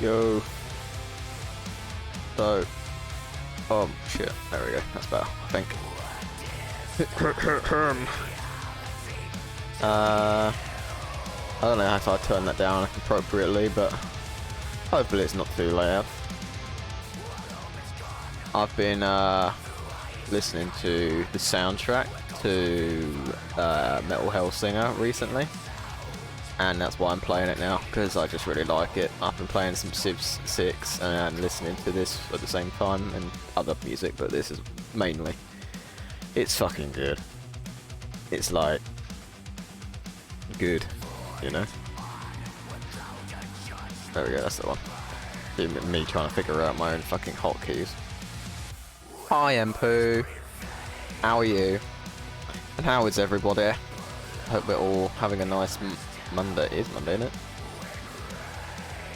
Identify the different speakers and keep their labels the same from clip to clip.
Speaker 1: go. So, oh shit, there we go. That's better, I think. I don't know how to turn that down appropriately, but hopefully it's not too loud. I've been listening to the soundtrack to Metal Hellsinger recently, and that's why I'm playing it now, because I just really like it. I've been playing some Civ 6 and listening to this at the same time, and other music, but this is mainly. It's fucking good. It's like good, you know? There we go, that's the one. Me trying to figure out my own fucking hotkeys. Hi, Pooh. How are you? And how is everybody? Hope we're all having a nice Monday. It is Monday, isn't it?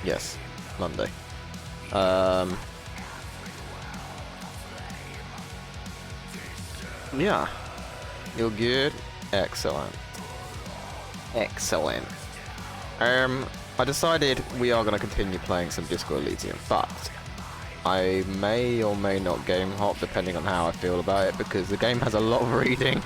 Speaker 1: Yes, Monday. Yeah. You're good? Excellent. Excellent. I decided we are going to continue playing some Disco Elysium, but I may or may not game hop depending on how I feel about it, because the game has a lot of reading.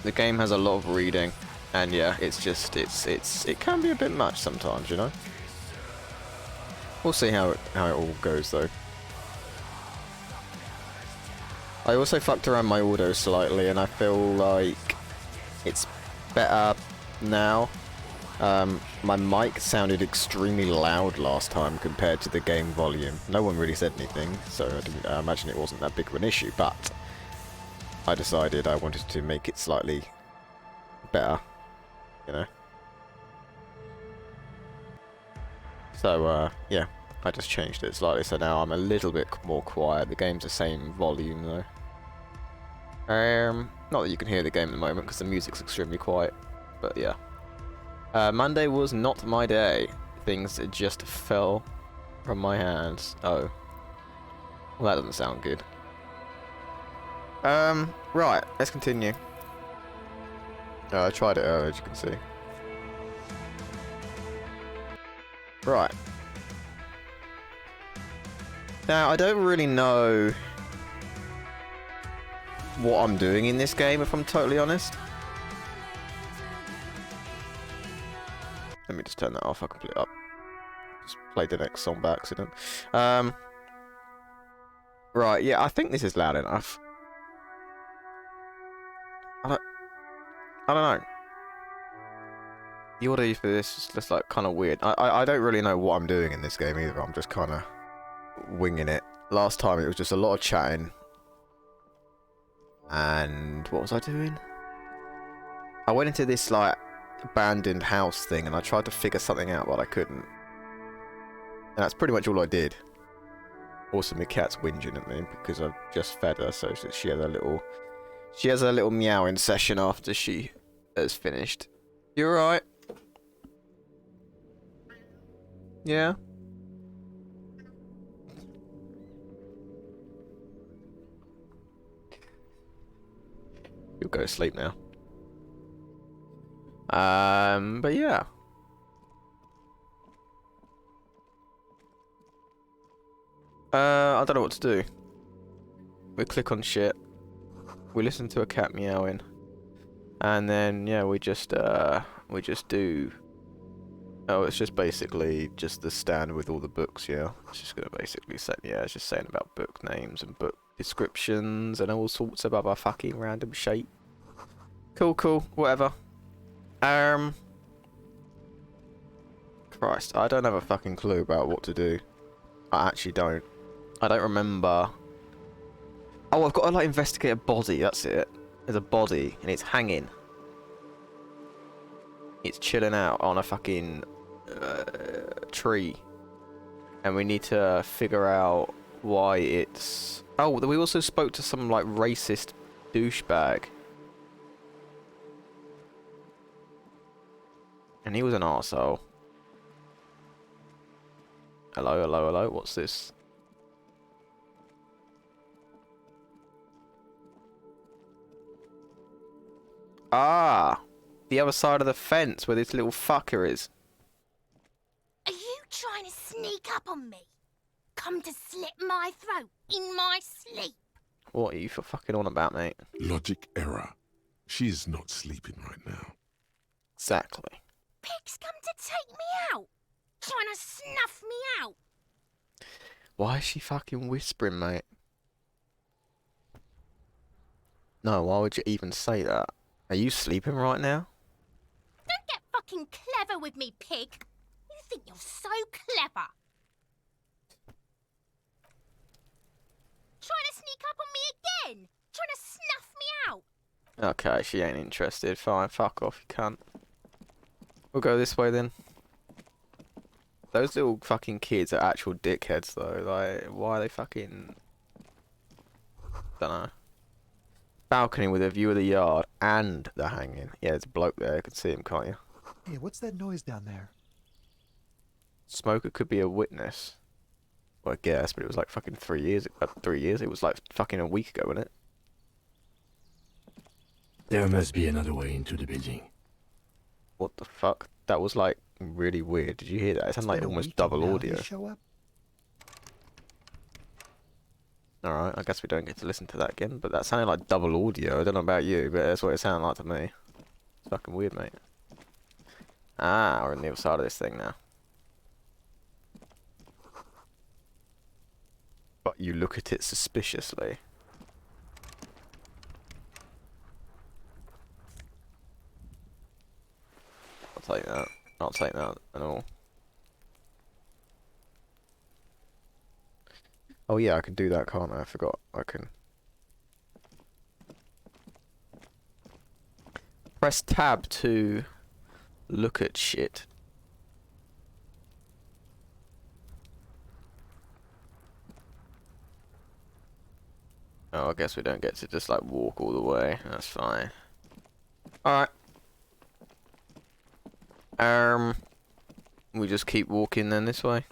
Speaker 1: The game has a lot of reading, and yeah, it's just it can be a bit much sometimes, you know. We'll see how it all goes though. I also fucked around my audio slightly, and I feel like it's better now. My mic sounded extremely loud last time compared to the game volume. No one really said anything, so I imagine it wasn't that big of an issue, but I decided I wanted to make it slightly better, you know. So, yeah, I just changed it slightly, so now I'm a little bit more quiet. The game's the same volume, though. Not that you can hear the game at the moment, because the music's extremely quiet, but yeah. Monday was not my day. Things just fell from my hands. Oh. Well, that doesn't sound good. Right, let's continue. I tried it earlier, as you can see. Right. Now, I don't really know what I'm doing in this game, if I'm totally honest. Let me just turn that off, I can play it up. Just played the next song by accident. Right, yeah, I think this is loud enough. I don't know. The audio for this is just like kind of weird. I don't really know what I'm doing in this game either. I'm just kind of winging it. Last time it was just a lot of chatting. And what was I doing? I went into this like abandoned house thing and I tried to figure something out, but I couldn't. And that's pretty much all I did. Also, my cat's whinging at me because I've just fed her, so she has a little meowing session after she has finished. You alright? Yeah? You'll go to sleep now. But yeah. I don't know what to do. We click on shit. We listen to a cat meowing. And then, yeah, we just do... Oh, it's just basically just the stand with all the books, yeah. It's just gonna basically say, yeah, it's just saying about book names and book descriptions and all sorts of other fucking random shit. Cool, whatever. Christ, I don't have a fucking clue about what to do. I actually don't. I don't remember. Oh, I've got to, like, investigate a body, that's it. There's a body, and it's hanging. It's chilling out on a fucking tree. And we need to figure out why it's... Oh, we also spoke to some, like, racist douchebag. And he was an arsehole. Hello, what's this? Ah! The other side of the fence where this little fucker is.
Speaker 2: Are you trying to sneak up on me? Come to slit my throat in my sleep?
Speaker 1: What are you for fucking on about, mate?
Speaker 3: Logic error. She is not sleeping right now.
Speaker 1: Exactly.
Speaker 2: Pig's come to take me out. Trying to snuff me out.
Speaker 1: Why is she fucking whispering, mate? No, why would you even say that? Are you sleeping right now?
Speaker 2: Don't get fucking clever with me, pig. You think you're so clever. Trying to sneak up on me again. Trying to snuff me out.
Speaker 1: Okay, she ain't interested. Fine, fuck off, you cunt. We'll go this way then. Those little fucking kids are actual dickheads though. Like, why are they fucking... Dunno. Balcony with a view of the yard and the hanging. Yeah, there's a bloke there. You can see him, can't you?
Speaker 4: Hey, what's that noise down there?
Speaker 1: Smoker could be a witness. Well, I guess, but it was like fucking 3 years. 3 years? It was like fucking a week ago, wasn't it?
Speaker 5: There must be another way into the building.
Speaker 1: What the fuck? That was like really weird. Did you hear that? It sounded like almost double audio.
Speaker 4: Show up?
Speaker 1: Alright, I guess we don't get to listen to that again, but that sounded like double audio. I don't know about you, but that's what it sounded like to me. It's fucking weird, mate. Ah, we're on the other side of this thing now. But you look at it suspiciously. I'll take that. I'll take that and all. Oh yeah, I can do that, can't I? I forgot. I can. Press tab to look at shit. Oh, I guess we don't get to just like walk all the way. That's fine. Alright. We just keep walking then this way.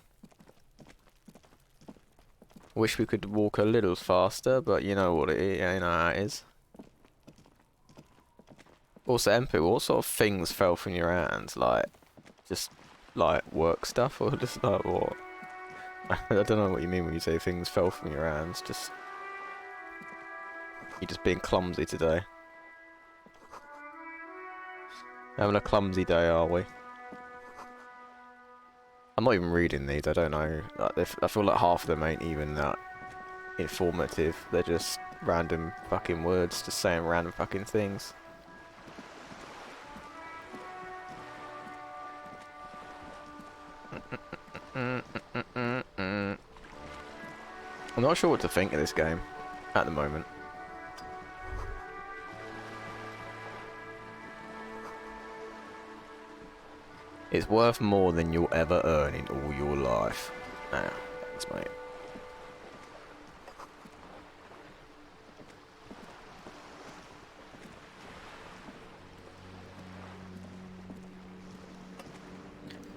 Speaker 1: Wish we could walk a little faster, but you know what it is. You know how it is. Also, MP, what sort of things fell from your hands? Like, just like work stuff, or just like what? I don't know what you mean when you say things fell from your hands. Just you just being clumsy today. Having a clumsy day, are we? I'm not even reading these. I don't know. Like, I feel like half of them ain't even that informative. They're just random fucking words, just saying random fucking things. I'm not sure what to think of this game at the moment. It's worth more than you'll ever earn in all your life. Ah, thanks, mate.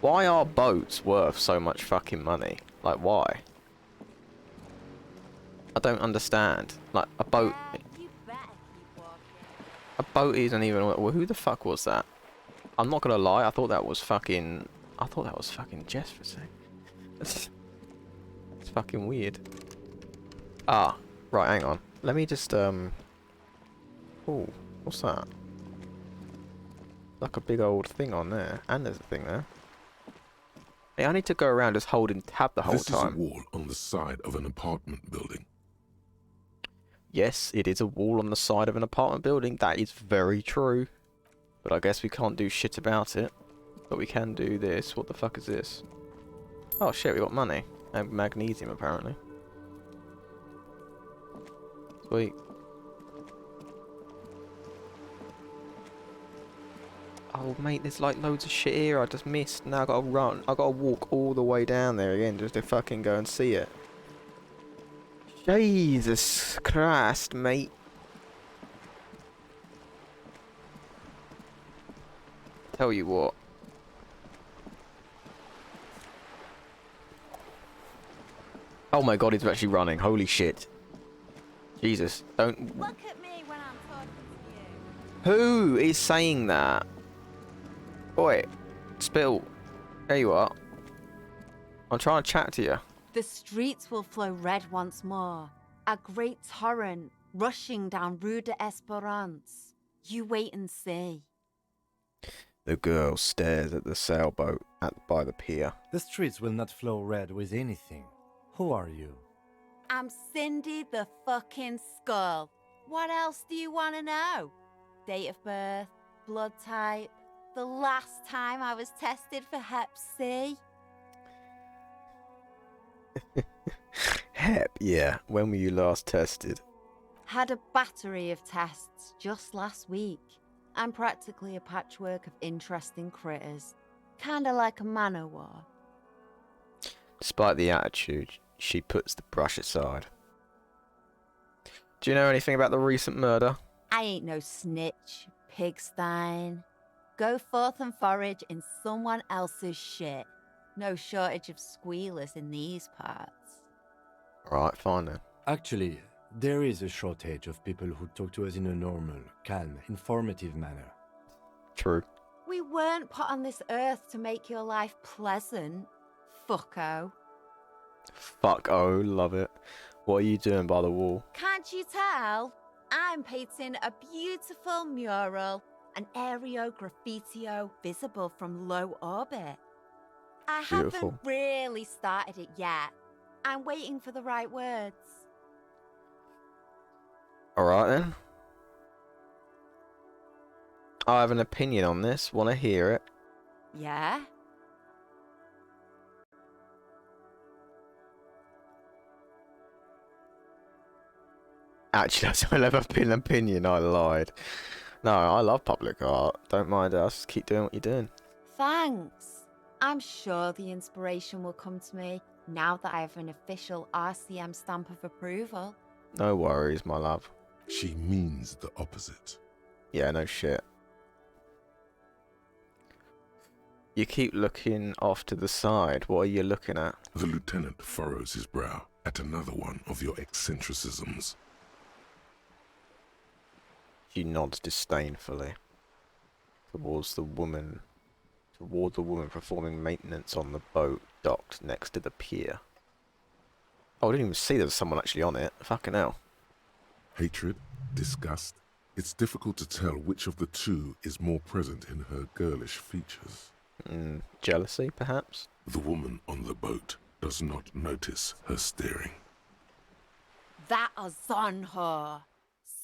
Speaker 1: Why are boats worth so much fucking money? Like, why? I don't understand. Like, a boat... A boat isn't even... Well, who the fuck was that? I'm not gonna lie, I thought that was fucking Jess for a sec. It's fucking weird. Ah, right, hang on. Let me just, Oh, what's that? Like a big old thing on there. And there's a thing there. Hey, I need to go around just holding tab the whole time.
Speaker 3: This is a wall on the side of an apartment building.
Speaker 1: Yes, it is a wall on the side of an apartment building. That is very true. But I guess we can't do shit about it. But we can do this. What the fuck is this? Oh shit, we got money. And magnesium, apparently. Sweet. Oh mate, there's like loads of shit here I just missed. Now I gotta run. I gotta walk all the way down there again just to fucking go and see it. Jesus Christ, mate. Tell you what. Oh my god, he's actually running. Holy shit. Jesus, don't...
Speaker 2: Look at me when I'm talking to you.
Speaker 1: Who is saying that? Oi, Spill. There you are. I'm trying to chat to you.
Speaker 6: The streets will flow red once more, a great torrent rushing down Rue de Esperance. You wait and see.
Speaker 1: The girl stares at the sailboat by the pier.
Speaker 5: The streets will not flow red with anything. Who are you?
Speaker 6: I'm Cindy the fucking Skull. What else do you want to know? Date of birth, blood type, the last time I was tested for Hep C.
Speaker 1: Hep, yeah. When were you last tested?
Speaker 6: Had a battery of tests just last week. I'm practically a patchwork of interesting critters. Kinda like a man-o'-war.
Speaker 1: Despite the attitude, she puts the brush aside. Do you know anything about the recent murder?
Speaker 6: I ain't no snitch, pigstein. Go forth and forage in someone else's shit. No shortage of squealers in these parts.
Speaker 1: Right, fine then.
Speaker 5: Actually, there is a shortage of people who talk to us in a normal, calm, informative manner.
Speaker 1: True.
Speaker 6: We weren't put on this earth to make your life pleasant, fucko.
Speaker 1: Fuck, oh, love it. What are you doing by the wall?
Speaker 6: Can't you tell? I'm painting a beautiful mural, an aereo graffitio visible from low orbit. I
Speaker 1: Beautiful.
Speaker 6: haven't really started it yet. I'm waiting for the right words.
Speaker 1: Alright then. I have an opinion on this. Want to hear it?
Speaker 6: Yeah?
Speaker 1: Actually, I don't have an opinion. I lied. No, I love public art. Don't mind us. Keep doing what you're doing.
Speaker 6: Thanks. I'm sure the inspiration will come to me now that I have an official RCM stamp of approval.
Speaker 1: No worries, my love.
Speaker 3: She means the opposite.
Speaker 1: Yeah, no shit. You keep looking off to the side. What are you looking at?
Speaker 3: The lieutenant furrows his brow at another one of your eccentricisms.
Speaker 1: She nods disdainfully towards the woman performing maintenance on the boat docked next to the pier. Oh, I didn't even see there was someone actually on it. Fucking hell.
Speaker 3: Hatred, disgust. It's difficult to tell which of the two is more present in her girlish features.
Speaker 1: Jealousy, perhaps?
Speaker 3: The woman on the boat does not notice her staring.
Speaker 6: That is on her.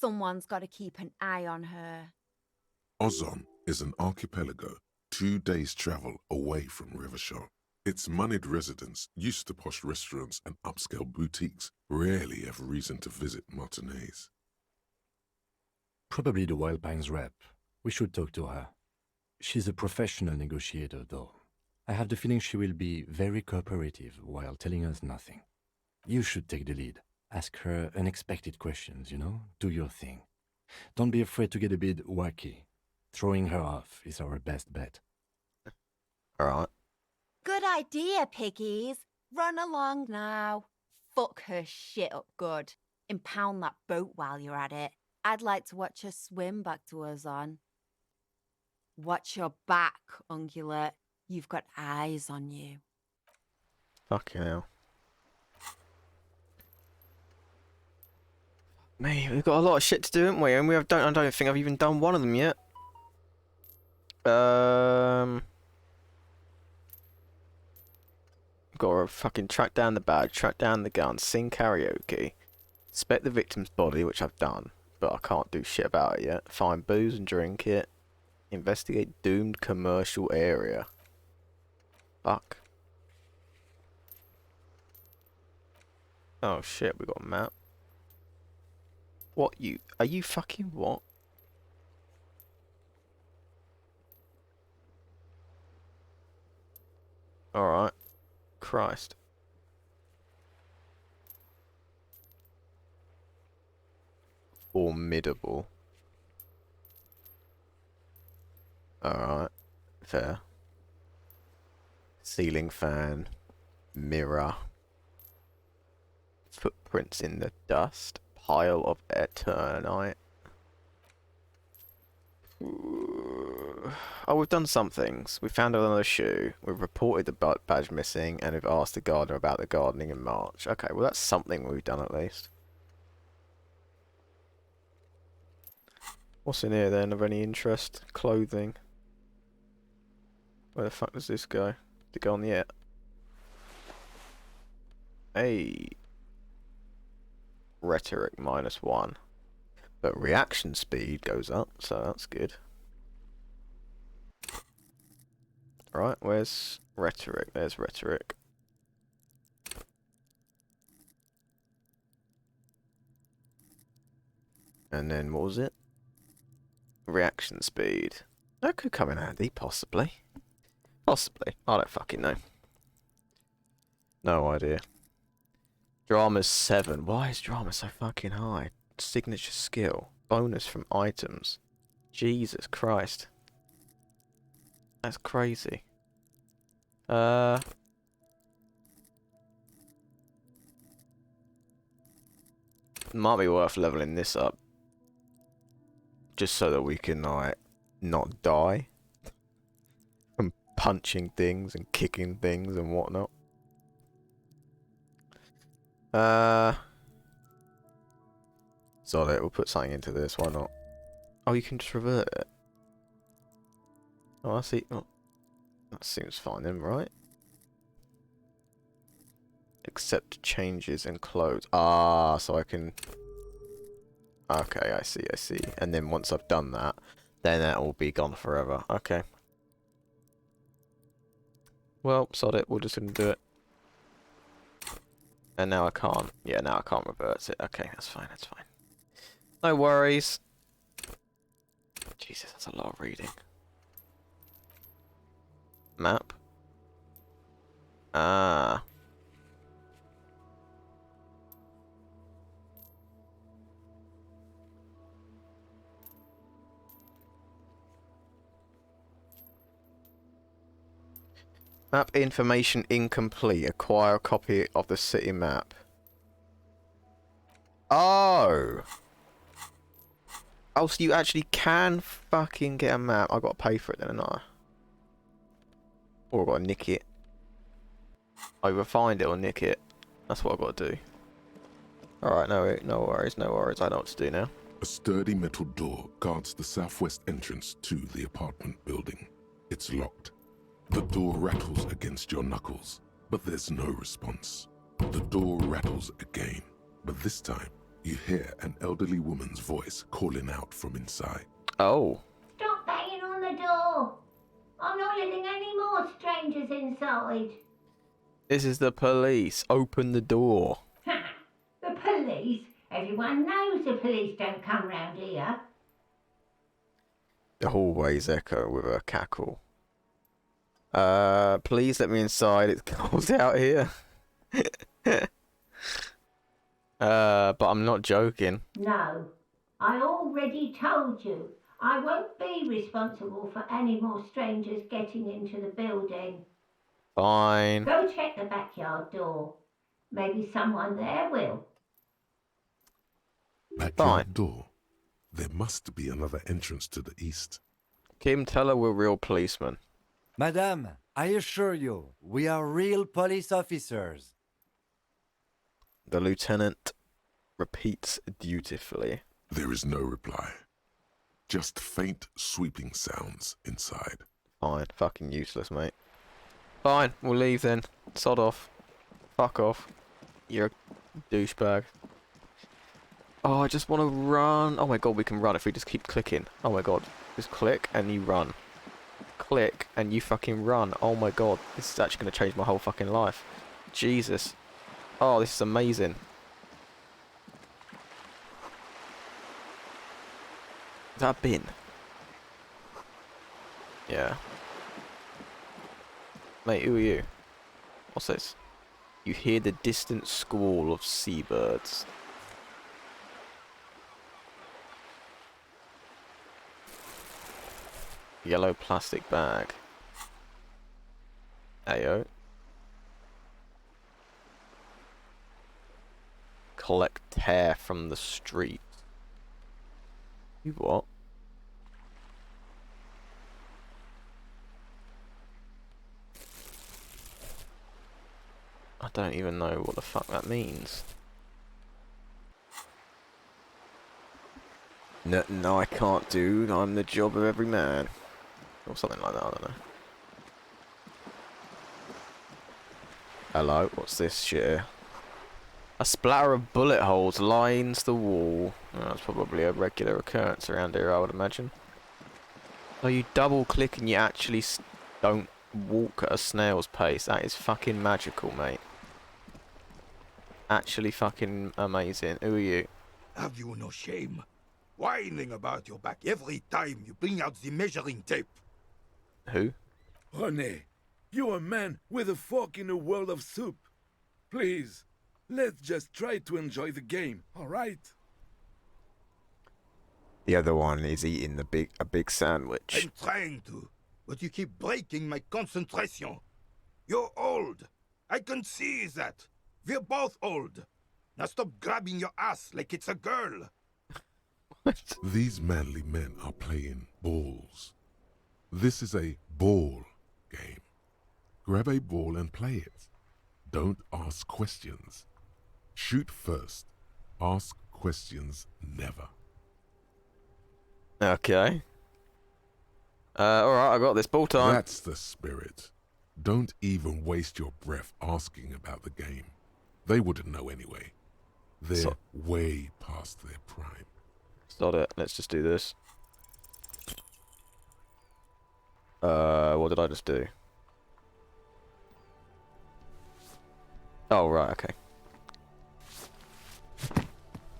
Speaker 6: Someone's got to keep an eye on her.
Speaker 3: Ozon is an archipelago 2 days' travel away from Rivershaw. Its moneyed residents, used to posh restaurants and upscale boutiques, rarely have reason to visit Martinez.
Speaker 5: Probably the Wild Pines rep. We should talk to her. She's a professional negotiator, though. I have the feeling she will be very cooperative while telling us nothing. You should take the lead. Ask her unexpected questions, you know? Do your thing. Don't be afraid to get a bit wacky. Throwing her off is our best bet.
Speaker 1: Alright.
Speaker 6: Good idea, piggies. Run along now. Fuck her shit up good. Impound that boat while you're at it. I'd like to watch her swim back to Ozon. Watch your back, Ungulate. You've got eyes on you.
Speaker 1: Fucking hell. Mate, we've got a lot of shit to do, haven't we? And I don't think I've even done one of them yet. Gotta fucking track down the bag, track down the gun, sing karaoke, inspect the victim's body, which I've done, but I can't do shit about it yet. Find booze and drink it. Investigate doomed commercial area. Fuck. Oh shit, we got a map. What are you fucking what? Alright. Christ. Formidable. Alright. Fair. Ceiling fan. Mirror. Footprints in the dust. Pile of eternite. Oh, we've done some things. We found another shoe. We've reported the badge missing, and we've asked the gardener about the gardening in March. Okay, well that's something we've done at least. What's in here then of any interest? Clothing. Where the fuck does this go? Did it go on the air? Hey. Rhetoric -1. But reaction speed goes up, so that's good. Right, where's rhetoric? There's rhetoric. And then what was it? Reaction speed. That could come in handy, possibly. Possibly. I don't fucking know. No idea. Drama's 7. Why is drama so fucking high? Signature skill. Bonus from items. Jesus Christ. That's crazy. Might be worth leveling this up. Just so that we can, like, not die. From punching things and kicking things and whatnot. Sod it, we'll put something into this, why not? Oh, you can just revert it. Oh, I see. Oh, that seems fine then, right? Accept changes in clothes. Ah, so I can... Okay, I see, I see. And then once I've done that, then that will be gone forever. Okay. Well, sod it, we're just gonna do it. And now I can't. Yeah, now I can't revert it. Okay, that's fine, that's fine. No worries. Jesus, that's a lot of reading. Map. Ah. Map information incomplete. Acquire a copy of the city map. Oh! Oh, so you actually can fucking get a map. I gotta pay for it then, haven't I? Or I gotta nick it. Either find it or nick it. That's what I gotta do. Alright, no worries, no worries. I know what to do now.
Speaker 3: A sturdy metal door guards the southwest entrance to the apartment building. It's locked. The door rattles against your knuckles, but there's no response. The door rattles again, but this time you hear an elderly woman's voice calling out from inside.
Speaker 1: Oh.
Speaker 2: Stop banging on the door. I'm not letting any more strangers inside.
Speaker 1: This is the police. Open the door.
Speaker 2: The police? Everyone knows the police don't come round here.
Speaker 1: The hallways echo with a cackle. Please let me inside. It's cold out here. But I'm not joking.
Speaker 2: No, I already told you. I won't be responsible for any more strangers getting into the building.
Speaker 1: Fine.
Speaker 2: Go check the backyard door. Maybe someone there will.
Speaker 3: Backyard door. There must be another entrance to the east.
Speaker 1: Kim, tell her we're real policemen.
Speaker 5: Madame, I assure you, we are real police officers.
Speaker 1: The lieutenant repeats dutifully.
Speaker 3: There is no reply. Just faint sweeping sounds inside.
Speaker 1: Fine. Fucking useless, mate. Fine. We'll leave then. Sod off. Fuck off. You're a douchebag. Oh, I just want to run. Oh my god, we can run if we just keep clicking. Oh my god. Just click and you run. Click and you fucking run. Oh my god. This is actually going to change my whole fucking life. Jesus. Oh, this is amazing. Is that a bin? Yeah. Mate, who are you? What's this? You hear the distant squall of seabirds. Yellow plastic bag. Ayo. Collect hair from the street. You what? I don't even know what the fuck that means. Nothing I can't do, I'm the job of every man. Or something like that, I don't know. Hello, what's this shit here? A splatter of bullet holes lines the wall. Oh, that's probably a regular occurrence around here, I would imagine. So you double click and you actually don't walk at a snail's pace. That is fucking magical, mate. Actually fucking amazing. Who are you?
Speaker 7: Have you no shame? Whining about your back every time you bring out the measuring tape.
Speaker 1: Who?
Speaker 8: René, you're a man with a fork in a world of soup. Please, let's just try to enjoy the game, alright?
Speaker 1: The other one is eating a big sandwich.
Speaker 7: I'm trying to, but you keep breaking my concentration. You're old. I can see that. We're both old. Now stop grabbing your ass like it's a girl.
Speaker 3: These manly men are playing balls. This is a ball game. Grab a ball and play it. Don't ask questions. Shoot first. Ask questions never.
Speaker 1: Okay. Alright, I got this. Ball time.
Speaker 3: That's the spirit. Don't even waste your breath asking about the game. They wouldn't know anyway. They're way past their prime.
Speaker 1: Start it. Let's just do this. What did I just do? Oh, right, okay.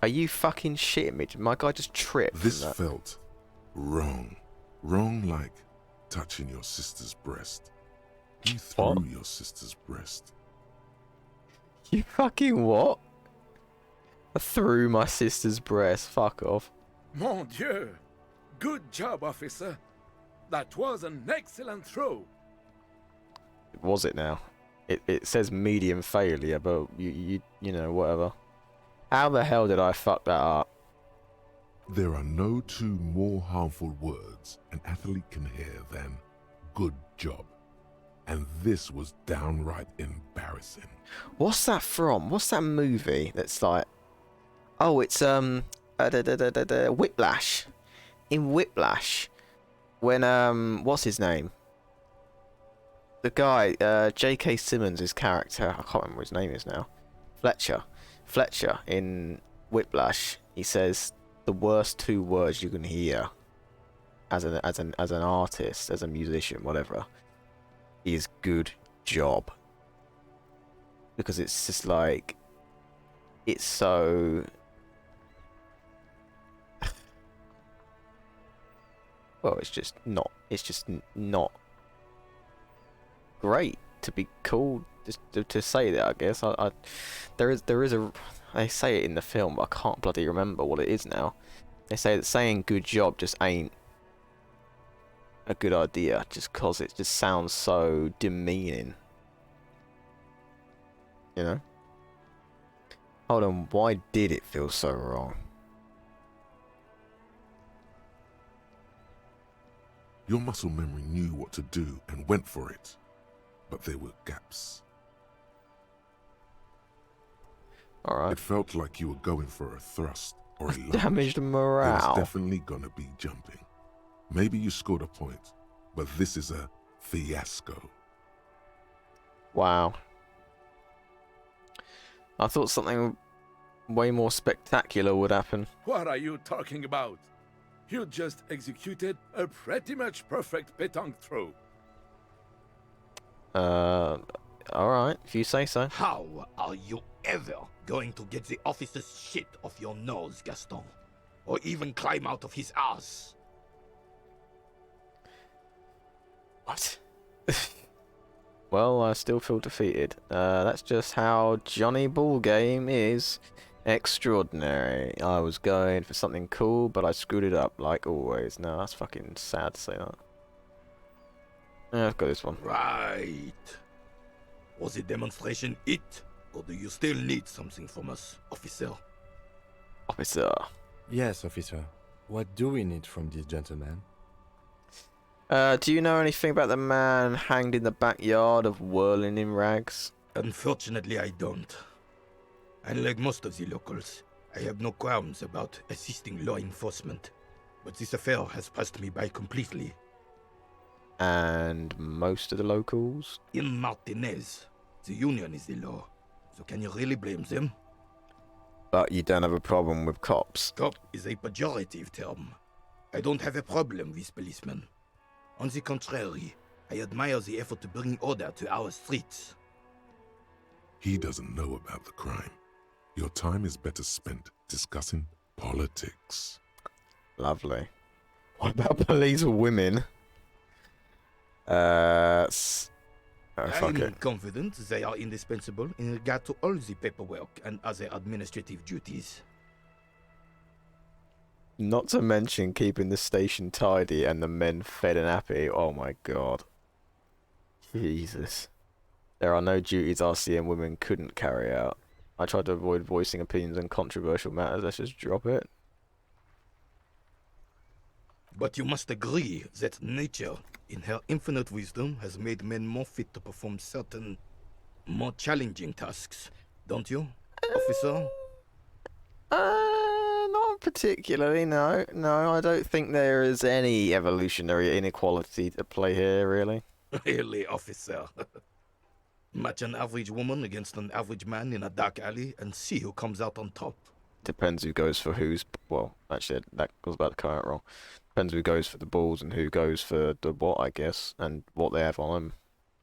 Speaker 1: Are you fucking shitting me? Did my guy just trip?
Speaker 3: This felt wrong. Wrong like touching your sister's breast. You threw your sister's breast.
Speaker 1: You fucking what? I threw my sister's breast. Fuck off.
Speaker 8: Mon Dieu! Good job, officer. That was an excellent throw.
Speaker 1: Was it now? It says medium failure, but you know, whatever. How the hell did I fuck that up?
Speaker 3: There are no two more harmful words an athlete can hear than good job. And this was downright embarrassing.
Speaker 1: What's that from? What's that movie that's like... Oh, it's Whiplash. In Whiplash, when what's his name? The guy, J.K. Simmons' character, I can't remember what his name is now. Fletcher in Whiplash, he says the worst two words you can hear as an artist, as a musician, whatever, is good job. Because it's just like, it's so... Well, it's just not great to be called, just to say that, I guess. There is a, they say it in the film, but I can't bloody remember what it is now. They say that saying good job just ain't a good idea, just cause it just sounds so demeaning. You know? Hold on, why did it feel so wrong?
Speaker 3: Your muscle memory knew what to do and went for it. But there were gaps.
Speaker 1: Alright.
Speaker 3: It felt like you were going for a thrust or a lunge.
Speaker 1: Damaged morale.
Speaker 3: It was definitely gonna be jumping. Maybe you scored a point, but this is a fiasco.
Speaker 1: Wow. I thought something way more spectacular would happen.
Speaker 8: What are you talking about? You just executed a pretty much perfect pétanque throw.
Speaker 1: Alright, if you say so.
Speaker 7: How are you ever going to get the officer's shit off your nose, Gaston? Or even climb out of his ass?
Speaker 1: What? Well, I still feel defeated. That's just how Johnny Ballgame is. Extraordinary. I was going for something cool, but I screwed it up, like always. No, that's fucking sad to say that. Yeah, I've got this one.
Speaker 7: Right. Was the demonstration it? Or do you still need something from us, officer?
Speaker 1: Officer.
Speaker 5: Yes, officer. What do we need from this gentleman?
Speaker 1: Do you know anything about the man hanged in the backyard of Whirling in Rags?
Speaker 7: Unfortunately, I don't. Unlike most of the locals, I have no qualms about assisting law enforcement. But this affair has passed me by completely.
Speaker 1: And most of the locals?
Speaker 7: In Martinez, the union is the law. So can you really blame them?
Speaker 1: But you don't have a problem with cops.
Speaker 7: Cop is a pejorative term. I don't have a problem with policemen. On the contrary, I admire the effort to bring order to our streets.
Speaker 3: He doesn't know about the crime. Your time is better spent discussing politics.
Speaker 1: Lovely. What about police or women? Oh, fuck
Speaker 7: I'm
Speaker 1: it.
Speaker 7: confident they are indispensable in regard to all the paperwork and other administrative duties.
Speaker 1: Not to mention keeping the station tidy and the men fed and happy. Oh my god. Jesus. There are no duties RCM women couldn't carry out. I tried to avoid voicing opinions on controversial matters. Let's just drop it.
Speaker 7: But you must agree that nature, in her infinite wisdom, has made men more fit to perform certain, more challenging tasks. Don't you, officer?
Speaker 1: Not particularly, no. No, I don't think there is any evolutionary inequality at play here, really.
Speaker 7: Really, officer. Match an average woman against an average man in a dark alley and see who comes out on top.
Speaker 1: Depends who goes for who's... Well, actually, that goes about the current role. Depends who goes for the balls and who goes for the what, I guess, and what they have on them.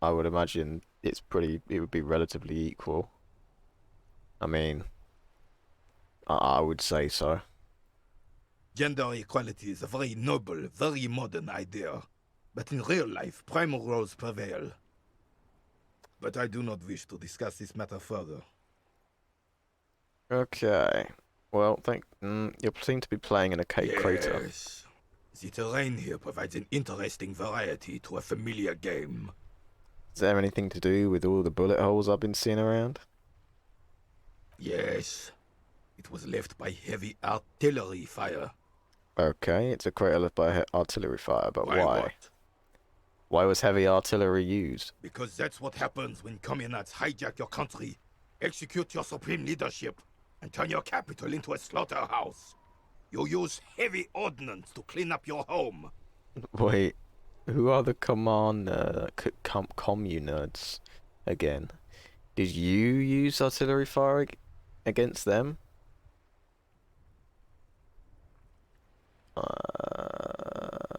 Speaker 1: I would imagine it would be relatively equal. I mean, I would say so.
Speaker 7: Gender equality is a very noble, very modern idea. But in real life, primal roles prevail. But I do not wish to discuss this matter further.
Speaker 1: Okay. Well, you seem to be playing in a cake crater.
Speaker 7: Yes. The terrain here provides an interesting variety to a familiar game.
Speaker 1: Is there anything to do with all the bullet holes I've been seeing around?
Speaker 7: Yes. It was left by heavy artillery fire.
Speaker 1: Okay, it's a crater left by artillery fire, but why?
Speaker 7: What?
Speaker 1: Why was heavy artillery used?
Speaker 7: Because that's what happens when communards hijack your country, execute your supreme leadership, and turn your capital into a slaughterhouse. You use heavy ordnance to clean up your home.
Speaker 1: Wait, who are the communards again? Did you use artillery fire against them?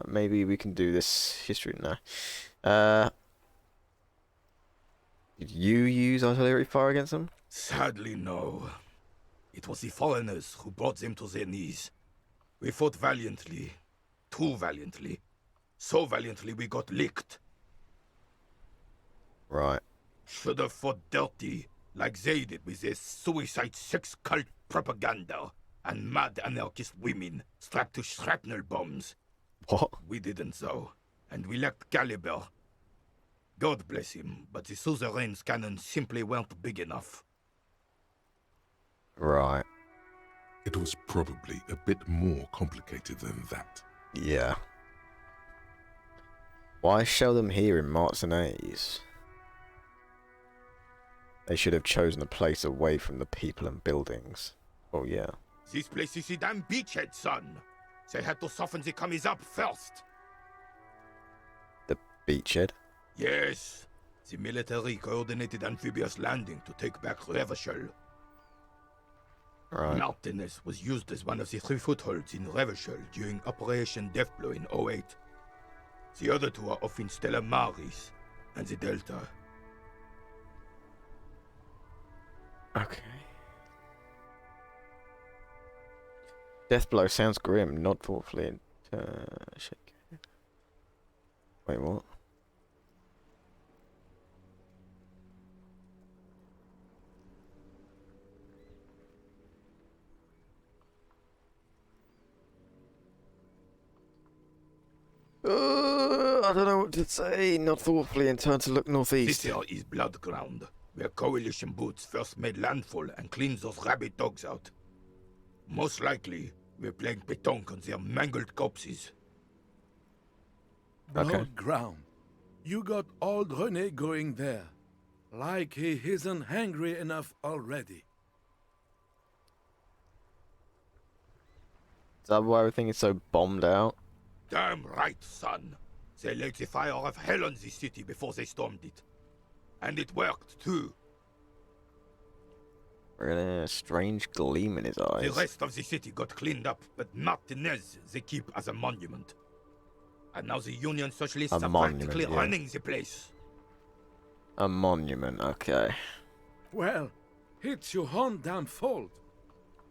Speaker 1: Maybe we can do this history now. Did you use artillery fire against them?
Speaker 7: Sadly, no. It was the foreigners who brought them to their knees. We fought valiantly. Too valiantly. So valiantly we got licked.
Speaker 1: Right.
Speaker 7: Should have fought dirty, like they did with their suicide sex cult propaganda and mad anarchist women strapped to shrapnel bombs.
Speaker 1: What?
Speaker 7: We didn't though, and we lacked caliber. God bless him, but the suzerain's cannons simply weren't big enough.
Speaker 1: Right.
Speaker 3: It was probably a bit more complicated than that.
Speaker 1: Yeah. Why show them here in Martinez? They should have chosen a place away from the people and buildings. Oh yeah.
Speaker 7: This place is a damn beachhead, son. They had to soften the commies up first.
Speaker 1: The beachhead?
Speaker 7: Yes. The military coordinated amphibious landing to take back Revachol.
Speaker 1: Right.
Speaker 7: Martinez was used as one of the 3 footholds in Revachol during Operation Deathblow in 08. The other 2 are off in Stella Maris and the Delta.
Speaker 1: Okay. Deathblow sounds grim, not thoughtfully. Wait, what? I don't know what to say. Not thoughtfully and turn to look northeast.
Speaker 7: This here is Blood Ground, where coalition boots first made landfall and cleaned those rabid dogs out. Most likely, we're playing pétanque on their mangled corpses.
Speaker 1: Okay.
Speaker 8: Blood ground. You got old René going there. Like he isn't hungry enough already.
Speaker 1: Is that why everything is so bombed out?
Speaker 7: Damn right, son. They lit the fire of hell on the city before they stormed it. And it worked, too.
Speaker 1: Really, a strange gleam in his eyes.
Speaker 7: The rest of the city got cleaned up, but Martinez they keep as a monument. And now the Union Socialists are practically running the place.
Speaker 1: A monument, okay.
Speaker 8: Well, it's your own damn fault.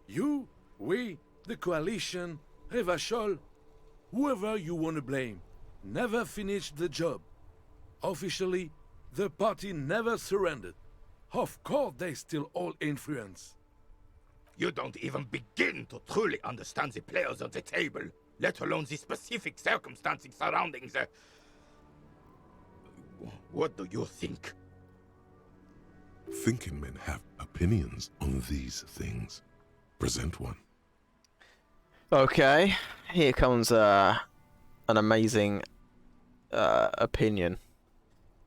Speaker 8: You, we, the coalition, Revachol, whoever you want to blame, never finished the job. Officially, the party never surrendered. Of course they still all influence.
Speaker 7: You don't even begin to truly understand the players on the table, let alone the specific circumstances surrounding the... What do you think?
Speaker 3: Thinking men have opinions on these things. Present one.
Speaker 1: Okay, here comes an amazing opinion.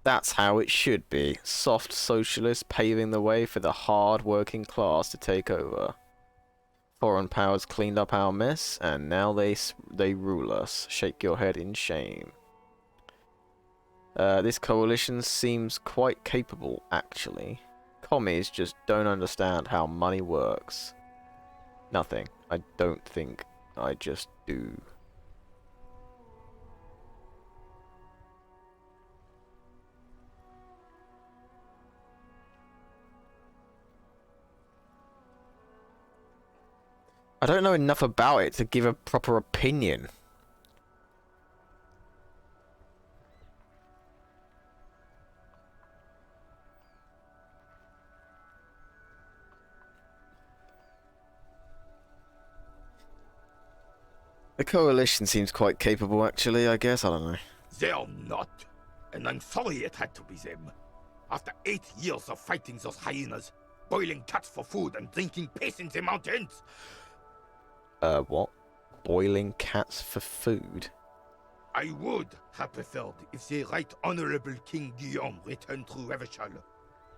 Speaker 1: That's how it should be. Soft socialists paving the way for the hard working class to take over. Foreign powers cleaned up our mess, and now they rule us. Shake your head in shame. This coalition seems quite capable, actually. Commies just don't understand how money works. Nothing. I don't think. I just do. I don't know enough about it to give a proper opinion. The coalition seems quite capable, actually, I guess. I don't know.
Speaker 7: They're not. And I'm sorry it had to be them. After 8 years of fighting those hyenas, boiling cats for food and drinking piss in the mountains.
Speaker 1: What? Boiling cats for food?
Speaker 7: I would have preferred if the Right Honorable King Guillaume returned through Revachol.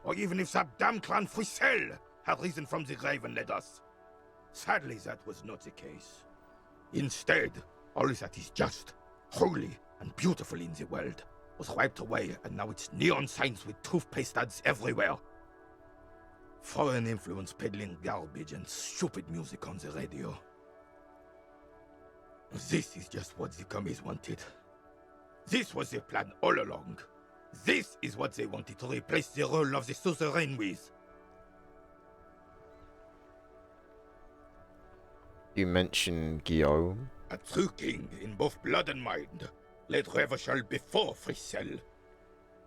Speaker 7: Or even if that damn clan Frisell had risen from the grave and led us. Sadly, that was not the case. Instead, all that is just, holy, and beautiful in the world was wiped away, and now it's neon signs with toothpaste ads everywhere. Foreign influence peddling garbage and stupid music on the radio. This is just what the commies wanted. This was their plan all along. This is what they wanted to replace the role of the suzerain with.
Speaker 1: You mentioned Guillaume.
Speaker 7: A true king in both blood and mind led Revachol before Frisell.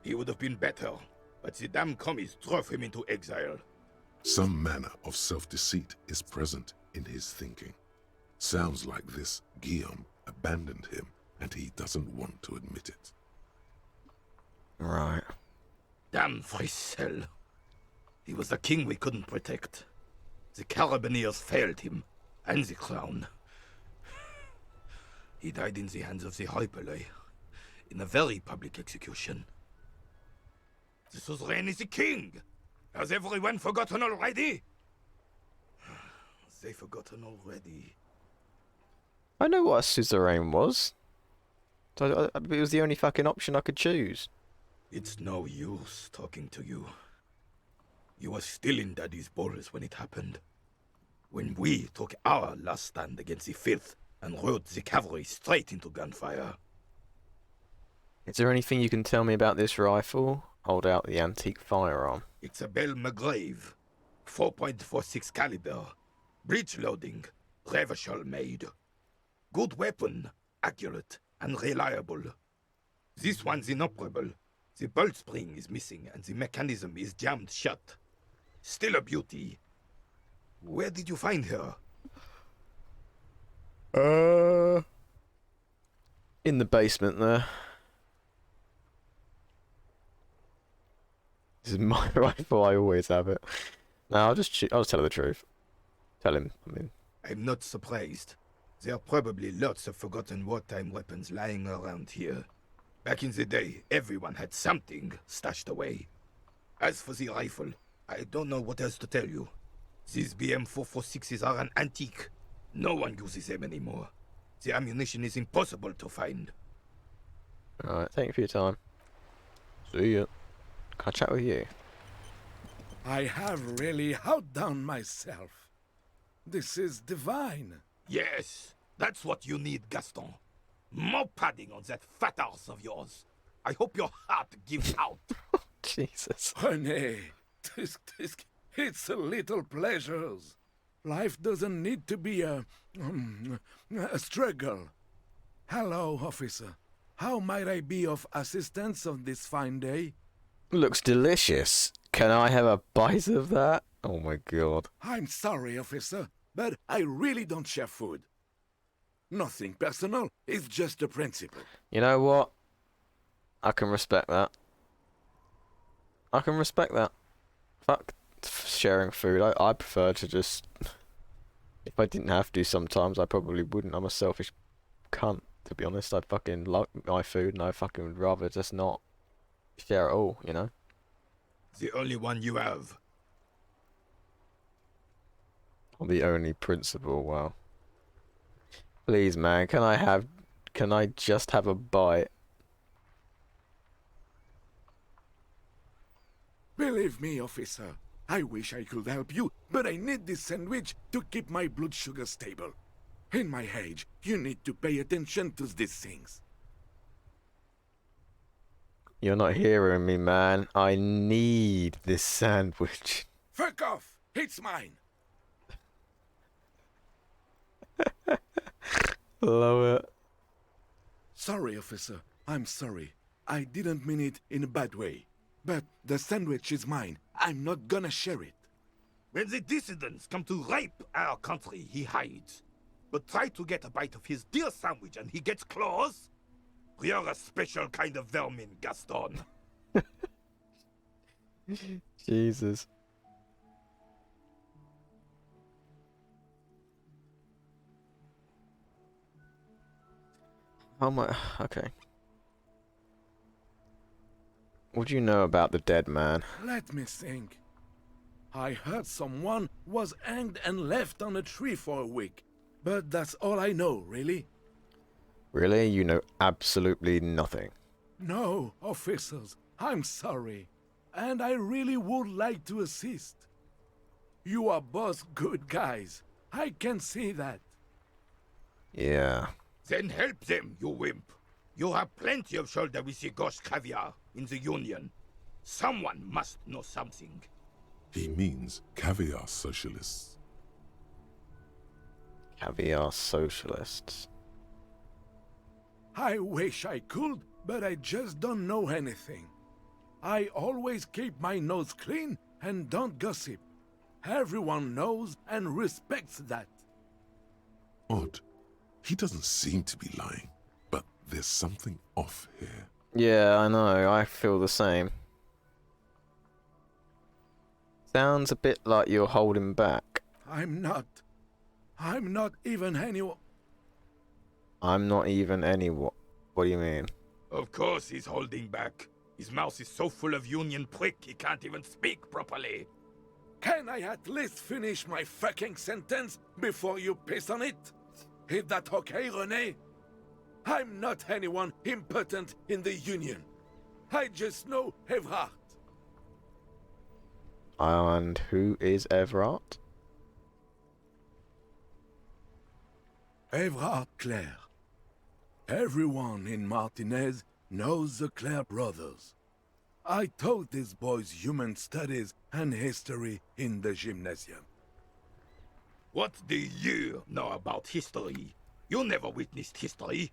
Speaker 7: He would have been better, but the damn commies drove him into exile.
Speaker 3: Some manner of self-deceit is present in his thinking. Sounds like this Guillaume abandoned him, and he doesn't want to admit it.
Speaker 1: Right.
Speaker 7: Damn Frisell. He was the king we couldn't protect. The Carabineers failed him, and the crown. He died in the hands of the Hyperlay, in a very public execution. The suzerain is the king! Has everyone forgotten already? They've forgotten already.
Speaker 1: I know what a suzerain was. So, it was the only fucking option I could choose.
Speaker 7: It's no use talking to you. You were still in Daddy's balls when it happened. When we took our last stand against the Fifth and rode the cavalry straight into gunfire.
Speaker 1: Is there anything you can tell me about this rifle? Hold out the antique firearm.
Speaker 7: It's a Bell McGrave, 4.46 caliber, breech loading, Revachol made. Good weapon, accurate and reliable. This one's inoperable. The bolt spring is missing and the mechanism is jammed shut. Still a beauty. Where did you find her?
Speaker 1: In the basement there. This is my rifle, I always have it. No, I'll just tell her the truth. Tell him, I mean.
Speaker 7: I'm not surprised. There are probably lots of forgotten wartime weapons lying around here. Back in the day, everyone had something stashed away. As for the rifle, I don't know what else to tell you. These BM-446s are an antique. No one uses them anymore. The ammunition is impossible to find.
Speaker 1: Alright, thank you for your time. See ya. Can I chat with you?
Speaker 8: I have really outdone myself. This is divine.
Speaker 7: Yes, that's what you need, Gaston. More padding on that fat arse of yours. I hope your heart gives out.
Speaker 1: Jesus.
Speaker 8: Honey, it's a little pleasures. Life doesn't need to be a struggle. Hello, officer. How might I be of assistance on this fine day?
Speaker 1: Looks delicious. Can I have a bite of that? Oh my god.
Speaker 8: I'm sorry, officer, but I really don't share food. Nothing personal, it's just a principle.
Speaker 1: You know what? I can respect that. I can respect that. Fuck sharing food. I prefer to just... If I didn't have to sometimes, I probably wouldn't. I'm a selfish cunt, to be honest. I fucking love my food and I fucking would rather just not share it all, you know?
Speaker 7: The only one you have.
Speaker 1: The only principle, wow. Please, man, can I just have a bite?
Speaker 8: Believe me, officer, I wish I could help you, but I need this sandwich to keep my blood sugar stable. In my age, you need to pay attention to these things.
Speaker 1: You're not hearing me, man. I need this sandwich.
Speaker 8: Fuck off! It's mine!
Speaker 1: Love it.
Speaker 8: Sorry, officer. I'm sorry. I didn't mean it in a bad way. But the sandwich is mine. I'm not gonna share it.
Speaker 7: When the dissidents come to rape our country, he hides. But try to get a bite of his dear sandwich and he gets claws? You're a special kind of vermin, Gaston.
Speaker 1: Jesus. How much? Okay. What do you know about the dead man?
Speaker 8: Let me think. I heard someone was hanged and left on a tree for a week. But that's all I know, really.
Speaker 1: Really? You know absolutely nothing.
Speaker 8: No, officers, I'm sorry. And I really would like to assist. You are both good guys. I can see that.
Speaker 1: Yeah.
Speaker 7: Then help them, you wimp. You have plenty of shoulder with the ghost caviar in the Union. Someone must know something.
Speaker 3: He means caviar socialists.
Speaker 1: Caviar socialists.
Speaker 8: I wish I could, but I just don't know anything. I always keep my nose clean and don't gossip. Everyone knows and respects that.
Speaker 3: Odd. He doesn't seem to be lying, but there's something off here.
Speaker 1: Yeah, I know. I feel the same. Sounds a bit like you're holding back.
Speaker 8: I'm not even anyone.
Speaker 1: I'm not even any what? What do you mean?
Speaker 7: Of course he's holding back. His mouth is so full of Union prick he can't even speak properly.
Speaker 8: Can I at least finish my fucking sentence before you piss on it? Is that okay, René? I'm not anyone important in the Union. I just know Evrard.
Speaker 1: And who is Everard?
Speaker 8: Evrard Clare. Everyone in Martinez knows the Clare brothers. I taught these boys human studies and history in the gymnasium.
Speaker 7: What do you know about history? You never witnessed history.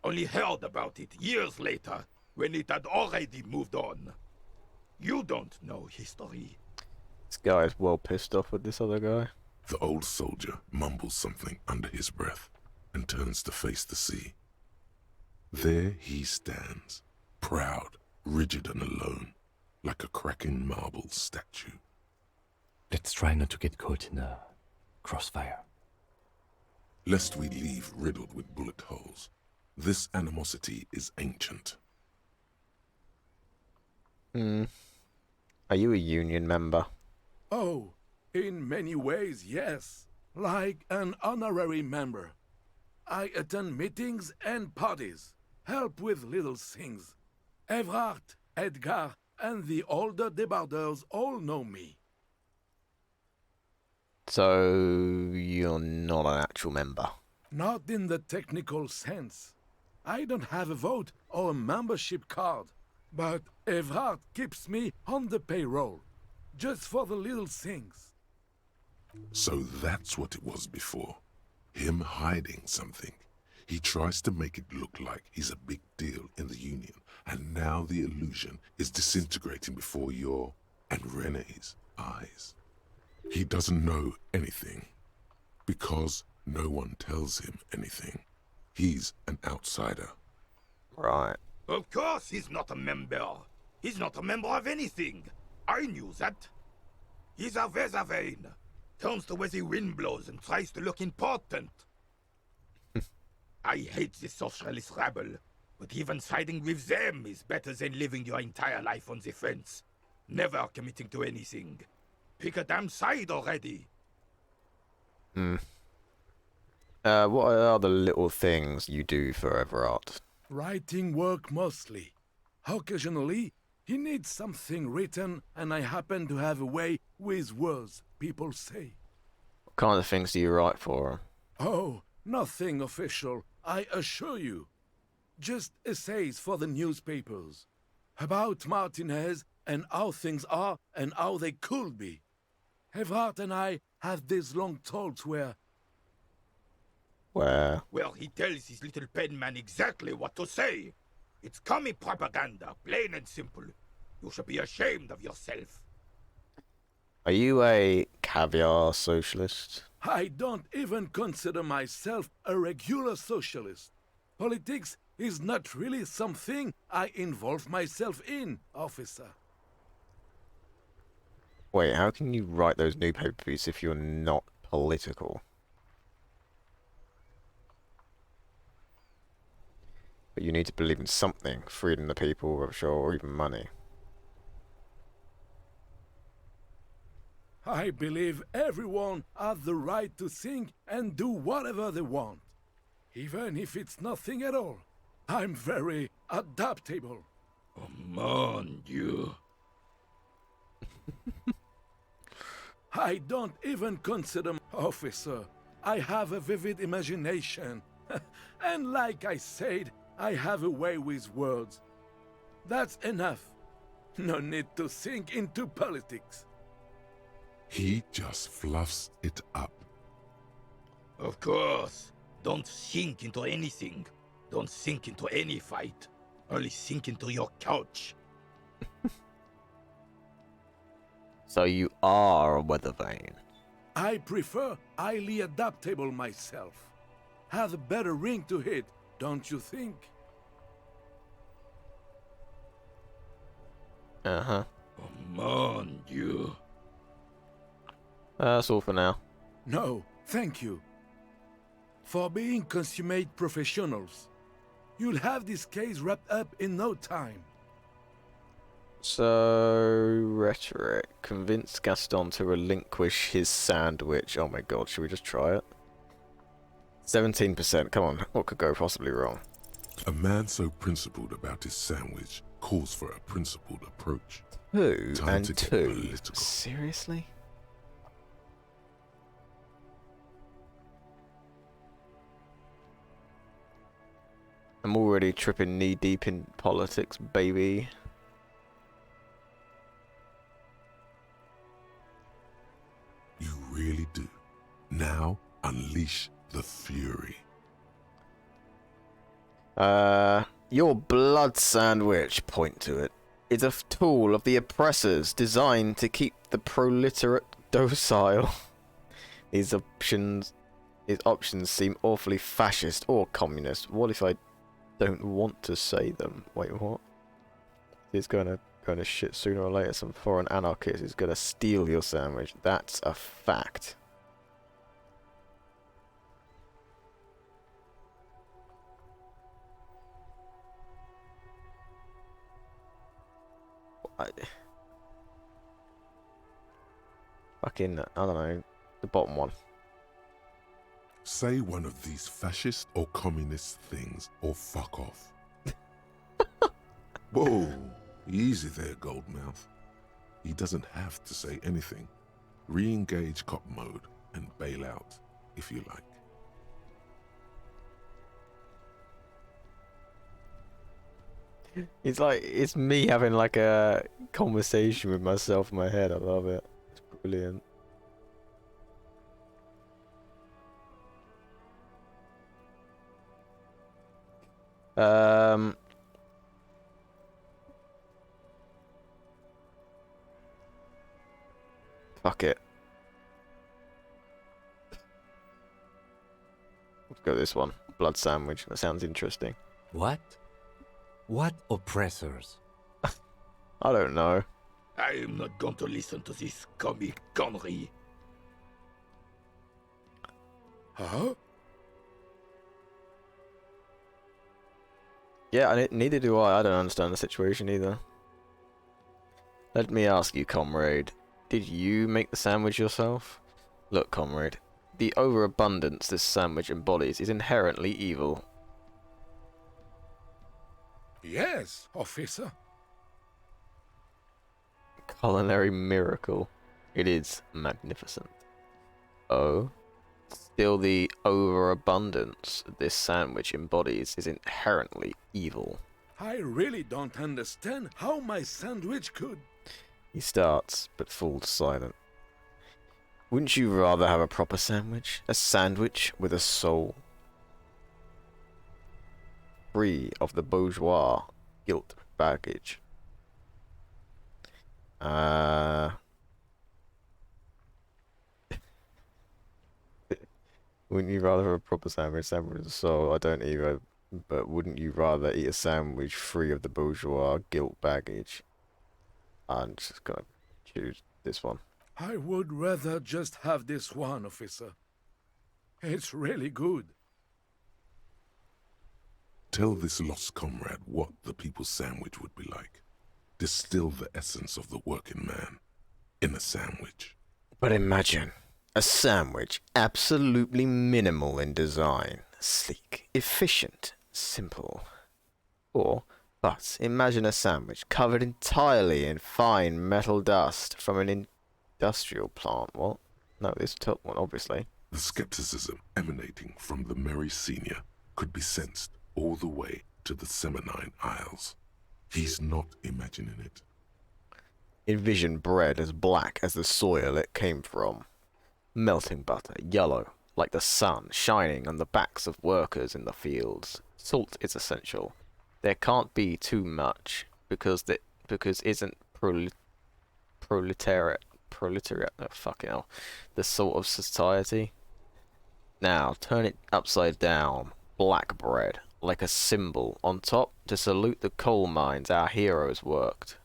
Speaker 7: Only heard about it years later, when it had already moved on. You don't know history.
Speaker 1: This guy is well pissed off with this other guy.
Speaker 3: The old soldier mumbles something under his breath and turns to face the sea. There he stands, proud, rigid and alone, like a cracking marble statue.
Speaker 5: Let's try not to get caught in a crossfire.
Speaker 3: Lest we leave riddled with bullet holes. This animosity is ancient.
Speaker 1: I Are you a union member?
Speaker 8: Oh, in many ways, yes. Like an honorary member. I attend meetings and parties, help with little things. Evrard, Edgar, and the older debarders all know me.
Speaker 1: So you're not an actual member.
Speaker 8: Not in the technical sense. I don't have a vote or a membership card, but Evrard keeps me on the payroll, just for the little things.
Speaker 3: So that's what it was before. Him hiding something. He tries to make it look like he's a big deal in the Union, and now the illusion is disintegrating before your and Renee's eyes. He doesn't know anything, because no one tells him anything. He's an outsider.
Speaker 1: Right.
Speaker 7: Of course he's not a member. He's not a member of anything. I knew that. He's a Weservein. Turns to where the wind blows and tries to look important. I hate this socialist rabble, but even siding with them is better than living your entire life on the fence. Never committing to anything. Pick a damn side already.
Speaker 1: What are the little things you do for Everard?
Speaker 8: Writing work mostly. Occasionally, he needs something written, and I happen to have a way with words, people say.
Speaker 1: What kind of things do you write for him?
Speaker 8: Oh, nothing official, I assure you. Just essays for the newspapers. About Martinez and how things are and how they could be. Evrard and I have these long talks where...
Speaker 1: Where?
Speaker 7: Well, he tells his little pen man exactly what to say. It's commie propaganda, plain and simple. You should be ashamed of yourself.
Speaker 1: Are you a caviar socialist?
Speaker 8: I don't even consider myself a regular socialist. Politics is not really something I involve myself in, officer.
Speaker 1: Wait, how can you write those newspaper pieces if you're not political? But you need to believe in something, freedom of the people, I'm sure, or even money.
Speaker 8: I believe everyone has the right to think and do whatever they want, even if it's nothing at all. I'm very adaptable.
Speaker 7: Oh, mon Dieu.
Speaker 8: I don't even consider officer. I have a vivid imagination. And like I said, I have a way with words. That's enough. No need to think into politics.
Speaker 3: He just fluffs it up.
Speaker 7: Of course. Don't sink into anything. Don't sink into any fight. Only sink into your couch.
Speaker 1: So you are a weather vane.
Speaker 8: I prefer highly adaptable myself. Has a better ring to hit, don't you think?
Speaker 1: Uh-huh.
Speaker 7: Oh, mon Dieu.
Speaker 1: That's all for now.
Speaker 8: No, thank you. For being consummate professionals. You'll have this case wrapped up in no time.
Speaker 1: So, rhetoric. Convince Gaston to relinquish his sandwich. Oh my god, should we just try it? 17%, come on, what could go possibly wrong?
Speaker 3: A man so principled about his sandwich calls for a principled approach.
Speaker 1: 2
Speaker 3: Time
Speaker 1: and
Speaker 3: to get
Speaker 1: 2.
Speaker 3: political.
Speaker 1: Seriously? I'm already tripping knee deep in politics, baby.
Speaker 3: You really do. Now, unleash the fury.
Speaker 1: Your blood sandwich, point to it, is a tool of the oppressors designed to keep the proliterate docile. These options seem awfully fascist or communist. What if I don't want to say them? Wait, what? It's gonna shit sooner or later. Some foreign anarchist is gonna steal your sandwich. That's a fact. Fucking, I don't know, the bottom one.
Speaker 3: Say one of these fascist or communist things or fuck off. Whoa, easy there, Goldmouth. He doesn't have to say anything. Re-engage cop mode and bail out, if you like.
Speaker 1: It's like, it's me having like a conversation with myself in my head. I love it. It's brilliant. Fuck it. Let's go this one. Blood sandwich. That sounds interesting.
Speaker 5: What? What oppressors?
Speaker 1: I don't know.
Speaker 7: I am not going to listen to this comic connery.
Speaker 8: Huh?
Speaker 1: Yeah, neither do I. I don't understand the situation either. Let me ask you, comrade. Did you make the sandwich yourself? Look, comrade. The overabundance this sandwich embodies is inherently evil.
Speaker 8: Yes, officer.
Speaker 1: Culinary miracle. It is magnificent. Oh? Still, the overabundance this sandwich embodies is inherently evil.
Speaker 8: I really don't understand how my sandwich could.
Speaker 1: He starts, but falls silent. Wouldn't you rather have a proper sandwich? A sandwich with a soul? Free of the bourgeois guilt baggage. Wouldn't you rather have a proper sandwich with a soul? I don't either. But wouldn't you rather eat a sandwich free of the bourgeois guilt baggage? I'm just gonna choose this one.
Speaker 8: I would rather just have this one, officer. It's really good.
Speaker 3: Tell this lost comrade what the people's sandwich would be like. Distill the essence of the working man in a sandwich.
Speaker 1: But imagine a sandwich absolutely minimal in design, sleek, efficient, simple. But imagine a sandwich covered entirely in fine metal dust from an industrial plant. What? No, this top one, obviously.
Speaker 3: The skepticism emanating from the Merry Senior could be sensed all the way to the Seminine Isles. He's not imagining it.
Speaker 1: Envision bread as black as the soil it came from. Melting butter, yellow, like the sun, shining on the backs of workers in the fields. Salt is essential. There can't be too much, because isn't proletariat, oh, fucking hell, the sort of society. Now, turn it upside down. Black bread, like a symbol, on top to salute the coal mines our heroes worked.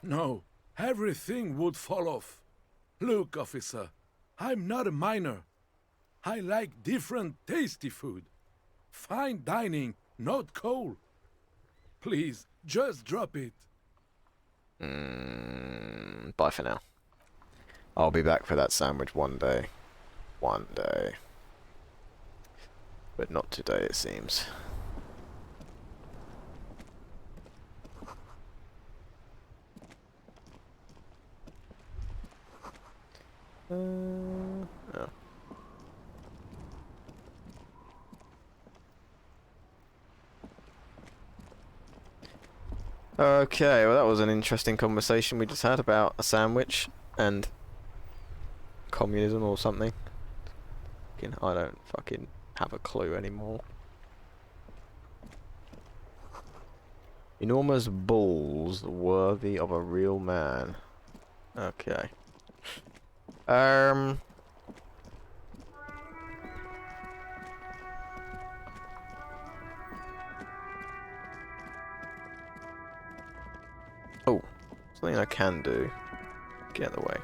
Speaker 8: No, everything would fall off. Look, officer, I'm not a miner. I like different tasty food. Fine dining, not coal. Please, just drop it.
Speaker 1: Bye for now. I'll be back for that sandwich one day. One day. But not today, it seems. Oh. Okay, well that was an interesting conversation we just had about a sandwich and communism or something. I don't fucking have a clue anymore. Enormous balls worthy of a real man. Okay. Oh, something I can do. Get out of the way.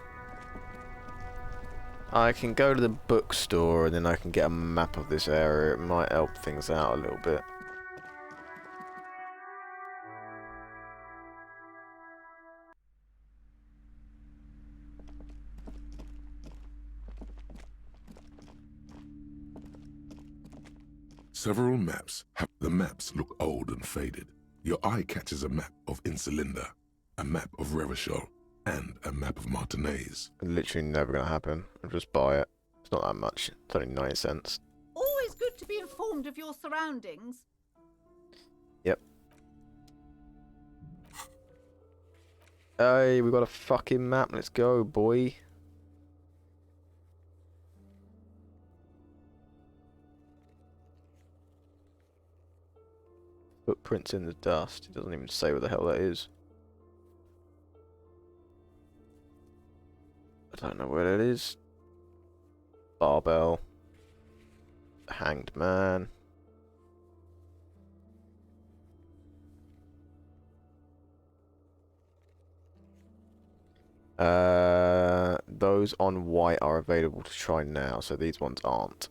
Speaker 1: I can go to the bookstore and then I can get a map of this area. It might help things out a little bit.
Speaker 3: Several maps the maps look old and faded. Your eye catches a map of Insulinda, a map of Revachol, and a map of Martinez.
Speaker 1: Literally never gonna happen. I'll just buy it. It's not that much. It's only 9 cents.
Speaker 9: Always good to be informed of your surroundings.
Speaker 1: Yep. Hey, we got a fucking map. Let's go, boy. Footprints in the dust. It doesn't even say where the hell that is. I don't know where that is. Barbell. Hanged man. Those on white are available to try now, so these ones aren't.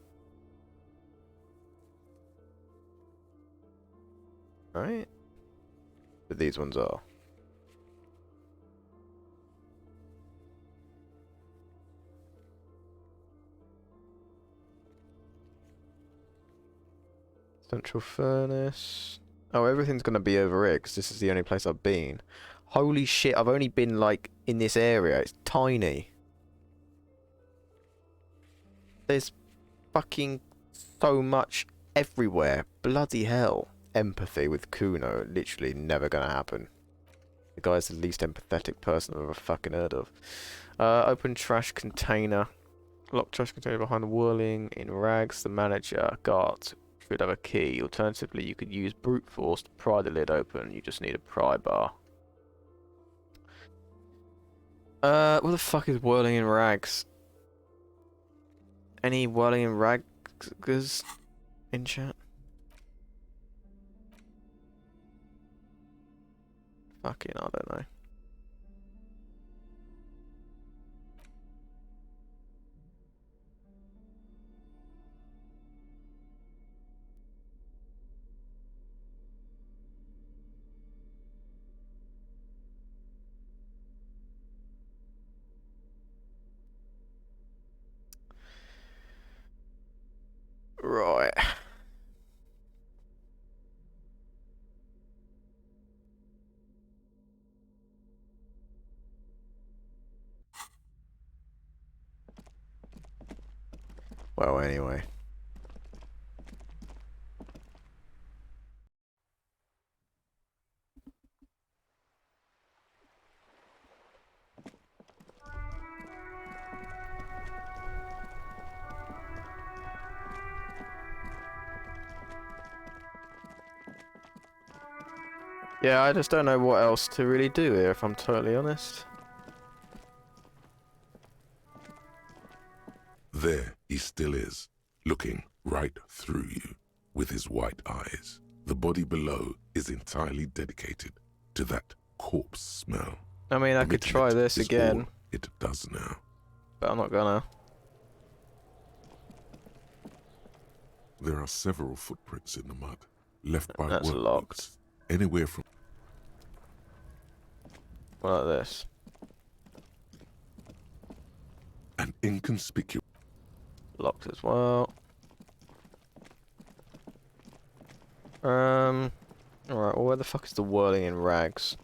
Speaker 1: Right? But these ones are. Central furnace. Oh, everything's gonna be over here because this is the only place I've been. Holy shit, I've only been like in this area. It's tiny. There's fucking so much everywhere. Bloody hell. Empathy with Kuno. Literally never gonna happen. The guy's the least empathetic person I've ever fucking heard of. Open trash container. Locked trash container behind the whirling in rags. The manager. Guard. Should have a key. Alternatively, you could use brute force to pry the lid open. You just need a pry bar. What the fuck is whirling in rags? Any whirling in rags in chat? Fucking, I don't know. Right. Well, anyway. Yeah, I just don't know what else to really do here, if I'm totally honest.
Speaker 3: There he still is, looking right through you with his white eyes. The body below is entirely dedicated to that corpse smell.
Speaker 1: I mean, I could
Speaker 3: Omitting
Speaker 1: try
Speaker 3: it
Speaker 1: this
Speaker 3: is
Speaker 1: again,
Speaker 3: all it does now.
Speaker 1: but I'm not gonna.
Speaker 3: There are several footprints in the mud, left by
Speaker 1: That's
Speaker 3: work
Speaker 1: locked.
Speaker 3: boots, anywhere from
Speaker 1: What like this?
Speaker 3: an inconspicuous.
Speaker 1: Locked as well. Alright, well, where the fuck is the whirling in rags?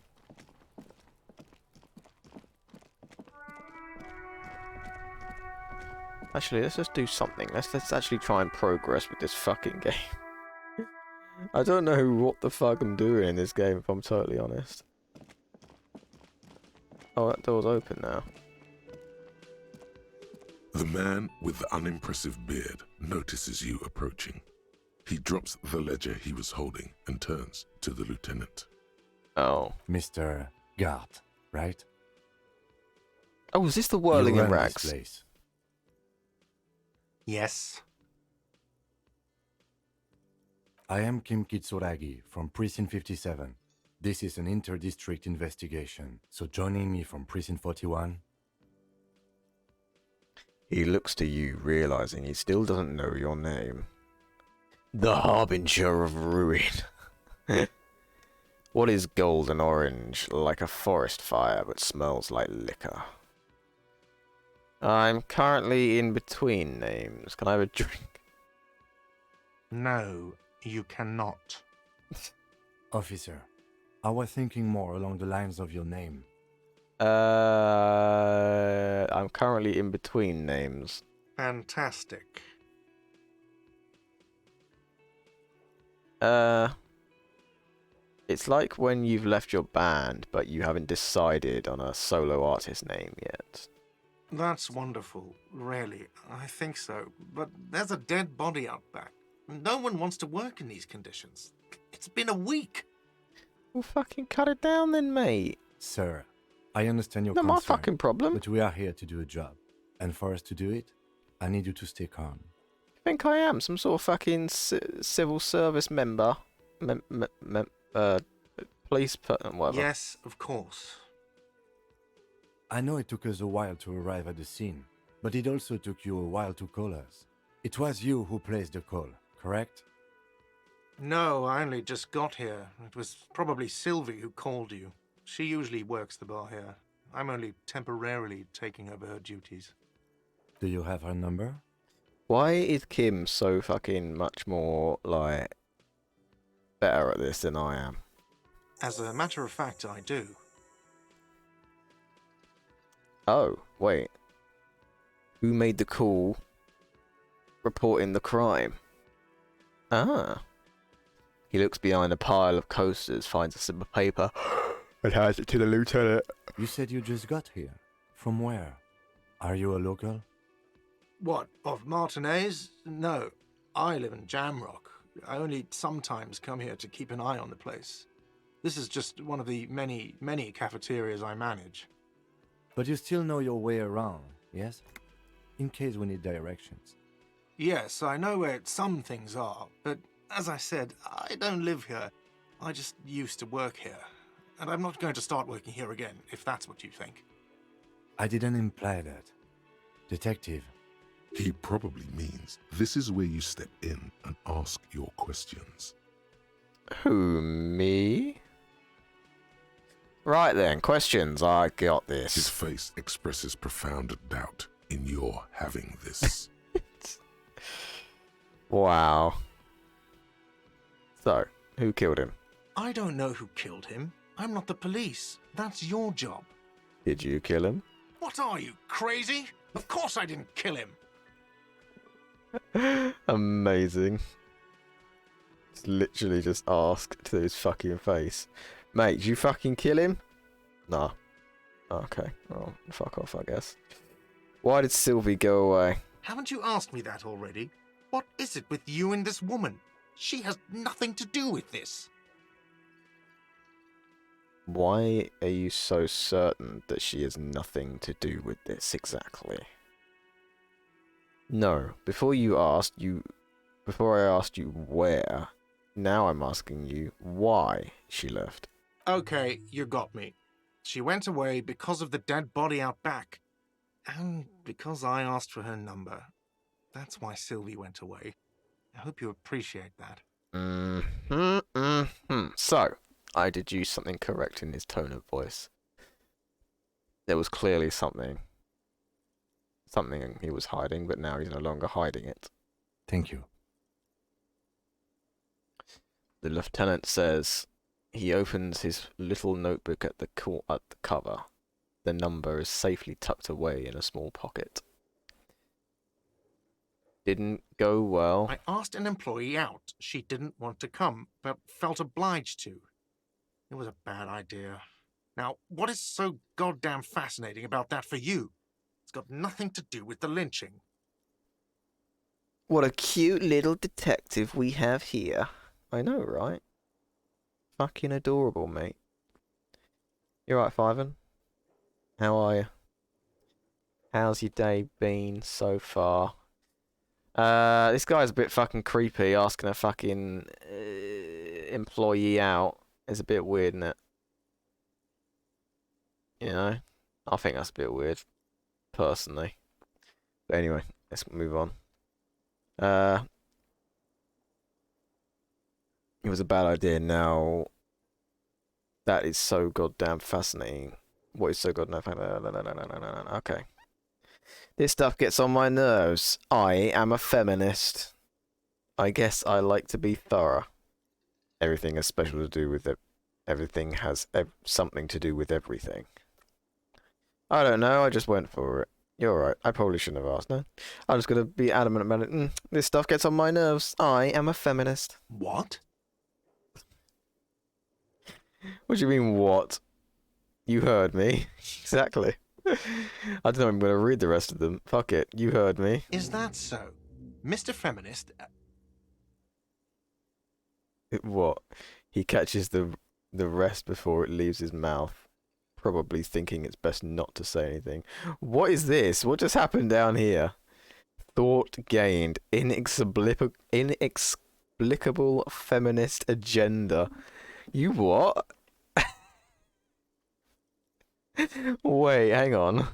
Speaker 1: Actually, let's just do something. Let's actually try and progress with this fucking game. I don't know what the fuck I'm doing in this game, if I'm totally honest. Oh, that door's open now.
Speaker 3: The man with the unimpressive beard notices you approaching. He drops the ledger he was holding and turns to the lieutenant.
Speaker 1: Oh.
Speaker 5: Mr. Guard, right?
Speaker 1: Oh, is this the whirling
Speaker 5: You
Speaker 1: in
Speaker 5: run
Speaker 1: rags?
Speaker 5: this place.
Speaker 10: Yes.
Speaker 5: I am Kim Kitsuragi from Precinct 57. This is an inter-district investigation, so joining me from Precinct 41.
Speaker 1: He looks to you, realizing he still doesn't know your name. The Harbinger of Ruin. What is golden orange, like a forest fire, but smells like liquor? I'm currently in between names. Can I have a drink?
Speaker 10: No, you cannot.
Speaker 5: Officer, I was thinking more along the lines of your name.
Speaker 1: I'm currently in between names.
Speaker 10: Fantastic.
Speaker 1: It's like when you've left your band, but you haven't decided on a solo artist name yet.
Speaker 10: That's wonderful, really. I think so. But there's a dead body out back. No one wants to work in these conditions. It's been a week.
Speaker 1: Well, fucking cut it down then, mate.
Speaker 5: Sir, I understand your
Speaker 1: Not my
Speaker 5: concern,
Speaker 1: fucking problem.
Speaker 5: but we are here to do a job. And for us to do it, I need you to stay calm.
Speaker 1: I think I am some sort of fucking civil service member. Police whatever.
Speaker 10: Yes, of course.
Speaker 5: I know it took us a while to arrive at the scene, but it also took you a while to call us. It was you who placed the call, correct?
Speaker 10: No, I only just got here. It was probably Sylvie who called you. She usually works the bar here. I'm only temporarily taking over her duties.
Speaker 5: Do you have her number?
Speaker 1: Why is Kim so fucking much more, like, better at this than I am?
Speaker 10: As a matter of fact, I do.
Speaker 1: Oh, wait. Who made the call reporting the crime? Ah. He looks behind a pile of coasters, finds a slip of paper, and hands it to the lieutenant.
Speaker 5: You said you just got here. From where? Are you a local?
Speaker 10: What, of Martinez? No, I live in Jamrock. I only sometimes come here to keep an eye on the place. This is just one of the many, many cafeterias I manage.
Speaker 5: But you still know your way around, yes? In case we need directions.
Speaker 10: Yes, I know where some things are, but as I said, I don't live here. I just used to work here. And I'm not going to start working here again, if that's what you think.
Speaker 5: I didn't imply that. Detective.
Speaker 3: He probably means this is where you step in and ask your questions.
Speaker 1: Who, me? Right then, questions. I got
Speaker 3: His
Speaker 1: this.
Speaker 3: face expresses profound doubt in your having this.
Speaker 1: Wow. So, who killed him?
Speaker 10: I don't know who killed him. I'm not the police. That's your job.
Speaker 1: Did you kill him?
Speaker 10: What are you, crazy? Of course I didn't kill him.
Speaker 1: Amazing. Just literally just ask to his fucking face. Mate, did you fucking kill him? Nah. Okay. Well, fuck off, I guess. Why did Sylvie go away?
Speaker 10: Haven't you asked me that already? What is it with you and this woman? She has nothing to do with this.
Speaker 1: Why are you so certain that she has nothing to do with this exactly? No, before I asked you where, now I'm asking you why she left.
Speaker 10: Okay, you got me. She went away because of the dead body out back. And because I asked for her number. That's why Sylvie went away. I hope you appreciate that.
Speaker 1: So, I deduced something correct in his tone of voice. There was clearly something he was hiding, but now he's no longer hiding it.
Speaker 5: Thank you.
Speaker 1: The lieutenant says he opens his little notebook at the cover. The number is safely tucked away in a small pocket. Didn't go well.
Speaker 10: I asked an employee out. She didn't want to come, but felt obliged to. It was a bad idea. Now, what is so goddamn fascinating about that for you? It's got nothing to do with the lynching.
Speaker 1: What a cute little detective we have here. I know, right? Fucking adorable, mate. You right, Fiven? How are you? How's your day been so far? This guy's a bit fucking creepy, asking a fucking employee out. It's a bit weird, isn't it? You know? I think that's a bit weird, personally. But anyway, let's move on. It was a bad idea. Now, that is so goddamn fascinating. What is so goddamn fascinating? Okay. This stuff gets on my nerves. I am a feminist. I guess I like to be thorough. Everything has special to do with it. Everything has something to do with everything. I don't know, I just went for it. You're right, I probably shouldn't have asked, no? I'm just gonna be adamant about it. This stuff gets on my nerves. I am a feminist.
Speaker 10: What?
Speaker 1: What do you mean, what? You heard me. Exactly. I don't know if I'm gonna read the rest of them. Fuck it, you heard me.
Speaker 10: Is that so? Mr. Feminist?
Speaker 1: What? He catches the rest before it leaves his mouth. Probably thinking it's best not to say anything. What is this? What just happened down here? Thought gained. Inexplicable feminist agenda. You what? Wait, hang on.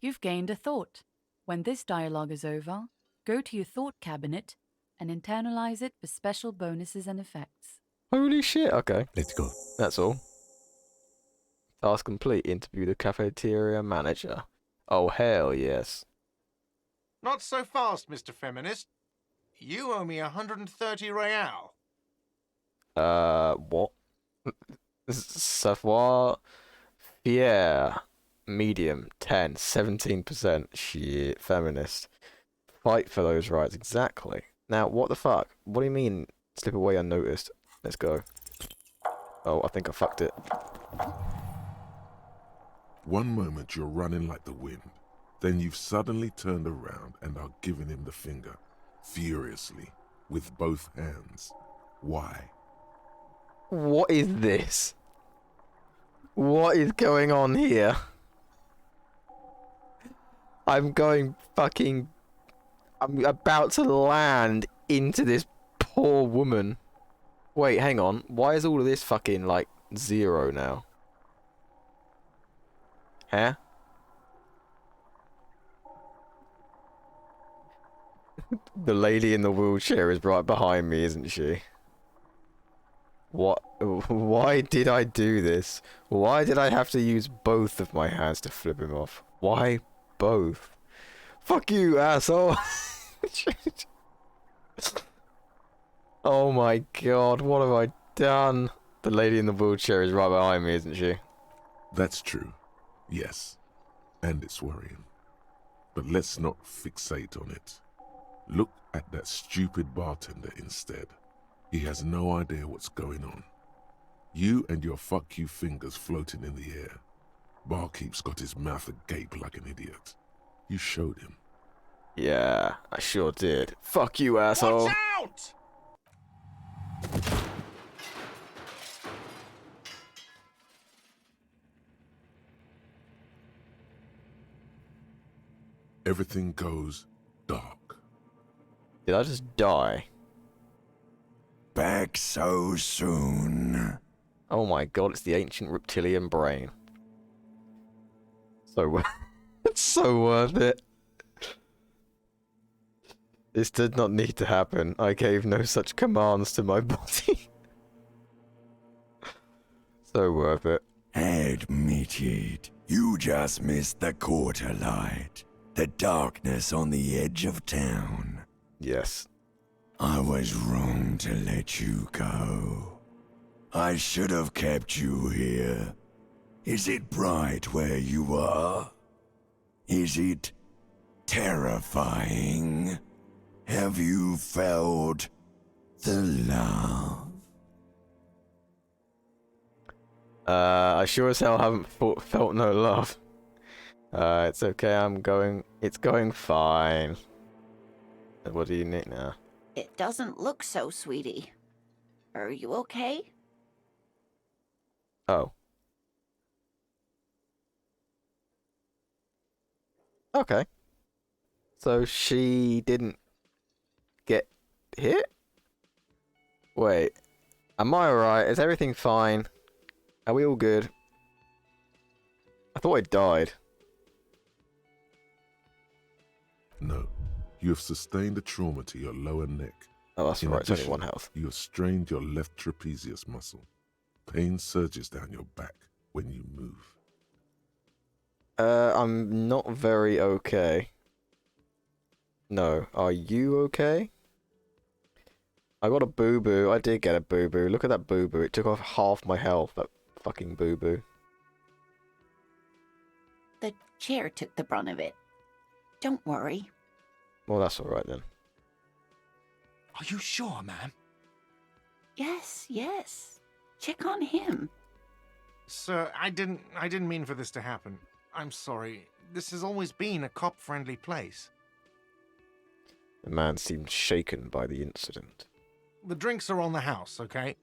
Speaker 11: You've gained a thought. When this dialogue is over, go to your thought cabinet and internalize it for special bonuses and effects.
Speaker 1: Holy shit, okay.
Speaker 5: Let's go.
Speaker 1: That's all. Task complete. Interview the cafeteria manager. Oh, hell yes.
Speaker 10: Not so fast, Mr. Feminist. You owe me 130 real.
Speaker 1: What? Savoir Fier. Medium. 10. 17%. Shit. Feminist. Fight for those rights. Exactly. Now, what the fuck? What do you mean, slip away unnoticed? Let's go. Oh, I think I fucked it.
Speaker 3: One moment you're running like the wind, then you've suddenly turned around and are giving him the finger, furiously, with both hands. Why?
Speaker 1: What is this? What is going on here? I'm about to land into this poor woman. Wait, hang on. Why is all of this fucking, like, 0 now? Huh? The lady in the wheelchair is right behind me, isn't she? What? Why did I do this? Why did I have to use both of my hands to flip him off? Why both? Fuck you, asshole! Oh my god, what have I done? The lady in the wheelchair is right behind me, isn't she?
Speaker 3: That's true. Yes. And it's worrying. But let's not fixate on it. Look at that stupid bartender instead. He has no idea what's going on. You and your fuck you fingers floating in the air. Barkeep's got his mouth agape like an idiot. You showed him.
Speaker 1: Yeah, I sure did. Fuck you, asshole.
Speaker 10: Watch out!
Speaker 3: Everything goes dark.
Speaker 1: Did I just die?
Speaker 12: Back so soon.
Speaker 1: Oh my god, it's the ancient reptilian brain. So it's so worth it. This did not need to happen. I gave no such commands to my body. So worth it.
Speaker 12: Admit it. You just missed the quarter light. The darkness on the edge of town.
Speaker 1: Yes.
Speaker 12: I was wrong to let you go. I should have kept you here. Is it bright where you are? Is it terrifying? Have you felt the love?
Speaker 1: I sure as hell haven't felt no love. It's okay, it's going fine. What do you need now?
Speaker 13: It doesn't look so, sweetie. Are you okay?
Speaker 1: Oh. Okay. So she didn't get hit? Wait. Am I alright? Is everything fine? Are we all good? I thought I died.
Speaker 3: No. You have sustained a trauma to your lower neck.
Speaker 1: Oh, that's
Speaker 3: In
Speaker 1: right. It's only
Speaker 3: addition,
Speaker 1: 1 health.
Speaker 3: You have strained your left trapezius muscle. Pain surges down your back when you move.
Speaker 1: I'm not very okay. No. Are you okay? I got a boo-boo. I did get a boo-boo. Look at that boo-boo. It took off half my health, that fucking boo-boo.
Speaker 13: The chair took the brunt of it. Don't worry.
Speaker 1: Well, that's alright then.
Speaker 10: Are you sure, ma'am?
Speaker 13: Yes, yes. Check on him.
Speaker 10: Sir, I didn't mean for this to happen. I'm sorry. This has always been a cop-friendly place.
Speaker 1: The man seemed shaken by the incident.
Speaker 10: The drinks are on the house, okay?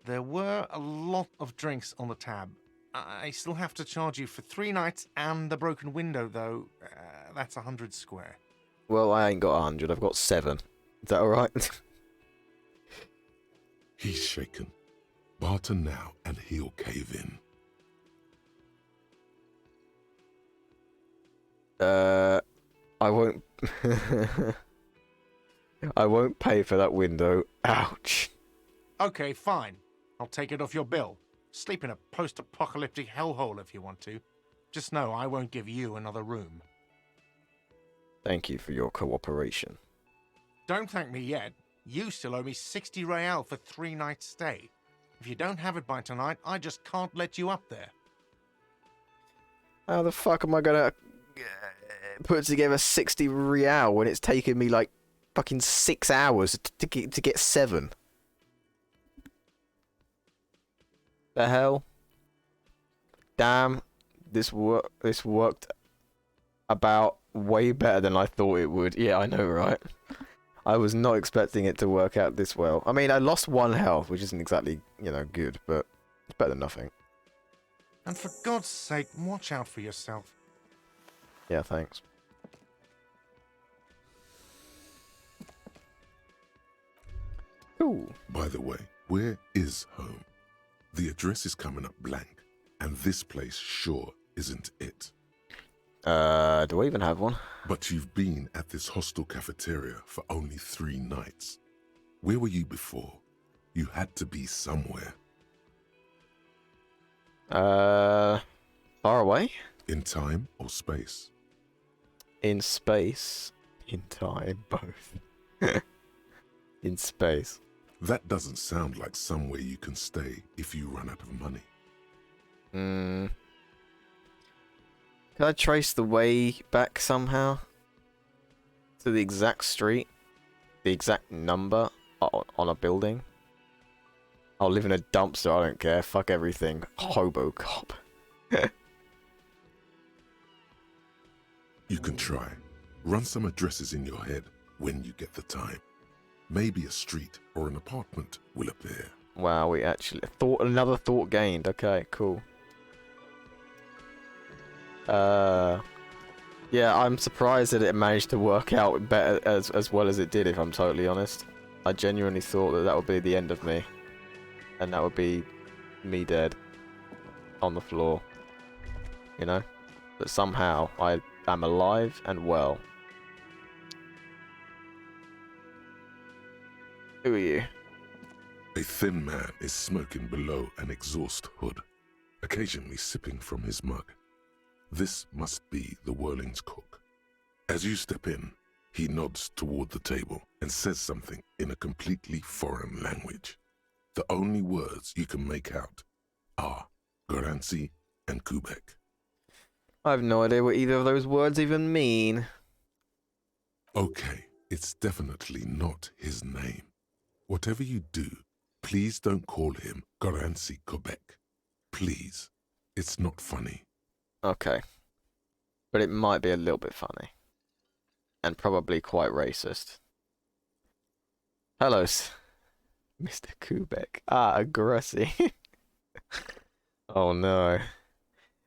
Speaker 10: There were a lot of drinks on the tab. I still have to charge you for 3 nights and the broken window, though. That's 100 square.
Speaker 1: Well, I ain't got 100. I've got 7. Is that alright?
Speaker 3: He's shaken. Barter now and he'll cave in.
Speaker 1: I won't... I won't pay for that window. Ouch.
Speaker 10: Okay, fine. I'll take it off your bill. Sleep in a post-apocalyptic hellhole if you want to. Just know I won't give you another room.
Speaker 1: Thank you for your cooperation.
Speaker 10: Don't thank me yet. You still owe me 60 real for 3 nights stay. If you don't have it by tonight, I just can't let you up there.
Speaker 1: How the fuck am I gonna put together 60 real when it's taken me like fucking 6 hours to get 7? The hell? Damn, this worked about way better than I thought it would. Yeah, I know, right? I was not expecting it to work out this well. I mean, I lost 1 health, which isn't exactly, you know, good, but it's better than nothing.
Speaker 10: And for God's sake, watch out for yourself.
Speaker 1: Yeah, thanks. Ooh.
Speaker 3: By the way, where is home? The address is coming up blank, and this place sure isn't it.
Speaker 1: Do I even have one?
Speaker 3: But you've been at this hostel cafeteria for only 3 nights. Where were you before? You had to be somewhere.
Speaker 1: Far away?
Speaker 3: In time or space?
Speaker 1: In space. In time, both. In space.
Speaker 3: That doesn't sound like somewhere you can stay if you run out of money.
Speaker 1: Can I trace the way back somehow? To the exact street? The exact number on a building? I'll live in a dumpster, I don't care. Fuck everything. Hobo cop.
Speaker 3: You can try. Run some addresses in your head when you get the time. Maybe a street or an apartment will appear.
Speaker 1: Wow, we actually... another thought gained. Okay, cool. Yeah, I'm surprised that it managed to work out better as well as it did, if I'm totally honest. I genuinely thought that that would be the end of me. And that would be me dead. On the floor. You know? But somehow, I am alive and well. Who are you?
Speaker 3: A thin man is smoking below an exhaust hood, occasionally sipping from his mug. This must be the Whirling's cook. As you step in, he nods toward the table and says something in a completely foreign language. The only words you can make out are Garancy and Kubek.
Speaker 1: I have no idea what either of those words even mean.
Speaker 3: Okay, it's definitely not his name. Whatever you do, please don't call him Garancy Kubek. Please. It's not funny.
Speaker 1: Okay. But it might be a little bit funny. And probably quite racist. Hello, Mr. Kubek. Ah, Aggressy. Oh no.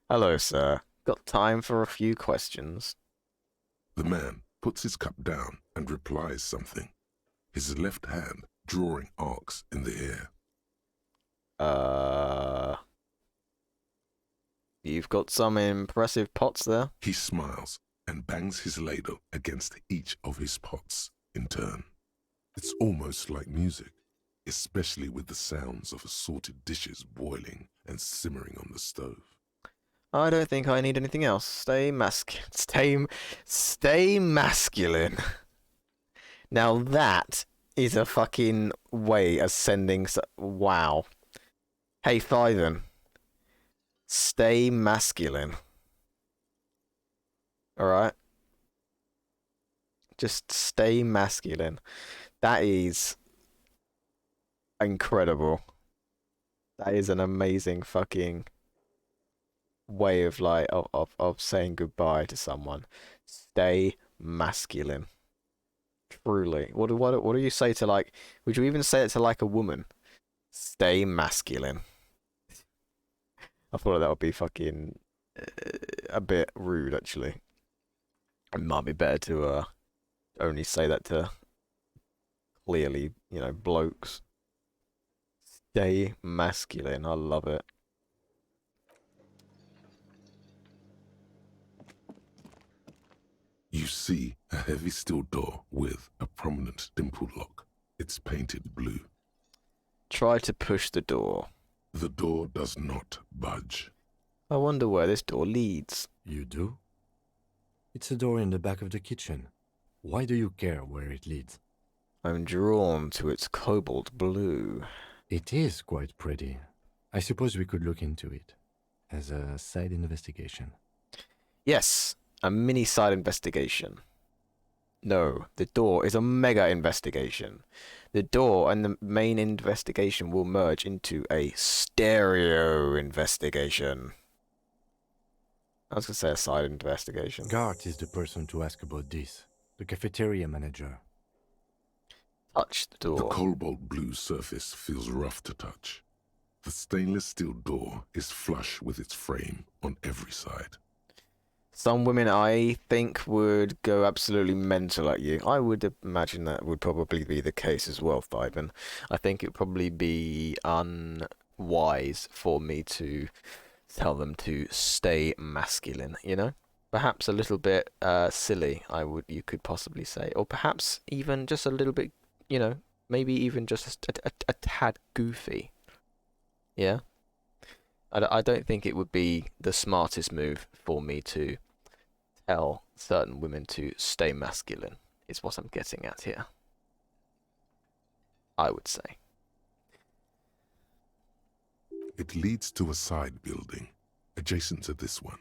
Speaker 1: Hello, sir. Got time for a few questions?
Speaker 3: The man puts his cup down and replies something, his left hand drawing arcs in the air.
Speaker 1: You've got some impressive pots there.
Speaker 3: He smiles and bangs his ladle against each of his pots in turn. It's almost like music, especially with the sounds of assorted dishes boiling and simmering on the stove.
Speaker 1: I don't think I need anything else. Stay masculine. Now that is a fucking way of sending. Wow. Hey, Thyvan. Stay masculine. Alright? Just stay masculine. That is incredible. That is an amazing fucking way of like of saying goodbye to someone. Stay masculine. Truly. What do you say to like? Would you even say it to like a woman? Stay masculine. I thought that would be fucking a bit rude, actually. It might be better to only say that to clearly, you know, blokes. Stay masculine. I love it.
Speaker 3: You see a heavy steel door with a prominent dimple lock. It's painted blue.
Speaker 1: Try to push the door.
Speaker 3: The door does not budge.
Speaker 1: I wonder where this door leads.
Speaker 5: You do? It's a door in the back of the kitchen. Why do you care where it leads?
Speaker 1: I'm drawn to its cobalt blue.
Speaker 5: It is quite pretty. I suppose we could look into it as a side investigation.
Speaker 1: Yes, a mini side investigation. No, the door is a mega investigation. The door and the main investigation will merge into a stereo investigation. I was going to say a side investigation.
Speaker 5: Gart is the person to ask about this. The cafeteria manager.
Speaker 1: Touch the door.
Speaker 3: The cobalt blue surface feels rough to touch. The stainless steel door is flush with its frame on every side.
Speaker 1: Some women, I think, would go absolutely mental at you. I would imagine that would probably be the case as well, Thyvan. I think it would probably be unwise for me to tell them to stay masculine, you know? Perhaps a little bit silly, you could possibly say. Or perhaps even just a little bit, you know, maybe even just a tad goofy. Yeah? I don't think it would be the smartest move for me to tell certain women to stay masculine, is what I'm getting at here. I would say.
Speaker 3: It leads to a side building, adjacent to this one.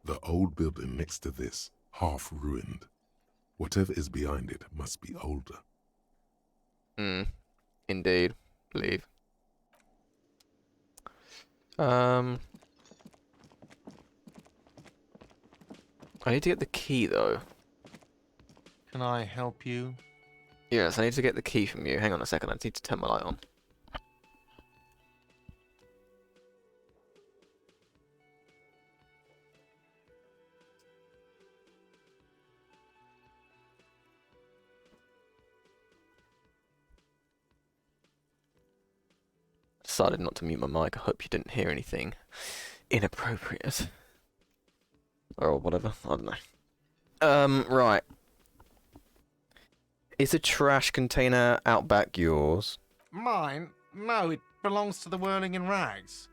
Speaker 3: The old building next to this, half ruined. Whatever is behind it must be older.
Speaker 1: Indeed. Believe. I need to get the key, though.
Speaker 10: Can I help you?
Speaker 1: Yes, I need to get the key from you. Hang on a second, I need to turn my light on. Decided not to mute my mic. I hope you didn't hear anything inappropriate. Or whatever, I don't know. Right. Is a trash container out back yours?
Speaker 10: Mine? No, it belongs to the Whirling in Rags.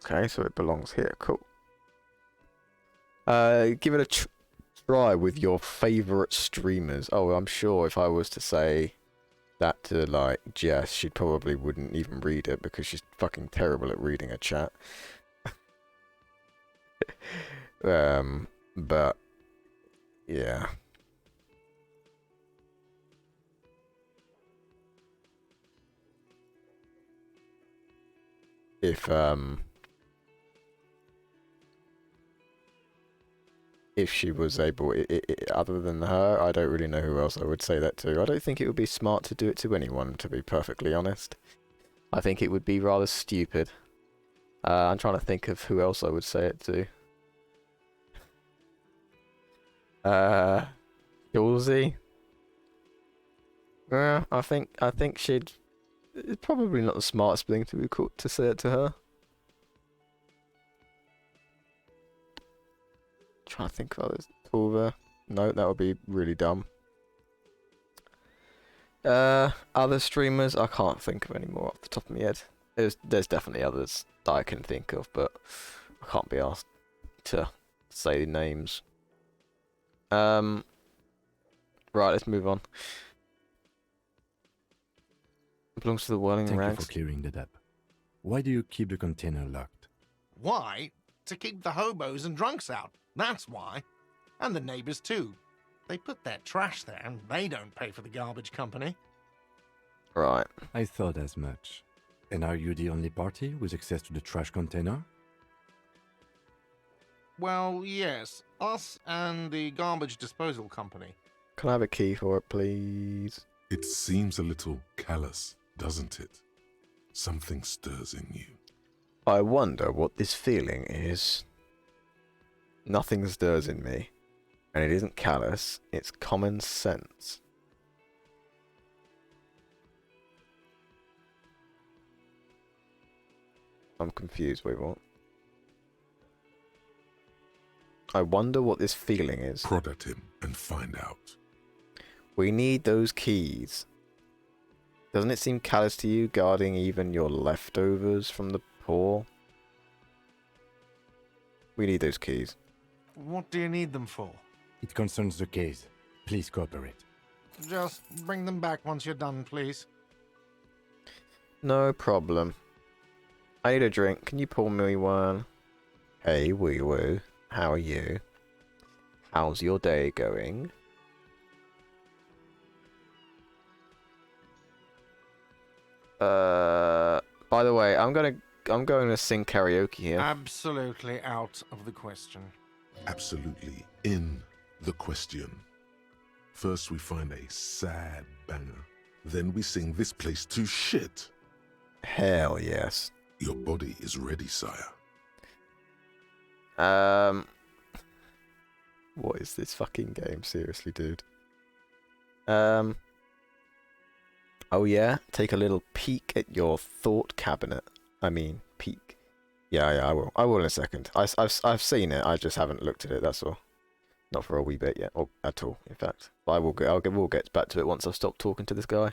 Speaker 1: Okay, so it belongs here. Cool. Give it a try with your favourite streamers. Oh, I'm sure if I was to say that to, like, Jess, she probably wouldn't even read it because she's fucking terrible at reading a chat. But, yeah. If she was able, other than her, I don't really know who else I would say that to. I don't think it would be smart to do it to anyone, to be perfectly honest. I think it would be rather stupid. I'm trying to think of who else I would say it to. Julesy? Yeah, I think she'd... It's probably not the smartest thing to say it to her. Trying to think of others. Tulva. No, that would be really dumb. Other streamers, I can't think of any more off the top of my head. There's definitely others that I can think of, but I can't be asked to say names. Right, let's move on. belongs to the whirling
Speaker 5: Thank you
Speaker 1: rags.
Speaker 5: for clearing that up. Why do you keep the container locked?
Speaker 10: Why? To keep the hobos and drunks out. That's why. And the neighbors too. They put their trash there and they don't pay for the garbage company.
Speaker 1: Right.
Speaker 5: I thought as much. And are you the only party with access to the trash container?
Speaker 10: Well, yes. Us and the garbage disposal company.
Speaker 1: Can I have a key for it, please?
Speaker 3: It seems a little callous, doesn't it? Something stirs in you.
Speaker 1: I wonder what this feeling is. Nothing stirs in me. And it isn't callous, it's common sense. I'm confused, wait, what? I wonder what this feeling is.
Speaker 3: Prod at him and find out.
Speaker 1: We need those keys. Doesn't it seem callous to you, guarding even your leftovers from the poor? We need those keys.
Speaker 10: What do you need them for?
Speaker 5: It concerns the case. Please cooperate.
Speaker 10: Just bring them back once you're done, please.
Speaker 1: No problem. I need a drink. Can you pour me one? Hey, wee woo. How are you? How's your day going? By the way, I'm going to sing karaoke here.
Speaker 10: Absolutely out of the question.
Speaker 3: Absolutely in the question. First we find a sad banger. Then we sing this place to shit.
Speaker 1: Hell yes.
Speaker 3: Your body is ready, sire.
Speaker 1: What is this fucking game? Seriously, dude. Oh yeah? Take a little peek at your thought cabinet. I mean, peek. Yeah, I will. I will in a second. I've seen it. I just haven't looked at it. That's all. Not for a wee bit yet, or at all, in fact. But we'll get back to it once I've stopped talking to this guy.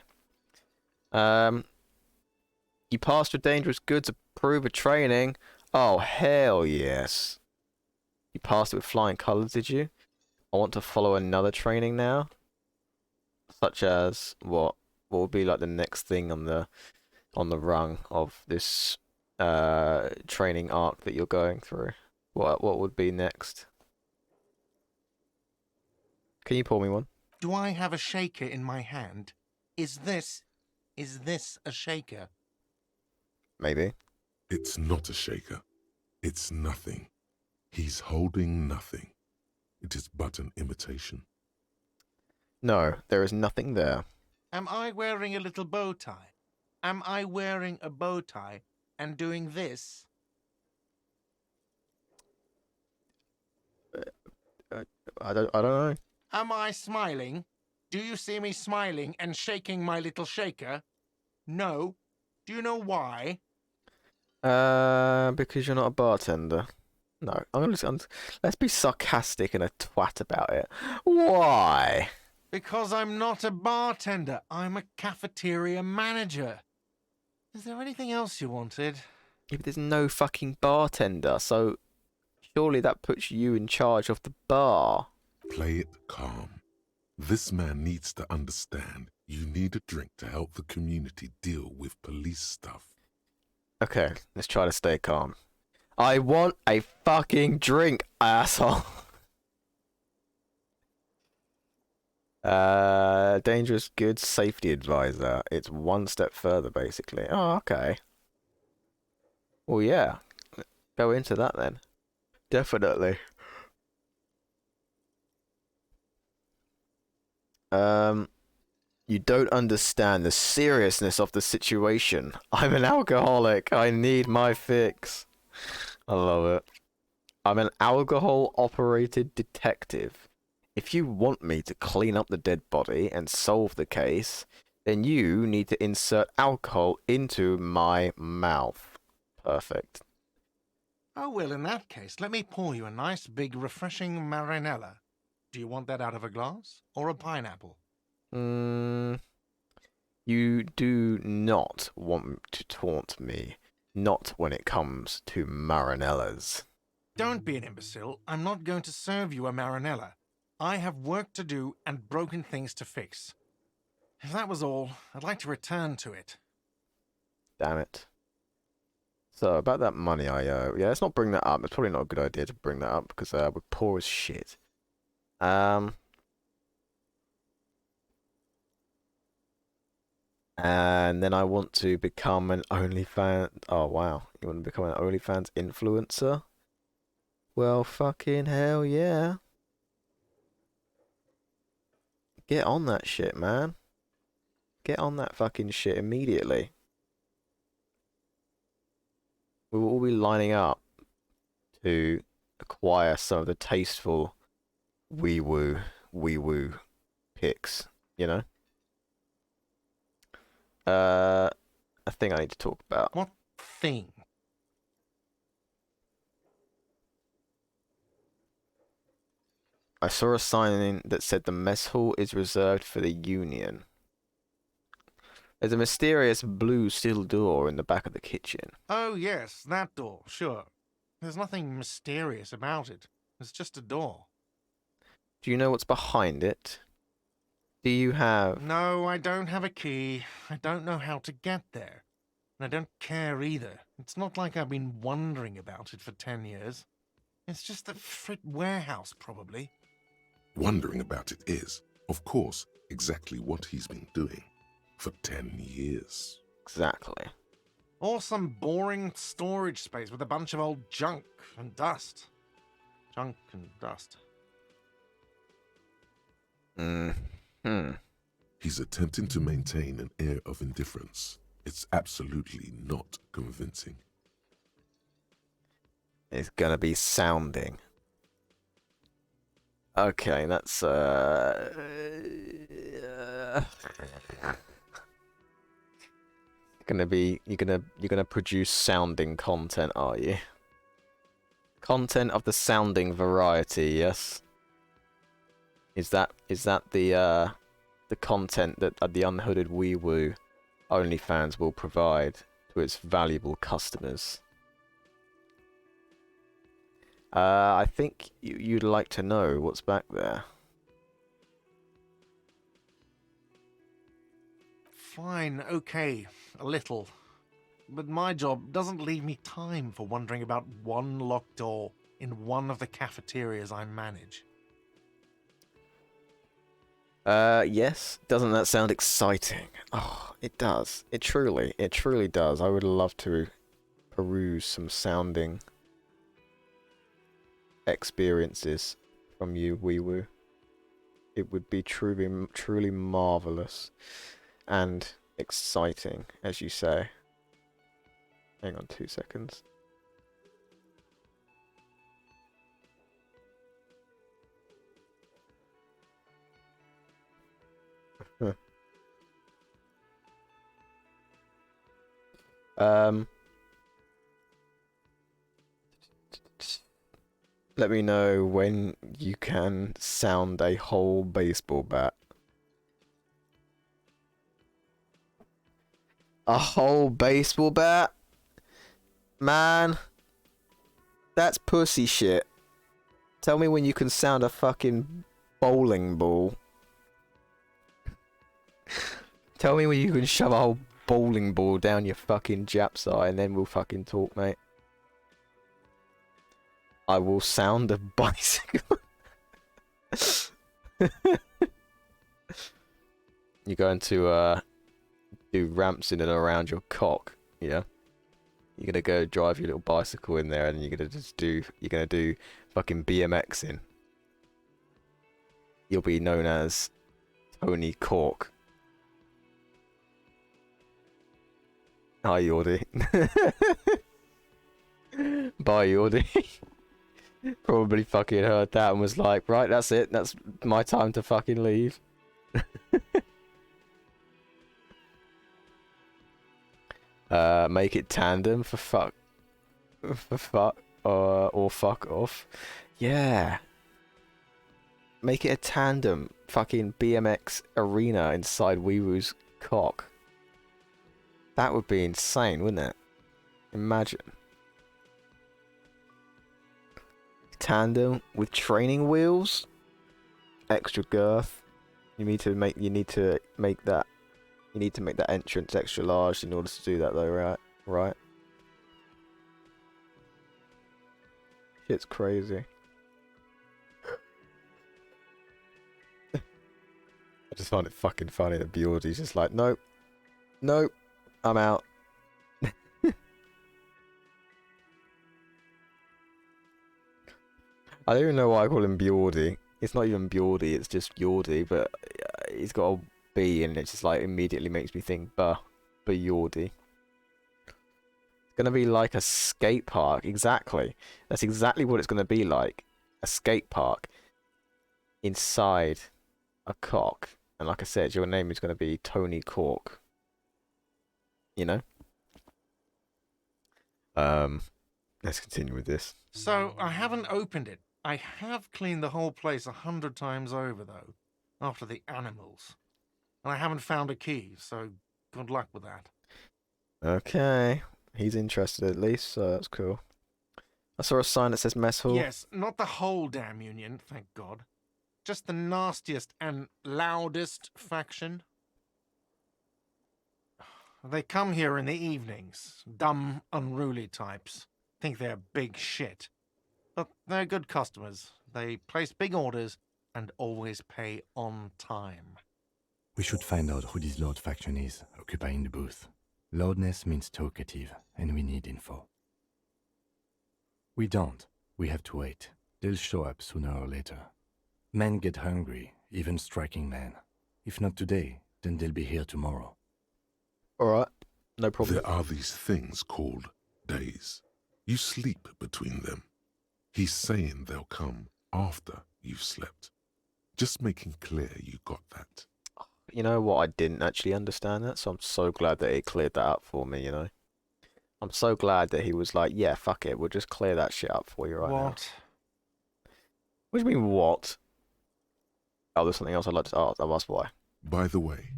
Speaker 1: You passed your dangerous goods approver training. Oh hell yes. You passed it with flying colours, did you? I want to follow another training now. Such as what? What would be like the next thing on the rung of this training arc that you're going through? What would be next? Can you pour me one?
Speaker 10: Do I have a shaker in my hand? Is this a shaker?
Speaker 1: Maybe.
Speaker 3: It's not a shaker. It's nothing. He's holding nothing. It is but an imitation.
Speaker 1: No, there is nothing there.
Speaker 10: Am I wearing a little bow tie? Am I wearing a bow tie and doing this?
Speaker 1: I don't know.
Speaker 10: Am I smiling? Do you see me smiling and shaking my little shaker? No. Do you know why?
Speaker 1: Because you're not a bartender. No, let's be sarcastic and a twat about it. Why?
Speaker 10: Because I'm not a bartender. I'm a cafeteria manager. Is there anything else you wanted?
Speaker 1: Yeah, but there's no fucking bartender, so surely that puts you in charge of the bar.
Speaker 3: Play it calm. This man needs to understand you need a drink to help the community deal with police stuff.
Speaker 1: Okay, let's try to stay calm. I want a fucking drink, asshole. Dangerous goods safety advisor. It's one step further, basically. Oh, okay. Well, yeah. Go into that then. Definitely. You don't understand the seriousness of the situation. I'm an alcoholic. I need my fix. I love it. I'm an alcohol-operated detective. If you want me to clean up the dead body and solve the case, then you need to insert alcohol into my mouth. Perfect.
Speaker 10: Oh, well, in that case, let me pour you a nice, big, refreshing marinella. Do you want that out of a glass or a pineapple?
Speaker 1: You do not want to taunt me. Not when it comes to marinellas.
Speaker 10: Don't be an imbecile. I'm not going to serve you a marinella. I have work to do and broken things to fix. If that was all, I'd like to return to it.
Speaker 1: Damn it. So, about that money I owe. Yeah, let's not bring that up. It's probably not a good idea to bring that up because we're poor as shit. And then I want to become an OnlyFans. Oh, wow. You want to become an OnlyFans influencer? Well, fucking hell yeah. Get on that shit, man. Get on that fucking shit immediately. We will all be lining up to acquire some of the tasteful wee woo pics, you know? A thing I need to talk about.
Speaker 10: What thing?
Speaker 1: I saw a sign that said the mess hall is reserved for the Union. There's a mysterious blue steel door in the back of the kitchen.
Speaker 10: Oh, yes, that door, sure. There's nothing mysterious about it. It's just a door.
Speaker 1: Do you know what's behind it? Do you have...
Speaker 10: No, I don't have a key. I don't know how to get there. And I don't care either. It's not like I've been wondering about it for 10 years. It's just a frit warehouse, probably.
Speaker 3: Wondering about it is, of course, exactly what he's been doing for 10 years.
Speaker 1: Exactly.
Speaker 10: Or some boring storage space with a bunch of old junk and dust. Junk and dust.
Speaker 3: He's attempting to maintain an air of indifference. It's absolutely not convincing.
Speaker 1: It's gonna be sounding. Okay, that's gonna be you're gonna produce sounding content, are you? Content of the sounding variety, yes. Is that the content that the unhooded wee woo OnlyFans will provide to its valuable customers? I think you'd like to know what's back there.
Speaker 10: Fine, okay, a little. But my job doesn't leave me time for wondering about one locked door in one of the cafeterias I manage.
Speaker 1: Yes. Doesn't that sound exciting? Oh, it does. It truly does. I would love to peruse some sounding experiences from you, wee woo. It would be truly marvelous and exciting, as you say. Hang on 2 seconds. Let me know when you can sound a whole baseball bat. A whole baseball bat? Man, that's pussy shit. Tell me when you can sound a fucking bowling ball. Tell me when you can shove a whole bowling ball down your fucking Jap's eye and then we'll fucking talk, mate. I will sound a bicycle. You're going to do ramps in and around your cock, yeah? You're gonna go drive your little bicycle in there and you're gonna do fucking BMXing. You'll be known as Tony Cork. Hi, Yordi. Bye, Yordi. Probably fucking heard that and was like, right, that's it. That's my time to fucking leave. Make it tandem for fuck. Or fuck off. Yeah. Make it a tandem fucking BMX arena inside Wee Woo's cock. That would be insane, wouldn't it? Imagine. Tandem with training wheels, extra girth. You need to make that You need to make that entrance extra large in order to do that though, right? Right. Shit's crazy. I just find it fucking funny that Bjordy's just like, nope. Nope. I'm out. I don't even know why I call him Bjordy. It's not even Bjordy, it's just Yordi, but he's got a B and it just like immediately makes me think Bjordy. It's gonna be like a skate park, exactly. That's exactly what it's gonna be like. A skate park inside a cock. And like I said, your name is gonna be Tony Cork. You know? Let's continue with this.
Speaker 10: So, I haven't opened it. I have cleaned the whole place 100 times over, though, after the animals. And I haven't found a key, so good luck with that.
Speaker 1: Okay. He's interested at least, so that's cool. I saw a sign that says mess hall.
Speaker 10: Yes, not the whole damn union, thank God. Just the nastiest and loudest faction. They come here in the evenings. Dumb, unruly types. Think they're big shit. But they're good customers. They place big orders and always pay on time.
Speaker 5: We should find out who this Lord faction is, occupying the booth. Loudness means talkative, and we need info. We don't. We have to wait. They'll show up sooner or later. Men get hungry, even striking men. If not today, then they'll be here tomorrow.
Speaker 1: Alright, no problem.
Speaker 3: There are these things called days. You sleep between them. He's saying they'll come after you've slept. Just making clear you got that.
Speaker 1: You know what? I didn't actually understand that, so I'm so glad that he cleared that up for me, you know? I'm so glad that he was like, yeah, fuck it, we'll just clear that shit up for you right now.
Speaker 10: What?
Speaker 1: What do you mean, what? Oh, there's something else I'd like to ask. I'll ask why.
Speaker 3: By the way,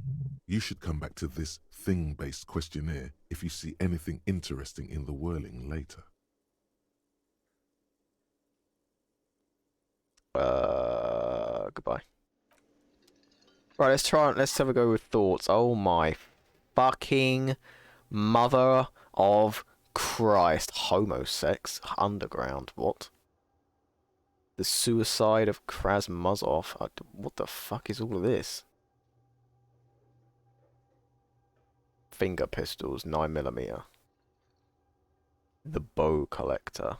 Speaker 3: you should come back to this thing-based questionnaire if you see anything interesting in the whirling later.
Speaker 1: Goodbye. Right, let's have a go with thoughts. Oh my fucking mother of Christ. Homosex underground, what? The suicide of Krasmazov. What the fuck is all of this? Finger pistols, 9mm. The bow collector.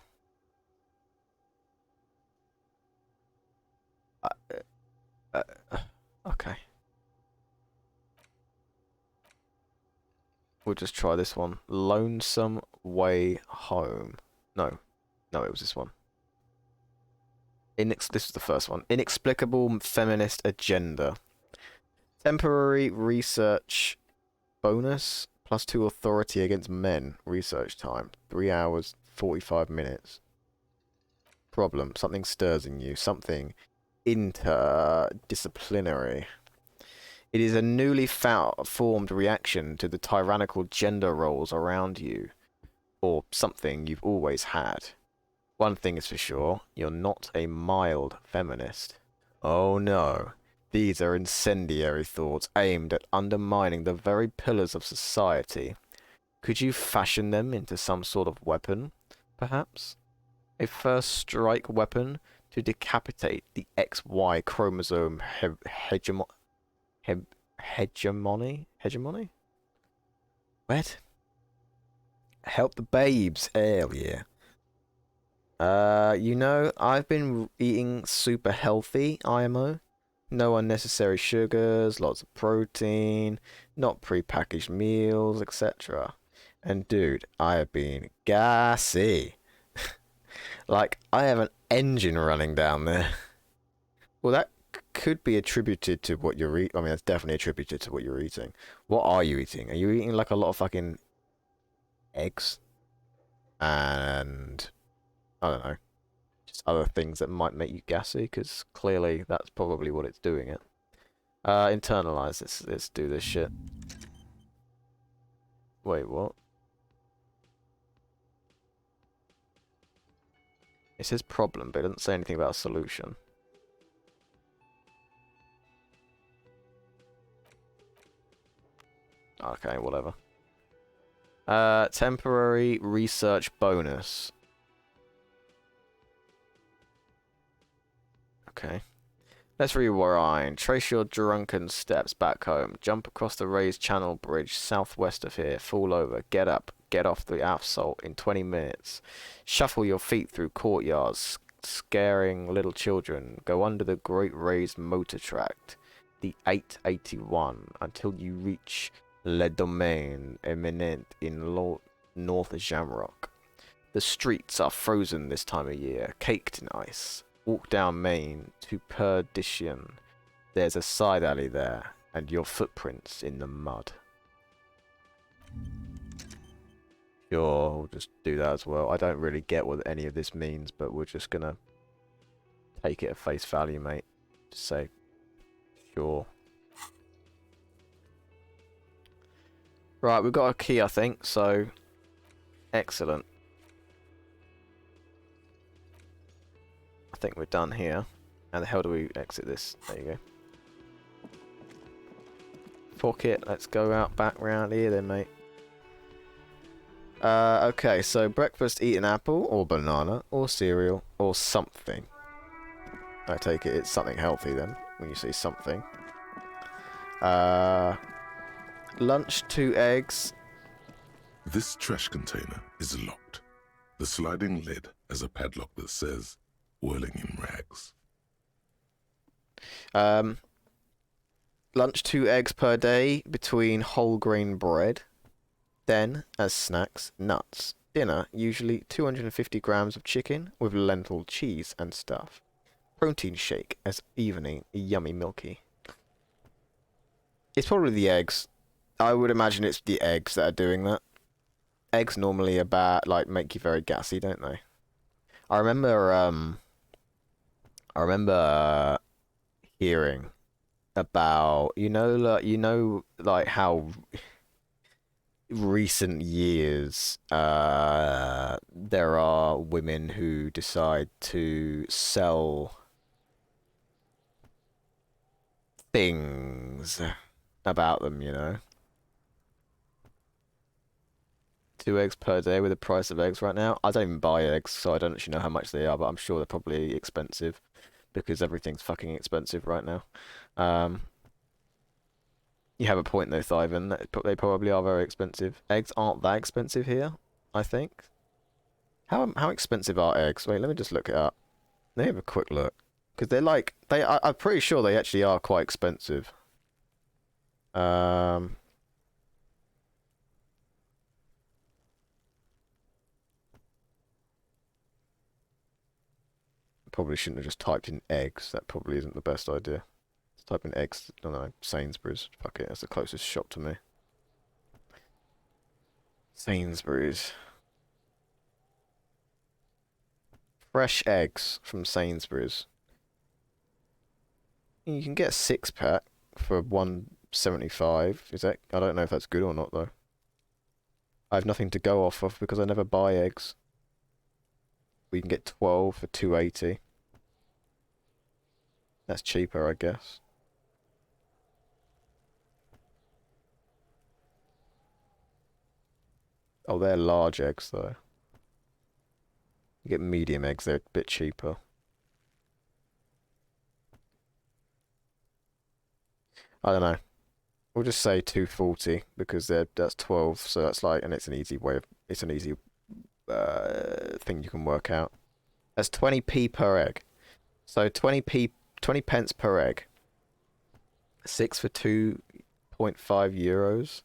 Speaker 1: Okay. We'll just try this one. Lonesome Way Home. No, it was this one. This is the first one. Inexplicable feminist agenda. Temporary research bonus. +2 authority against men. Research time. 3 hours, 45 minutes. Problem. Something stirs in you. Something interdisciplinary. It is a newly formed reaction to the tyrannical gender roles around you. Or something you've always had. One thing is for sure, you're not a mild feminist. Oh no. These are incendiary thoughts aimed at undermining the very pillars of society. Could you fashion them into some sort of weapon, perhaps? A first strike weapon to decapitate the XY chromosome hegemony? What? Help the babes. Hell yeah. You know, I've been eating super healthy, IMO. No unnecessary sugars, lots of protein, not pre-packaged meals, etc. And dude, I have been gassy. Like, I have an engine running down there. Well, that could be attributed to what you're eating. I mean, that's definitely attributed to what you're eating. What are you eating? Are you eating like a lot of fucking eggs? And I don't know, just other things that might make you gassy, because clearly that's probably what it's doing it. Internalize this. Let's do this shit. Wait, what? It says problem, but it doesn't say anything about a solution. Okay, whatever. Temporary research bonus. Okay. Let's rewind. Trace your drunken steps back home. Jump across the raised channel bridge southwest of here. Fall over. Get up. Get off the asphalt in 20 minutes. Shuffle your feet through courtyards, scaring little children. Go under the great raised motor track, the 881, until you reach Le Domaine Eminent in North Jamrock. The streets are frozen this time of year, caked in ice. Walk down Main to Perdition. There's a side alley there, and your footprints in the mud. Sure, we'll just do that as well. I don't really get what any of this means, but we're just gonna take it at face value, mate. Just say, sure. Right, we've got a key, I think, so excellent. I think we're done here. How the hell do we exit this? There you go. Fuck it, let's go out back round here then, mate. Okay, so breakfast, eat an apple, or banana, or cereal, or something. I take it it's something healthy then, when you say something. Lunch, 2 eggs.
Speaker 3: This trash container is locked. The sliding lid has a padlock that says, whirling in rags.
Speaker 1: Lunch, 2 eggs per day between whole grain bread. Then, as snacks, nuts. Dinner, usually 250 grams of chicken with lentil cheese and stuff. Protein shake as evening, yummy milky. It's probably the eggs. I would imagine it's the eggs that are doing that. Eggs normally are bad, like, make you very gassy, don't they? I remember hearing about, like how recent years there are women who decide to sell things about them, 2 eggs per day with the price of eggs right now. I don't even buy eggs, so I don't actually know how much they are, but I'm sure they're probably expensive because everything's fucking expensive right now. You have a point though, Thyvan. They probably are very expensive. Eggs aren't that expensive here, I think. How expensive are eggs? Wait, let me just look it up. Let me have a quick look. Because they're like... I'm pretty sure they actually are quite expensive. Probably shouldn't have just typed in eggs. That probably isn't the best idea. Let's type in eggs. I don't know. Sainsbury's. Fuck it. That's the closest shop to me. Sainsbury's. Fresh eggs from Sainsbury's. You can get a 6-pack for $1.75. Is that? I don't know if that's good or not though. I have nothing to go off of because I never buy eggs. We can get 12 for $2.80. That's cheaper, I guess. Oh, they're large eggs though. You get medium eggs, they're a bit cheaper. I don't know. We'll just say 240 because that's 12, so that's like, and it's an easy way of, it's an easy thing you can work out. That's 20p per egg. So 20 pence per egg. 6 for 2.5 euros.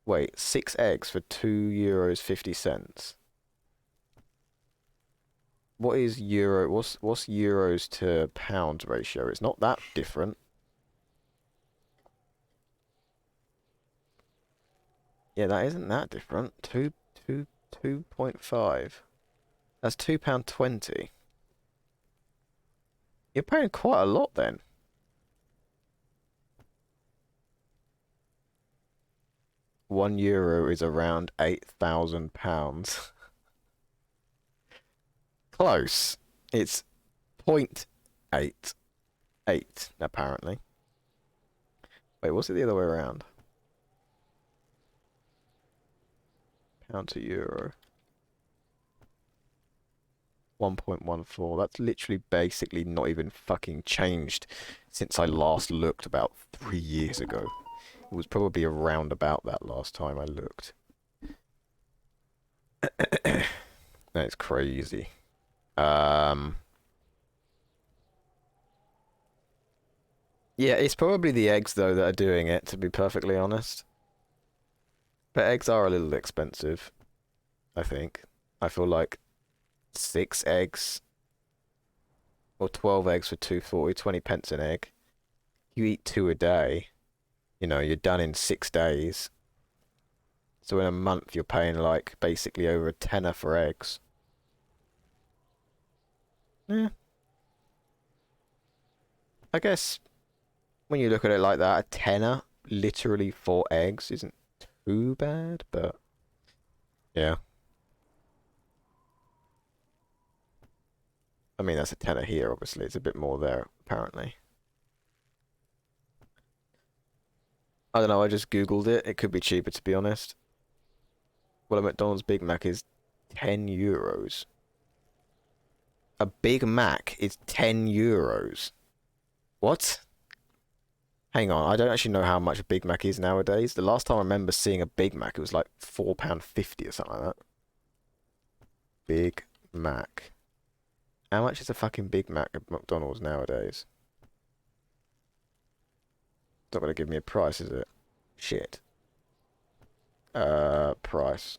Speaker 1: Wait, 6 eggs for €2.50. What is euro? What's euros to pounds ratio? It's not that different. Yeah, that isn't that different. 2.5. That's £2.20. You're paying quite a lot then. €1 is around £8,000. Close. It's 0.88 apparently. Wait, was it the other way around? Pound to euro. 1.14. That's literally basically not even fucking changed since I last looked about 3 years ago. It was probably around about that last time I looked. That's crazy. Yeah, it's probably the eggs though that are doing it, to be perfectly honest. But eggs are a little expensive, I think. I feel like 6 eggs or 12 eggs for 2.40, 20 pence an egg. You eat 2 a day, you know, you're done in 6 days. So in a month you're paying like basically over a tenner for eggs. Yeah. I guess when you look at it like that, a tenner literally for eggs isn't too bad, but yeah. I mean, that's a tenner here, obviously. It's a bit more there, apparently. I don't know, I just googled it. It could be cheaper, to be honest. Well, a McDonald's Big Mac is 10 euros. A Big Mac is 10 euros. What? Hang on, I don't actually know how much a Big Mac is nowadays. The last time I remember seeing a Big Mac, it was like £4.50 or something like that. Big Mac. How much is a fucking Big Mac at McDonald's nowadays? It's not going to give me a price, is it? Shit. Price.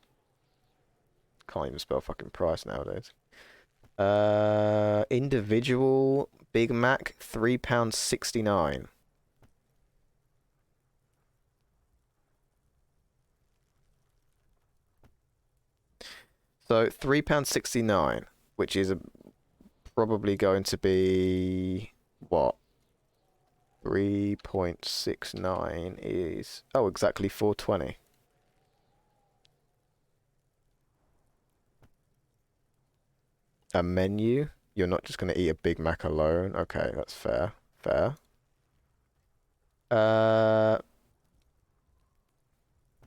Speaker 1: Can't even spell fucking price nowadays. Individual Big Mac, £3.69. So £3.69, which is probably going to be what? 3.69 is exactly 4.20. A menu? You're not just going to eat a Big Mac alone? Okay, that's fair. Fair.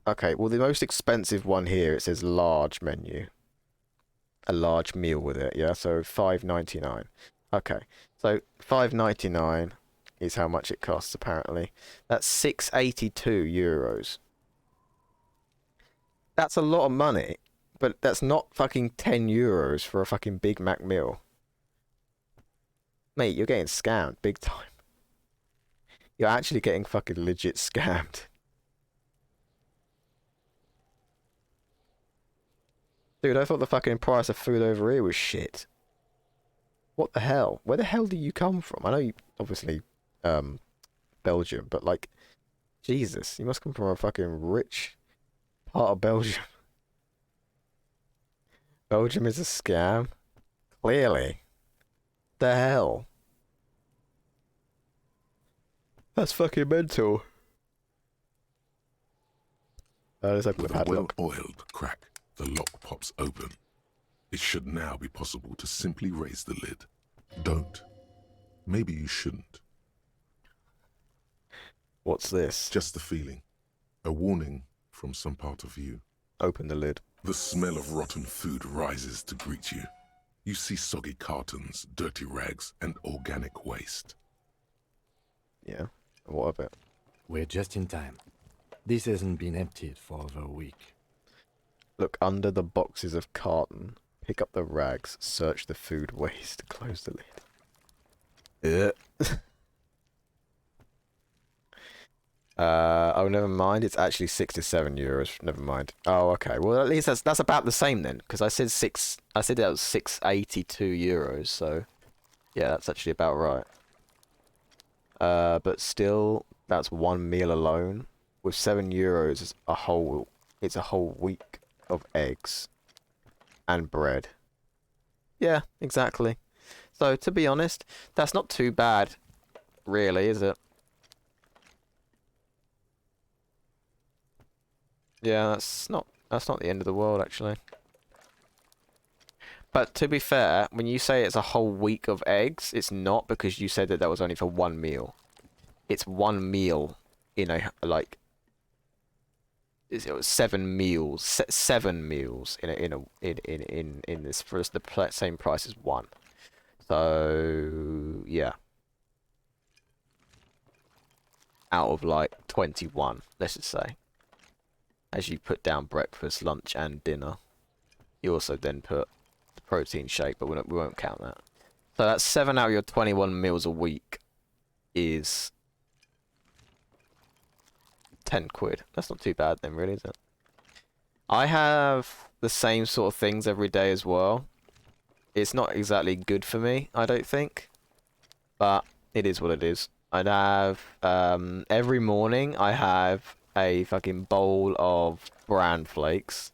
Speaker 1: Okay, well the most expensive one here, it says large menu. A large meal with it, yeah? So $5.99. Okay, so $5.99 is how much it costs apparently. That's 682 euros. That's a lot of money, but that's not fucking 10 euros for a fucking Big Mac meal. Mate, you're getting scammed big time. You're actually getting fucking legit scammed. Dude, I thought the fucking price of food over here was shit. What the hell? Where the hell do you come from? I know you, obviously, Belgium, but like, Jesus, you must come from a fucking rich part of Belgium. Belgium is a scam? Clearly. The hell? That's fucking mental. Let's open
Speaker 3: With
Speaker 1: the
Speaker 3: a
Speaker 1: padlock.
Speaker 3: well-oiled crack, the lock pops open. It should now be possible to simply raise the lid. Don't. Maybe you shouldn't.
Speaker 1: What's this?
Speaker 3: Just the feeling. A warning from some part of you.
Speaker 1: Open the lid.
Speaker 3: The smell of rotten food rises to greet you. You see soggy cartons, dirty rags, and organic waste.
Speaker 1: Yeah. What of it?
Speaker 5: We're just in time. This hasn't been emptied for over a week.
Speaker 1: Look under the boxes of carton. Pick up the rags. Search the food waste. Close the lid. Oh, never mind. It's actually 67 euros. Never mind. Oh, okay. Well, at least that's about the same then, because I said that was 682 euros. So, yeah, that's actually about right. But still, that's one meal alone. With 7 euros, it's a whole week of eggs and bread. Yeah, exactly. So, to be honest, that's not too bad, really, is it? Yeah, that's not the end of the world, actually. But to be fair, when you say it's a whole week of eggs, it's not, because you said that was only for one meal. It's one meal in a like it was 7 meals, 7 meals in this for the same price as one. So yeah, out of like 21, let's just say. As you put down breakfast, lunch, and dinner, you also then put the protein shake, but we won't count that. So that's 7 out of your 21 meals a week is 10 quid. That's not too bad then, really, is it? I have the same sort of things every day as well. It's not exactly good for me, I don't think, but it is what it is. I'd have every morning I have a fucking bowl of bran flakes,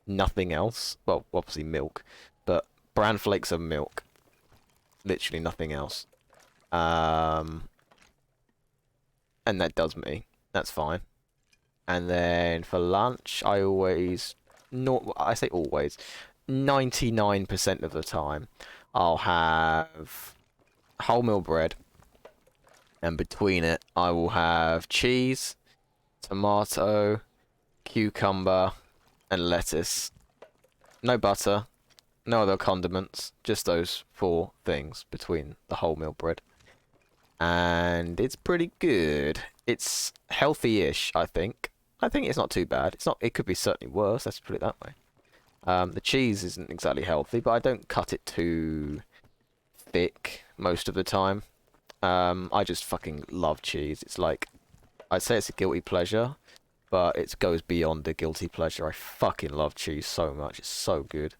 Speaker 1: nothing else. Well, obviously milk, but bran flakes of milk, literally nothing else. And that does me. That's fine. And then for lunch, I always, I say always, 99% of the time, I'll have wholemeal bread, and between it, I will have cheese, tomato, cucumber, and lettuce. No butter, no other condiments, just those 4 things between the wholemeal bread. And it's pretty good. It's healthy-ish, I think. I think it's not too bad. It's not. It could be certainly worse. Let's put it that way. The cheese isn't exactly healthy, but I don't cut it too thick most of the time. I just fucking love cheese. It's like, I'd say it's a guilty pleasure, but it goes beyond the guilty pleasure. I fucking love cheese so much. It's so good.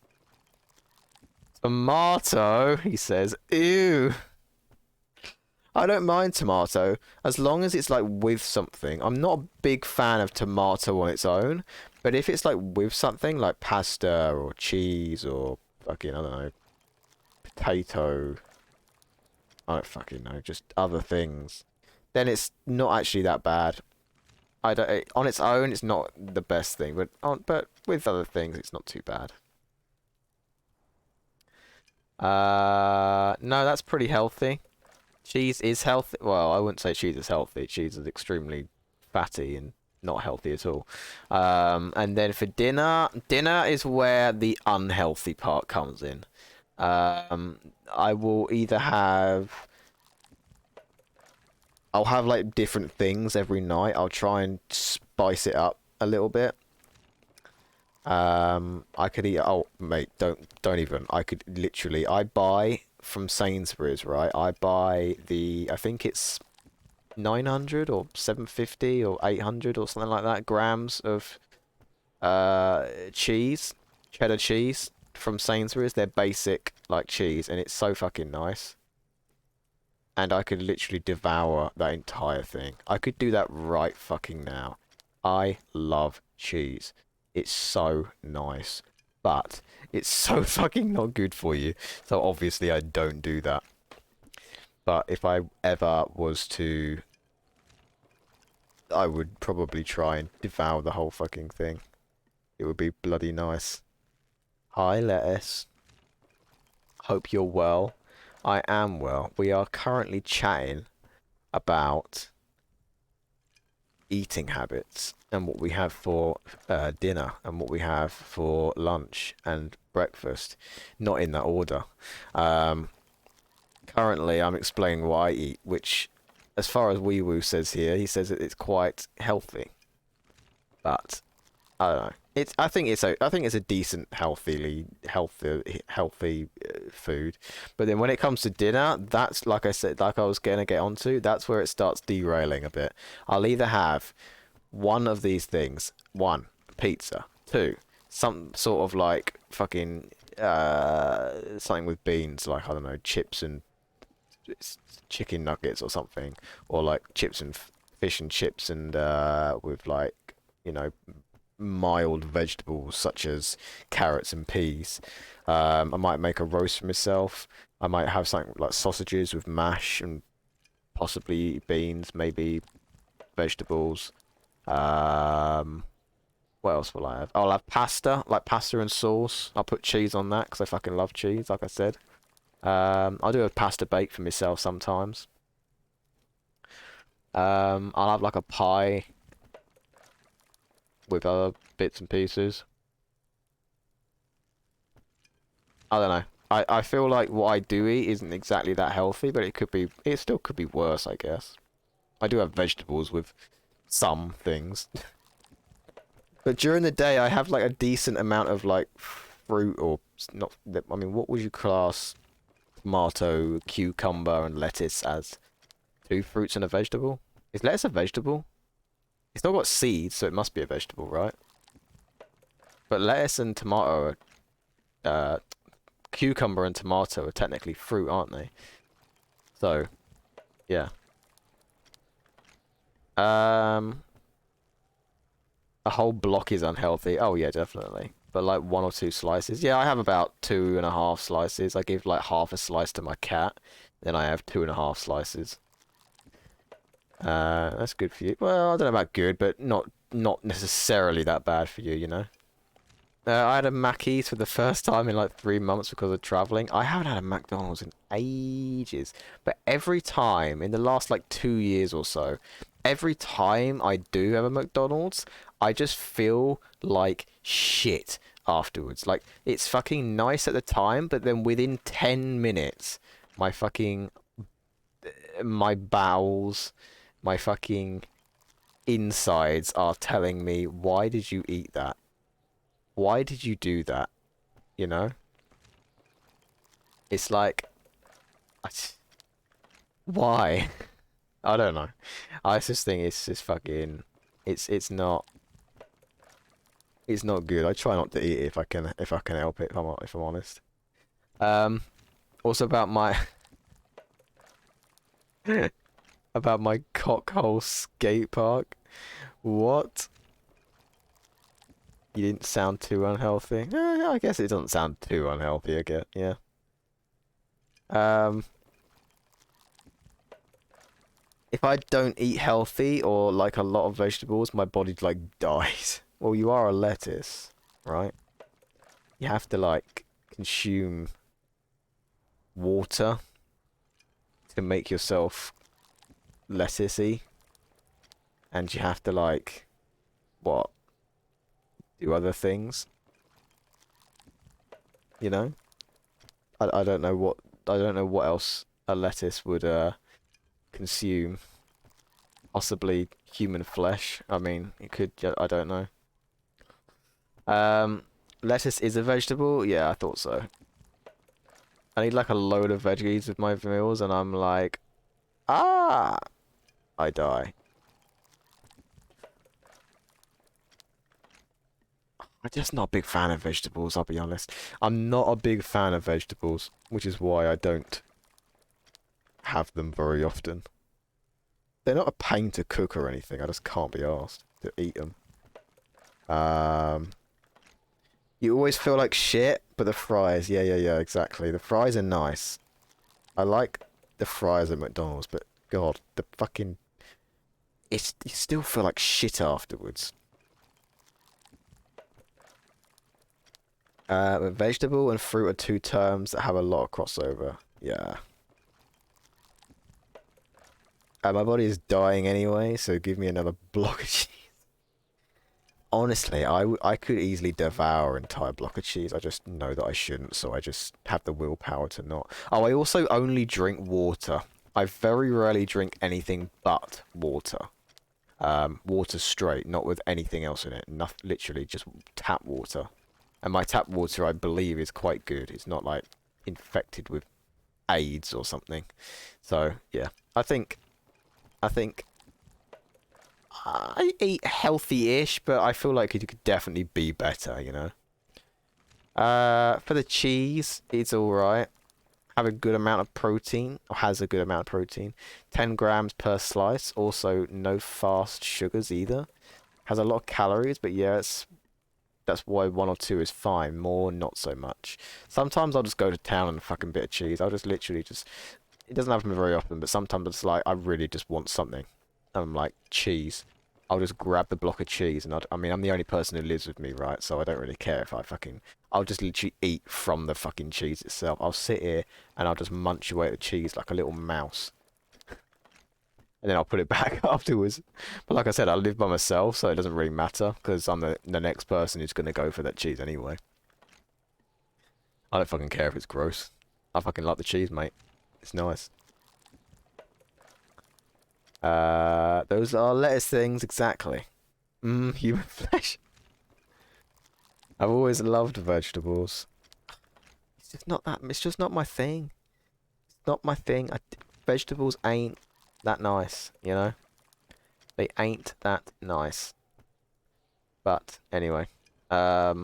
Speaker 1: Tomato, he says. Ew. I don't mind tomato, as long as it's like with something. I'm not a big fan of tomato on its own, but if it's like with something, like pasta or cheese or fucking, I don't know, potato, I don't fucking know, just other things, then it's not actually that bad. On its own, it's not the best thing, but with other things, it's not too bad. No, that's pretty healthy. Cheese is healthy. Well, I wouldn't say cheese is healthy. Cheese is extremely fatty and not healthy at all. And then for dinner is where the unhealthy part comes in. I will either have... I'll have like different things every night. I'll try and spice it up a little bit. I could eat... Oh, mate, don't even. I could literally... I buy... from Sainsbury's, right? I buy I think it's 900 or 750 or 800 or something like that grams of cheese, cheddar cheese from Sainsbury's. They're basic like cheese, and it's so fucking nice. And I could literally devour that entire thing. I could do that right fucking now. I love cheese. It's so nice. But it's so fucking not good for you. So obviously I don't do that. But if I ever was to... I would probably try and devour the whole fucking thing. It would be bloody nice. Hi, Lettuce. Hope you're well. I am well. We are currently chatting about eating habits and what we have for dinner and what we have for lunch and breakfast, not in that order. Currently I'm explaining what I eat, which as far as Wee Woo says here, he says that it's quite healthy, but I don't know. I think it's a decent healthy food. But then when it comes to dinner, that's like I said, like I was gonna get onto, that's where it starts derailing a bit. I'll either have one of these things. 1, pizza. 2, some sort of like fucking something with beans, like I don't know, chips and chicken nuggets or something, or like chips and fish and chips and with like, you know, mild vegetables such as carrots and peas. I might make a roast for myself. I might have something like sausages with mash and possibly beans, maybe vegetables. What else will I have? I'll have pasta, like pasta and sauce. I'll put cheese on that because I fucking love cheese, like I said. I'll do a pasta bake for myself sometimes. I'll have like a pie with other bits and pieces. I don't know. I feel like what I do eat isn't exactly that healthy, but it still could be worse, I guess. I do have vegetables with some things. But during the day, I have like a decent amount of like fruit or not. I mean, what would you class tomato, cucumber, and lettuce as? 2 fruits and a vegetable? Is lettuce a vegetable? It's not got seeds, so it must be a vegetable, right? But lettuce and tomato are, cucumber and tomato are technically fruit, aren't they? So, yeah. A whole block is unhealthy. Oh yeah, definitely. But like 1 or 2 slices. Yeah, I have about 2.5 slices. I give like half a slice to my cat. Then I have 2.5 slices. That's good for you. Well, I don't know about good, but not necessarily that bad for you, you know? I had a Mackey's for the first time in like 3 months because of travelling. I haven't had a McDonald's in ages. But every time, in the last like 2 years or so, every time I do have a McDonald's, I just feel like shit afterwards. Like, it's fucking nice at the time, but then within 10 minutes, my bowels, my fucking insides are telling me, why did you eat that? Why did you do that? You know? It's like... Why? I don't know. I just think it's just fucking... It's not... It's not good. I try not to eat it if I can help it, if I'm honest. Also about my... about my cockhole skate park. What? You didn't sound too unhealthy. I guess it doesn't sound too unhealthy, I guess, yeah. If I don't eat healthy or like a lot of vegetables, my body like dies. Well, you are a lettuce, right? You have to like consume water to make yourself lettucey. And you have to like, what? Do other things, you know. I don't know what else a lettuce would consume. Possibly human flesh. I mean, it could. I don't know. Lettuce is a vegetable. Yeah, I thought so. I need like a load of veggies with my meals, and I'm like, I die. I'm just not a big fan of vegetables, I'll be honest. I'm not a big fan of vegetables, which is why I don't have them very often. They're not a pain to cook or anything, I just can't be asked to eat them. You always feel like shit, but the fries, yeah, exactly. The fries are nice. I like the fries at McDonald's, but God, the fucking... you still feel like shit afterwards. Vegetable and fruit are 2 terms that have a lot of crossover. Yeah. My body is dying anyway, so give me another block of cheese. Honestly, I could easily devour an entire block of cheese. I just know that I shouldn't, so I just have the willpower to not. Oh, I also only drink water. I very rarely drink anything but water. Water straight, not with anything else in it. Literally, just tap water. And my tap water, I believe, is quite good. It's not, like, infected with AIDS or something. So, yeah. I think I eat healthy-ish, but I feel like it could definitely be better, you know? For the cheese, it's alright. Have a good amount of protein, or has a good amount of protein. 10 grams per slice. Also, no fast sugars either. Has a lot of calories, but yeah, that's why 1 or 2 is fine. More, not so much. Sometimes I'll just go to town on a fucking bit of cheese. I'll just literally just... It doesn't happen very often, but sometimes it's like, I really just want something. And I'm like, cheese. I'll just grab the block of cheese, and I mean, I'm the only person who lives with me, right? So I don't really care if I'll just literally eat from the fucking cheese itself. I'll sit here, and I'll just munch away at the cheese like a little mouse. and then I'll put it back afterwards. But like I said, I live by myself, so it doesn't really matter because I'm the next person who's gonna go for that cheese anyway. I don't fucking care if it's gross. I fucking like the cheese, mate. It's nice. Those are lettuce things, exactly. Human flesh. I've always loved vegetables. It's just not that. It's just not my thing. It's not my thing. Vegetables ain't that nice, you know. They ain't that nice. But anyway, I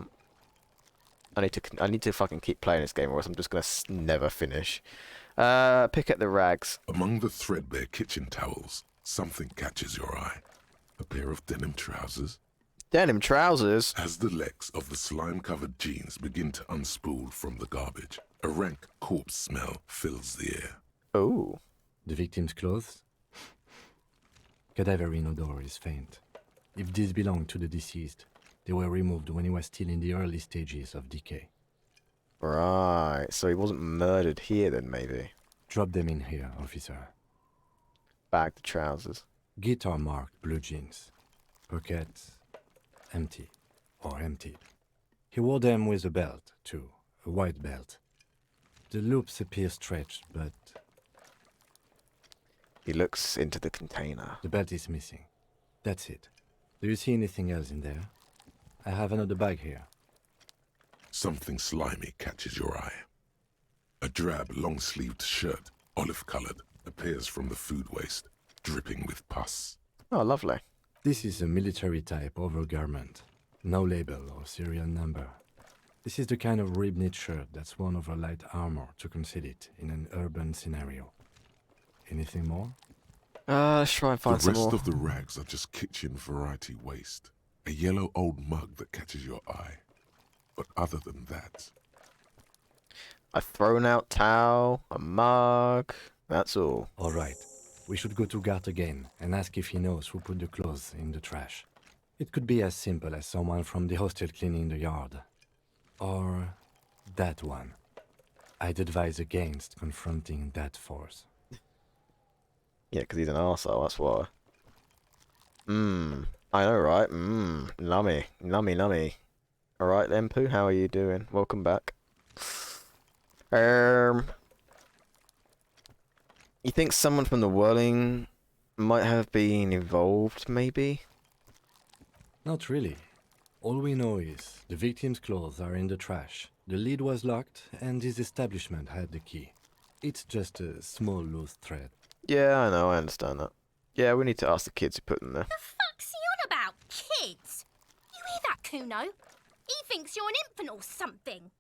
Speaker 1: need to fucking keep playing this game, or else I'm just gonna never finish. Pick at the rags.
Speaker 3: Among the threadbare kitchen towels, something catches your eye. A pair of denim trousers.
Speaker 1: Denim trousers?
Speaker 3: As the legs of the slime-covered jeans begin to unspool from the garbage, a rank corpse smell fills the air.
Speaker 1: Oh.
Speaker 5: The victim's clothes? Cadaverine odor is faint. If these belong to the deceased, they were removed when he was still in the early stages of decay.
Speaker 1: Right, so he wasn't murdered here then, maybe.
Speaker 5: Drop them in here, officer.
Speaker 1: Bag the trousers.
Speaker 5: Guitar marked blue jeans. Pockets empty or emptied. He wore them with a belt, too. A white belt. The loops appear stretched, but...
Speaker 1: He looks into the container.
Speaker 5: The belt is missing. That's it. Do you see anything else in there? I have another bag here.
Speaker 3: Something slimy catches your eye. A drab, long-sleeved shirt, olive-colored, appears from the food waste, dripping with pus.
Speaker 1: Oh, lovely.
Speaker 5: This is a military-type overgarment. No label or serial number. This is the kind of rib-knit shirt that's worn over light armor to conceal it in an urban scenario. Anything more?
Speaker 1: Let's try and find some more.
Speaker 3: The rest of the rags are just kitchen variety waste. A yellow old mug that catches your eye. But other than that...
Speaker 1: A thrown-out towel, a mug, that's all.
Speaker 5: All right. We should go to Gart again and ask if he knows who put the clothes in the trash. It could be as simple as someone from the hostel cleaning the yard. Or that one. I'd advise against confronting that force.
Speaker 1: Yeah, because he's an arsehole, that's why. I know, right? Lummy. Lummy. Alright then, Pooh, how are you doing? Welcome back. You think someone from the Whirling might have been involved, maybe?
Speaker 5: Not really. All we know is the victim's clothes are in the trash, the lid was locked, and his establishment had the key. It's just a small loose thread.
Speaker 1: Yeah, I know, I understand that. Yeah, we need to ask the kids who put them there.
Speaker 2: The fuck's he on about, kids? You hear that, Kuno? He thinks you're an infant or something.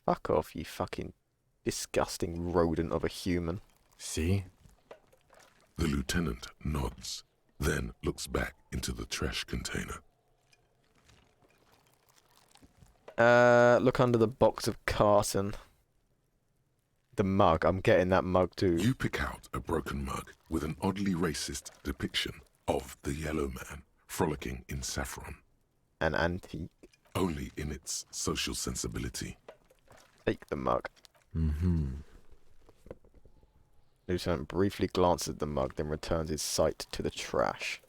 Speaker 1: Fuck off, you fucking disgusting rodent of a human.
Speaker 5: See?
Speaker 3: The lieutenant nods, then looks back into the trash container.
Speaker 1: Look under the box of carton. The mug, I'm getting that mug too.
Speaker 3: You pick out a broken mug with an oddly racist depiction of the yellow man frolicking in saffron.
Speaker 1: An antique.
Speaker 3: Only in its social sensibility.
Speaker 1: Take the mug. Lieutenant briefly glances at the mug, then returns his sight to the trash.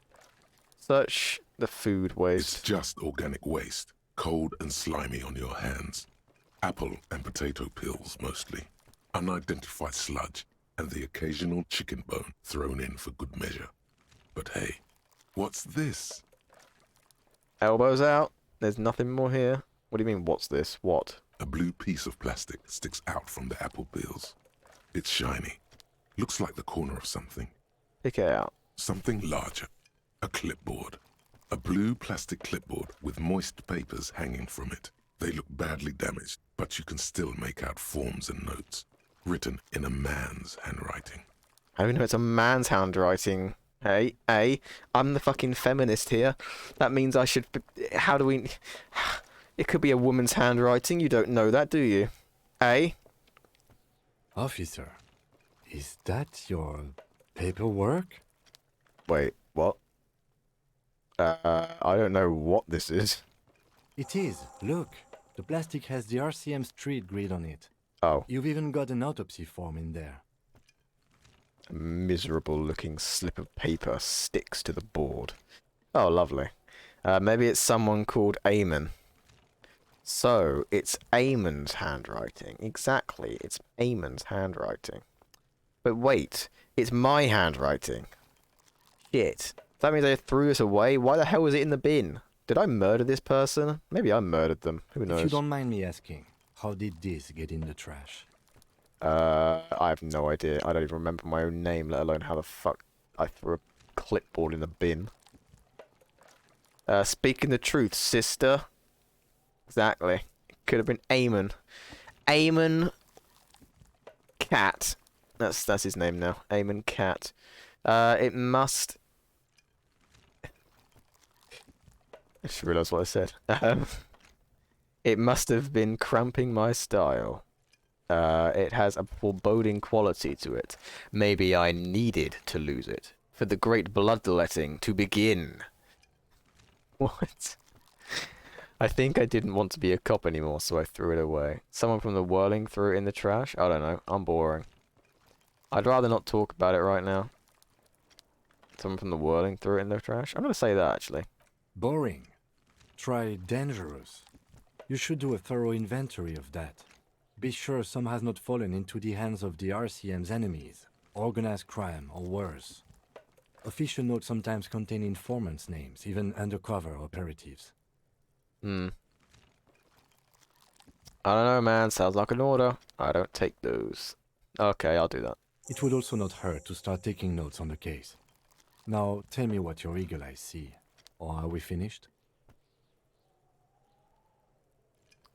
Speaker 1: Search the food waste.
Speaker 3: It's just organic waste, cold and slimy on your hands. Apple and potato peels, mostly. Unidentified sludge, and the occasional chicken bone thrown in for good measure. But hey, what's this?
Speaker 1: Elbows out. There's nothing more here. What do you mean, what's this? What?
Speaker 3: A blue piece of plastic sticks out from the apple peels. It's shiny. Looks like the corner of something.
Speaker 1: Pick it out.
Speaker 3: Something larger. A clipboard. A blue plastic clipboard with moist papers hanging from it. They look badly damaged, but you can still make out forms and notes. Written in a man's handwriting.
Speaker 1: How do you know it's a man's handwriting? Hey, I'm the fucking feminist here. That means I should... How do we... It could be a woman's handwriting. You don't know that, do you?
Speaker 5: Officer, is that your paperwork?
Speaker 1: Wait, what? I don't know what this is.
Speaker 5: It is. Look. The plastic has the RCM street grid on it.
Speaker 1: Oh.
Speaker 5: You've even got an autopsy form in there.
Speaker 1: A miserable looking slip of paper sticks to the board. Oh, lovely. Maybe it's someone called Eamon. So, it's Eamon's handwriting. Exactly, it's Eamon's handwriting. But wait, it's my handwriting. Shit. That means they threw us away? Why the hell was it in the bin? Did I murder this person? Maybe I murdered them. Who knows?
Speaker 5: If you don't mind me asking, how did this get in the trash?
Speaker 1: I have no idea. I don't even remember my own name, let alone how the fuck I threw a clipboard in the bin. Speaking the truth, sister. Exactly. It could have been Eamon. Eamon Cat. That's his name now. Eamon Cat. It must... I just realised what I said. It must have been cramping my style. It has a foreboding quality to it. Maybe I needed to lose it for the great bloodletting to begin. What? I think I didn't want to be a cop anymore, so I threw it away. Someone from the whirling threw it in the trash? I don't know. I'm boring. I'd rather not talk about it right now. Someone from the whirling threw it in the trash? I'm going to say that, actually.
Speaker 5: Boring. Try dangerous. You should do a thorough inventory of that. Be sure some has not fallen into the hands of the RCM's enemies, organized crime, or worse. Official notes sometimes contain informants' names, even undercover operatives.
Speaker 1: I don't know, man. Sounds like an order. I don't take those. Okay, I'll do that.
Speaker 5: It would also not hurt to start taking notes on the case. Now, tell me what your eagle eyes see. Or are we finished?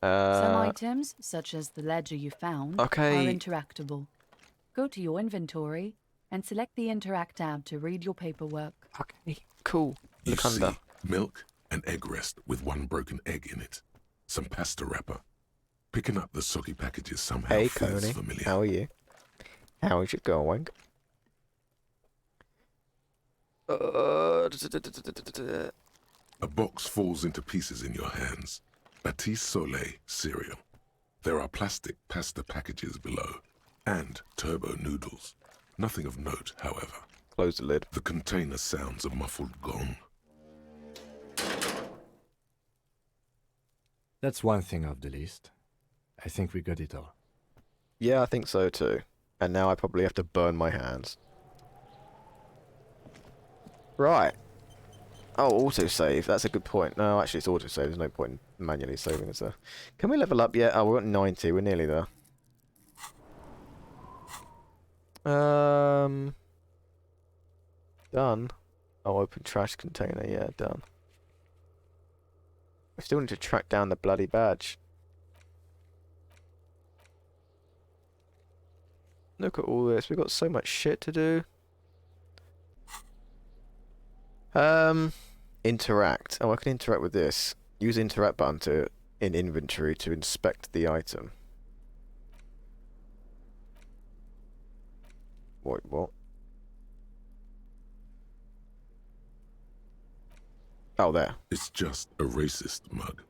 Speaker 11: Some items, such as the ledger you found, are interactable. Go to your inventory and select the Interact tab to read your paperwork.
Speaker 1: Okay, cool.
Speaker 3: You
Speaker 1: Look under.
Speaker 3: see milk, an egg rest with one broken egg in it, some pasta wrapper. Picking up the soggy packages somehow
Speaker 1: Hey,
Speaker 3: feels
Speaker 1: Coney.
Speaker 3: familiar.
Speaker 1: How are you? How's it going?
Speaker 3: A box falls into pieces in your hands. Batiste Soleil cereal. There are plastic pasta packages below, and turbo noodles. Nothing of note, however.
Speaker 1: Close the lid.
Speaker 3: The container sounds a muffled gong.
Speaker 5: That's one thing off the list. I think we got it all.
Speaker 1: Yeah, I think so too. And now I probably have to burn my hands. Right. Oh, autosave. That's a good point. No, actually, it's autosave. There's no point in manually saving it. Can we level up yet? Oh, we're at 90. We're nearly there. Done. Oh, open trash container. Yeah, done. I still need to track down the bloody badge. Look at all this. We've got so much shit to do. Interact. Oh, I can interact with this. Use interact button in inventory to inspect the item. Wait, what? Oh, there.
Speaker 3: It's just a racist mug.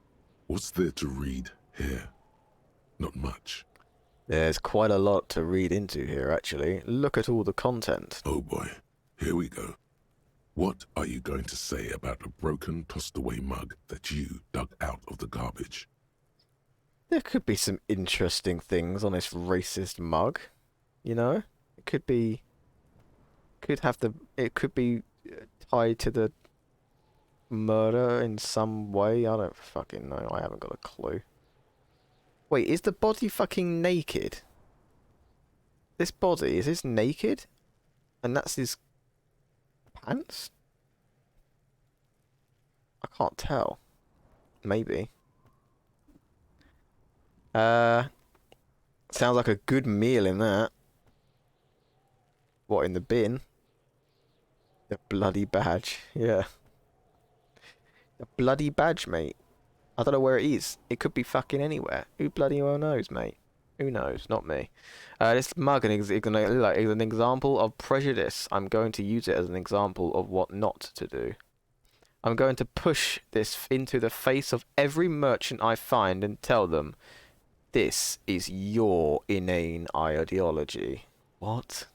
Speaker 3: What's there to read here? Not much.
Speaker 1: There's quite a lot to read into here, actually. Look at all the content.
Speaker 3: Oh boy, here we go. What are you going to say about a broken, tossed-away mug that you dug out of the garbage?
Speaker 1: There could be some interesting things on this racist mug. You know? It could be... It could be tied to the murder in some way. I don't fucking know. I haven't got a clue. Wait, is the body fucking naked? This body, is this naked? And that's his pants? I can't tell. Maybe. Sounds like a good meal in that. What, in the bin? The bloody badge, yeah. The bloody badge, mate. I don't know where it is. It could be fucking anywhere. Who bloody well knows, mate? Who knows? Not me. This mug is an example of prejudice. I'm going to use it as an example of what not to do. I'm going to push this into the face of every merchant I find and tell them, this is your inane ideology. What?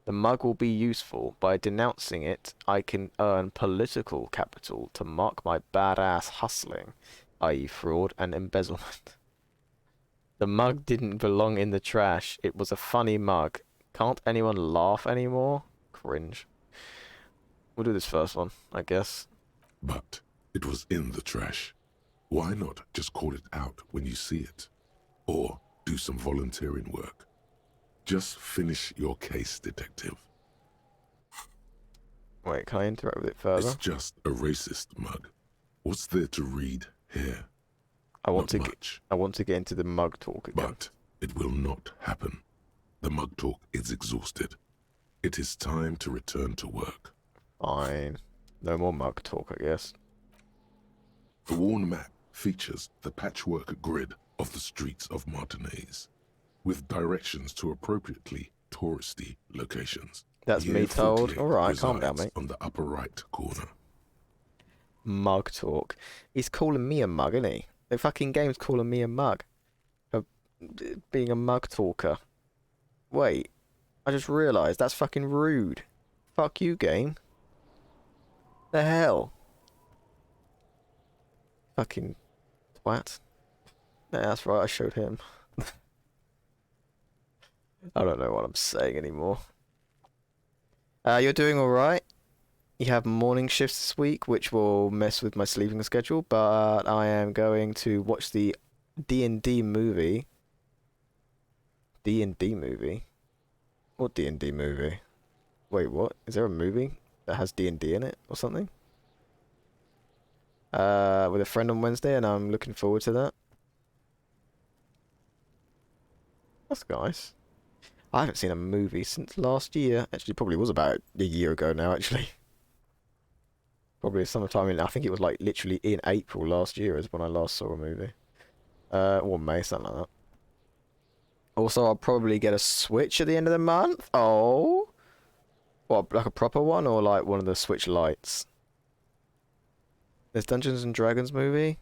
Speaker 1: The mug will be useful. By denouncing it, I can earn political capital to mark my badass hustling, i.e. fraud and embezzlement. The mug didn't belong in the trash. It was a funny mug. Can't anyone laugh anymore? Cringe. We'll do this first one, I guess.
Speaker 3: But it was in the trash. Why not just call it out when you see it? Or do some volunteering work. Just finish your case, detective.
Speaker 1: Wait, can I interact with it further?
Speaker 3: It's just a racist mug. What's there to read here?
Speaker 1: I want to get into the mug talk again.
Speaker 3: But it will not happen. The mug talk is exhausted. It is time to return to work.
Speaker 1: Fine. No more mug talk, I guess.
Speaker 3: The worn map features the patchwork grid of the streets of Martinez, with directions to appropriately touristy locations.
Speaker 1: That's me told. Alright, calm down, mate.
Speaker 3: On the upper right corner.
Speaker 1: Mug talk. He's calling me a mug, isn't he? The fucking game's calling me a mug. For being a mug talker. Wait. I just realised that's fucking rude. Fuck you, game. The hell? Fucking twat. Yeah, that's right, I showed him. I don't know what I'm saying anymore. You're doing alright. You have morning shifts this week, which will mess with my sleeping schedule, but I am going to watch the D&D movie. D&D movie? What D&D movie? Wait, what? Is there a movie that has D&D in it or something? With a friend on Wednesday, and I'm looking forward to that. That's nice. I haven't seen a movie since last year. Actually, probably was about a year ago now, actually. Probably sometime in, I think it was like literally in April last year is when I last saw a movie. Or May, something like that. Also, I'll probably get a Switch at the end of the month. Oh. What, like a proper one or like one of the Switch Lites? There's Dungeons and Dragons movie.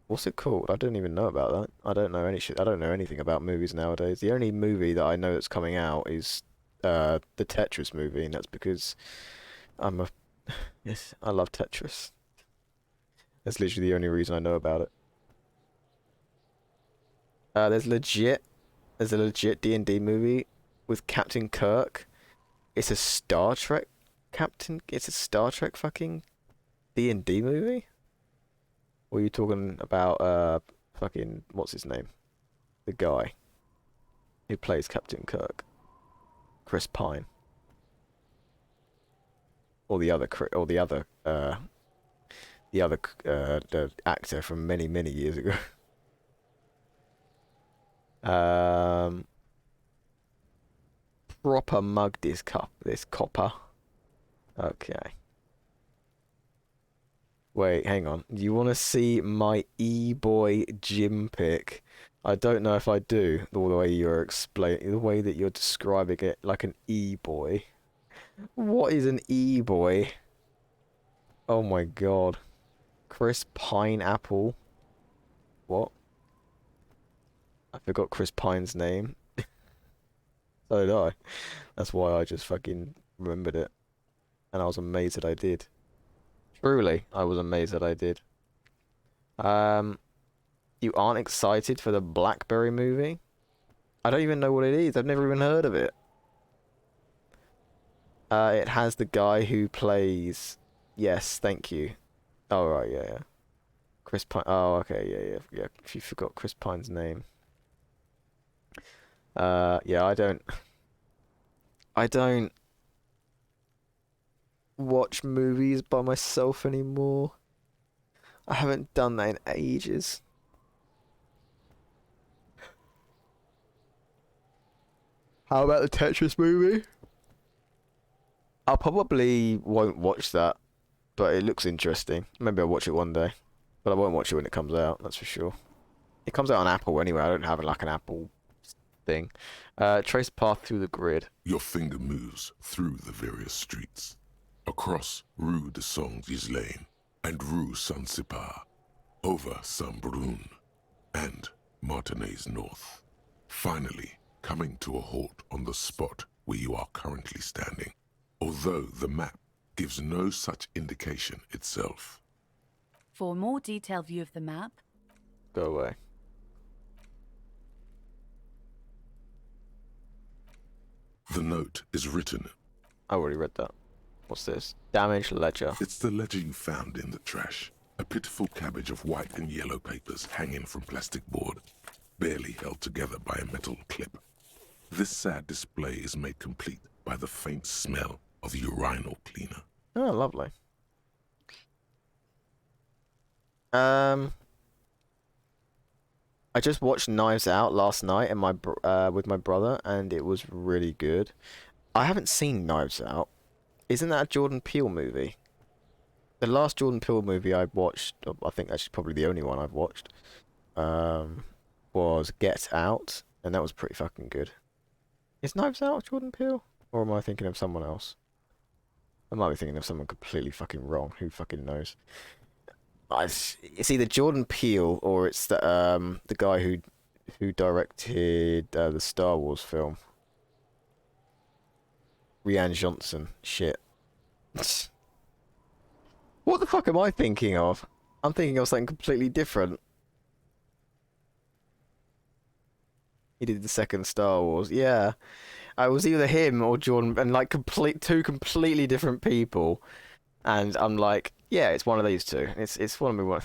Speaker 1: What's it called? I don't even know about that. I don't know any shit. I don't know anything about movies nowadays. The only movie that I know that's coming out is the Tetris movie, and that's because I'm a yes, I love Tetris. That's literally the only reason I know about it. There's a legit D&D movie with Captain Kirk. It's a Star Trek It's a Star Trek fucking D&D movie? Or are you talking about fucking what's his name? The guy who plays Captain Kirk. Chris Pine. Or the actor from many years ago. Proper mug this copper. Okay. Wait, hang on. You want to see my e-boy gym pic? I don't know if I do. The way the way that you're describing it, like an e-boy. What is an e-boy? Oh my god. Chris Pineapple. What? I forgot Chris Pine's name. So did I. That's why I just fucking remembered it. And I was amazed that I did. Truly, I was amazed that I did. You aren't excited for the Blackberry movie? I don't even know what it is. I've never even heard of it. It has the guy who plays... Yes, thank you. Oh, right, yeah. Chris Pine... Oh, okay, yeah. If you forgot Chris Pine's name. Yeah, I don't watch movies by myself anymore. I haven't done that in ages. How about the Tetris movie? I probably won't watch that, but it looks interesting. Maybe I'll watch it one day, but I won't watch it when it comes out, that's for sure. It comes out on Apple anyway. I don't have like an Apple thing. Trace path through the grid.
Speaker 3: Your finger moves through the various streets. Across Rue de Saint-Ghislain and Rue Saint-Sipar, over Saint-Brun and Martinez North. Finally, coming to a halt on the spot where you are currently standing, although the map gives no such indication itself.
Speaker 11: For a more detailed view of the map,
Speaker 1: go away.
Speaker 3: The note is written.
Speaker 1: I already read that. What's this? Damaged ledger.
Speaker 3: It's the ledger you found in the trash. A pitiful cabbage of white and yellow papers hanging from plastic board, barely held together by a metal clip. This sad display is made complete by the faint smell of urinal cleaner.
Speaker 1: Oh, lovely. I just watched Knives Out last night and with my brother, and it was really good. I haven't seen Knives Out. Isn't that a Jordan Peele movie? The last Jordan Peele movie I watched, I think actually probably the only one I've watched, was Get Out, and that was pretty fucking good. Is Knives Out Jordan Peele? Or am I thinking of someone else? I might be thinking of someone completely fucking wrong. Who fucking knows? It's either Jordan Peele or it's the guy who directed the Star Wars film. Rian Johnson. Shit. What the fuck am I thinking of? I'm thinking of something completely different. He did the second Star Wars. Yeah. I was either him or Jordan, and like two completely different people. And I'm like, yeah, it's one of these two. It's one of me.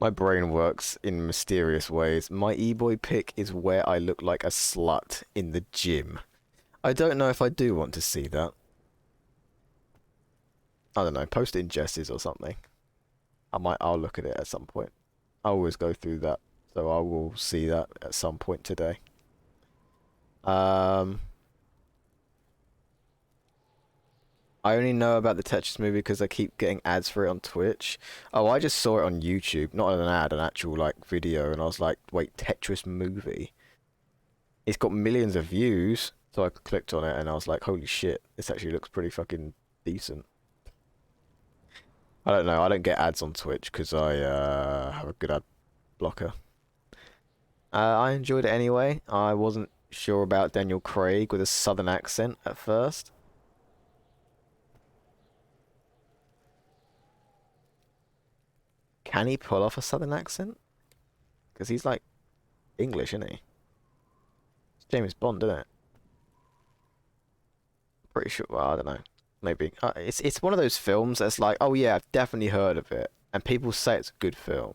Speaker 1: My brain works in mysterious ways. My e-boy pic is where I look like a slut in the gym. I don't know if I do want to see that. I don't know, post it in Jess's or something. I'll look at it at some point. I always go through that, so I will see that at some point today. I only know about the Tetris movie because I keep getting ads for it on Twitch. Oh, I just saw it on YouTube, not an ad, an actual like video, and I was like, wait, Tetris movie? It's got millions of views, so I clicked on it and I was like, holy shit, this actually looks pretty fucking decent. I don't know, I don't get ads on Twitch because I have a good ad blocker. I enjoyed it anyway. I wasn't sure about Daniel Craig with a southern accent at first. Can he pull off a southern accent? Because he's like English, isn't he? It's James Bond, isn't it? Pretty sure. Well, I don't know. Maybe. It's one of those films that's like, oh yeah, I've definitely heard of it, and people say it's a good film.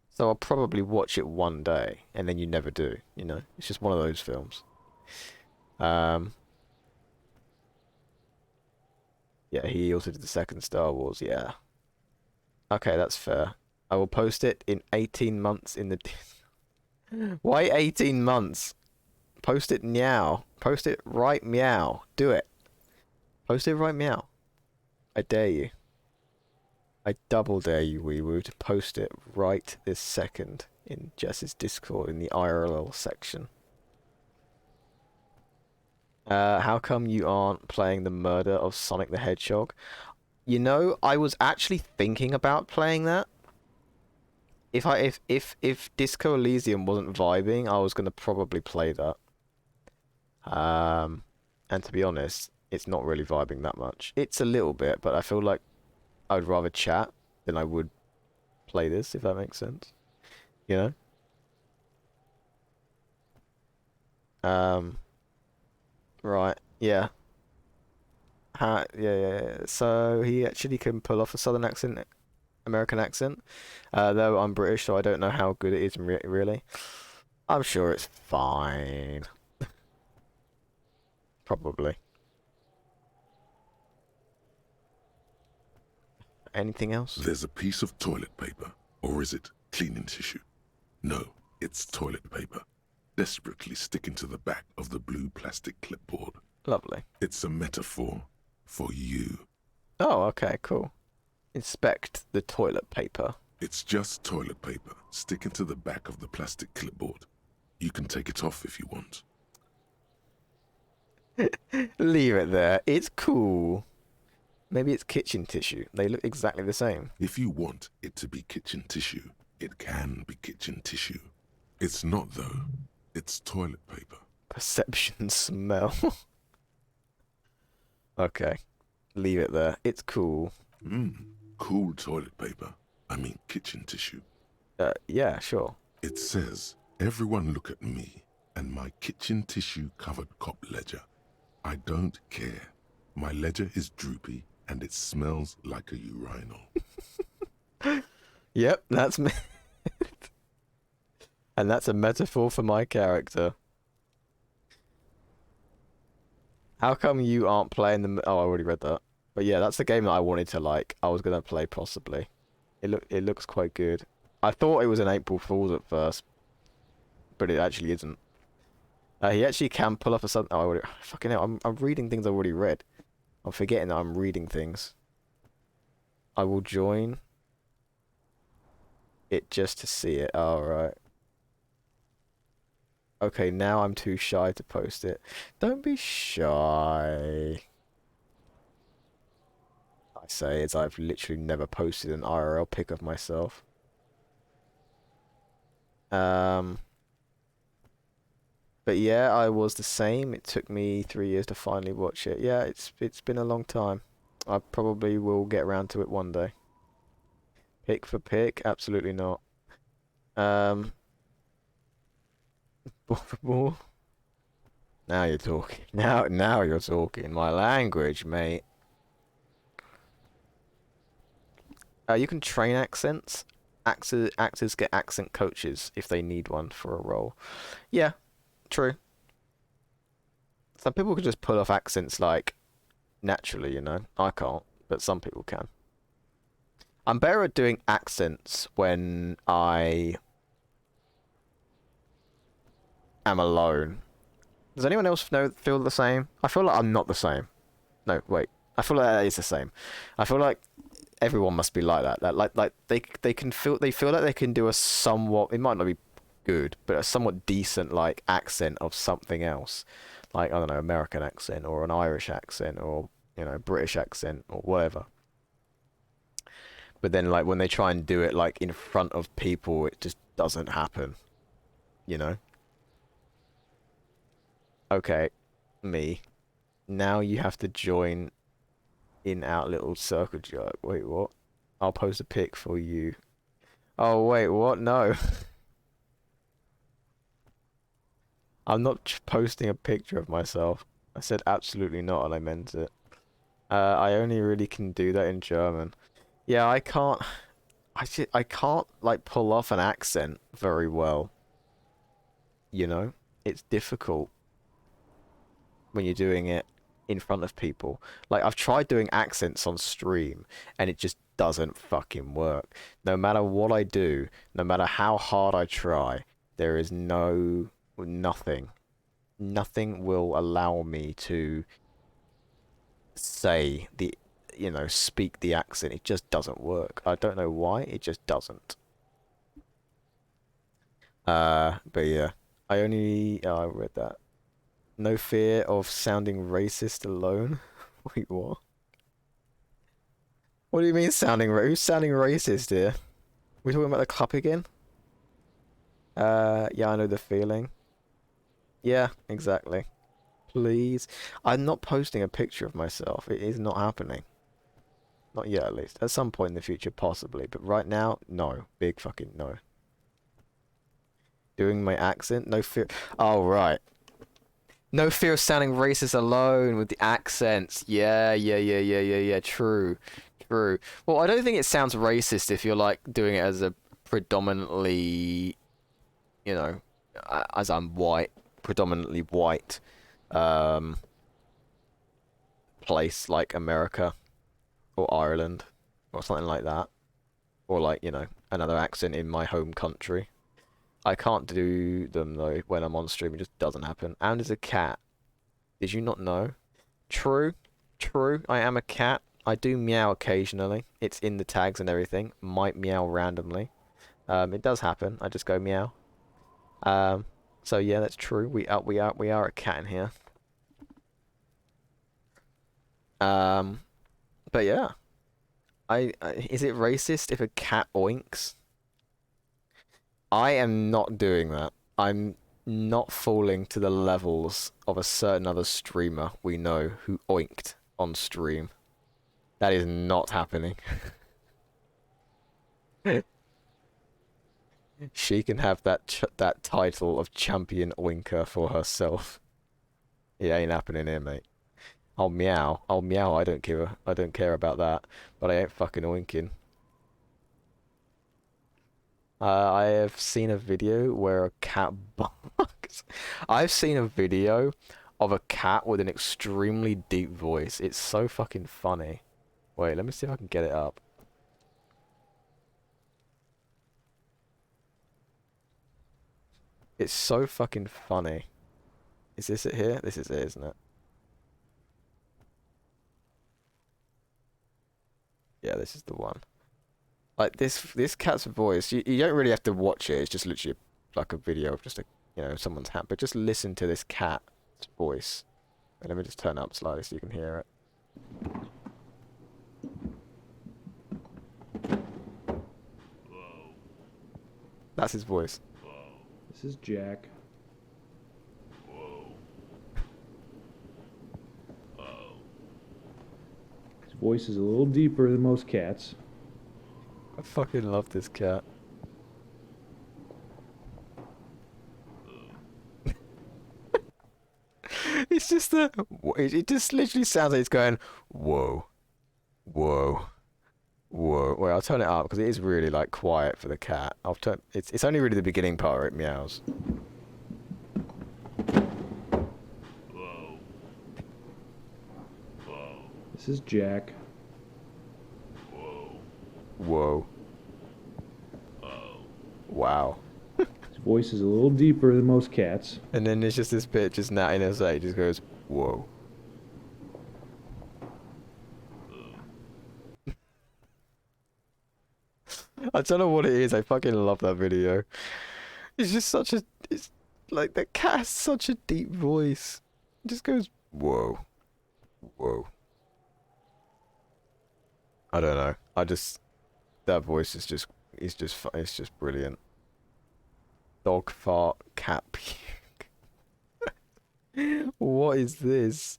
Speaker 1: So I'll probably watch it one day, and then you never do. You know, it's just one of those films. Yeah, he also did the second Star Wars. Yeah. Okay, that's fair. I will post it in 18 months in the... Why 18 months? Post it now. Post it right meow. Do it. Post it right meow. I dare you. I double dare you, Weewood, to post it right this second in Jess's Discord in the IRL section. How come you aren't playing the murder of Sonic the Hedgehog? You know, I was actually thinking about playing that. If Disco Elysium wasn't vibing, I was gonna probably play that. And to be honest, it's not really vibing that much. It's a little bit, but I feel like I would rather chat than I would play this, if that makes sense. You know? Right, yeah. Yeah. So he actually can pull off a southern accent, American accent. Though I'm British, so I don't know how good it is really. I'm sure it's fine. Probably. Anything else?
Speaker 3: There's a piece of toilet paper. Or is it cleaning tissue? No, it's toilet paper. Desperately sticking to the back of the blue plastic clipboard.
Speaker 1: Lovely.
Speaker 3: It's a metaphor for you.
Speaker 1: Oh, okay, cool. Inspect the toilet paper.
Speaker 3: It's just toilet paper sticking to the back of the plastic clipboard. You can take it off if you want.
Speaker 1: Leave it there. It's cool. Maybe it's kitchen tissue. They look exactly the same.
Speaker 3: If you want it to be kitchen tissue, it can be kitchen tissue. It's not, though. It's toilet paper.
Speaker 1: Perception smell. Okay. Leave it there. It's cool.
Speaker 3: Cool toilet paper. I mean kitchen tissue.
Speaker 1: Yeah, sure.
Speaker 3: It says, everyone look at me and my kitchen tissue covered cop ledger. I don't care. My ledger is droopy and it smells like a urinal.
Speaker 1: Yep, that's me. And that's a metaphor for my character. How come you aren't playing the... Oh, I already read that. But yeah, that's the game that I wanted to like. I was going to play possibly. It looks quite good. I thought it was an April Fool's at first. But it actually isn't. He actually can pull off a something... Oh, I already... Fucking hell, I'm reading things I already read. I'm forgetting that I'm reading things. I will join it just to see it. Alright. Okay, now I'm too shy to post it. Don't be shy. I say as I've literally never posted an IRL pic of myself. But yeah, I was the same. It took me 3 years to finally watch it. Yeah, it's been a long time. I probably will get around to it one day. Pick for pick? Absolutely not. Ball for ball? Now you're talking. Now you're talking my language, mate. You can train accents. Actors get accent coaches if they need one for a role. Yeah, true. Some people can just pull off accents like naturally, you know. I can't, but some people can. I'm better at doing accents when I am alone. Does anyone else feel the same? I feel like I'm not the same. No, wait. I feel like that is the same. I feel like everyone must be like that. That like they feel like they can do a somewhat, it might not be good, but a somewhat decent like accent of something else. Like, I don't know, American accent or an Irish accent or, you know, British accent or whatever. But then like when they try and do it like in front of people, it just doesn't happen. You know? Okay, me. Now you have to join in our little circle jerk. Wait, what? I'll post a pic for you. Oh, wait, what? No. I'm not posting a picture of myself. I said absolutely not, and I meant it. I only really can do that in German. Yeah, I can't... I can't, like, pull off an accent very well. You know? It's difficult when you're doing it in front of people. Like, I've tried doing accents on stream, and it just doesn't fucking work. No matter what I do, no matter how hard I try, there is nothing will allow me to say the, you know, speak the accent. It just doesn't work. I don't know why, it just doesn't. But yeah, I read that. No fear of sounding racist alone. Wait, what? What do you mean sounding who's sounding racist here? We talking about the club again? Yeah, I know the feeling. Yeah, exactly. Please. I'm not posting a picture of myself. It is not happening. Not yet, at least. At some point in the future, possibly. But right now, no. Big fucking no. Doing my accent? No fear. Oh, right. No fear of sounding racist alone with the accents. Yeah. True. True. Well, I don't think it sounds racist if you're, like, doing it as a predominantly, you know, as I'm white, predominantly white, place like America or Ireland or something like that. Or, like, you know, another accent in my home country. I can't do them, though, when I'm on stream. It just doesn't happen. And as a cat. Did you not know? True. True. I am a cat. I do meow occasionally. It's in the tags and everything. Might meow randomly. It does happen. I just go meow. So yeah, that's true. We are a cat in here. But yeah. Is it racist if a cat oinks? I am not doing that. I'm not falling to the levels of a certain other streamer we know who oinked on stream. That is not happening. She can have that title of champion oinker for herself. It ain't happening here, mate. I'll meow. I'll meow. I don't care about that. But I ain't fucking oinking. I have seen a video where a cat barks. I've seen a video of a cat with an extremely deep voice. It's so fucking funny. Wait, let me see if I can get it up. It's so fucking funny. Is this it here? This is it, isn't it? Yeah, this is the one. Like this cat's voice, you don't really have to watch it. It's just literally like a video of just someone's hat. But just listen to this cat's voice. And let me just turn it up slightly so you can hear it. That's his voice.
Speaker 14: This is Jack. His voice is a little deeper than most cats.
Speaker 1: I fucking love this cat. It's just it just literally sounds like it's going, whoa, whoa, whoa. Wait, I'll turn it up because it is really like quiet for the cat. I'll turn. It's only really the beginning part where it meows.
Speaker 14: This is Jack.
Speaker 1: Whoa. Wow.
Speaker 14: His voice is a little deeper than most cats.
Speaker 1: And then there's just this bit just now in his age, just goes, whoa. I don't know what it is, I fucking love that video. It's just such a... It's like, the cat has such a deep voice. It just goes, whoa. Whoa. I don't know. That voice is just... It's just brilliant. Dog fart, cat puke. What is this?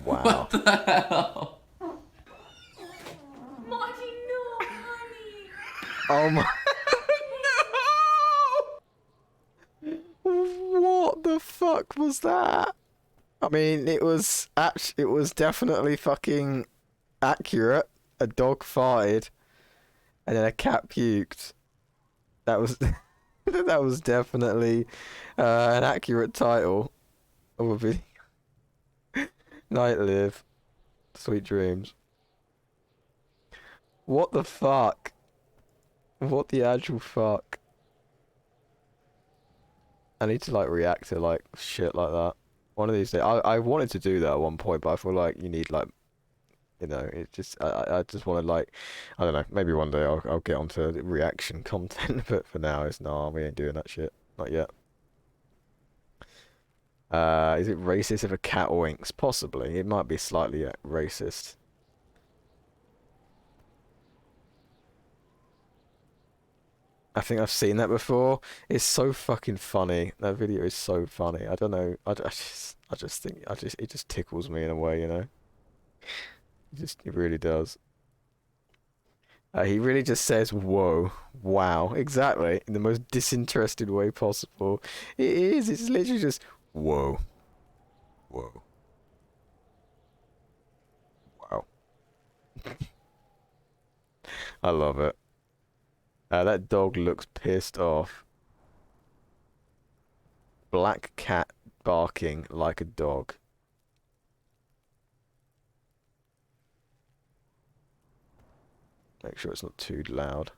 Speaker 1: Wow.
Speaker 15: What the hell?
Speaker 2: Marty, no, honey.
Speaker 1: Oh my... No! What the fuck was that? I mean, it was definitely fucking accurate. A dog farted, and then a cat puked. That was that was definitely an accurate title of a video. Night live, sweet dreams. What the fuck? What the actual fuck? I need to like react to like shit like that. One of these days. I wanted to do that at one point, but I feel like you need like, it just I just want to like, I don't know. Maybe one day I'll get onto the reaction content, but for now it's nah. We ain't doing that shit. Not yet. Is it racist if a cat oinks? Possibly. It might be slightly racist. I think I've seen that before. It's so fucking funny. That video is so funny. I don't know. I just think it just tickles me in a way, It really does. He really just says, "Whoa, wow," exactly, in the most disinterested way possible. It is. It's literally just, "Whoa, whoa, wow." I love it. That dog looks pissed off. Black cat barking like a dog. Make sure it's not too loud.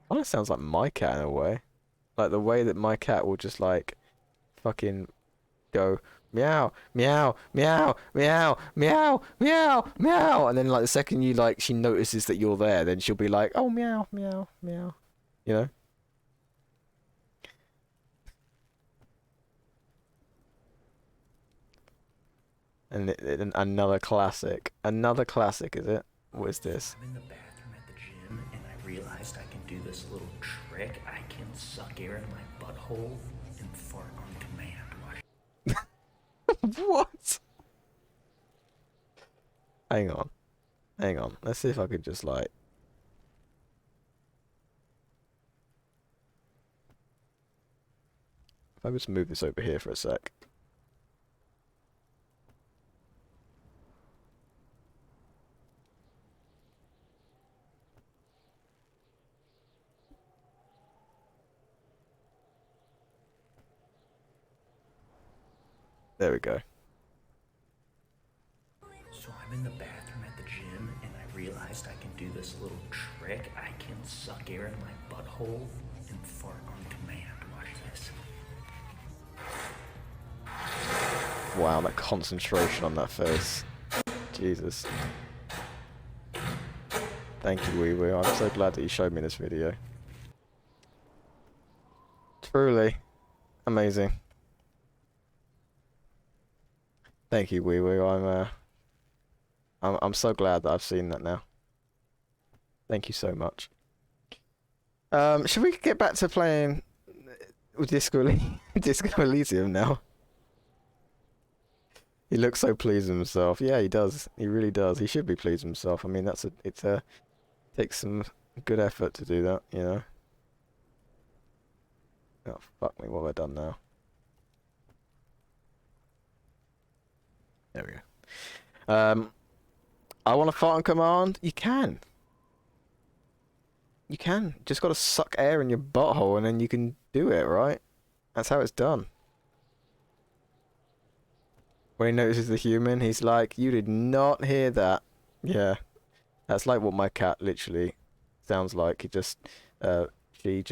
Speaker 1: Kind of sounds like my cat in a way. Like the way that my cat will just like fucking go meow, meow, meow, meow, meow, meow, meow, and then like the second you like she notices that you're there, then she'll be like, oh meow, meow, meow, you know. And another classic, is it? What is this?
Speaker 15: I'm in the bathroom at the gym and I realized I can do this little trick. I can suck air in my butthole and fart on command. Watch.
Speaker 1: What? Hang on. Let's see if I could just like. If I just move this over here for a sec. There we go.
Speaker 15: So I'm in the bathroom at the gym and I realized I can do this little trick. I can suck air in my butthole and fart on command. Watch this.
Speaker 1: Wow, that concentration on that face. Jesus. Thank you, Wee Wee. I'm so glad that you showed me this video. Truly amazing. Thank you, Wee Wee. I'm so glad that I've seen that now. Thank you so much. Should we get back to playing Disco Elysium now? He looks so pleased with himself. Yeah, he does. He really does. He should be pleased with himself. I mean, takes some good effort to do that, you know. Oh fuck me! What have I done now? There we go. I want to fart on command. You can. You can. Just got to suck air in your butthole and then you can do it, right? That's how it's done. When he notices the human, he's like, you did not hear that. Yeah. That's like what my cat literally sounds like. She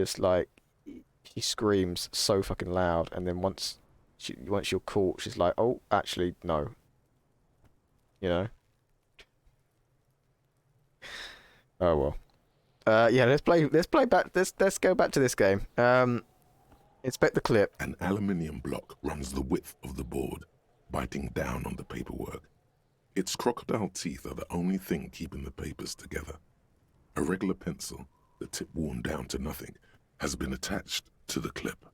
Speaker 1: screams so fucking loud, and then once you're caught, she's like, oh, actually, no. You know? Oh well. Yeah, let's go back to this game. Inspect the clip.
Speaker 3: An aluminium block runs the width of the board, biting down on the paperwork. Its crocodile teeth are the only thing keeping the papers together. A regular pencil, the tip worn down to nothing, has been attached to the clip.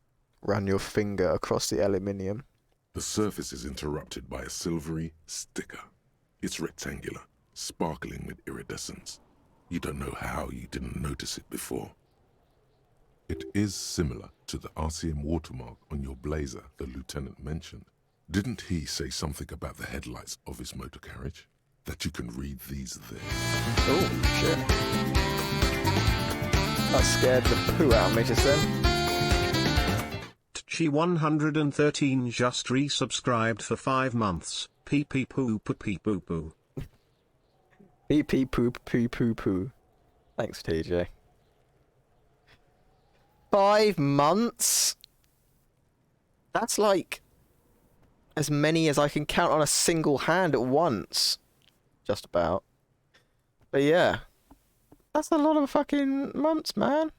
Speaker 1: Run your finger across the aluminium.
Speaker 3: The surface is interrupted by a silvery sticker. It's rectangular, sparkling with iridescence. You don't know how you didn't notice it before. It is similar to the RCM watermark on your blazer the lieutenant mentioned. Didn't he say something about the headlights of his motor carriage? That you can read these there.
Speaker 1: Oh, shit. That scared the poo out of me just then.
Speaker 16: Tchi113 just resubscribed for 5 months. Pee pee poo poo pee poo poo.
Speaker 1: Pee pee poo poo poo poo. Thanks, TJ. 5 months? That's like as many as I can count on a single hand at once. Just about. But yeah. That's a lot of fucking months, man.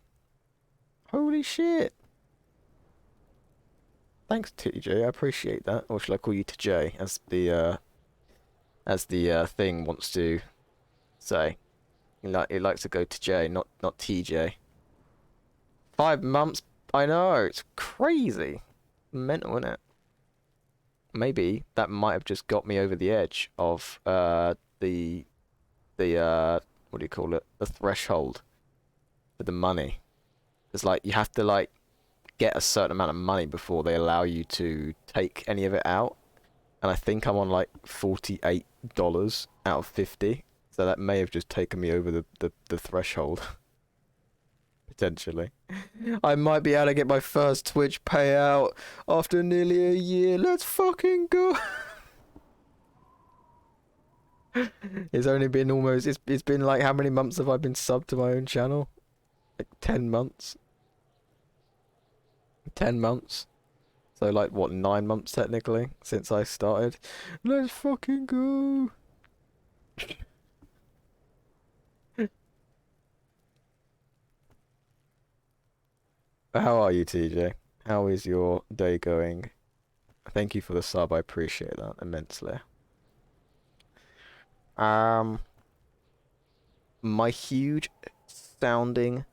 Speaker 1: Holy shit. Thanks, TJ. I appreciate that. Or should I call you TJ, as the thing wants to say. He likes to go TJ, not TJ. 5 months. I know. It's crazy. Mental, isn't it? Maybe that might have just got me over the edge of the what do you call it? The threshold for the money. It's like you have to like get a certain amount of money before they allow you to take any of it out. And I think I'm on like $48 out of 50. So that may have just taken me over the threshold. Potentially. I might be able to get my first Twitch payout after nearly a year. Let's fucking go. It's only been almost, it's been like, how many months have I been subbed to my own channel? Like 10 months. 10 months. So like what, 9 months technically since I started. Let's fucking go. How are you, TJ? How is your day going? Thank you for the sub. I appreciate that immensely. My huge sounding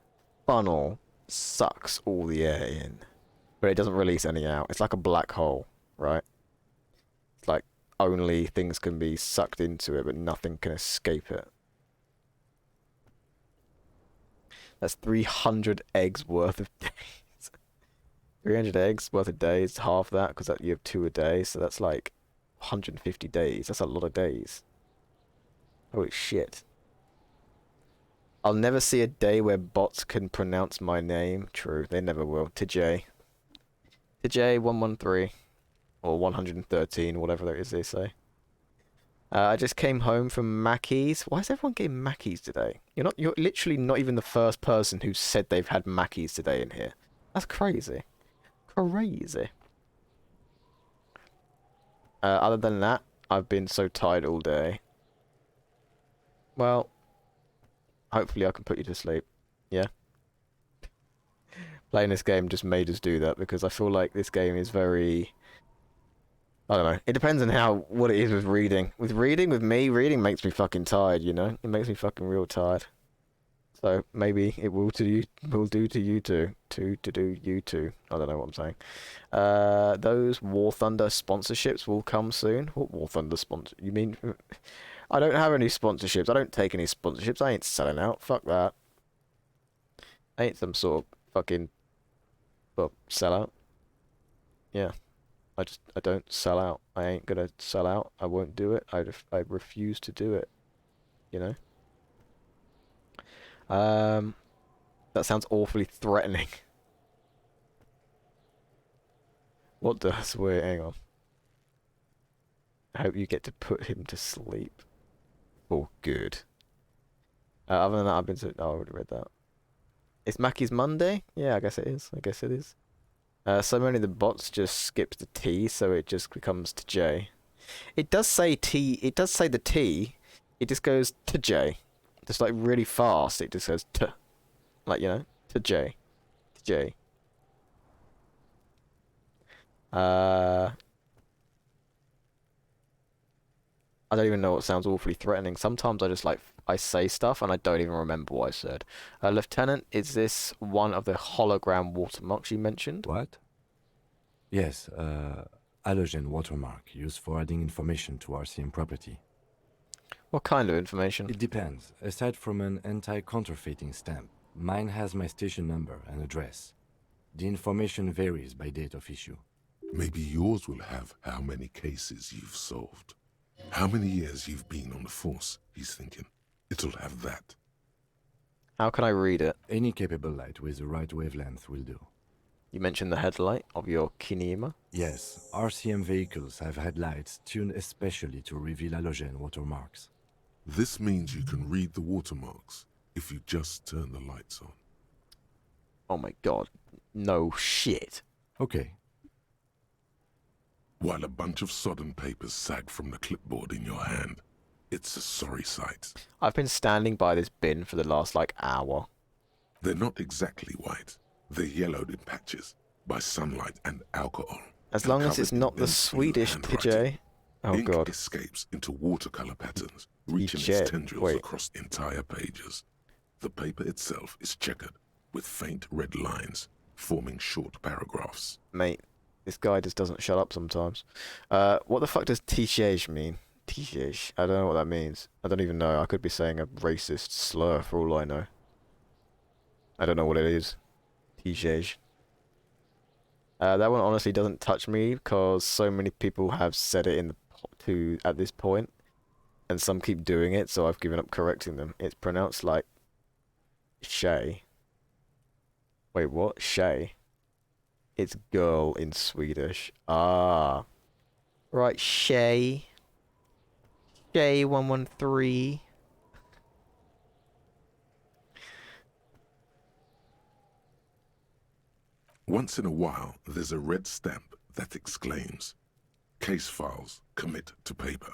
Speaker 1: funnel sucks all the air in, but it doesn't release any out. It's like a black hole, right? It's like only things can be sucked into it, but nothing can escape it. That's 300 eggs worth of days. 300 eggs worth of days, half that, because you have 2 a day, so that's like 150 days. That's a lot of days. Holy shit. I'll never see a day where bots can pronounce my name. True, they never will. TJ. TJ113. Or 113, whatever it is they say. I just came home from Mackey's. Why is everyone getting Mackey's today? You're literally not even the first person who said they've had Mackey's today in here. That's crazy. Crazy. Other than that, I've been so tired all day. Well, hopefully I can put you to sleep. Yeah? Playing this game just made us do that, because I feel like this game is very... I don't know. It depends on what it is with reading. With reading makes me fucking tired, you know? It makes me fucking real tired. So maybe it will do to you too. To do you too. I don't know what I'm saying. Those War Thunder sponsorships will come soon. What War Thunder sponsor? You mean... I don't have any sponsorships. I don't take any sponsorships. I ain't selling out. Fuck that. I ain't some sort of fucking... well, sellout. Yeah. I don't sell out. I ain't gonna sell out. I won't do it. I refuse to do it. You know? That sounds awfully threatening. What does? Wait, hang on. I hope you get to put him to sleep. Oh, good. Other than that, I've been to... oh, I already read that. It's Mackey's Monday? Yeah, I guess it is. I guess it is. So many of the bots just skips the T, so it just becomes to J. It does say T... it does say the T. It just goes to J. Just like really fast, it just goes to. Like, you know? To J. To J. I don't even know what sounds awfully threatening. Sometimes I just I say stuff and I don't even remember what I said. Lieutenant, is this one of the hologram watermarks you mentioned?
Speaker 5: What? Yes, halogen watermark used for adding information to RCM property.
Speaker 1: What kind of information?
Speaker 5: It depends. Aside from an anti-counterfeiting stamp, mine has my station number and address. The information varies by date of issue.
Speaker 3: Maybe yours will have how many cases you've solved. How many years you've been on the force, he's thinking. It'll have that.
Speaker 1: How can I read it?
Speaker 5: Any capable light with the right wavelength will do.
Speaker 1: You mentioned the headlight of your kinema?
Speaker 5: Yes, RCM vehicles have headlights tuned especially to reveal halogen watermarks.
Speaker 3: This means you can read the watermarks if you just turn the lights on.
Speaker 1: Oh my god. No shit.
Speaker 5: Okay.
Speaker 3: While a bunch of sodden papers sag from the clipboard in your hand, it's a sorry sight.
Speaker 1: I've been standing by this bin for the last, hour.
Speaker 3: They're not exactly white. They're yellowed in patches by sunlight and alcohol.
Speaker 1: As long as it's not the Swedish TJ. Oh
Speaker 3: Ink
Speaker 1: god.
Speaker 3: escapes into watercolor patterns, reaching its tendrils across entire pages. The paper itself is checkered with faint red lines, forming short paragraphs.
Speaker 1: Mate, this guy just doesn't shut up sometimes. What the fuck does tichage mean? Tichage? I don't know what that means. I don't even know. I could be saying a racist slur for all I know. I don't know what it is. Tichage. That one honestly doesn't touch me because so many people have said it at this point, and some keep doing it, so I've given up correcting them. It's pronounced like Shay. Wait, what? Shay? It's girl in Swedish. Ah. Right, Shay. Shay113.
Speaker 3: Once in a while, there's a red stamp that exclaims. Case files commit to paper.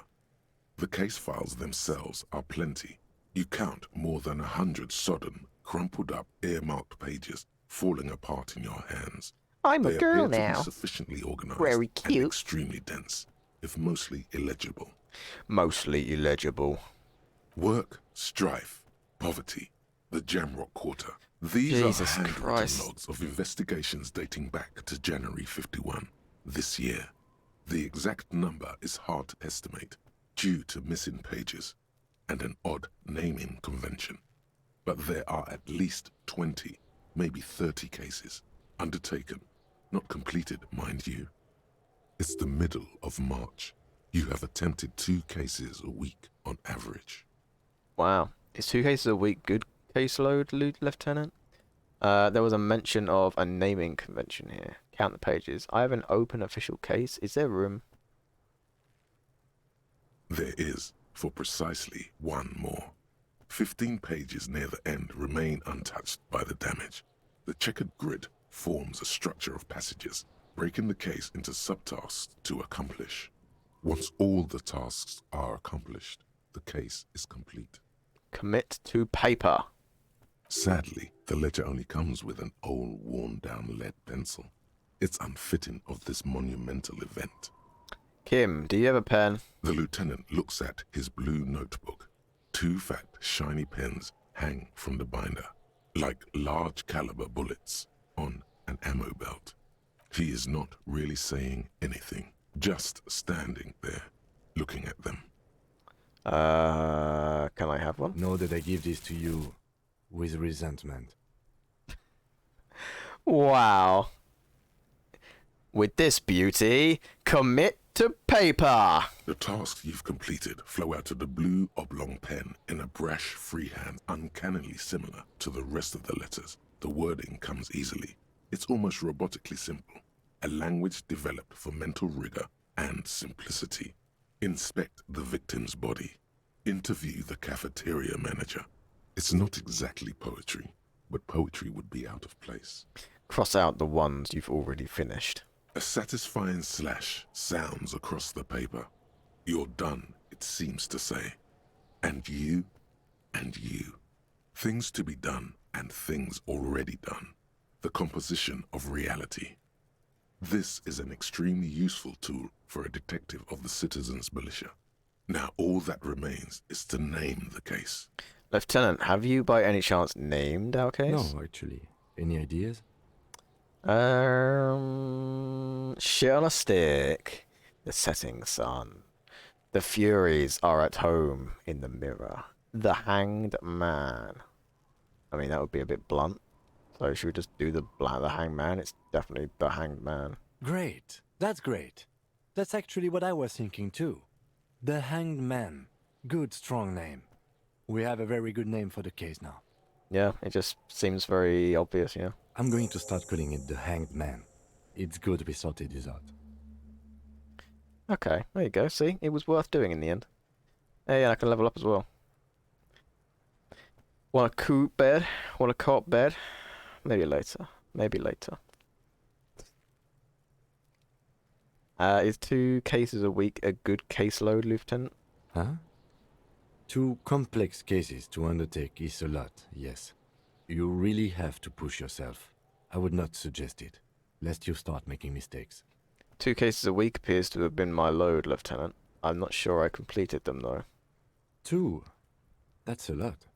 Speaker 3: The case files themselves are plenty. You count more than 100 sodden, crumpled up, earmarked pages falling apart in your hands.
Speaker 1: I'm a
Speaker 3: They
Speaker 1: girl
Speaker 3: appear to
Speaker 1: now.
Speaker 3: be sufficiently organized
Speaker 1: Very
Speaker 3: and
Speaker 1: cute.
Speaker 3: extremely dense, if mostly illegible.
Speaker 1: Mostly illegible.
Speaker 3: Work, strife, poverty, the Jamrock Quarter. These
Speaker 1: Jesus
Speaker 3: are handwritten
Speaker 1: Christ.
Speaker 3: logs of investigations dating back to January 51, this year. The exact number is hard to estimate, due to missing pages and an odd naming convention. But there are at least 20, maybe 30 cases, undertaken, not completed, mind you. It's the middle of March. You have attempted 2 cases a week on average.
Speaker 1: Wow. Is 2 cases a week good caseload, Lieutenant? There was a mention of a naming convention here. Count the pages. I have an open official case. Is there room?
Speaker 3: There is, for precisely 1 more. 15 pages near the end remain untouched by the damage. The checkered grid forms a structure of passages, breaking the case into subtasks to accomplish. Once all the tasks are accomplished, the case is complete.
Speaker 1: Commit to paper.
Speaker 3: Sadly, the ledger only comes with an old, worn-down lead pencil. It's unfitting of this monumental event.
Speaker 1: Kim, do you have a pen?
Speaker 3: The lieutenant looks at his blue notebook. 2 fat, shiny pens hang from the binder, like large-caliber bullets on an ammo belt. He is not really saying anything, just standing there, looking at them.
Speaker 1: Can I have one?
Speaker 5: Know that I give this to you with resentment.
Speaker 1: Wow. With this beauty, commit to paper.
Speaker 3: The tasks you've completed flow out of the blue oblong pen in a brash freehand, uncannily similar to the rest of the letters. The wording comes easily. It's almost robotically simple. A language developed for mental rigor and simplicity. Inspect the victim's body. Interview the cafeteria manager. It's not exactly poetry, but poetry would be out of place.
Speaker 1: Cross out the ones you've already finished.
Speaker 3: A satisfying slash sounds across the paper. You're done, it seems to say. And you, and you. Things to be done and things already done. The composition of reality. This is an extremely useful tool for a detective of the citizens' militia. Now all that remains is to name the case.
Speaker 1: Lieutenant, have you by any chance named our case?
Speaker 5: No, actually. Any ideas?
Speaker 1: Shit on a stick. The setting sun. The Furies are at home in the mirror. The Hanged Man. I mean, that would be a bit blunt. So should we just do the Hanged Man? It's definitely the Hanged Man.
Speaker 5: Great. That's great. That's actually what I was thinking too. The Hanged Man. Good, strong name. We have a very good name for the case now.
Speaker 1: Yeah, it just seems very obvious, yeah.
Speaker 5: I'm going to start calling it the Hanged Man. It's good we sorted this out.
Speaker 1: Okay, there you go. See, it was worth doing in the end. Hey, and I can level up as well. Want a coop bed? Want a cot bed? Maybe later. Maybe later. Is 2 cases a week a good caseload, Lieutenant?
Speaker 5: Huh? 2 complex cases to undertake is a lot, yes. You really have to push yourself. I would not suggest it, lest you start making mistakes.
Speaker 1: 2 cases a week appears to have been my load, Lieutenant. I'm not sure I completed them, though.
Speaker 5: 2? That's a lot.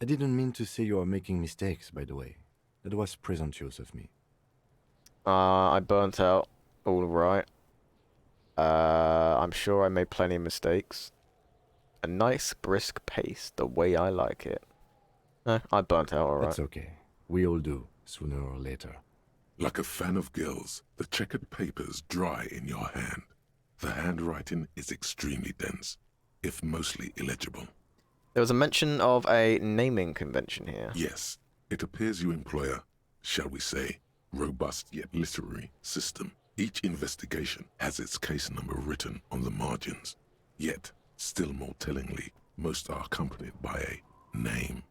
Speaker 5: I didn't mean to say you are making mistakes, by the way. That was presumptuous of me.
Speaker 1: I burnt out. All right. I'm sure I made plenty of mistakes. A nice brisk pace, the way I like it. I burnt out, alright.
Speaker 5: That's okay. We all do, sooner or later.
Speaker 3: Like a fan of gills, the checkered papers dry in your hand. The handwriting is extremely dense, if mostly illegible.
Speaker 1: There was a mention of a naming convention here.
Speaker 3: Yes, it appears you employ a, shall we say, robust yet literary system. Each investigation has its case number written on the margins. Yet, still more tellingly, most are accompanied by a name.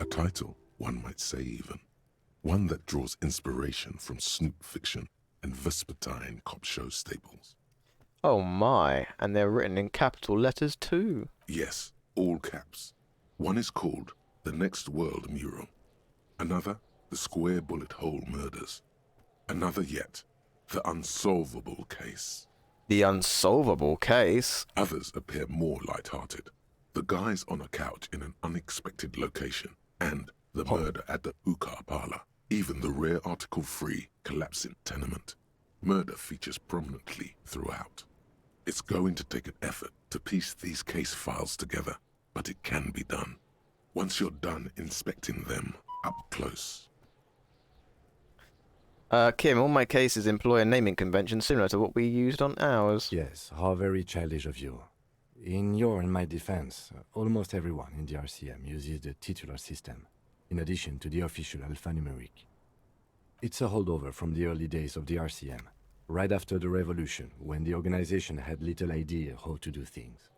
Speaker 3: A title, one might say even. One that draws inspiration from snoop fiction and Vespertine cop show staples.
Speaker 1: Oh my, and they're written in capital letters too.
Speaker 3: Yes, all caps. One is called The Next World Mural. Another, The Square Bullet Hole Murders. Another yet, The Unsolvable Case.
Speaker 1: The Unsolvable Case?
Speaker 3: Others appear more light-hearted. The guys on a couch in an unexpected location, and the murder at the hookah parlor. Even the rare article-free collapsing tenement. Murder features prominently throughout. It's going to take an effort to piece these case files together, but it can be done. Once you're done inspecting them up close.
Speaker 1: Kim, all my cases employ a naming convention similar to what we used on ours.
Speaker 5: Yes, how very childish of you. In your and my defense, almost everyone in the RCM uses the titular system, in addition to the official alphanumeric. It's a holdover from the early days of the RCM, right after the revolution, when the organization had little idea how to do things.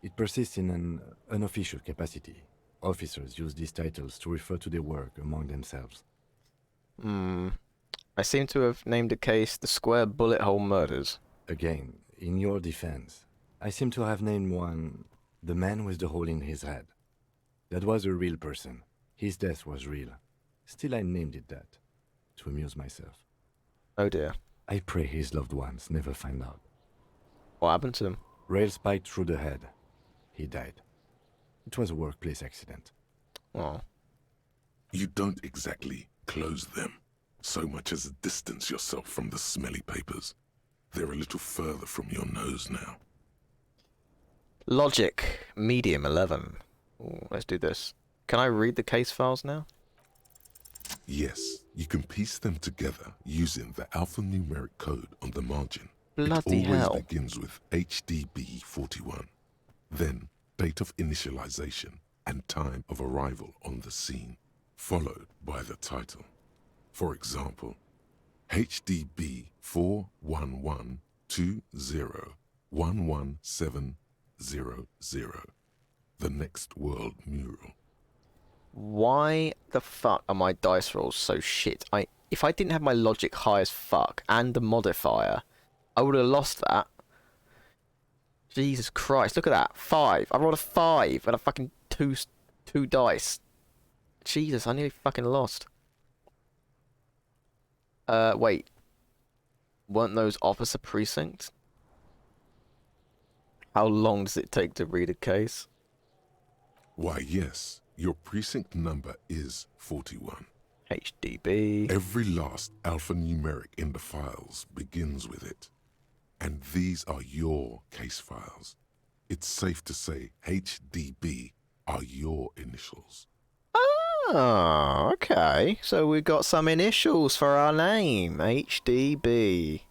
Speaker 5: It persists in an unofficial capacity. Officers use these titles to refer to their work among themselves.
Speaker 1: I seem to have named a case the Square Bullet Hole Murders.
Speaker 5: Again, in your defense, I seem to have named one the man with the hole in his head. That was a real person. His death was real. Still, I named it that, to amuse myself.
Speaker 1: Oh dear.
Speaker 5: I pray his loved ones never find out.
Speaker 1: What happened to him?
Speaker 5: Rail spiked through the head. He died. It was a workplace accident.
Speaker 1: Oh.
Speaker 3: You don't exactly close them, so much as distance yourself from the smelly papers. They're a little further from your nose now.
Speaker 1: Logic, medium 11. Ooh, let's do this. Can I read the case files now?
Speaker 3: Yes, you can piece them together using the alphanumeric code on the margin.
Speaker 1: Bloody
Speaker 3: it always
Speaker 1: hell.
Speaker 3: begins with HDB41, then date of initialization and time of arrival on the scene, followed by the title. For example, HDB 41120111700, the Next World Mural.
Speaker 1: Why the fuck are my dice rolls so shit? If I didn't have my logic high as fuck and the modifier, I would have lost that. Jesus Christ, look at that. 5. I rolled a 5 and a fucking two dice. Jesus, I nearly fucking lost. Wait. Weren't those officer precincts? How long does it take to read a case?
Speaker 3: Why, yes. Your precinct number is 41.
Speaker 1: HDB.
Speaker 3: Every last alphanumeric in the files begins with it. And these are your case files. It's safe to say HDB are your initials.
Speaker 1: Oh, okay. So we got some initials for our name. HDB.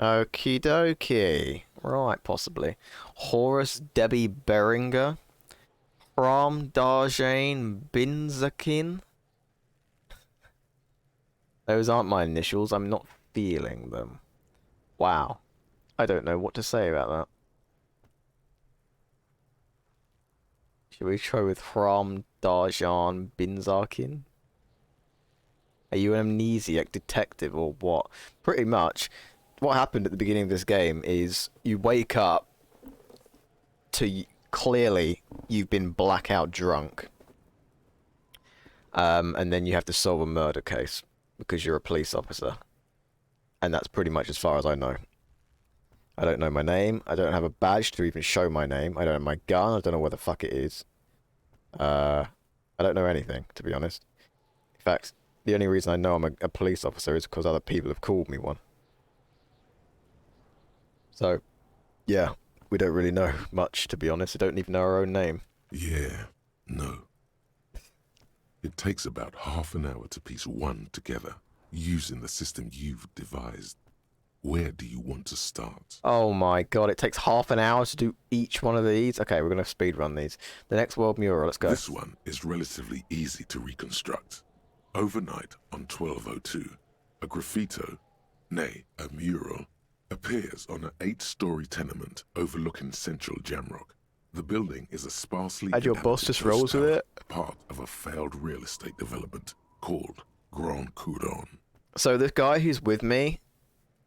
Speaker 1: Okie dokie. Right, possibly. Horace Debbie Beringer. Ram Darjane Binzakin. Those aren't my initials. I'm not feeling them. Wow. I don't know what to say about that. Should we try with Ram Darjan Binzakin? Are you an amnesiac detective or what? Pretty much. What happened at the beginning of this game is you wake up to clearly you've been blackout drunk. And then you have to solve a murder case because you're a police officer. And that's pretty much as far as I know. I don't know my name. I don't have a badge to even show my name. I don't have my gun. I don't know where the fuck it is. I don't know anything, to be honest. In fact, the only reason I know I'm a police officer is because other people have called me one. So, yeah, we don't really know much, to be honest. I don't even know our own name.
Speaker 3: Yeah, no. It takes about half an hour to piece one together, using the system you've devised. Where do you want to start?
Speaker 1: Oh my god, it takes half an hour to do each one of these? Okay, we're going to speedrun these. The Next World Mural, let's go.
Speaker 3: This one is relatively easy to reconstruct. Overnight on 1202, a graffito, nay, a mural, appears on an 8-story tenement overlooking central Jamrock. The building is a sparsely
Speaker 1: And your boss just rolls with it?
Speaker 3: Part of a failed real estate development called Grand Couronne.
Speaker 1: So this guy who's with me,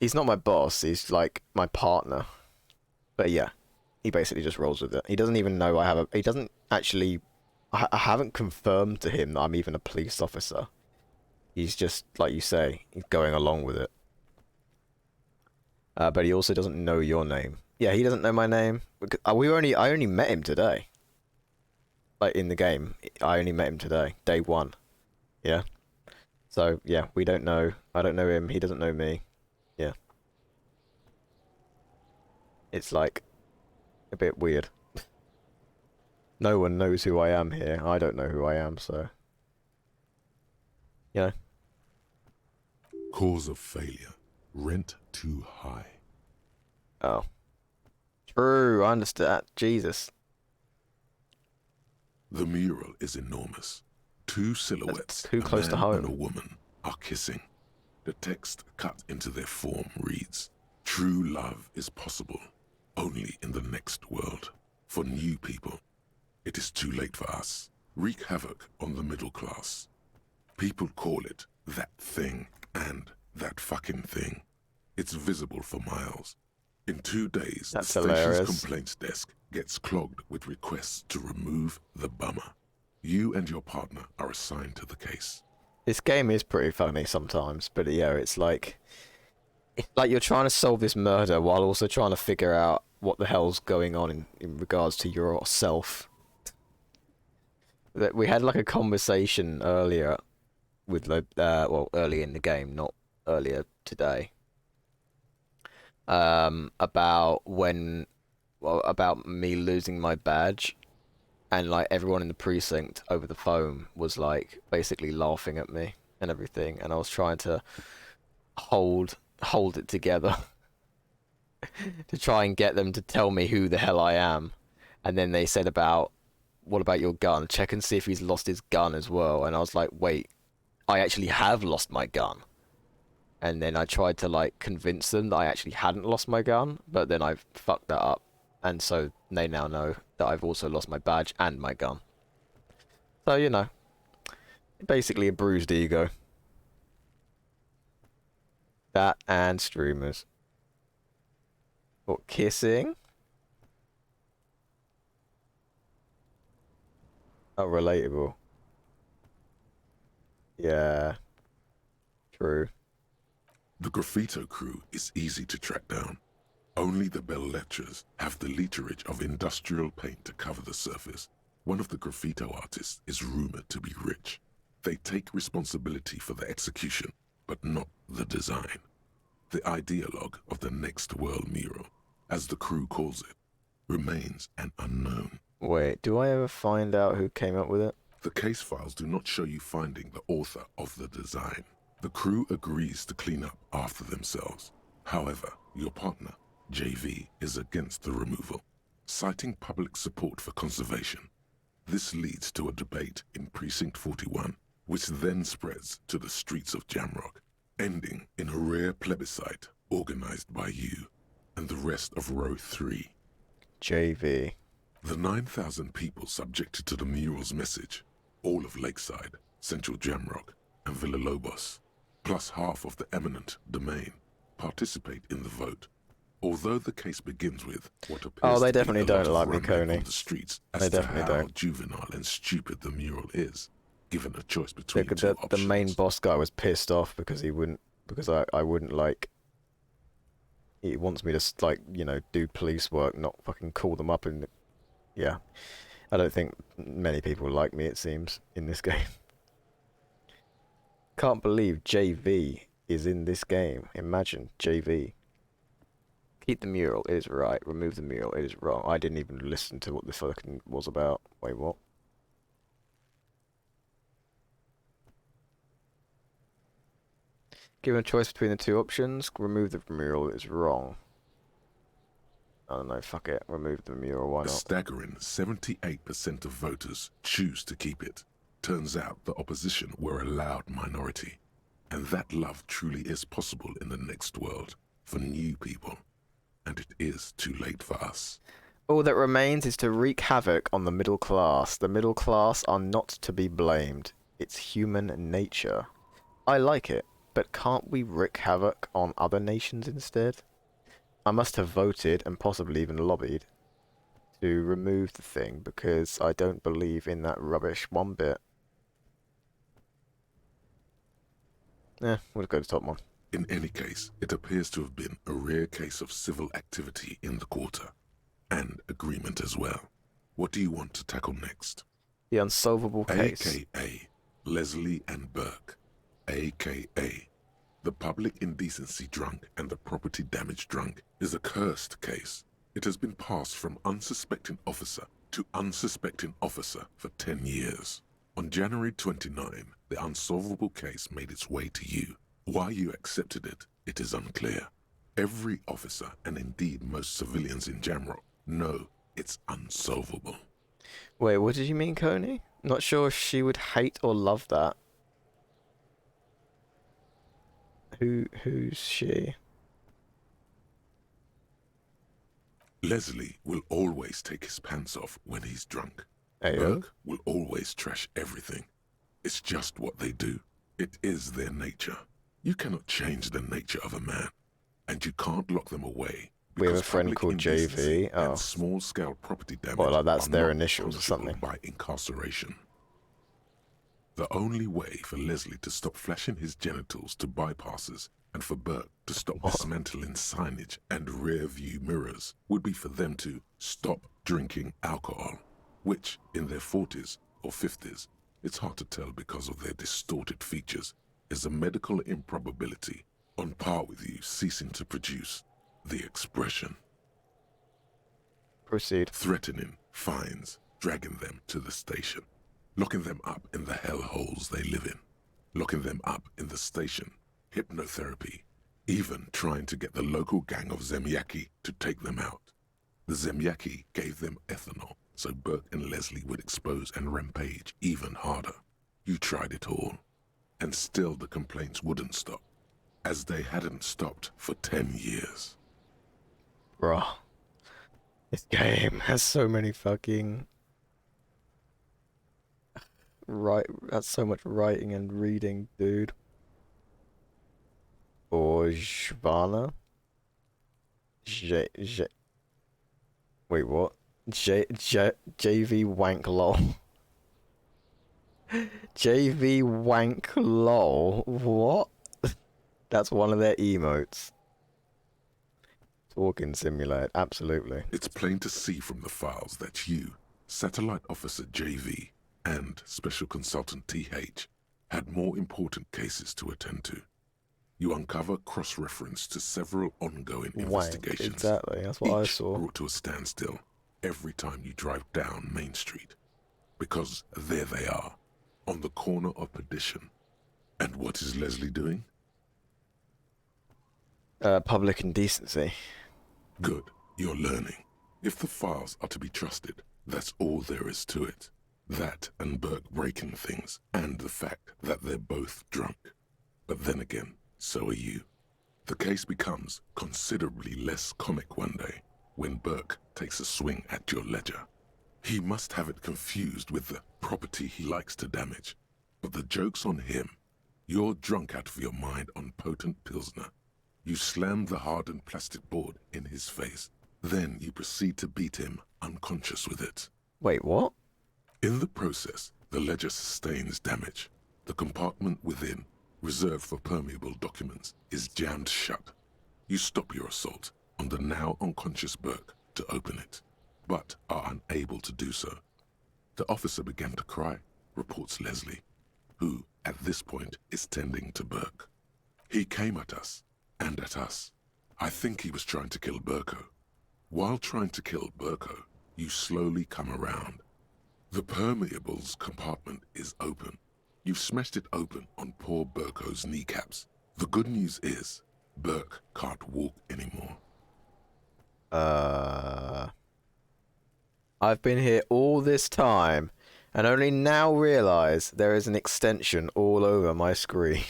Speaker 1: He's not my boss, he's like my partner. But yeah, he basically just rolls with it. He doesn't even know I have a... He doesn't actually... I haven't confirmed to him that I'm even a police officer. He's just, like you say, he's going along with it. But he also doesn't know your name. Yeah, he doesn't know my name. I only met him today. Like, in the game. I only met him today. Day 1. Yeah? So, yeah, we don't know. I don't know him, he doesn't know me. Yeah. It's like a bit weird. No one knows who I am here. I don't know who I am, so... You know?
Speaker 3: Cause of failure. Rent too high.
Speaker 1: Oh. True, I understand. Jesus.
Speaker 3: The mural is enormous. Two silhouettes,
Speaker 1: too close to home,
Speaker 3: and a woman, are kissing. The text cut into their form reads, "True love is possible, only in the next world. For new people, it is too late for us. Wreak havoc on the middle class. People call it that thing and that fucking thing. It's visible for miles. In 2 days, the station's complaints desk gets clogged with requests to remove the bummer. You and your partner are assigned to the case."
Speaker 1: This game is pretty funny sometimes, but yeah, it's like you're trying to solve this murder while also trying to figure out what the hell's going on in regards to yourself. We had like a conversation earlier with well, early in the game, not earlier today. About me losing my badge, and like everyone in the precinct over the phone was like basically laughing at me and everything, and I was trying to hold it together to try and get them to tell me who the hell I am. And then they said what about your gun? Check and see if he's lost his gun as well. And I was like, wait, I actually have lost my gun. And then I tried to like convince them that I actually hadn't lost my gun, but then I fucked that up. And so they now know that I've also lost my badge and my gun. So, you know, basically a bruised ego. That and streamers. What, kissing? Oh, relatable. Yeah. True.
Speaker 3: The Graffito crew is easy to track down. Only the bell lectures have the literage of industrial paint to cover the surface. One of the Graffito artists is rumored to be rich. They take responsibility for the execution, but not the design. The ideologue of the Next World mural, as the crew calls it, remains an unknown.
Speaker 1: Wait, do I ever find out who came up with it?
Speaker 3: The case files do not show you finding the author of the design. The crew agrees to clean up after themselves. However, your partner, JV, is against the removal, citing public support for conservation. This leads to a debate in Precinct 41, which then spreads to the streets of Jamrock, ending in a rare plebiscite organized by you and the rest of Row 3.
Speaker 1: JV.
Speaker 3: The 9,000 people subjected to the mural's message, all of Lakeside, Central Jamrock, and Villalobos, plus half of the eminent domain, participate in the vote. Although the case begins with what appears
Speaker 1: they
Speaker 3: to
Speaker 1: definitely
Speaker 3: be a lot
Speaker 1: don't
Speaker 3: of
Speaker 1: like me,
Speaker 3: rambling
Speaker 1: Coney.
Speaker 3: on the streets as
Speaker 1: They
Speaker 3: to
Speaker 1: definitely
Speaker 3: how
Speaker 1: don't.
Speaker 3: juvenile and stupid the mural is, given a choice between two
Speaker 1: The
Speaker 3: options.
Speaker 1: main boss guy was pissed off because I wouldn't like. He wants me to like, you know, do police work, not fucking call them up and. Yeah, I don't think many people like me, it seems, in this game. Can't believe JV is in this game. Imagine, JV. Keep the mural, it is right. Remove the mural, it is wrong. I didn't even listen to what this fucking was about. Wait, what? Given a choice between the two options, remove the mural, it is wrong. I don't know, fuck it. Remove the mural, why
Speaker 3: A
Speaker 1: not?
Speaker 3: staggering 78% of voters choose to keep it. Turns out the opposition were a loud minority. And that love truly is possible in the next world, for new people. And it is too late for us.
Speaker 1: All that remains is to wreak havoc on the middle class. The middle class are not to be blamed. It's human nature. I like it. but can't we wreak havoc on other nations instead? I must have voted, and possibly even lobbied, to remove the thing, because I don't believe in that rubbish one bit. We'll go to top one.
Speaker 3: In any case, it appears to have been a rare case of civil activity in the quarter, and agreement as well. What do you want to tackle next?
Speaker 1: The unsolvable case.
Speaker 3: AKA Leslie and Burke. AKA the public indecency drunk and the property damage drunk is a cursed case. It has been passed from unsuspecting officer to unsuspecting officer for 10 years. On January 29, the unsolvable case made its way to you. Why you accepted it, it is unclear. Every officer, and indeed most civilians in Jamrock, know it's unsolvable.
Speaker 1: Wait, what did you mean, Coney? Not sure if she would hate or love that. Who's she?
Speaker 3: Leslie will always take his pants off when he's drunk.
Speaker 1: Ayo.
Speaker 3: Burke will always trash everything. It's just what they do. It is their nature. You cannot change the nature of a man, and you can't lock them away.
Speaker 1: We have a friend called JV. Oh.
Speaker 3: Small-scale property damage.
Speaker 1: Well, like that's their initials or something.
Speaker 3: By incarceration. The only way for Leslie to stop flashing his genitals to bypassers and for Burke to stop dismantling signage and rear-view mirrors would be for them to stop drinking alcohol, which, in their 40s or 50s, it's hard to tell because of their distorted features, is a medical improbability on par with you ceasing to produce the expression.
Speaker 1: Proceed.
Speaker 3: Threatening fines, dragging them to the station, locking them up in the hellholes they live in, locking them up in the station, hypnotherapy, even trying to get the local gang of Zemyaki to take them out. The Zemyaki gave them ethanol, so Burke and Leslie would expose and rampage even harder. You tried it all, and still the complaints wouldn't stop, as they hadn't stopped for 10 years.
Speaker 1: Bruh. This game has so many fucking... That's so much writing and reading, dude. Ojvana? Wait, what? JV wank lol. JV wank lol. What? That's one of their emotes. Talking simulator, absolutely.
Speaker 3: It's plain to see from the files that you, Satellite Officer JV, and Special Consultant TH, had more important cases to attend to. You uncover cross-reference to several ongoing investigations.
Speaker 1: Exactly, that's what I saw.
Speaker 3: Brought to a standstill every time you drive down Main Street. Because there they are, on the corner of Perdition. And what is Leslie doing?
Speaker 1: Public indecency.
Speaker 3: Good, you're learning. If the files are to be trusted, that's all there is to it. That and Burke breaking things, and the fact that they're both drunk. But then again, so are you. The case becomes considerably less comic one day, when Burke takes a swing at your ledger. He must have it confused with the property he likes to damage. But the joke's on him. You're drunk out of your mind on potent Pilsner. You slam the hardened plastic board in his face. Then you proceed to beat him unconscious with it.
Speaker 1: Wait, what?
Speaker 3: In the process, the ledger sustains damage. The compartment within, reserved for permeable documents, is jammed shut. You stop your assault on the now unconscious Burke to open it, but are unable to do so. The officer began to cry, reports Leslie, who, at this point, is tending to Burke. He came at us, and at us. I think he was trying to kill Burko. While trying to kill Burko, you slowly come around. The permeables compartment is open. You've smashed it open on poor Burko's kneecaps. The good news is, Burke can't walk anymore.
Speaker 1: I've been here all this time, and only now realise there is an extension all over my screen.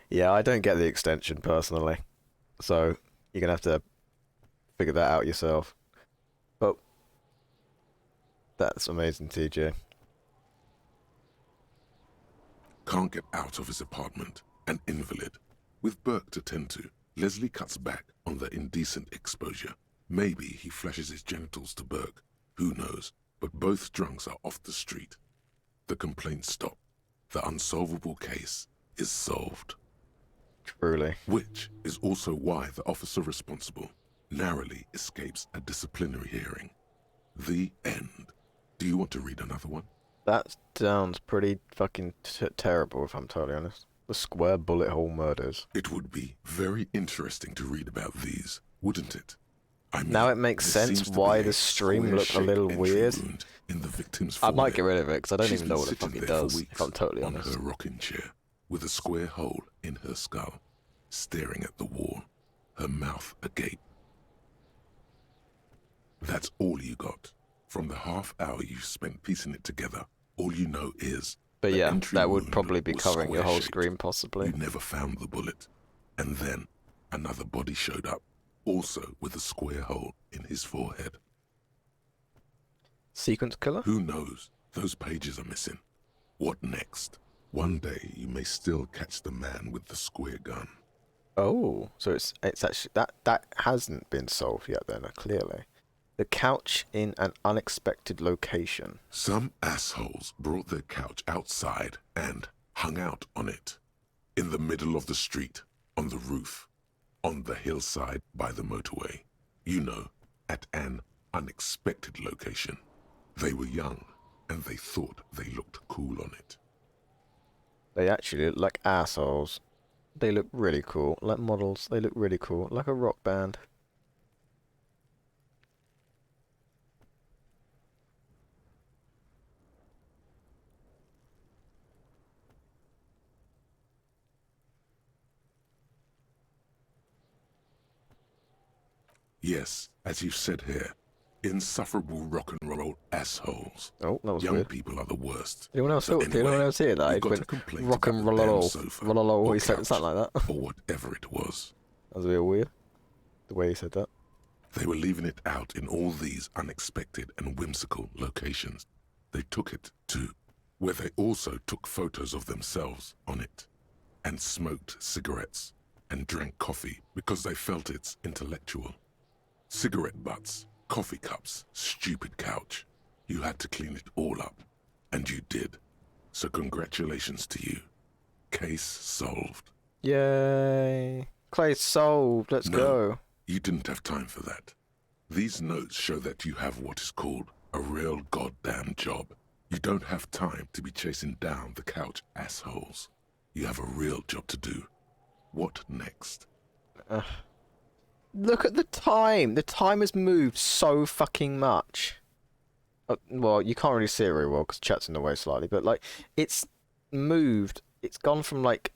Speaker 1: Yeah, I don't get the extension personally, so you're gonna have to figure that out yourself. But that's amazing, TJ.
Speaker 3: Can't get out of his apartment. An invalid. With Burke to tend to, Leslie cuts back on the indecent exposure. Maybe he flashes his genitals to Burke. Who knows? But both drunks are off the street. The complaints stop. The unsolvable case is solved.
Speaker 1: Truly.
Speaker 3: Which is also why the officer responsible narrowly escapes a disciplinary hearing. The end. Do you want to read another one?
Speaker 1: That sounds pretty fucking terrible, if I'm totally honest. The square bullet hole murders.
Speaker 3: It would be very interesting to read about these, wouldn't it? I mean,
Speaker 1: now it makes sense why the stream looked a little weird.
Speaker 3: In the victim's
Speaker 1: I
Speaker 3: forehead.
Speaker 1: might get rid of it because I don't
Speaker 3: She's
Speaker 1: even know
Speaker 3: been
Speaker 1: what the fuck
Speaker 3: sitting
Speaker 1: it
Speaker 3: there for
Speaker 1: does,
Speaker 3: weeks
Speaker 1: if I'm totally
Speaker 3: on
Speaker 1: honest.
Speaker 3: her rocking chair, with a square hole in her skull, staring at the wall, her mouth agape. That's all you got. From the half hour you've spent piecing it together, all you know is...
Speaker 1: But
Speaker 3: the
Speaker 1: yeah,
Speaker 3: entry
Speaker 1: that would
Speaker 3: wound
Speaker 1: probably be
Speaker 3: was
Speaker 1: covering your whole
Speaker 3: square-shaped.
Speaker 1: screen, possibly.
Speaker 3: You never found the bullet. And then, another body showed up, also with a square hole in his forehead.
Speaker 1: Sequence killer?
Speaker 3: Who knows? Those pages are missing. What next? One day you may still catch the man with the square gun.
Speaker 1: Oh, so it's actually that hasn't been solved yet then, clearly. The couch in an unexpected location.
Speaker 3: Some assholes brought their couch outside and hung out on it. In the middle of the street, on the roof, on the hillside by the motorway. You know, at an unexpected location. They were young, and they thought they looked cool on it.
Speaker 1: They actually look like assholes. They look really cool. Like models, they look really cool. Like a rock band.
Speaker 3: Yes, as you've said here, insufferable rock and roll assholes.
Speaker 1: Oh, that was
Speaker 3: Young
Speaker 1: weird.
Speaker 3: people are the worst.
Speaker 1: Anyone else,
Speaker 3: So
Speaker 1: anyone else hear that?
Speaker 3: you
Speaker 1: It
Speaker 3: got
Speaker 1: went
Speaker 3: a complaint
Speaker 1: rock and
Speaker 3: about the damn
Speaker 1: roll,
Speaker 3: sofa
Speaker 1: roll,
Speaker 3: or
Speaker 1: he said
Speaker 3: couch,
Speaker 1: something like that.
Speaker 3: or whatever it was.
Speaker 1: That was a bit weird, the way he said that.
Speaker 3: They were leaving it out in all these unexpected and whimsical locations. They took it to where they also took photos of themselves on it, and smoked cigarettes, and drank coffee because they felt it's intellectual. Cigarette butts, coffee cups, stupid couch. You had to clean it all up, and you did. So congratulations to you. Case solved.
Speaker 1: Yay. Clay's solved, let's go.
Speaker 3: You didn't have time for that. These notes show that you have what is called a real goddamn job. You don't have time to be chasing down the couch assholes. You have a real job to do. What next?
Speaker 1: Look at the time. The time has moved so fucking much. Well, you can't really see it very well because chat's in the way slightly, but like, it's moved. It's gone from like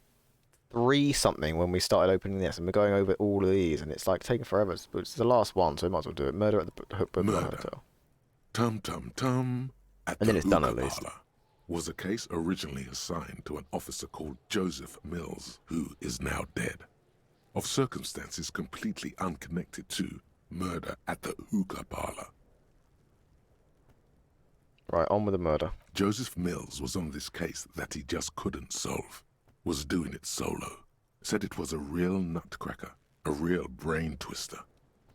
Speaker 1: 3 something when we started opening this, and we're going over all of these, and it's like taking forever. But it's the last one, so we might as well do it. Murder at the Hotel.
Speaker 3: Tum.
Speaker 1: And then it's done at least.
Speaker 3: Was a case originally assigned to an officer called Joseph Mills, who is now dead, of circumstances completely unconnected to murder at the hookah parlor.
Speaker 1: Right, on with the murder.
Speaker 3: Joseph Mills was on this case that he just couldn't solve, was doing it solo, said it was a real nutcracker, a real brain twister,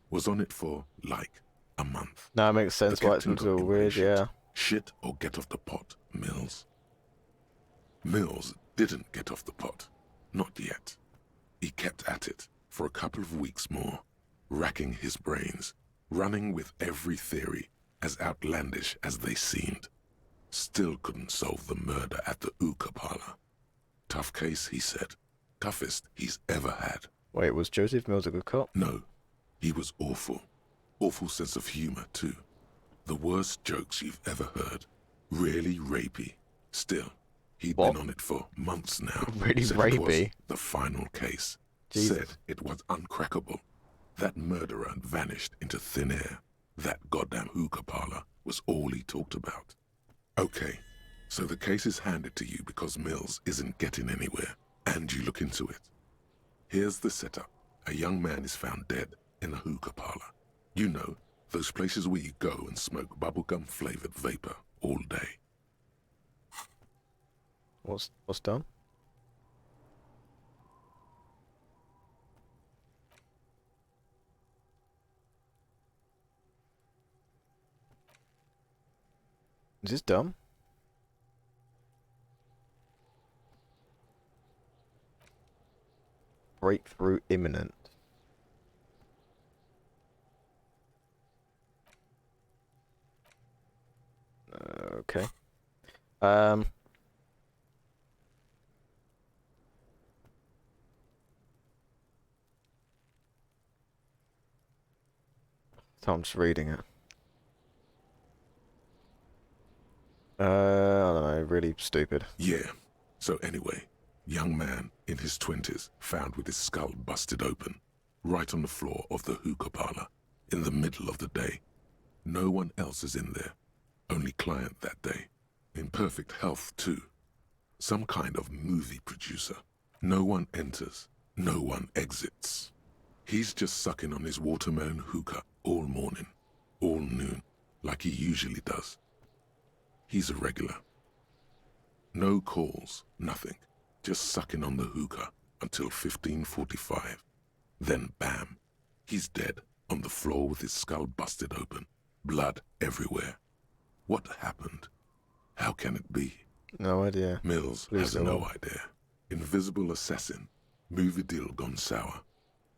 Speaker 3: was on it for, like, a month.
Speaker 1: Now it makes sense why it's all weird, yeah.
Speaker 3: Shit or get off the pot, Mills. Mills didn't get off the pot. Not yet. He kept at it for a couple of weeks more, racking his brains, running with every theory, as outlandish as they seemed. Still couldn't solve the murder at the hookah parlor. Tough case, he said. Toughest he's ever had.
Speaker 1: Wait, was Joseph Mills a good cop?
Speaker 3: No. He was awful. Awful sense of humor, too. The worst jokes you've ever heard. Really rapey. Still, he'd been on it for months now.
Speaker 1: Really
Speaker 3: Said
Speaker 1: rapey?
Speaker 3: it was the final case.
Speaker 1: Jesus.
Speaker 3: Said it was uncrackable. That murderer vanished into thin air. That goddamn hookah parlor was all he talked about. Okay, so the case is handed to you because Mills isn't getting anywhere, and you look into it. Here's the setup. A young man is found dead in a hookah parlor. You know, those places where you go and smoke bubblegum-flavored vapor all day.
Speaker 1: What's done? Is this dumb? Breakthrough imminent. Okay. So I'm just reading it. I don't know, really stupid.
Speaker 3: Yeah. So anyway, young man in his 20s found with his skull busted open, right on the floor of the hookah parlor, in the middle of the day. No one else is in there. Only client that day. In perfect health, too. Some kind of movie producer. No one enters. No one exits. He's just sucking on his watermelon hookah all morning, all noon, like he usually does. He's a regular. No calls, nothing. Just sucking on the hookah until 15:45. Then bam, he's dead on the floor with his skull busted open. Blood everywhere. What happened? How can it be?
Speaker 1: No idea.
Speaker 3: Mills
Speaker 1: Please
Speaker 3: has
Speaker 1: go
Speaker 3: no
Speaker 1: on.
Speaker 3: idea. Invisible assassin. Movie deal gone sour.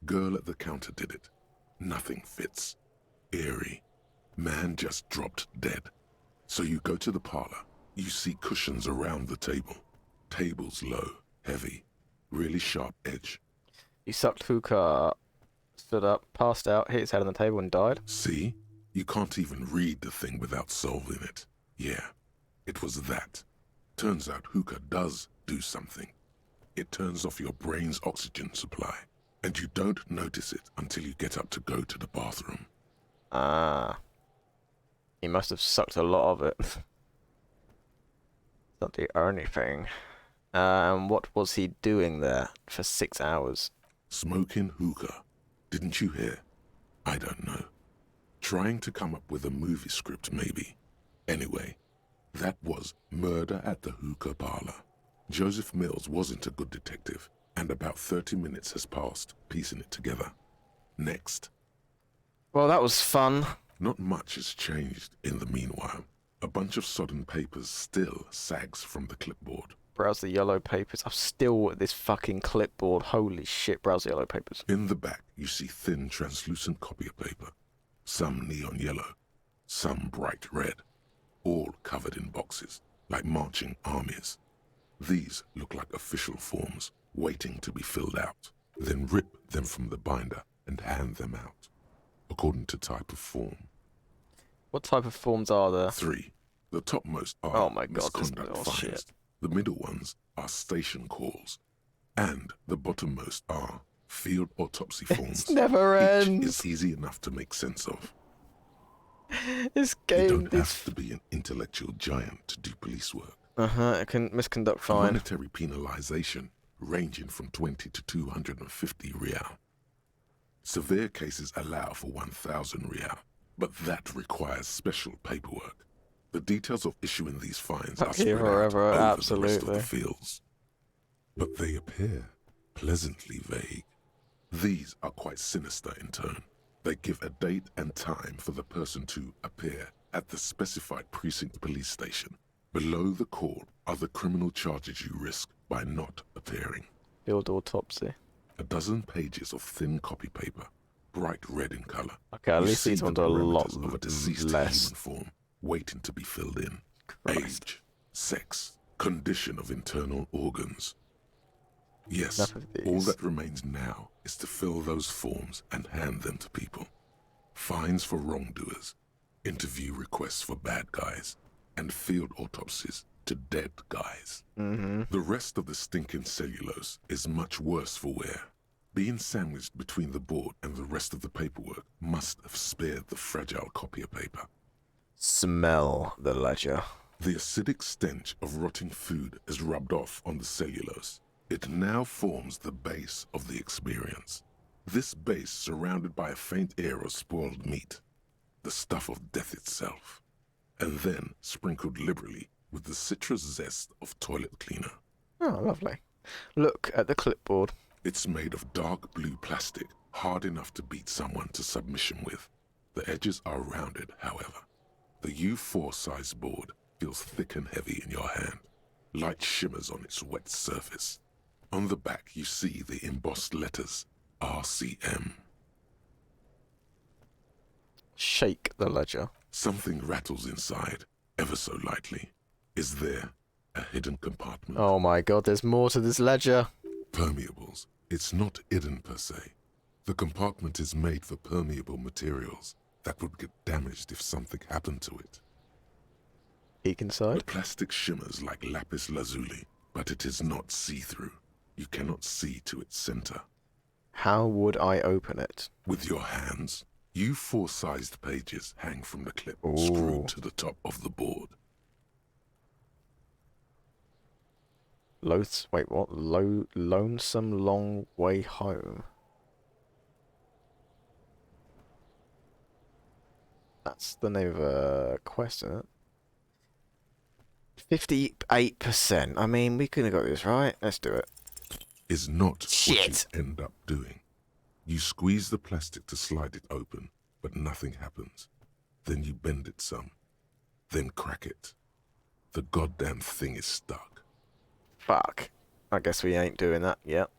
Speaker 3: Girl at the counter did it. Nothing fits. Eerie. Man just dropped dead. So you go to the parlor. You see cushions around the table. Tables low, heavy, really sharp edge.
Speaker 1: He sucked hookah, stood up, passed out, hit his head on the table and died.
Speaker 3: See? You can't even read the thing without solving it. Yeah, it was that. Turns out hookah does do something. It turns off your brain's oxygen supply, and you don't notice it until you get up to go to the bathroom.
Speaker 1: Ah. He must have sucked a lot of it. Not the only thing. And what was he doing there for 6 hours?
Speaker 3: Smoking hookah. Didn't you hear? I don't know. Trying to come up with a movie script, maybe. Anyway, that was murder at the hookah parlor. Joseph Mills wasn't a good detective, and about 30 minutes has passed, piecing it together. Next.
Speaker 1: Well, that was fun.
Speaker 3: Not much has changed in the meanwhile. A bunch of sodden papers still sags from the clipboard.
Speaker 1: Browse the yellow papers. I'm still at this fucking clipboard. Holy shit, browse the yellow papers.
Speaker 3: In the back, you see thin, translucent copy of paper. Some neon yellow, some bright red. All covered in boxes, like marching armies. These look like official forms, waiting to be filled out. Then rip them from the binder and hand them out, according to type of form.
Speaker 1: What type of forms are there?
Speaker 3: 3. The topmost are
Speaker 1: oh my God,
Speaker 3: misconduct
Speaker 1: this
Speaker 3: fines.
Speaker 1: shit.
Speaker 3: The middle ones are station calls. And the bottommost are field autopsy forms.
Speaker 1: It's never ends.
Speaker 3: Each is easy enough to make sense of.
Speaker 1: This
Speaker 3: You
Speaker 1: game
Speaker 3: don't have to be an intellectual giant to do police work.
Speaker 1: it can misconduct fine.
Speaker 3: Monetary penalization ranging from 20 to 250 real. Severe cases allow for 1,000 real, but that requires special paperwork. The details of issuing these fines are spread out
Speaker 1: forever,
Speaker 3: over
Speaker 1: absolutely.
Speaker 3: the rest of the fields. But they appear pleasantly vague. These are quite sinister in turn. They give a date and time for the person to appear at the specified precinct police station. Below the call are the criminal charges you risk by not appearing.
Speaker 1: Field autopsy.
Speaker 3: A dozen pages of thin copy paper, bright red in color.
Speaker 1: Okay, at
Speaker 3: You
Speaker 1: least
Speaker 3: see
Speaker 1: these
Speaker 3: the
Speaker 1: ones are a lot
Speaker 3: parameters of a deceased
Speaker 1: less.
Speaker 3: human form, waiting to be filled in.
Speaker 1: Christ.
Speaker 3: Age, sex, condition of internal organs. Yes,
Speaker 1: Enough of
Speaker 3: all
Speaker 1: these.
Speaker 3: that remains now is to fill those forms and hand them to people. Fines for wrongdoers, interview requests for bad guys, and field autopsies to dead guys. The rest of the stinking cellulose is much worse for wear. Being sandwiched between the board and the rest of the paperwork must have spared the fragile copier paper.
Speaker 1: Smell the ledger.
Speaker 3: The acidic stench of rotting food is rubbed off on the cellulose. It now forms the base of the experience. This base surrounded by a faint air of spoiled meat, the stuff of death itself, and then sprinkled liberally with the citrus zest of toilet cleaner.
Speaker 1: Oh, lovely. Look at the clipboard.
Speaker 3: It's made of dark blue plastic, hard enough to beat someone to submission with. The edges are rounded, however. The U4 size board feels thick and heavy in your hand. Light shimmers on its wet surface. On the back, you see the embossed letters, RCM.
Speaker 1: Shake the ledger.
Speaker 3: Something rattles inside, ever so lightly. Is there a hidden compartment?
Speaker 1: Oh my god, there's more to this ledger.
Speaker 3: Permeables. It's not hidden per se. The compartment is made for permeable materials that would get damaged if something happened to it.
Speaker 1: Peek inside.
Speaker 3: The plastic shimmers like lapis lazuli, but it is not see-through. You cannot see to its center.
Speaker 1: How would I open it?
Speaker 3: With your hands. You 4-sized pages hang from the clip,
Speaker 1: Ooh.
Speaker 3: screwed to the top of the board.
Speaker 1: Wait, what? Lonesome Long Way Home. That's the name of a quest, isn't it? 58%. I mean, we could have got this, right? Let's do it.
Speaker 3: Is not
Speaker 1: Shit.
Speaker 3: what you end up doing. You squeeze the plastic to slide it open, but nothing happens. Then you bend it some. Then crack it. The goddamn thing is stuck.
Speaker 1: Fuck. I guess we ain't doing that yet.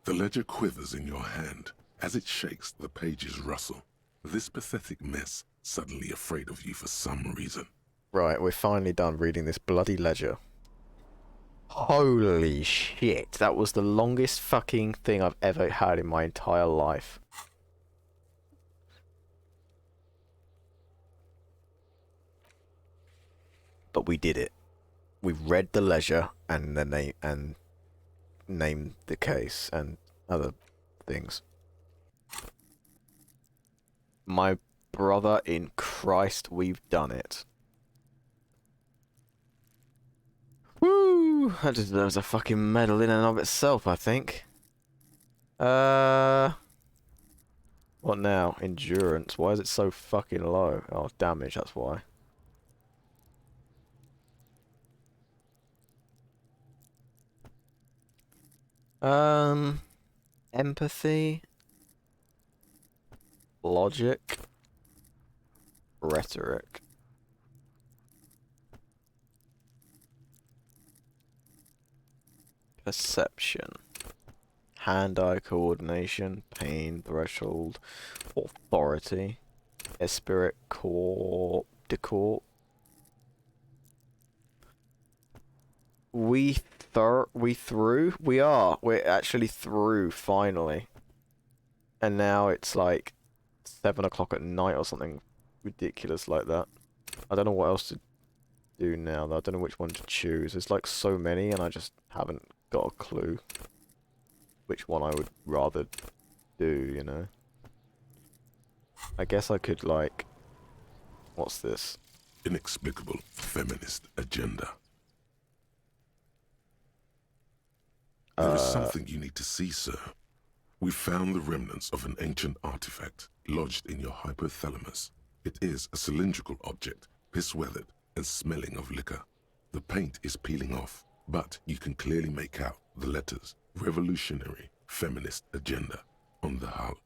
Speaker 3: The ledger quivers in your hand. As it shakes, the pages rustle. This pathetic mess, suddenly afraid of you for some reason.
Speaker 1: Right, we're finally done reading this bloody ledger. Holy shit, that was the longest fucking thing I've ever had in my entire life. But we did it. We read the ledger and then named the case and other things. My brother in Christ, we've done it. Woo! That deserves a fucking medal in and of itself, I think. What now? Endurance. Why is it so fucking low? Oh, damage, that's why. Empathy. Logic. Rhetoric. Perception. Hand-eye coordination. Pain. Threshold. Authority. Esprit corps. Decor. We're actually through, finally. And now it's like 7 o'clock at night or something ridiculous like that. I don't know what else to do now, though. I don't know which one to choose. There's like so many, and I just haven't got a clue which one I would rather do, you know? I guess I could, like... What's this?
Speaker 3: Inexplicable feminist agenda. There is something you need to see, sir. We found the remnants of an ancient artifact lodged in your hypothalamus. It is a cylindrical object, piss-weathered and smelling of liquor. The paint is peeling off, but you can clearly make out the letters Revolutionary Feminist Agenda on the hull.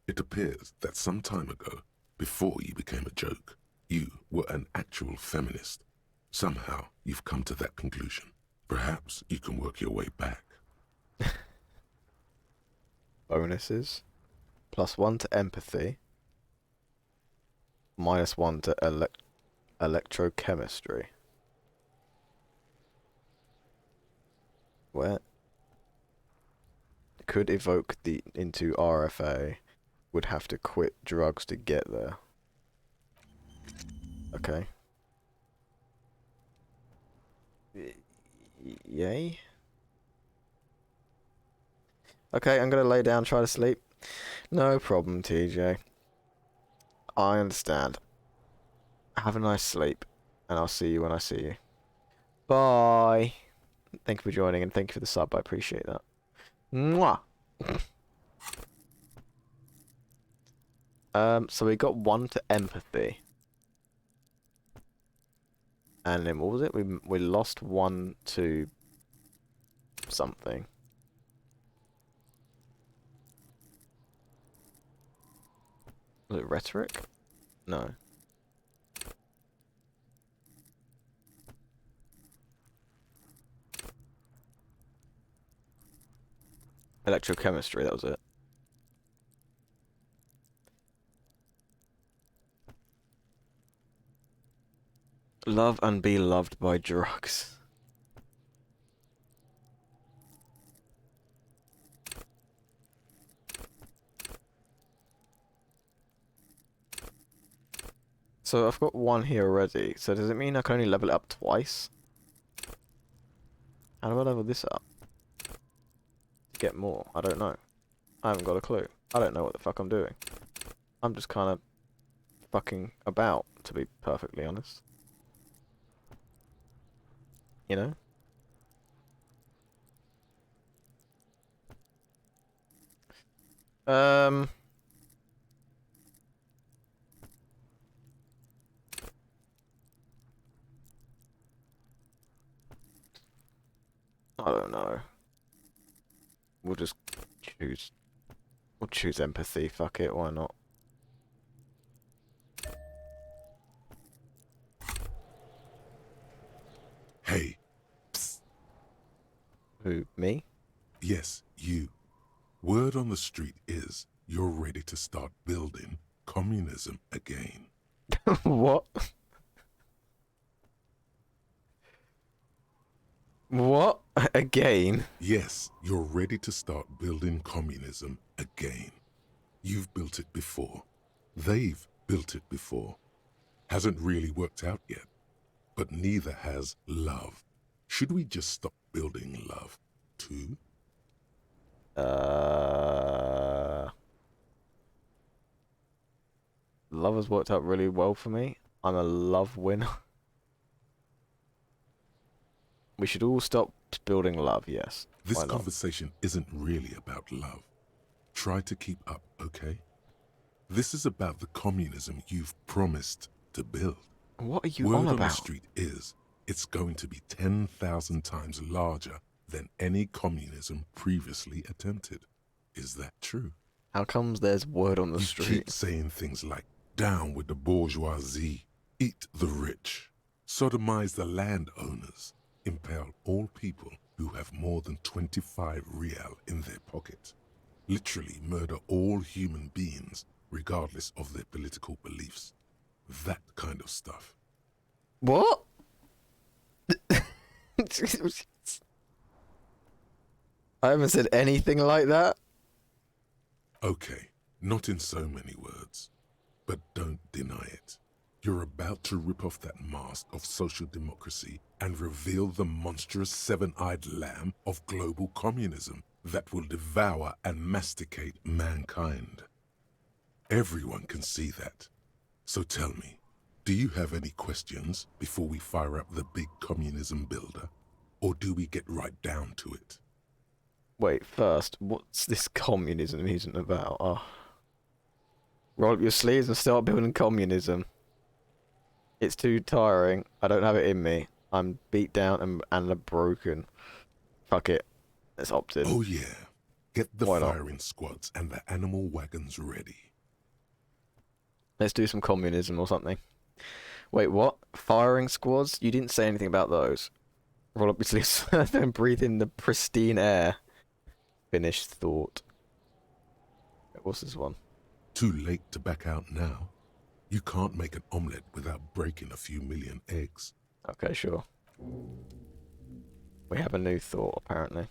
Speaker 3: It appears that some time ago, before you became a joke, you were an actual feminist. Somehow, you've come to that conclusion. Perhaps you can work your way back.
Speaker 1: Bonuses. +1 to empathy. -1 to electrochemistry. Where? Could evoke into RFA. Would have to quit drugs to get there. Okay. Yay? Okay, I'm gonna lay down, try to sleep. No problem, TJ. I understand. Have a nice sleep, and I'll see you when I see you. Bye! Thank you for joining, and thank you for the sub, I appreciate that. Mwah! So we got 1 to empathy. And then what was it? We lost 1 to something. Was it rhetoric? No. Electrochemistry, that was it. Love and be loved by drugs. So I've got one here already, so does it mean I can only level it up twice? How do I level this up? To get more? I don't know. I haven't got a clue. I don't know what the fuck I'm doing. I'm just kind of fucking about, to be perfectly honest. You know? I don't know. We'll just choose. We'll choose empathy. Fuck it. Why not?
Speaker 3: Hey. Psst.
Speaker 1: Who? Me?
Speaker 3: Yes, you. Word on the street is you're ready to start building communism again.
Speaker 1: What? What? Again?
Speaker 3: Yes, you're ready to start building communism again. You've built it before. They've built it before. Hasn't really worked out yet. But neither has love. Should we just stop building love, too?
Speaker 1: Love has worked out really well for me. I'm a love winner. We should all stop building love, yes.
Speaker 3: This conversation isn't really about love. Try to keep up, okay? This is about the communism you've promised to build.
Speaker 1: What are you
Speaker 3: Word
Speaker 1: on about?
Speaker 3: On the street is it's going to be 10,000 times larger than any communism previously attempted. Is that true?
Speaker 1: How comes there's word on the
Speaker 3: You
Speaker 1: street?
Speaker 3: keep saying things like, down with the bourgeoisie, eat the rich, sodomize the landowners, impale all people who have more than 25 real in their pocket, literally murder all human beings regardless of their political beliefs. That kind of stuff.
Speaker 1: What? I haven't said anything like that.
Speaker 3: Okay, not in so many words, but don't deny it. You're about to rip off that mask of social democracy and reveal the monstrous seven-eyed lamb of global communism that will devour and masticate mankind. Everyone can see that. So tell me, do you have any questions before we fire up the big communism builder? Or do we get right down to it?
Speaker 1: Wait, first, what's this communism isn't about? Oh. Roll up your sleeves and start building communism. It's too tiring. I don't have it in me. I'm beat down and broken. Fuck it. Let's opt in.
Speaker 3: Oh yeah. Get the
Speaker 1: Why not?
Speaker 3: firing squads and the animal wagons ready.
Speaker 1: Let's do some communism or something. Wait, what? Firing squads? You didn't say anything about those. Roll up your sleeves and breathe in the pristine air. Finished thought. What's this one?
Speaker 3: Too late to back out now. You can't make an omelette without breaking a few million eggs.
Speaker 1: Okay, sure. We have a new thought, apparently.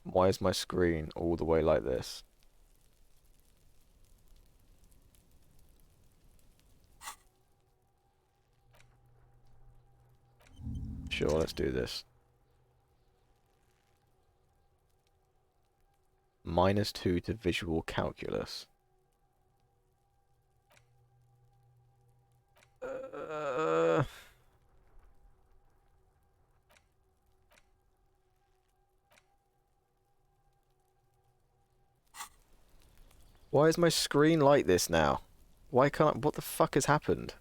Speaker 1: Why is my screen all the way like this? Sure, let's do this. -2 to visual calculus. Why is my screen like this now? Why can't... What the fuck has happened?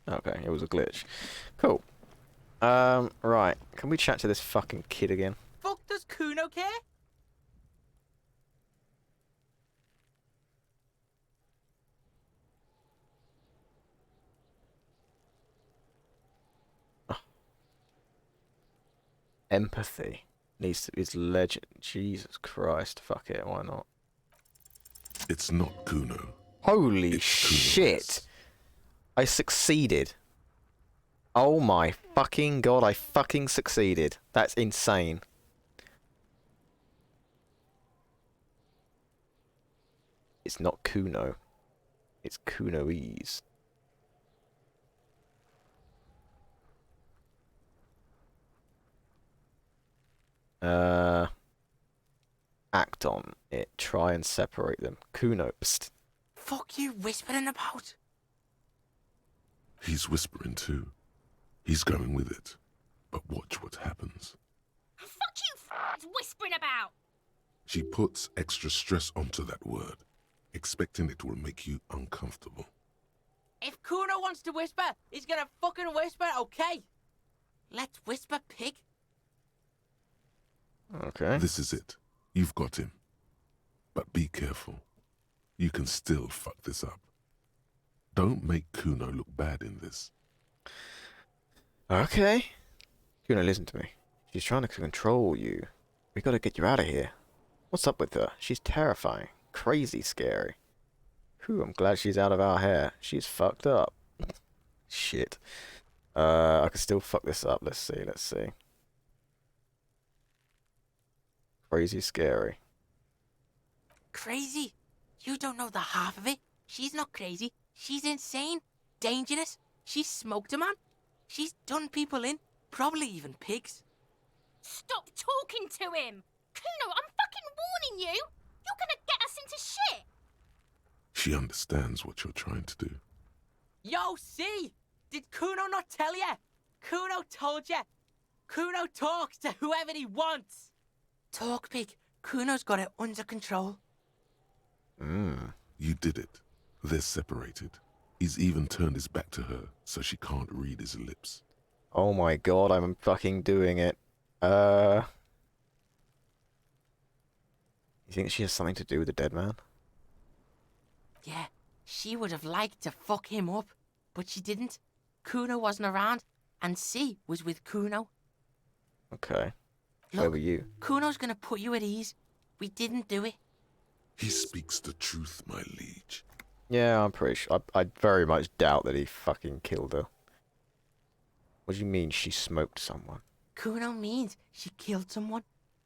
Speaker 1: Okay, it was a glitch. Cool. Right. Can we chat to this fucking kid again?
Speaker 17: Fuck, does Kuno care?
Speaker 1: Empathy. Needs to be his legend. Jesus Christ. Fuck it, why not?
Speaker 3: It's not Kuno.
Speaker 1: Holy shit! I succeeded. Oh my fucking god, I fucking succeeded. That's insane. It's not Kuno. It's Kunoese. Act on it. Try and separate them. Kuno. Psst.
Speaker 2: Fuck you whispering about?
Speaker 3: He's whispering too. He's going with it. But watch what happens.
Speaker 2: Fuck you whispering about?
Speaker 3: She puts extra stress onto that word, expecting it will make you uncomfortable.
Speaker 17: If Kuno wants to whisper, he's gonna fucking whisper, okay? Let's whisper, pig.
Speaker 1: Okay.
Speaker 3: This is it. You've got him. But be careful. You can still fuck this up. Don't make Kuno look bad in this.
Speaker 1: Okay. Kuno, listen to me. She's trying to control you. We gotta get you out of here. What's up with her? She's terrifying. Crazy scary. Whew, I'm glad she's out of our hair. She's fucked up. Shit. I can still fuck this up. Let's see. Crazy scary.
Speaker 17: Crazy? You don't know the half of it. She's not crazy. She's insane. Dangerous. She's smoked a man. She's done people in. Probably even pigs.
Speaker 2: Stop talking to him! Kuno, I'm fucking warning you! You're gonna get us into shit!
Speaker 3: She understands what you're trying to do.
Speaker 17: Yo, see? Did Kuno not tell you? Kuno told you. Kuno talks to whoever he wants. Talk, pig. Kuno's got it under control.
Speaker 3: You did it. They're separated. He's even turned his back to her, so she can't read his lips.
Speaker 1: Oh my god, I'm fucking doing it. You think she has something to do with the dead man?
Speaker 17: Yeah, she would have liked to fuck him up, but she didn't. Kuno wasn't around, and C was with Kuno.
Speaker 1: Okay.
Speaker 17: Look,
Speaker 1: where were you?
Speaker 17: Kuno's gonna put you at ease. We didn't do it.
Speaker 3: He speaks the truth, my liege.
Speaker 1: Yeah, I'm pretty sure. I very much doubt that he fucking killed her. What do you mean she smoked someone?
Speaker 17: Kuno means she killed someone.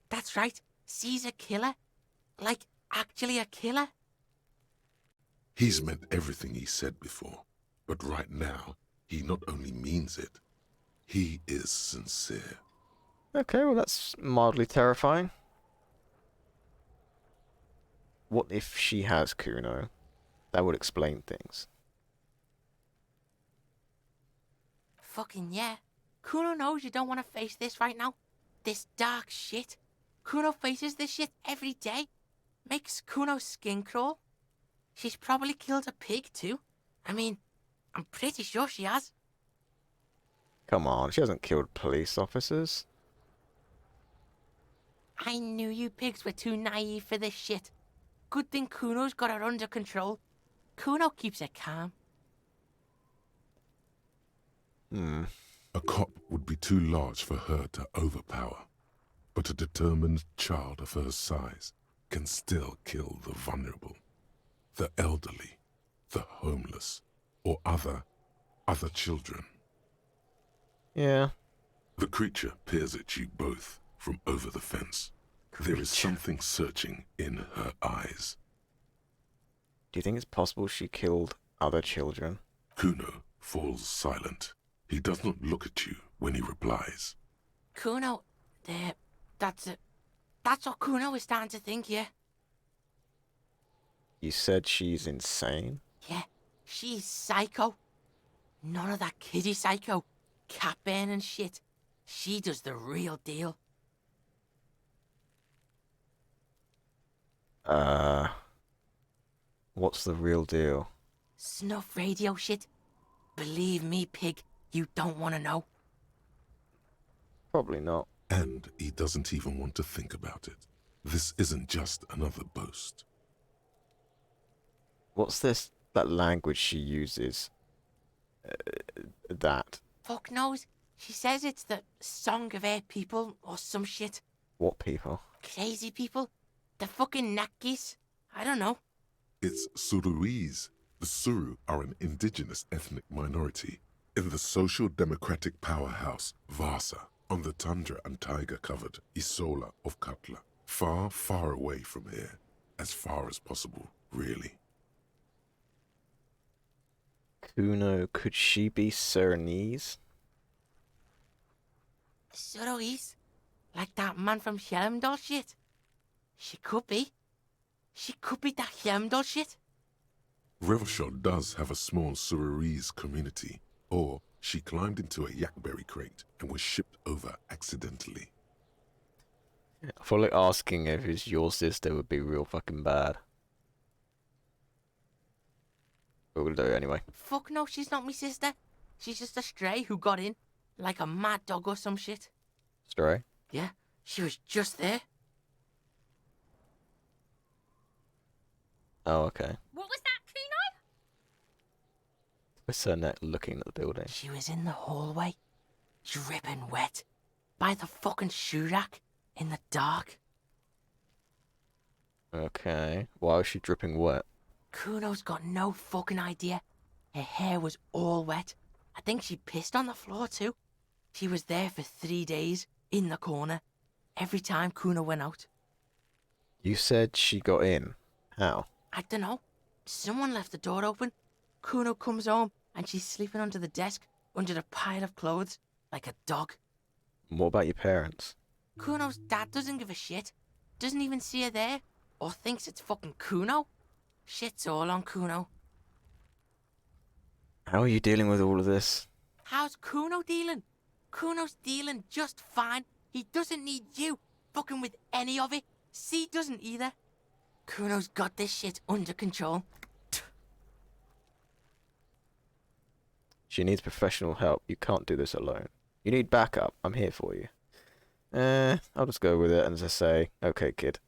Speaker 17: That's right. C's a killer. Like, actually a killer.
Speaker 3: He's meant everything he said before, but right now, he not only means it, he is sincere.
Speaker 1: Okay, well that's mildly terrifying. What if she has Kuno? That would explain things.
Speaker 17: Fucking yeah. Kuno knows you don't want to face this right now. This dark shit. Kuno faces this shit every day. Makes Kuno's skin crawl. She's probably killed a pig too. I mean, I'm pretty sure she has.
Speaker 1: Come on, she hasn't killed police officers.
Speaker 17: I knew you pigs were too naive for this shit. Good thing Kuno's got her under control. Kuno keeps her calm.
Speaker 3: A cop would be too large for her to overpower, but a determined child of her size can still kill the vulnerable, the elderly, the homeless, or other children.
Speaker 1: Yeah.
Speaker 3: The creature peers at you both from over the fence. There is something searching in her eyes.
Speaker 1: Do you think it's possible she killed other children?
Speaker 3: Kuno falls silent. He does not look at you when he replies.
Speaker 17: Kuno, that's what Kuno is starting to think, yeah.
Speaker 1: You said she's insane?
Speaker 17: Yeah, she's psycho. None of that kiddie psycho, cat burning shit. She does the real deal.
Speaker 1: What's the real deal?
Speaker 17: Snuff radio shit. Believe me, pig, you don't want to know.
Speaker 1: Probably not.
Speaker 3: And he doesn't even want to think about it. This isn't just another boast.
Speaker 1: What's this, that language she uses? That.
Speaker 17: Fuck knows. She says it's the song of her people or some shit.
Speaker 1: What people?
Speaker 17: Crazy people. The fucking Nakis. I don't know.
Speaker 3: It's Suruese. The Suru are an indigenous ethnic minority in the social democratic powerhouse Vasa on the tundra and taiga-covered Isola of Katla. Far, far away from here. As far as possible, really.
Speaker 1: Kuno, could she be Surinese?
Speaker 17: Suruese? Like that man from Helmdall shit? She could be. She could be that Helmdall shit.
Speaker 3: Revachol does have a small Suruese community, or she climbed into a yakberry crate and was shipped over accidentally.
Speaker 1: I feel like asking if it's your sister would be real fucking bad. But we'll do it anyway.
Speaker 17: Fuck no, she's not my sister. She's just a stray who got in. Like a mad dog or some shit.
Speaker 1: Stray?
Speaker 17: Yeah, she was just there.
Speaker 1: Oh, okay.
Speaker 2: What was that, Kuno?
Speaker 1: What's her neck looking at the building?
Speaker 17: She was in the hallway, dripping wet, by the fucking shoe rack, in the dark.
Speaker 1: Okay. Why was she dripping wet?
Speaker 17: Kuno's got no fucking idea. Her hair was all wet. I think she pissed on the floor too. She was there for 3 days, in the corner, every time Kuno went out.
Speaker 1: You said she got in. How?
Speaker 17: I don't know. Someone left the door open. Kuno comes home and she's sleeping under the desk, under the pile of clothes, like a dog.
Speaker 1: What about your parents?
Speaker 17: Kuno's dad doesn't give a shit. Doesn't even see her there, or thinks it's fucking Kuno. Shit's all on Kuno.
Speaker 1: How are you dealing with all of this?
Speaker 17: How's Kuno dealing? Kuno's dealing just fine. He doesn't need you fucking with any of it. C doesn't either. Kuno's got this shit under control.
Speaker 1: She needs professional help. You can't do this alone. You need backup. I'm here for you. I'll just go with it and just say, okay, kid.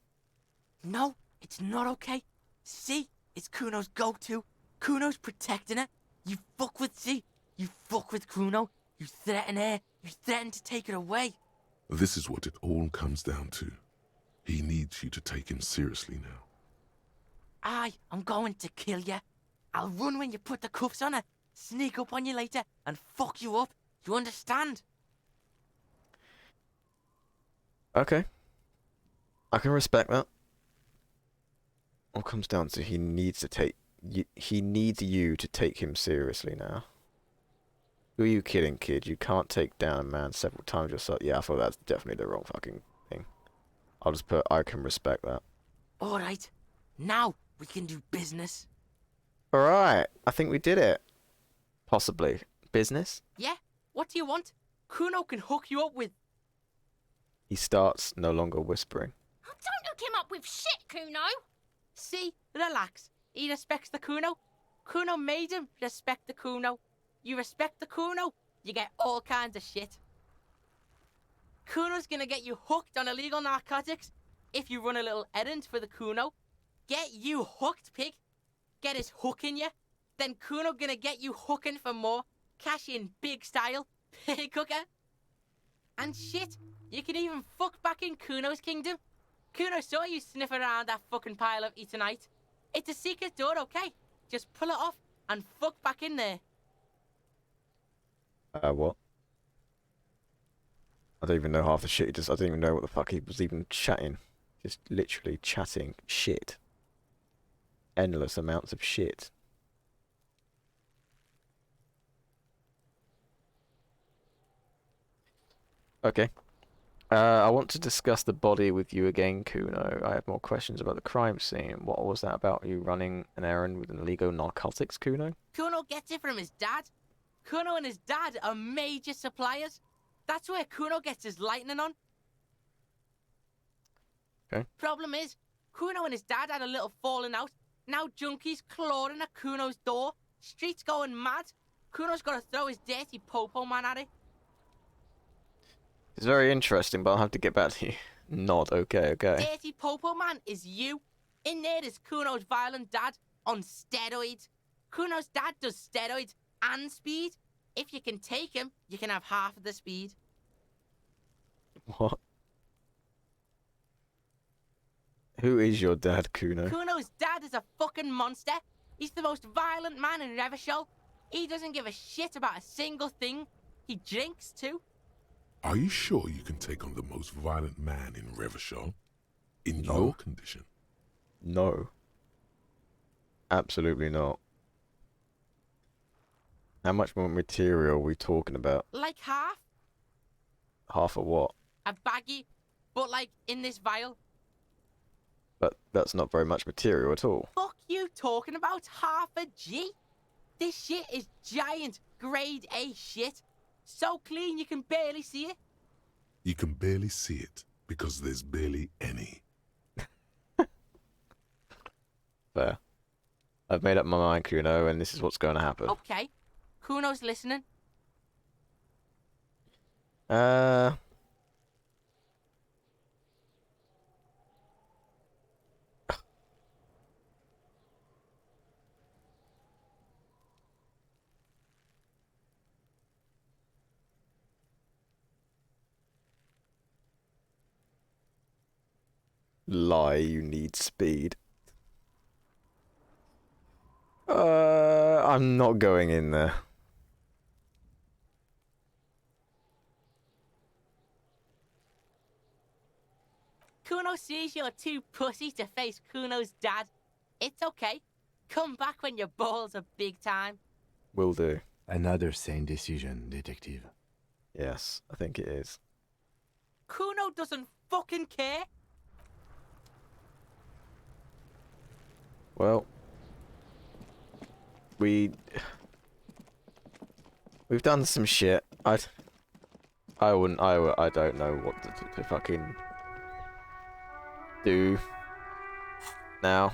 Speaker 17: No, it's not okay. C is Kuno's go-to. Kuno's protecting her. You fuck with C. You fuck with Kuno. You threaten her. You threaten to take it away.
Speaker 3: This is what it all comes down to. He needs you to take him seriously now.
Speaker 17: I'm going to kill you. I'll run when you put the cuffs on her, sneak up on you later, and fuck you up. You understand?
Speaker 1: Okay. I can respect that. All comes down to he needs you to take him seriously now. Who are you kidding, kid? You can't take down a man several times yourself. Yeah, I thought that's definitely the wrong fucking thing. I'll just put, I can respect that.
Speaker 17: Alright. Now we can do business.
Speaker 1: Alright. I think we did it. Possibly. Business?
Speaker 17: Yeah? What do you want? Kuno can hook you up with...
Speaker 1: He starts no longer whispering.
Speaker 2: Oh, don't hook him up with shit, Kuno.
Speaker 17: See? Relax. He respects the Kuno. Kuno made him respect the Kuno. You respect the Kuno, you get all kinds of shit. Kuno's gonna get you hooked on illegal narcotics if you run a little errand for the Kuno. Get you hooked, pig. Get his hook in you. Then Kuno gonna get you hooking for more. Cash in big style. Pig hooker. And shit, you can even fuck back in Kuno's kingdom. Kuno saw you sniffing around that fucking pile of Eternite. It's a secret door, okay? Just pull it off and fuck back in there.
Speaker 1: What? I don't even know half the shit he just... I didn't even know what the fuck he was even chatting. Just literally chatting shit. Endless amounts of shit. Okay. I want to discuss the body with you again, Kuno. I have more questions about the crime scene. What was that about you running an errand with illegal narcotics, Kuno?
Speaker 17: Kuno gets it from his dad. Kuno and his dad are major suppliers. That's where Kuno gets his lightning on.
Speaker 1: Okay.
Speaker 17: Problem is, Kuno and his dad had a little falling out. Now junkies clawing at Kuno's door. Streets going mad. Kuno's got to throw his dirty popo man at it.
Speaker 1: It's very interesting, but I'll have to get back to you. Nod, okay.
Speaker 17: Dirty popo man is you. In there is Kuno's violent dad on steroids. Kuno's dad does steroids and speed. If you can take him, you can have half of the speed.
Speaker 1: What? Who is your dad, Kuno?
Speaker 17: Kuno's dad is a fucking monster. He's the most violent man in Revachol. He doesn't give a shit about a single thing. He drinks too.
Speaker 3: Are you sure you can take on the most violent man in Revachol? In
Speaker 1: No.
Speaker 3: your condition?
Speaker 1: No. Absolutely not. How much more material are we talking about?
Speaker 17: Like half.
Speaker 1: Half of what?
Speaker 17: A baggie, but like in this vial.
Speaker 1: But that's not very much material at all.
Speaker 17: Fuck you talking about half a G? This shit is giant, grade A shit. So clean you can barely see it.
Speaker 3: You can barely see it because there's barely any.
Speaker 1: Fair. I've made up my mind, Kuno, and this is what's going to happen.
Speaker 17: Okay. Kuno's listening.
Speaker 1: Lie, you need speed. I'm not going in there.
Speaker 17: Kuno sees you're too pussy to face Kuno's dad. It's okay. Come back when your balls are big time.
Speaker 1: Will do.
Speaker 5: Another sane decision, detective.
Speaker 1: Yes, I think it is.
Speaker 17: Kuno doesn't fucking care.
Speaker 1: Well, we've done some shit. I don't know what to fucking do now.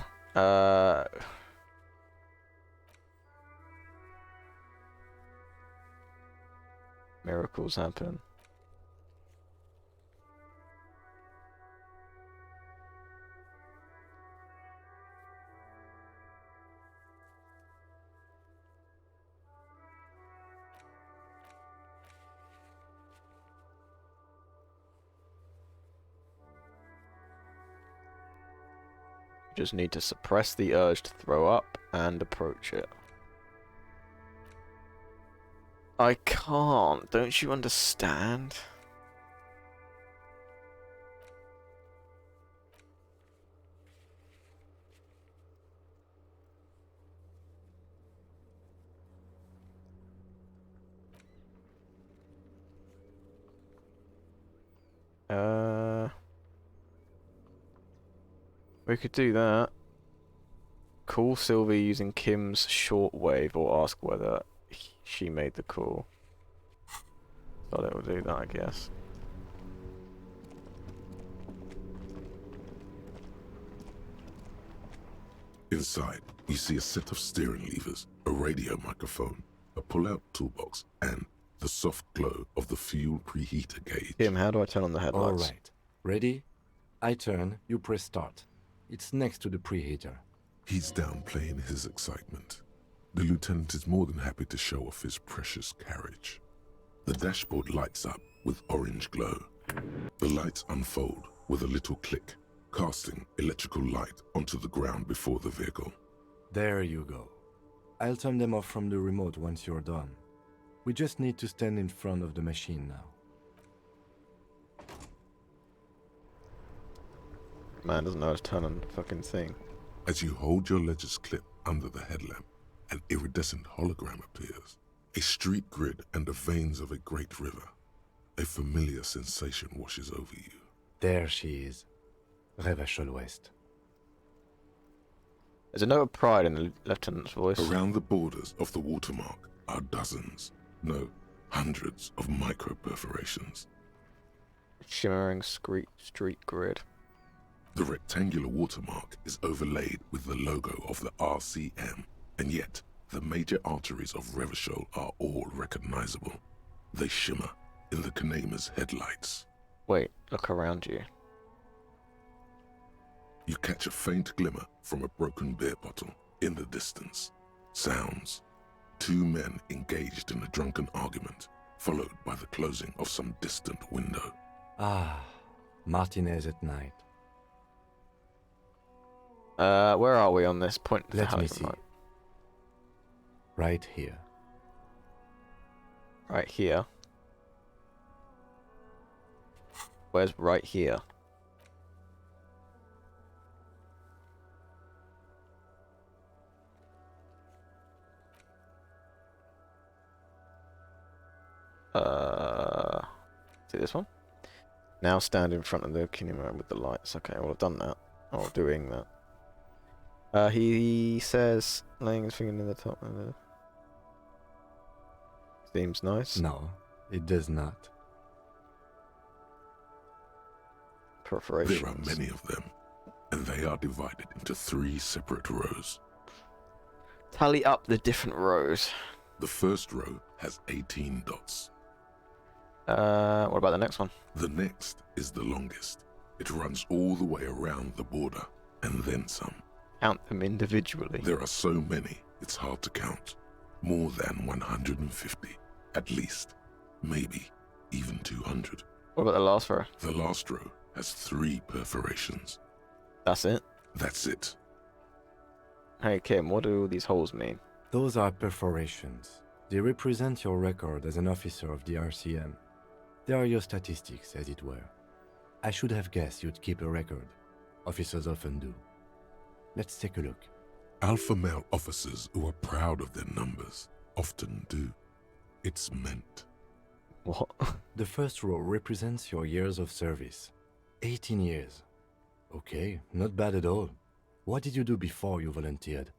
Speaker 1: Miracles happen. Just need to suppress the urge to throw up and approach it. I can't, don't you understand? We could do that. Call Sylvie using Kim's shortwave or ask whether she made the call. Thought it would do that, I guess.
Speaker 3: Inside, you see a set of steering levers, a radio microphone, a pull-out toolbox, and the soft glow of the fuel preheater gauge.
Speaker 1: Kim, how do I turn on the headlights?
Speaker 5: Alright. Ready? I turn, you press start. It's next to the preheater.
Speaker 3: He's downplaying his excitement. The lieutenant is more than happy to show off his precious carriage. The dashboard lights up with orange glow. The lights unfold with a little click, casting electrical light onto the ground before the vehicle.
Speaker 5: There you go. I'll turn them off from the remote once you're done. We just need to stand in front of the machine now.
Speaker 1: Man doesn't know how to turn on the fucking thing.
Speaker 3: As you hold your ledger's clip under the headlamp, an iridescent hologram appears. A street grid and the veins of a great river. A familiar sensation washes over you.
Speaker 5: There she is. Revachol West.
Speaker 1: There's a note of pride in the lieutenant's voice.
Speaker 3: Around the borders of the watermark are dozens, no, hundreds of micro-perforations.
Speaker 1: Shimmering street grid.
Speaker 3: The rectangular watermark is overlaid with the logo of the RCM, and yet the major arteries of Revachol are all recognizable. They shimmer in the Kanema's headlights.
Speaker 1: Wait, look around you.
Speaker 3: You catch a faint glimmer from a broken beer bottle in the distance. Sounds Two men engaged in a drunken argument, followed by the closing of some distant window.
Speaker 5: Ah, Martinez at night.
Speaker 1: Where are we on this point?
Speaker 5: Let me see. Right here.
Speaker 1: Right here. Where's right here? See this one? Now stand in front of the kinema with the lights. Okay, well I've done that. Or doing that. He says laying his finger in the top of the... Seems nice.
Speaker 5: No, it does not.
Speaker 1: Perforations.
Speaker 3: There are many of them, and they are divided into 3 separate rows.
Speaker 1: Tally up the different rows.
Speaker 3: The first row has 18 dots.
Speaker 1: What about the next one?
Speaker 3: The next is the longest. It runs all the way around the border, and then some.
Speaker 1: Count them individually.
Speaker 3: There are so many, it's hard to count. More than 150, at least. Maybe even 200.
Speaker 1: What about the last row?
Speaker 3: The last row has 3 perforations.
Speaker 1: That's it?
Speaker 3: That's it.
Speaker 1: Hey Kim, what do all these holes mean?
Speaker 5: Those are perforations. They represent your record as an officer of the RCM. They are your statistics, as it were. I should have guessed you'd keep a record. Officers often do. Let's take a look.
Speaker 3: Alpha male officers who are proud of their numbers often do. It's meant.
Speaker 1: What?
Speaker 5: The first row represents your years of service. 18 years. Okay, not bad at all. What did you do before you volunteered?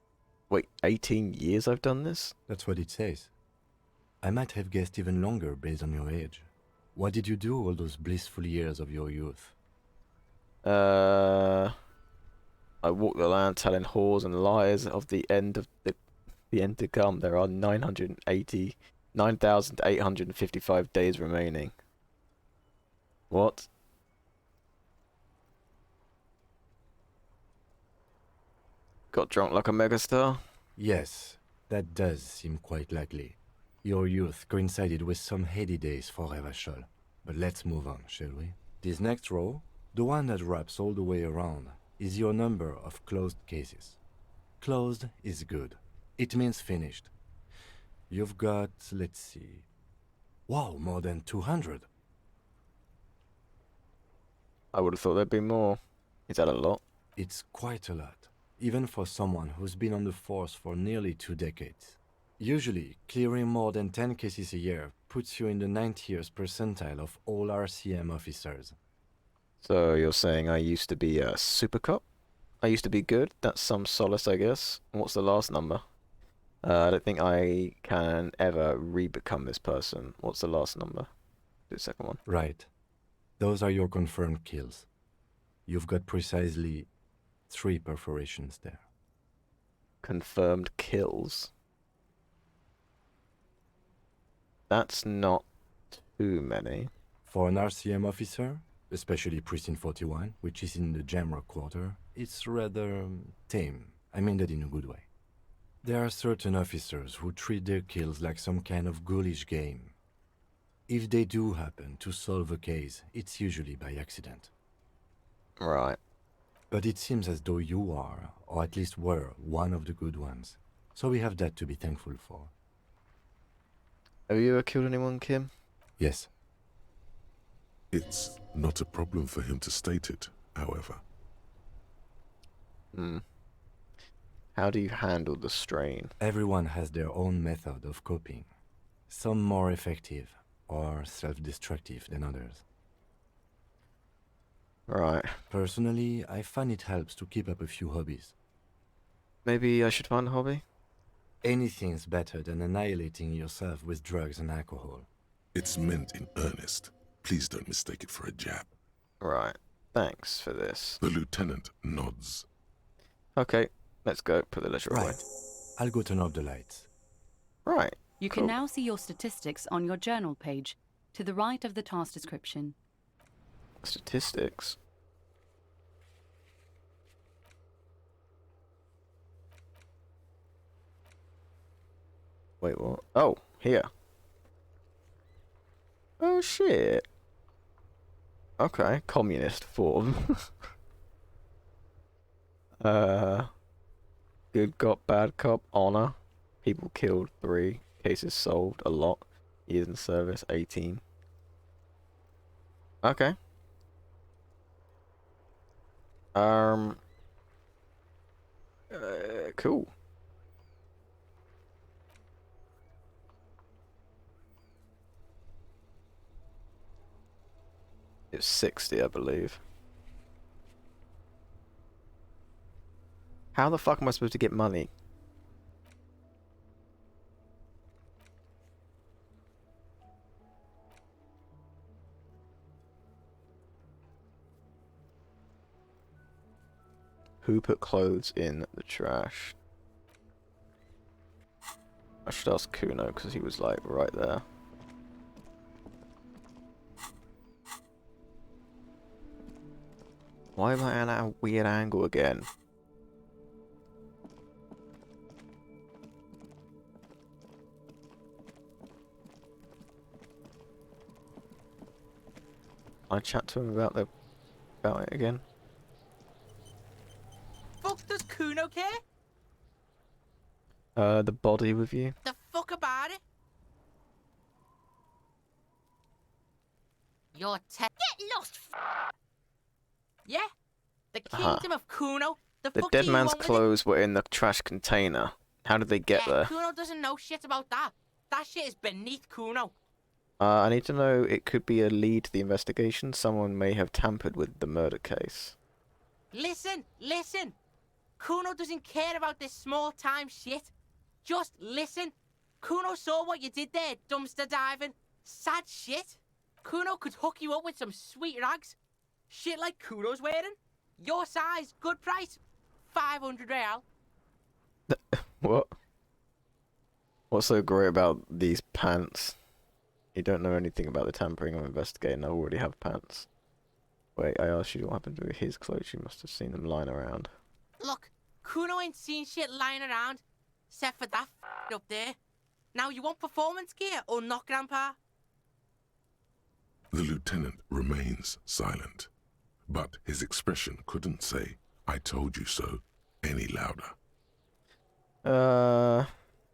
Speaker 1: Wait, 18 years I've done this?
Speaker 5: That's what it says. I might have guessed even longer based on your age. What did you do all those blissful years of your youth?
Speaker 1: I walked the land telling whores and liars of the end to come. There are 9,855 days remaining. What? Got drunk like a megastar?
Speaker 5: Yes, that does seem quite likely. Your youth coincided with some heady days for Revachol. But let's move on, shall we? This next row, the one that wraps all the way around, is your number of closed cases. Closed is good. It means finished. You've got, let's see... Wow, more than 200.
Speaker 1: I would have thought there'd be more. Is that a lot?
Speaker 5: It's quite a lot, even for someone who's been on the force for nearly 2 decades. Usually, clearing more than 10 cases a year puts you in the 90th percentile of all RCM officers.
Speaker 1: So you're saying I used to be a super cop? I used to be good? That's some solace, I guess. What's the last number? I don't think I can ever re-become this person. What's the last number? The second one.
Speaker 5: Right. Those are your confirmed kills. You've got precisely 3 perforations there.
Speaker 1: Confirmed kills? That's not too many.
Speaker 5: For an RCM officer, especially Precinct 41, which is in the Jamrock quarter, it's rather tame. I mean that in a good way. There are certain officers who treat their kills like some kind of ghoulish game. If they do happen to solve a case, it's usually by accident.
Speaker 1: Right.
Speaker 5: But it seems as though you are, or at least were, one of the good ones. So we have that to be thankful for.
Speaker 1: Have you ever killed anyone, Kim?
Speaker 5: Yes.
Speaker 3: It's not a problem for him to state it, however.
Speaker 1: How do you handle the strain?
Speaker 5: Everyone has their own method of coping. Some more effective or self-destructive than others.
Speaker 1: Right.
Speaker 5: Personally, I find it helps to keep up a few hobbies.
Speaker 1: Maybe I should find a hobby?
Speaker 5: Anything's better than annihilating yourself with drugs and alcohol.
Speaker 3: It's meant in earnest. Please don't mistake it for a jab.
Speaker 1: Right. Thanks for this.
Speaker 3: The lieutenant nods.
Speaker 1: Okay, let's go. Put the leisure away.
Speaker 5: Right. I'll go turn off the lights.
Speaker 1: Right.
Speaker 11: You can now see your statistics on your journal page, to the right of the task description.
Speaker 1: Statistics? Wait, what? Oh, here. Oh, shit. Okay, communist form. Good cop, bad cop, honor. People killed 3. Cases solved a lot. Years in service 18. Okay. Cool. It's 60, I believe. How the fuck am I supposed to get money? Who put clothes in the trash? I should ask Kuno because he was like right there. Why am I at a weird angle again? I chat to him about it again.
Speaker 17: Fuck does Kuno care?
Speaker 1: The body with you.
Speaker 17: The fuck about it? You're Get
Speaker 2: lost.
Speaker 17: Yeah? The kingdom of Kuno?
Speaker 1: The
Speaker 17: fuck
Speaker 1: dead
Speaker 17: do you
Speaker 1: man's
Speaker 17: want with it?
Speaker 1: clothes were in the trash container. How did they get there?
Speaker 17: Kuno doesn't know shit about that. That shit is beneath Kuno.
Speaker 1: I need to know, it could be a lead to the investigation. Someone may have tampered with the murder case.
Speaker 17: Listen, listen. Kuno doesn't care about this small-time shit. Just listen. Kuno saw what you did there, dumpster diving. Sad shit. Kuno could hook you up with some sweet rags. Shit like Kuno's wearing. Your size, good price. 500 real.
Speaker 1: What? What's so great about these pants? You don't know anything about the tampering I'm investigating. I already have pants. Wait, I asked you what happened to his clothes. You must have seen them lying around.
Speaker 17: Look, Kuno ain't seen shit lying around. Except for that up there. Now you want performance gear or not, Grandpa?
Speaker 3: The lieutenant remains silent, but his expression couldn't say, "I told you so," any louder.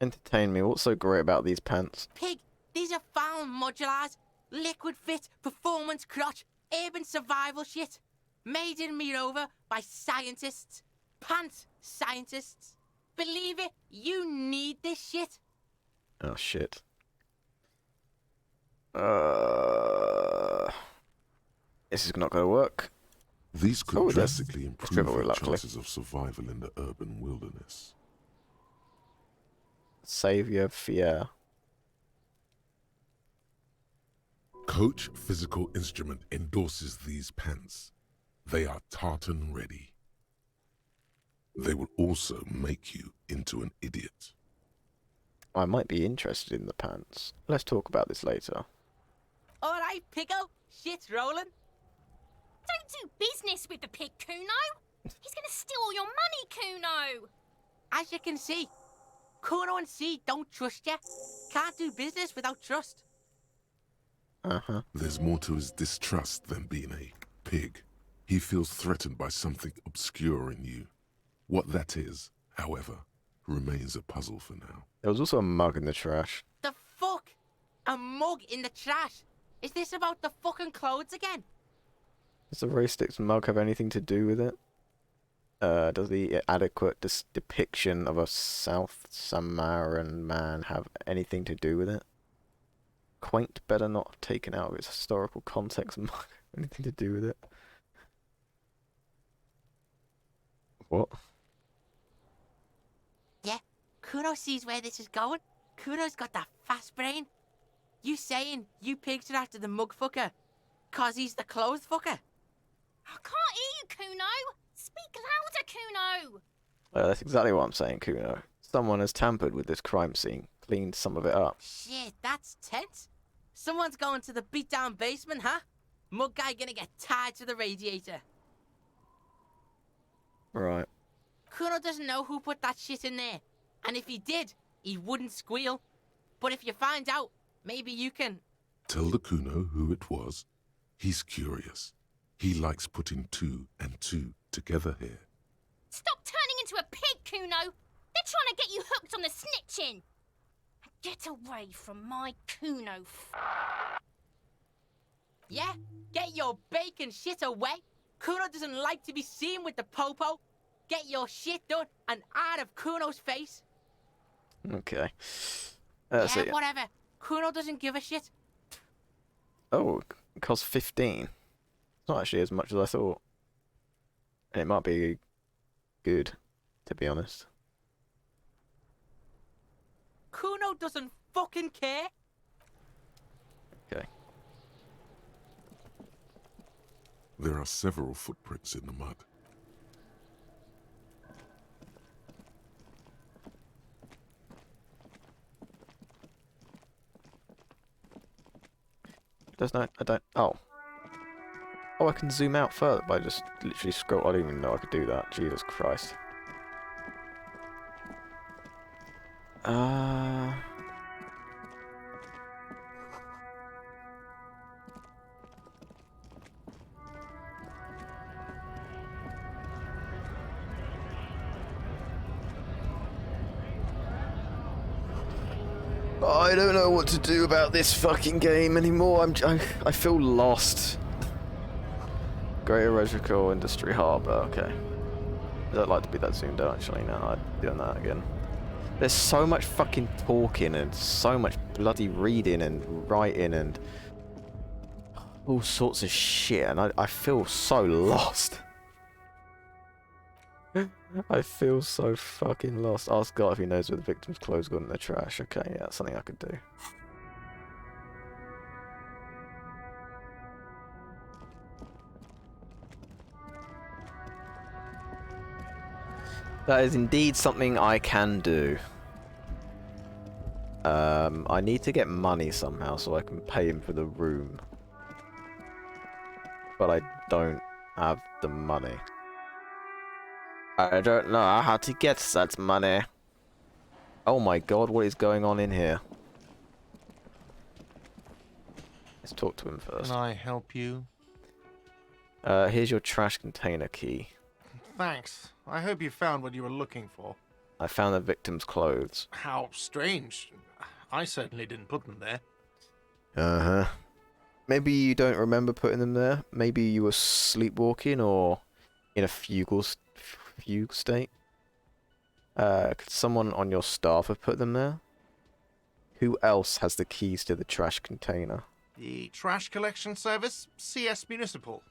Speaker 1: Entertain me. What's so great about these pants?
Speaker 17: Pig, these are found modulars. Liquid fit, performance crotch, urban survival shit. Made in Mirova by scientists. Pants scientists. Believe it, you need this shit.
Speaker 1: Oh, shit. This is not going to work.
Speaker 3: These could drastically
Speaker 1: it's
Speaker 3: improve
Speaker 1: triple,
Speaker 3: your
Speaker 1: luckily.
Speaker 3: chances of survival in the urban wilderness.
Speaker 1: Savior Fear.
Speaker 3: Coach Physical Instrument endorses these pants. They are tartan ready. They will also make you into an idiot.
Speaker 1: I might be interested in the pants. Let's talk about this later.
Speaker 17: Alright, Pico. Shit's rolling.
Speaker 2: Don't do business with the pig, Kuno. He's gonna steal all your money, Kuno.
Speaker 17: As you can see, Kuno and C don't trust you. Can't do business without trust.
Speaker 3: There's more to his distrust than being a pig. He feels threatened by something obscure in you. What that is, however, remains a puzzle for now.
Speaker 1: There was also a mug in the trash.
Speaker 17: The fuck? A mug in the trash? Is this about the fucking clothes again?
Speaker 1: Does the Ray Sticks mug have anything to do with it? Does the adequate depiction of a South Samaran man have anything to do with it? Quaint, better not taken out of its historical context mug. Anything to do with it? What?
Speaker 17: Yeah, Kuno sees where this is going. Kuno's got that fast brain. You saying you pigs are after the mug fucker, 'cause he's the clothes fucker?
Speaker 2: I can't hear you, Kuno. Speak louder, Kuno.
Speaker 1: Well, that's exactly what I'm saying, Kuno. Someone has tampered with this crime scene, cleaned some of it up.
Speaker 17: Shit, that's tense. Someone's going to the beat-down basement, huh? Mug guy gonna get tied to the radiator.
Speaker 1: Right.
Speaker 17: Kuno doesn't know who put that shit in there. And if he did, he wouldn't squeal. But if you find out, maybe you can...
Speaker 3: Tell the Kuno who it was. He's curious. He likes putting 2 and 2 together here.
Speaker 2: Stop turning into a pig, Kuno! They're trying to get you hooked on the snitching! Get away from my Kuno.
Speaker 17: Yeah? Get your bacon shit away! Kuno doesn't like to be seen with the popo. Get your shit done and out of Kuno's face.
Speaker 1: Okay.
Speaker 17: Yeah,
Speaker 1: So,
Speaker 17: whatever. Kuno doesn't give a shit.
Speaker 1: oh, it costs 15. It's not actually as much as I thought. And it might be good, to be honest.
Speaker 17: Kuno doesn't fucking care.
Speaker 1: Okay.
Speaker 3: There are several footprints in the mud.
Speaker 1: Doesn't I don't... Oh. Oh, I can zoom out further by just literally scroll. I didn't even know I could do that. Jesus Christ. I don't know what to do about this fucking game anymore. I feel lost. Greater Regical Industry Harbour, okay. I don't like to be that zoomed out actually now. I'm doing that again. There's so much fucking talking and so much bloody reading and writing and all sorts of shit, and I feel so lost. I feel so fucking lost. Ask God if he knows where the victim's clothes got in the trash. Okay, yeah, that's something I could do. That is indeed something I can do. I need to get money somehow so I can pay him for the room. But I don't have the money. I don't know how to get that money. Oh my god, what is going on in here? Let's talk to him first.
Speaker 10: Can I help you?
Speaker 1: Here's your trash container key.
Speaker 10: Thanks. I hope you found what you were looking for.
Speaker 1: I found the victim's clothes.
Speaker 10: How strange. I certainly didn't put them there.
Speaker 1: Uh-huh. Maybe you don't remember putting them there. Maybe you were sleepwalking or in a fugue state. Could someone on your staff have put them there? Who else has the keys to the trash container?
Speaker 10: The trash collection service? CS Municipal.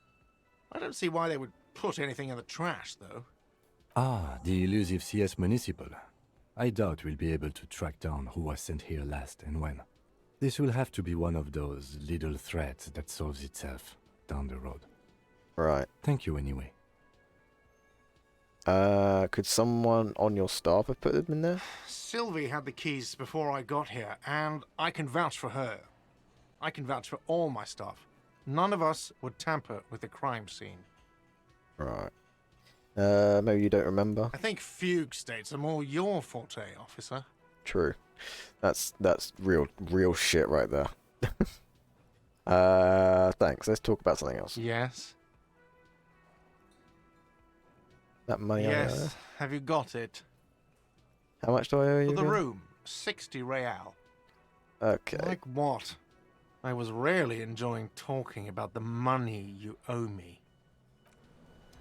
Speaker 10: I don't see why they would put anything in the trash, though.
Speaker 5: Ah, the elusive CS Municipal. I doubt we'll be able to track down who was sent here last and when. This will have to be one of those little threats that solves itself down the road.
Speaker 1: Right.
Speaker 5: Thank you anyway.
Speaker 1: Could someone on your staff have put them in there?
Speaker 10: Sylvie had the keys before I got here, and I can vouch for her. I can vouch for all my staff. None of us would tamper with the crime scene.
Speaker 1: Right. Maybe you don't remember?
Speaker 10: I think fugue states are more your forte, officer.
Speaker 1: True. That's real shit right there. Thanks. Let's talk about something else.
Speaker 10: Yes?
Speaker 1: That money I owe you?
Speaker 10: Yes. Have you got it?
Speaker 1: How much do I owe you?
Speaker 10: For the
Speaker 1: again?
Speaker 10: room, 60 real.
Speaker 1: Okay.
Speaker 10: Like what? I was rarely enjoying talking about the money you owe me.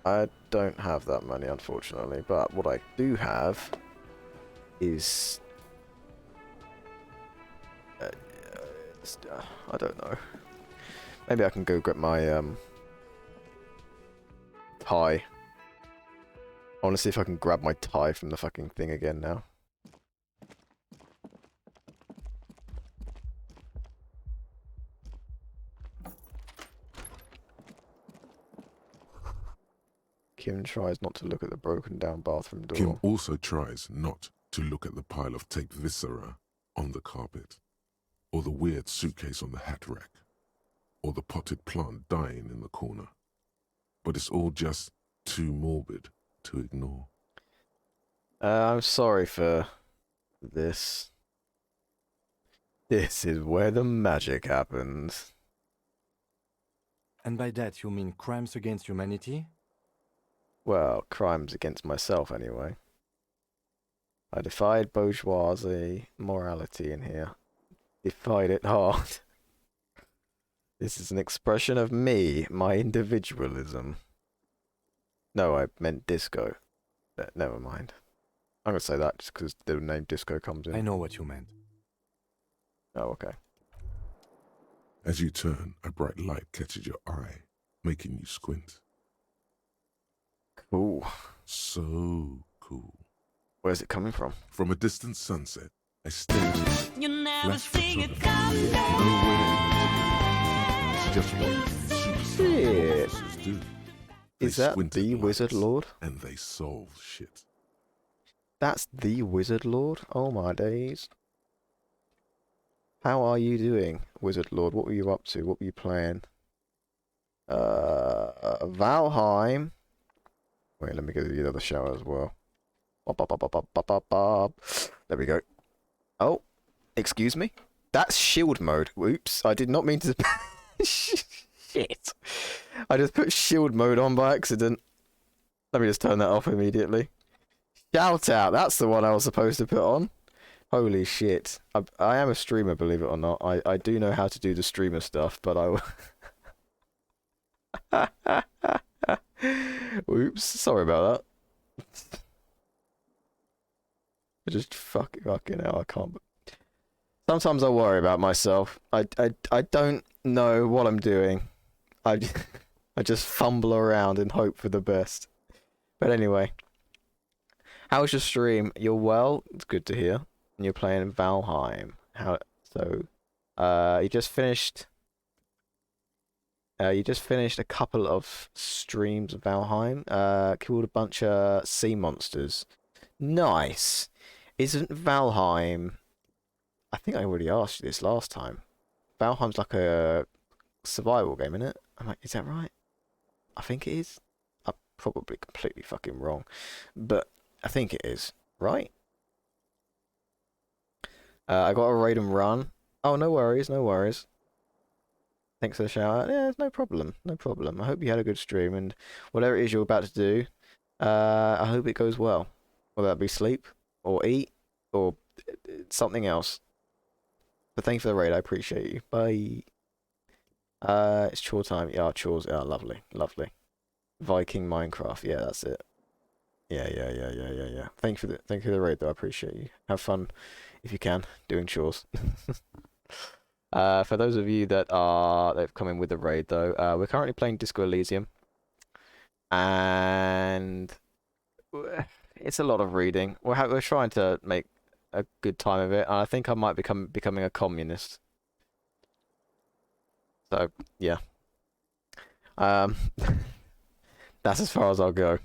Speaker 1: I don't have that money, unfortunately, but what I do have is... I don't know. Maybe I can go get my tie. I want to see if I can grab my tie from the fucking thing again now. Kim tries not to look at the broken down bathroom door.
Speaker 3: Kim also tries not to look at the pile of taped viscera on the carpet, or the weird suitcase on the hat rack, or the potted plant dying in the corner. But it's all just too morbid to ignore.
Speaker 1: I'm sorry for this. This is where the magic happens.
Speaker 5: And by that you mean crimes against humanity?
Speaker 1: Well, crimes against myself anyway. I defied bourgeoisie morality in here. Defied it hard. This is an expression of me, my individualism. No, I meant disco. Never mind. I'm gonna say that just because the name disco comes in.
Speaker 5: I know what you meant.
Speaker 1: Oh, okay.
Speaker 3: As you turn, a bright light catches your eye, making you squint.
Speaker 1: Cool.
Speaker 3: So cool.
Speaker 1: Where's it coming from?
Speaker 3: From a distant sunset, a stage.
Speaker 2: You never see it
Speaker 3: coming. No way. It's just what
Speaker 1: Shit.
Speaker 3: superstars do.
Speaker 1: Is that the Wizard Lord?
Speaker 3: And they solve shit.
Speaker 1: That's the Wizard Lord? Oh my days. How are you doing, Wizard Lord? What were you up to? What were you playing? Valheim. Wait, let me get the other shower as well. There we go. Oh, excuse me? That's shield mode. Oops, I did not mean to... Shit. I just put shield mode on by accident. Let me just turn that off immediately. Shout out, that's the one I was supposed to put on. Holy shit. I am a streamer, believe it or not. I do know how to do the streamer stuff, but I... Oops, sorry about that. I just fucking hell, I can't... Sometimes I worry about myself. I don't know what I'm doing. I just fumble around and hope for the best. But anyway. How's your stream? You're well? It's good to hear. And you're playing Valheim. You just finished a couple of streams of Valheim. Killed a bunch of sea monsters. Nice. Isn't Valheim... I think I already asked you this last time. Valheim's like a survival game, isn't it? I'm like, is that right? I think it is. I'm probably completely fucking wrong. But I think it is. Right? I got a raid and run. Oh, no worries, no worries. Thanks for the shout out. Yeah, no problem, no problem. I hope you had a good stream, and whatever it is you're about to do, I hope it goes well. Whether that be sleep, or eat, or something else. But thank you for the raid, I appreciate you. Bye. It's chore time. Yeah, chores. Yeah, lovely, lovely. Viking Minecraft. Yeah, that's it. Yeah. Thank you for the raid, though. I appreciate you. Have fun if you can doing chores. For those of you they've come in with the raid, though, we're currently playing Disco Elysium, and it's a lot of reading. We're trying to make a good time of it, and I think I might becoming a communist. So yeah, that's as far as I'll go.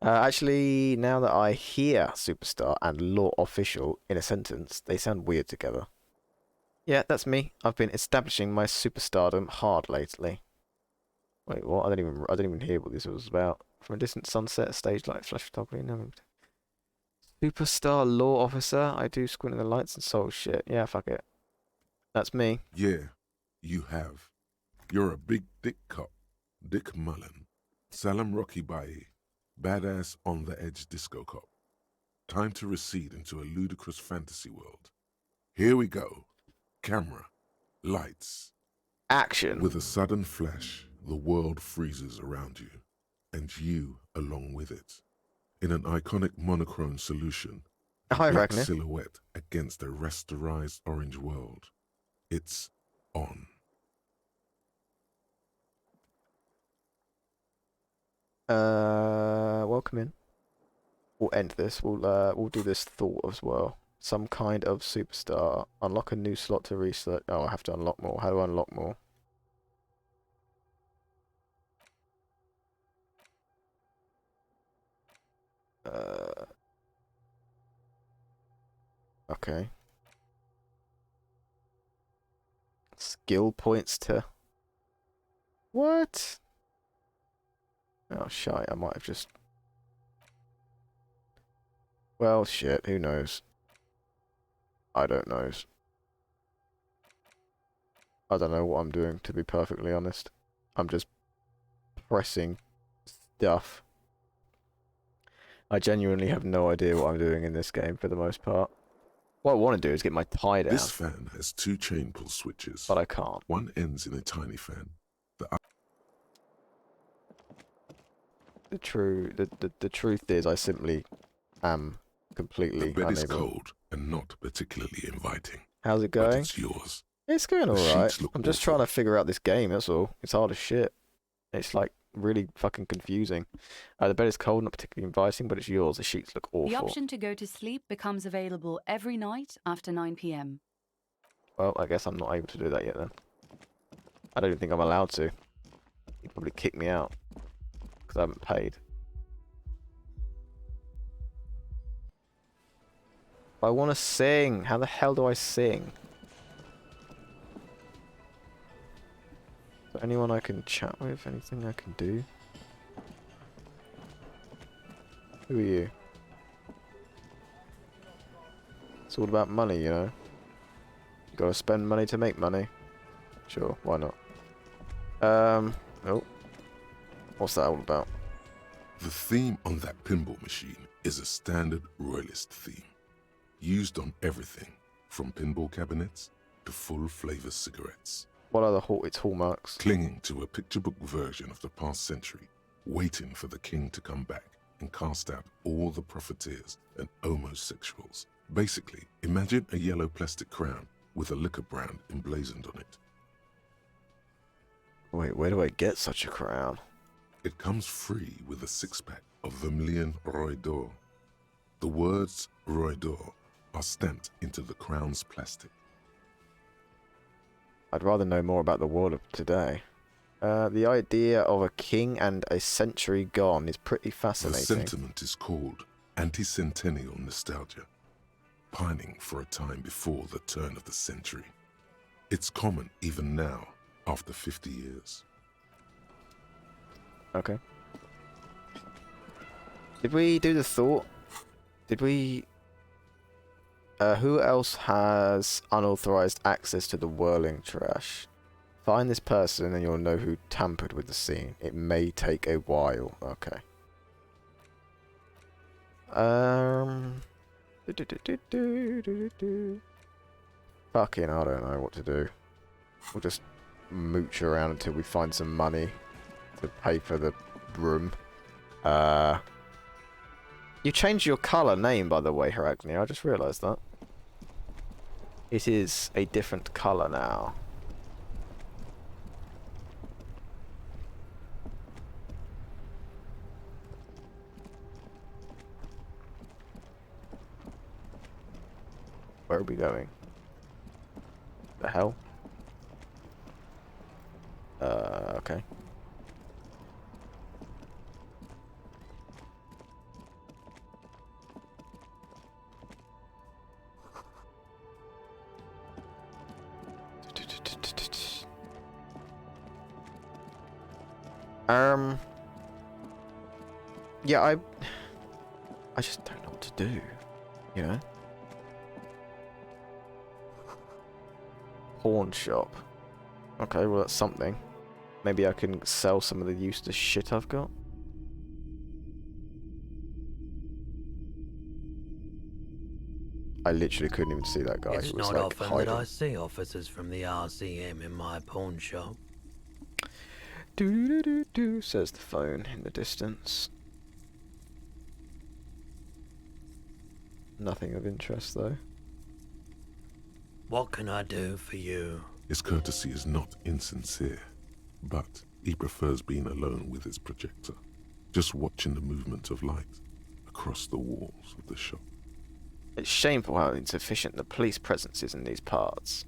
Speaker 1: Actually, now that I hear superstar and law official in a sentence, they sound weird together. Yeah, that's me. I've been establishing my superstardom hard lately. Wait, what? I didn't even hear what this was about. From a distant sunset, stage light, flash photography, no. Superstar law officer. I do squint in the lights and soul shit. Yeah, fuck it. That's me.
Speaker 3: Yeah, you have. You're a big dick cop. Dick Mullen. Salam Rocky Bayi. Badass on the edge disco cop. Time to recede into a ludicrous fantasy world. Here we go. Camera. Lights.
Speaker 1: Action.
Speaker 3: With a sudden flash, the world freezes around you. And you along with it. In an iconic monochrome solution, a black silhouette against a rasterized orange world. It's on.
Speaker 1: Welcome in. We'll end this. We'll do this thought as well. Some kind of superstar. Unlock a new slot to research. Oh, I have to unlock more. How do I unlock more? Okay. Skill points to... What? Oh, shite. I might have just... Well, shit. Who knows? I don't know. I don't know what I'm doing, to be perfectly honest. I'm just pressing stuff. I genuinely have no idea what I'm doing in this game for the most part. What I want to do is get my tie down.
Speaker 3: This fan has 2 chain pull switches.
Speaker 1: But I can't.
Speaker 3: One ends in a tiny fan.
Speaker 1: The truth is I simply am completely
Speaker 3: The bed is
Speaker 1: unable.
Speaker 3: cold and not particularly inviting.
Speaker 1: How's it
Speaker 3: But
Speaker 1: going?
Speaker 3: it's yours.
Speaker 1: It's going
Speaker 3: The
Speaker 1: alright.
Speaker 3: sheets look
Speaker 1: I'm just
Speaker 3: awful.
Speaker 1: trying to figure out this game, that's all. It's hard as shit. It's like really fucking confusing. The bed is cold, not particularly inviting, but it's yours. The sheets look awful.
Speaker 11: The option to go to sleep becomes available every night after 9 p.m.
Speaker 1: Well, I guess I'm not able to do that yet then. I don't even think I'm allowed to. He'd probably kick me out. Because I haven't paid. I want to sing. How the hell do I sing? Is there anyone I can chat with? Anything I can do? Who are you? It's all about money, you know? You gotta spend money to make money. Sure, why not? Oh. What's that all about?
Speaker 3: The theme on that pinball machine is a standard royalist theme, used on everything from pinball cabinets to full-flavor cigarettes.
Speaker 1: What are its hallmarks?
Speaker 3: Clinging to a picture book version of the past century, waiting for the king to come back and cast out all the profiteers and homosexuals. Basically, imagine a yellow plastic crown with a liquor brand emblazoned on it.
Speaker 1: Wait, where do I get such a crown?
Speaker 3: It comes free with a 6-pack of Vermilion Roy d'Or. The words Roy d'Or are stamped into the crown's plastic.
Speaker 1: I'd rather know more about the world of today. The idea of a king and a century gone is pretty fascinating.
Speaker 3: The sentiment is called anti-centennial nostalgia, pining for a time before the turn of the century. It's common even now, after 50 years.
Speaker 1: Okay. Did we do the thought? Did we... who else has unauthorized access to the whirling trash? Find this person and you'll know who tampered with the scene. It may take a while. Okay. Fucking, I don't know what to do. We'll just mooch around until we find some money to pay for the room. You changed your colour name, by the way, Heragni. I just realised that. It is a different colour now. Where are we going? The hell? Okay. Yeah, I just don't know what to do, you know? Pawn shop. Okay, well that's something. Maybe I can sell some of the useless shit I've got. I literally couldn't even see that guy.
Speaker 18: It's
Speaker 1: He was
Speaker 18: not
Speaker 1: like
Speaker 18: often
Speaker 1: hiding.
Speaker 18: that I see officers from the RCM in my pawn shop.
Speaker 1: Do says the phone in the distance. Nothing of interest though.
Speaker 18: What can I do for you?
Speaker 3: His courtesy is not insincere, but he prefers being alone with his projector, just watching the movement of light across the walls of the shop.
Speaker 1: It's shameful how insufficient the police presence is in these parts.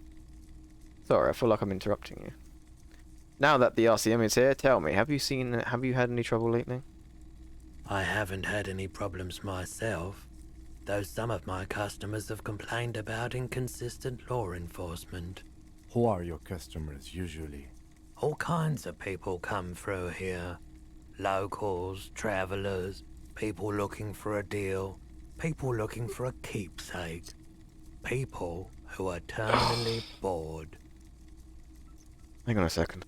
Speaker 1: Sorry, I feel like I'm interrupting you. Now that the RCM is here, tell me, have you had any trouble lately?
Speaker 18: I haven't had any problems myself, though some of my customers have complained about inconsistent law enforcement.
Speaker 5: Who are your customers usually?
Speaker 18: All kinds of people come through here. Locals, travelers, people looking for a deal, people looking for a keepsake, people who are terminally bored.
Speaker 1: Hang on a second.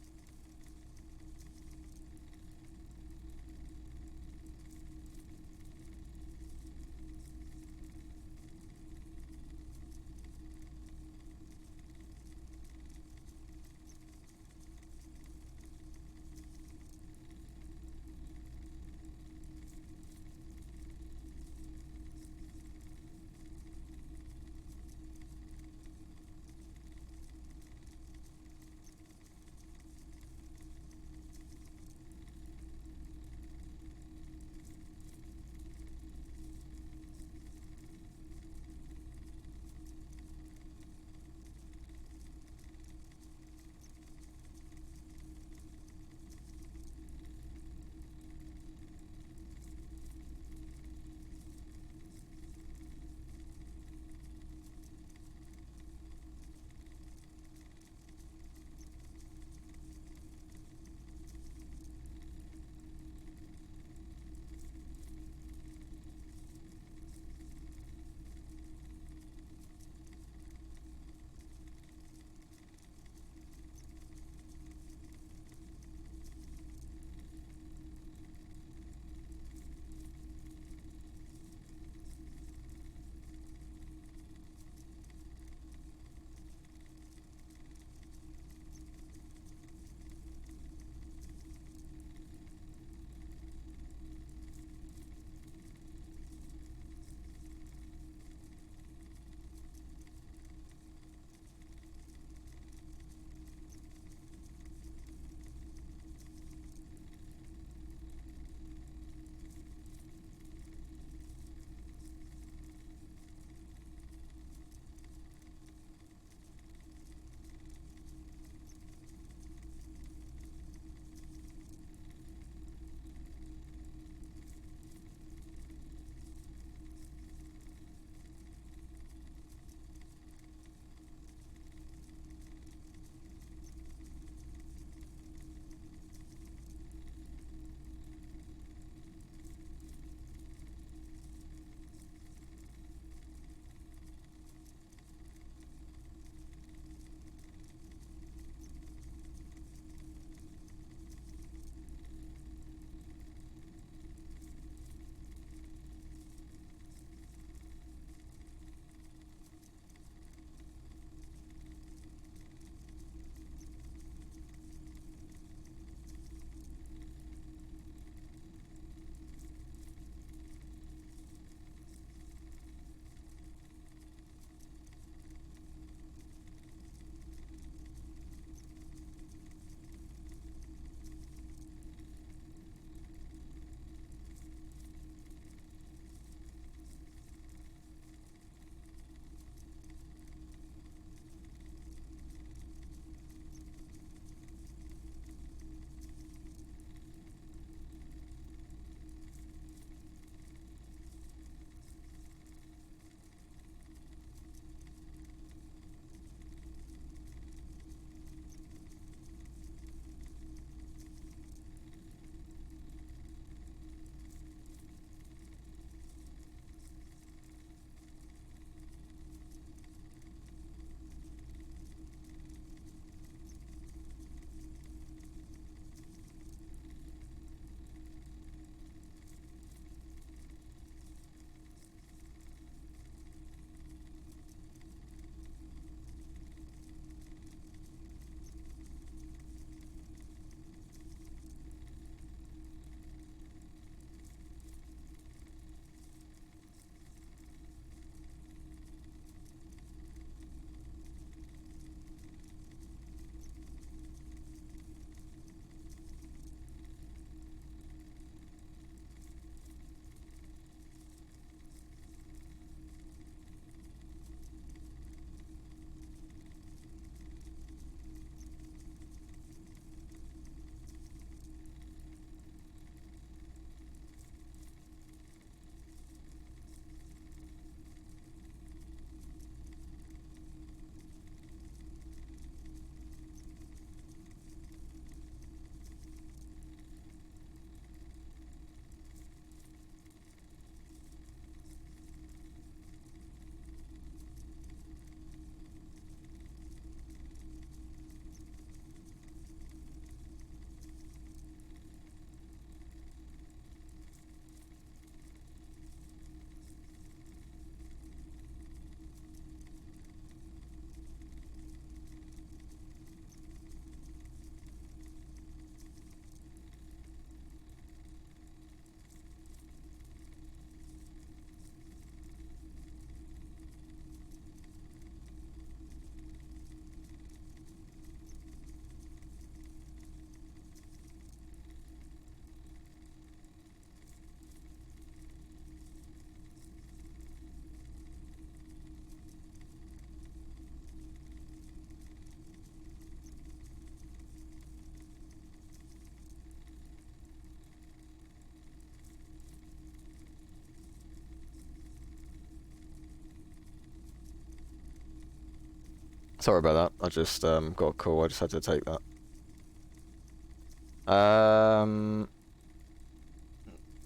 Speaker 1: Sorry about that. I just got a call. I just had to take that.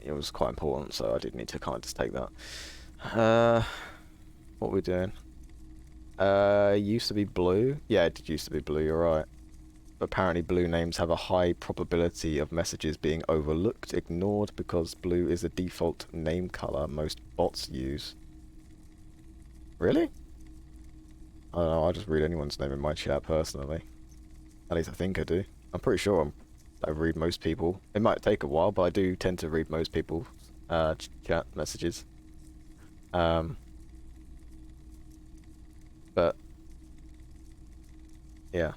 Speaker 1: It was quite important, so I did need to kind of just take that. What are we doing? It used to be blue. Yeah, it did used to be blue. You're right. But apparently, blue names have a high probability of messages being overlooked, ignored, because blue is the default name color most bots use. Really? I don't know. I just read anyone's name in my chat personally. At least I think I do. I'm pretty sure I read most people. It might take a while, but I do tend to read most people's chat messages. But yeah,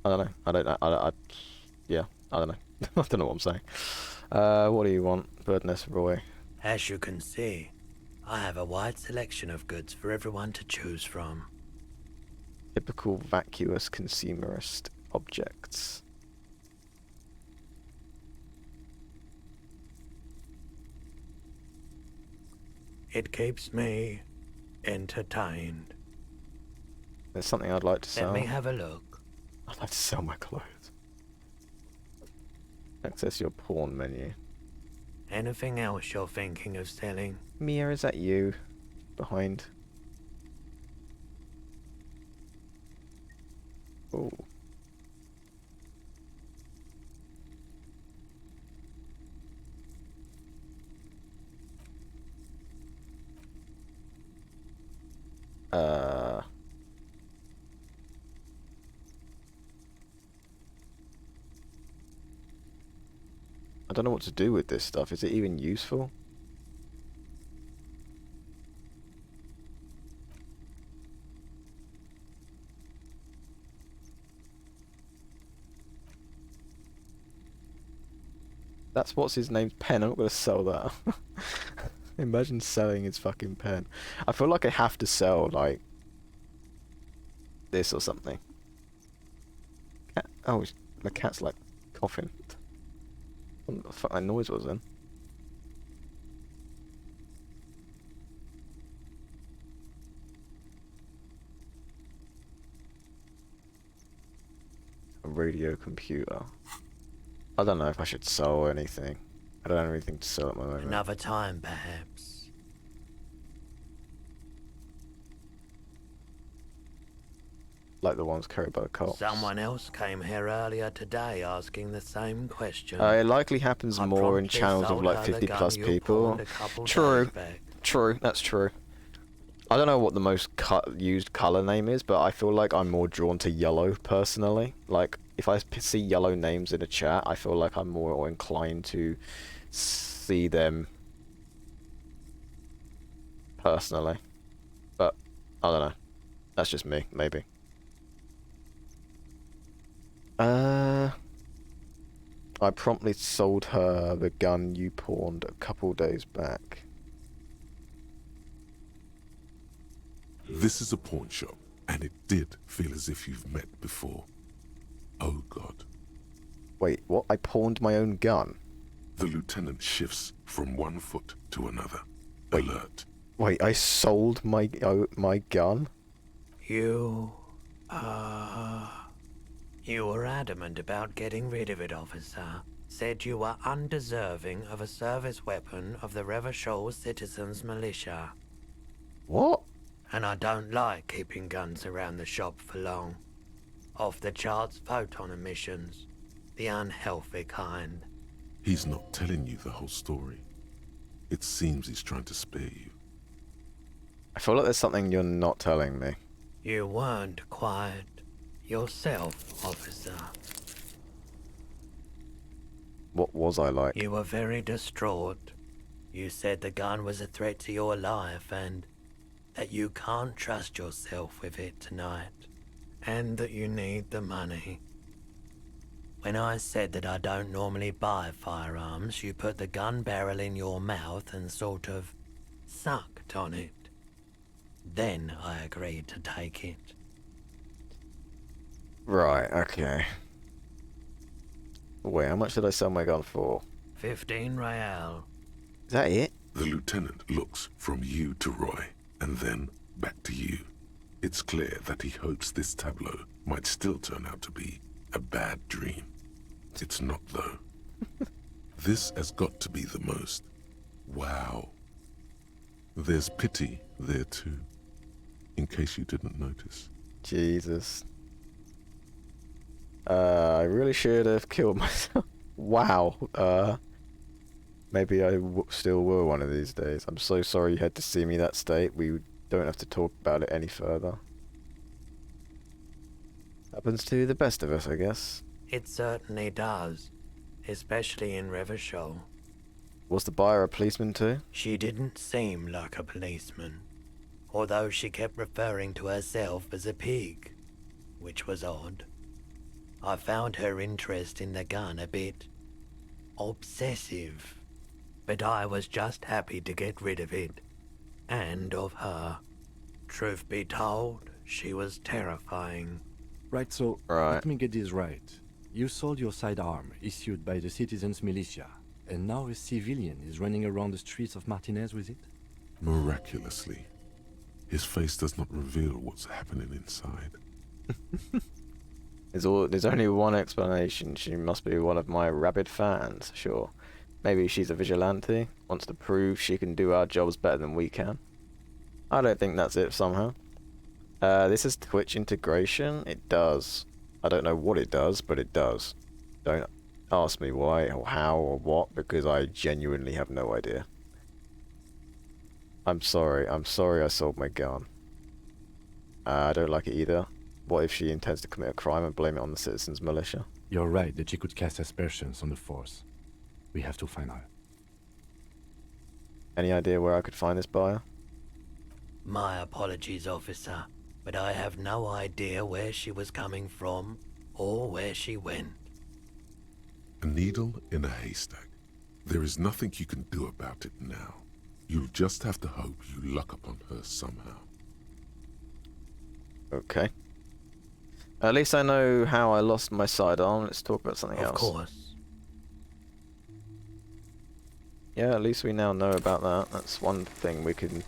Speaker 1: I don't know. I don't know. Yeah, I don't know. I don't know what I'm saying. What do you want, Birdness Roy?
Speaker 18: As you can see, I have a wide selection of goods for everyone to choose from.
Speaker 1: Typical vacuous consumerist objects.
Speaker 18: It keeps me entertained.
Speaker 1: There's something I'd like to sell.
Speaker 18: Let me have a look.
Speaker 1: I'd like to sell my clothes. Access your pawn menu.
Speaker 18: Anything else you're thinking of selling?
Speaker 1: Mia, is that you? Behind. Oh. I don't know what to do with this stuff. Is it even useful? That's what's his name's pen. I'm not gonna sell that. Imagine selling his fucking pen. I feel like I have to sell like this or something. Cat. Oh, my cat's like coughing. What the fuck that noise was then? A radio computer. I don't know if I should sell anything. I don't have anything to sell at my moment.
Speaker 18: Another time, perhaps.
Speaker 1: Like the ones carried by the cops.
Speaker 18: Someone else came here earlier today asking the same question.
Speaker 1: It likely happens more in channels of like 50 plus people. True. True, that's true. I don't know what the most used color name is, but I feel like I'm more drawn to yellow personally. Like, if I see yellow names in a chat, I feel like I'm more inclined to see them personally. But, I don't know. That's just me, maybe. I promptly sold her the gun you pawned a couple days back.
Speaker 3: This is a pawn shop, and it did feel as if you've met before. Oh God.
Speaker 1: Wait, what? I pawned my own gun?
Speaker 3: The lieutenant shifts from one foot to another.
Speaker 1: Wait,
Speaker 3: alert.
Speaker 1: Wait, I sold my gun?
Speaker 18: You were adamant about getting rid of it, officer. Said you were undeserving of a service weapon of the Revachol Citizens Militia.
Speaker 1: What?
Speaker 18: And I don't like keeping guns around the shop for long. Off the charts photon emissions. The unhealthy kind.
Speaker 3: He's not telling you the whole story. It seems he's trying to spare you.
Speaker 1: I feel like there's something you're not telling me.
Speaker 18: You weren't quiet yourself, officer.
Speaker 1: What was I like?
Speaker 18: You were very distraught. You said the gun was a threat to your life and that you can't trust yourself with it tonight. And that you need the money. When I said that I don't normally buy firearms, you put the gun barrel in your mouth and sort of sucked on it. Then I agreed to take it.
Speaker 1: Right, okay. Wait, how much did I sell my gun for?
Speaker 18: 15 real.
Speaker 1: Is that it?
Speaker 3: The lieutenant looks from you to Roy, and then back to you. It's clear that he hopes this tableau might still turn out to be a bad dream. It's not, though. This has got to be the most. Wow. There's pity there too, in case you didn't notice.
Speaker 1: Jesus. I really should have killed myself. Wow. Maybe I still will one of these days. I'm so sorry you had to see me that state. We don't have to talk about it any further. Happens to the best of us, I guess.
Speaker 18: It certainly does, especially in Revachol.
Speaker 1: Was the buyer a policeman too?
Speaker 18: She didn't seem like a policeman, although she kept referring to herself as a pig, which was odd. I found her interest in the gun a bit obsessive, but I was just happy to get rid of it, and of her. Truth be told, she was terrifying.
Speaker 5: Right, so let me get this right. You sold your sidearm, issued by the citizens' militia, and now a civilian is running around the streets of Martinez with it?
Speaker 3: Miraculously, his face does not reveal what's happening inside.
Speaker 1: There's only one explanation. She must be one of my rabid fans, sure. Maybe she's a vigilante, wants to prove she can do our jobs better than we can. I don't think that's it somehow. This is Twitch integration? It does. I don't know what it does, but it does. Don't ask me why or how or what, because I genuinely have no idea. I'm sorry I sold my gun. I don't like it either. What if she intends to commit a crime and blame it on the citizens' militia?
Speaker 5: You're right that she could cast aspersions on the force. We have to find her.
Speaker 1: Any idea where I could find this buyer?
Speaker 18: My apologies, officer, but I have no idea where she was coming from or where she went.
Speaker 3: A needle in a haystack. There is nothing you can do about it now. You'll just have to hope you luck upon her somehow.
Speaker 1: Okay. At least I know how I lost my sidearm. Let's talk about something else.
Speaker 18: Of course.
Speaker 1: Yeah, at least we now know about that. That's one thing we can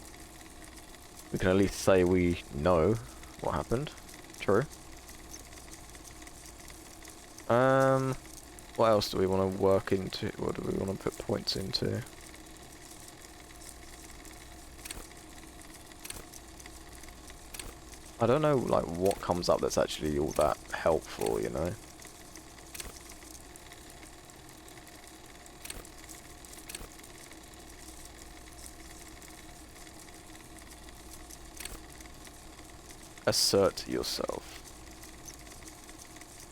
Speaker 1: at least say we know what happened. True. What else do we want to work into? What do we want to put points into? I don't know, like, what comes up that's actually all that helpful, you know? Assert yourself.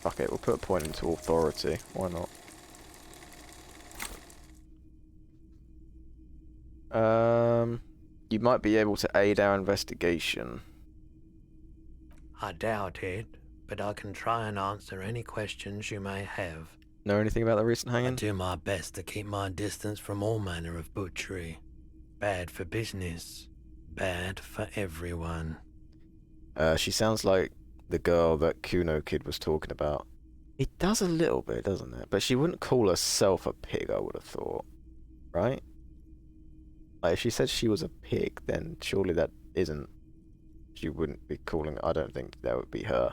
Speaker 1: Okay, we'll put a point into authority. Why not? You might be able to aid our investigation.
Speaker 18: I doubt it, but I can try and answer any questions you may have.
Speaker 1: Know anything about the recent hanging?
Speaker 18: I do my best to keep my distance from all manner of butchery. Bad for business. Bad for everyone.
Speaker 1: She sounds like the girl that Kuno Kid was talking about. It does a little bit, doesn't it? But she wouldn't call herself a pig, I would have thought. Right? Like, if she said she was a pig, then surely that isn't... She wouldn't be calling... I don't think that would be her.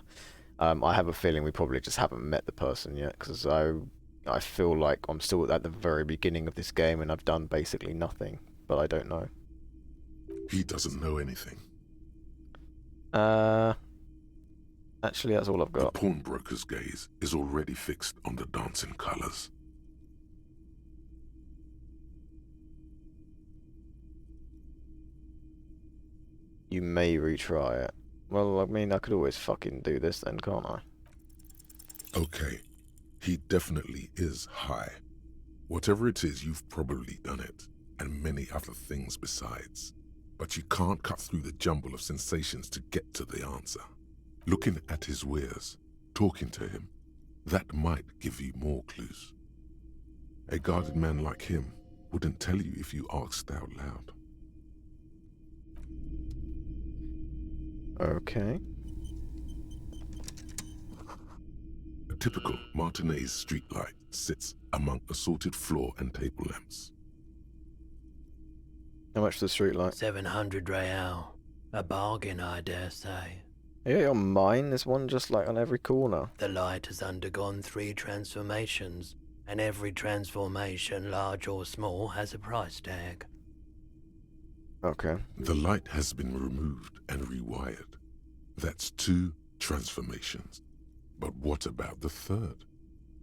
Speaker 1: I have a feeling we probably just haven't met the person yet, because I feel like I'm still at the very beginning of this game and I've done basically nothing, but I don't know.
Speaker 3: He doesn't know anything.
Speaker 1: Actually, that's all I've got.
Speaker 3: The pawnbroker's gaze is already fixed on the dancing colours.
Speaker 1: You may retry it. Well, I mean, I could always fucking do this then, can't I?
Speaker 3: Okay, he definitely is high. Whatever it is, you've probably done it, and many other things besides. But you can't cut through the jumble of sensations to get to the answer. Looking at his wares, talking to him, that might give you more clues. A guarded man like him wouldn't tell you if you asked out loud.
Speaker 1: Okay.
Speaker 3: A typical Martinez streetlight sits among assorted floor and table lamps.
Speaker 1: How much for the streetlight?
Speaker 18: 700 real. A bargain, I dare say.
Speaker 1: Yeah, on mine, there's one just like on every corner.
Speaker 18: The light has undergone 3 transformations, and every transformation, large or small, has a price tag.
Speaker 1: Okay.
Speaker 3: The light has been removed and rewired. That's 2 transformations. But what about the third?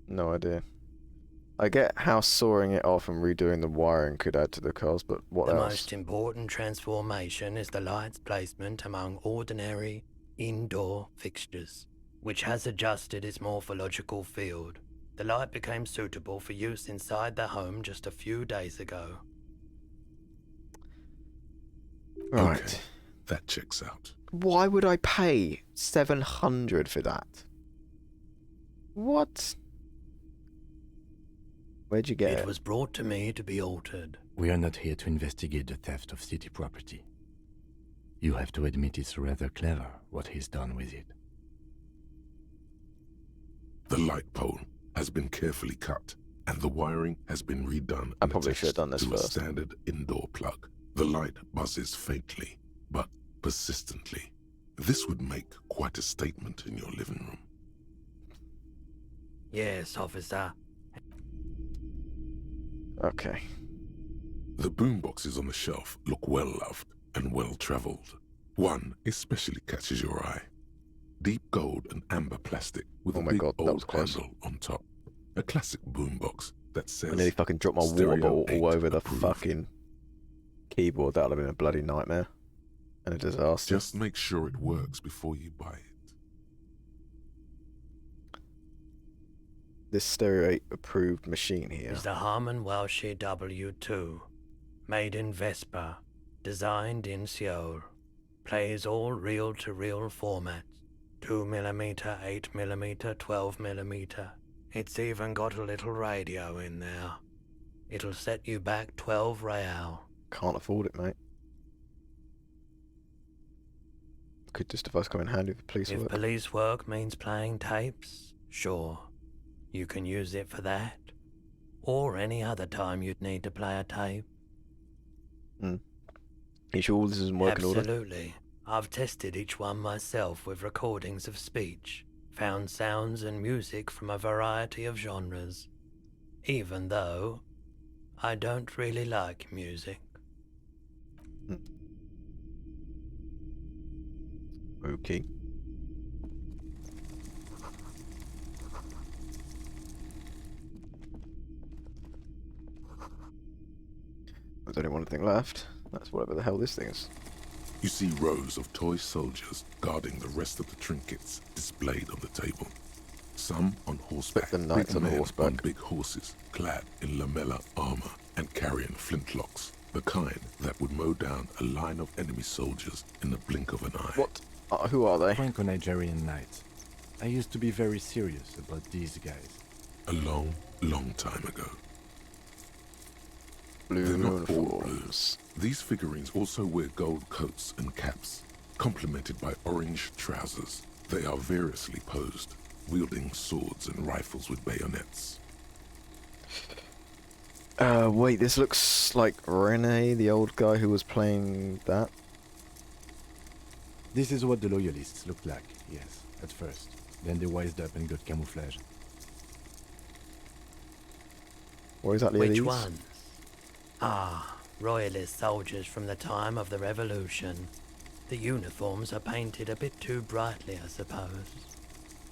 Speaker 1: No idea. I get how sawing it off and redoing the wiring could add to the cost, but what
Speaker 18: The
Speaker 1: else?
Speaker 18: most important transformation is the light's placement among ordinary indoor fixtures, which has adjusted its morphological field. The light became suitable for use inside the home just a few days ago.
Speaker 1: Right.
Speaker 3: Okay, that checks out.
Speaker 1: Why would I pay 700 for that? What? Where'd you get it?
Speaker 18: It was brought to me to be altered.
Speaker 5: We are not here to investigate the theft of city property. You have to admit it's rather clever what he's done with it.
Speaker 3: The light pole has been carefully cut, and the wiring has been redone.
Speaker 1: I probably should have done this
Speaker 3: to
Speaker 1: first.
Speaker 3: a standard indoor plug. The light buzzes faintly, but persistently. This would make quite a statement in your living room.
Speaker 18: Yes, officer.
Speaker 1: Okay.
Speaker 3: The boomboxes on the shelf look well-loved and well-traveled. One especially catches your eye. Deep gold and amber plastic with a big old handle on top. A classic boombox that says...
Speaker 1: I nearly fucking dropped my water
Speaker 3: Stereo
Speaker 1: bottle
Speaker 3: 8
Speaker 1: all over the
Speaker 3: approved.
Speaker 1: fucking keyboard. That would have been a bloody nightmare. And a disaster.
Speaker 3: Just make sure it works before you buy it.
Speaker 1: This Stereo 8 approved machine here.
Speaker 18: Is the Harman Welsh W2, made in Vespa, designed in Seoul, plays all reel-to-reel formats, 2mm, 8mm, 12mm. It's even got a little radio in there. It'll set you back 12 real.
Speaker 1: Can't afford it, mate. Could this device come in handy for police
Speaker 18: If
Speaker 1: work?
Speaker 18: police work means playing tapes, sure. You can use it for that. Or any other time you'd need to play a tape.
Speaker 1: You sure this is in working order?
Speaker 18: Absolutely. I've tested each one myself with recordings of speech, found sounds and music from a variety of genres. Even though I don't really like music.
Speaker 1: Okay. There's only one thing left. That's whatever the hell this thing is.
Speaker 3: You see rows of toy soldiers guarding the rest of the trinkets displayed on the table. Some on horseback,
Speaker 1: The knights
Speaker 3: big
Speaker 1: on
Speaker 3: men
Speaker 1: horseback.
Speaker 3: on big horses, clad in lamella armor and carrying flintlocks, the kind that would mow down a line of enemy soldiers in the blink of an eye.
Speaker 1: What? Who are they?
Speaker 5: Franco-Nigerian knights. I used to be very serious about these guys.
Speaker 3: A long, long time ago.
Speaker 1: Blue
Speaker 3: They're not all
Speaker 1: uniforms.
Speaker 3: blue. These figurines also wear gold coats and caps, complemented by orange trousers. They are variously posed, wielding swords and rifles with bayonets.
Speaker 1: Wait, this looks like Rene, the old guy who was playing that.
Speaker 5: This is what the loyalists looked like, yes, at first. Then they wised up and got camouflage.
Speaker 1: What exactly are
Speaker 18: Which
Speaker 1: these?
Speaker 18: ones? Ah, royalist soldiers from the time of the Revolution. The uniforms are painted a bit too brightly, I suppose.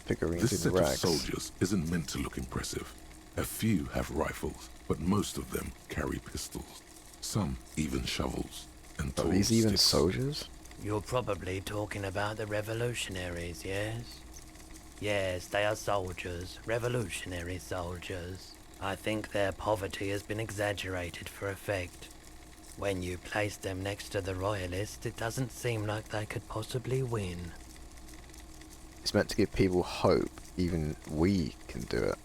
Speaker 1: Figurines
Speaker 3: This
Speaker 1: in
Speaker 3: set of
Speaker 1: rags.
Speaker 3: soldiers isn't meant to look impressive. A few have rifles, but most of them carry pistols. Some even shovels and
Speaker 1: Are
Speaker 3: tall
Speaker 1: these even
Speaker 3: sticks.
Speaker 1: soldiers?
Speaker 18: You're probably talking about the revolutionaries, yes? Yes, they are soldiers, revolutionary soldiers. I think their poverty has been exaggerated for effect. When you place them next to the royalists, it doesn't seem like they could possibly win.
Speaker 1: It's meant to give people hope. Even we can do it.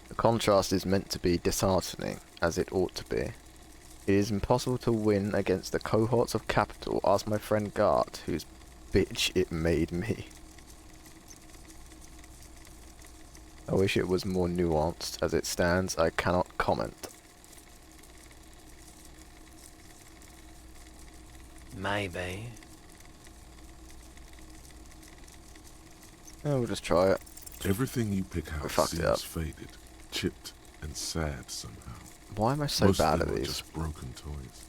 Speaker 1: The contrast is meant to be disheartening, as it ought to be. It is impossible to win against the cohorts of capital. Ask my friend Gart, whose bitch it made me. I wish it was more nuanced. As it stands, I cannot comment.
Speaker 18: Maybe.
Speaker 1: Yeah, we'll just try it.
Speaker 3: Everything you pick out
Speaker 1: fucked it up.
Speaker 3: seems faded, chipped, and sad somehow.
Speaker 1: Why am I so
Speaker 3: Most
Speaker 1: bad
Speaker 3: of
Speaker 1: at
Speaker 3: them are
Speaker 1: these?
Speaker 3: just broken toys.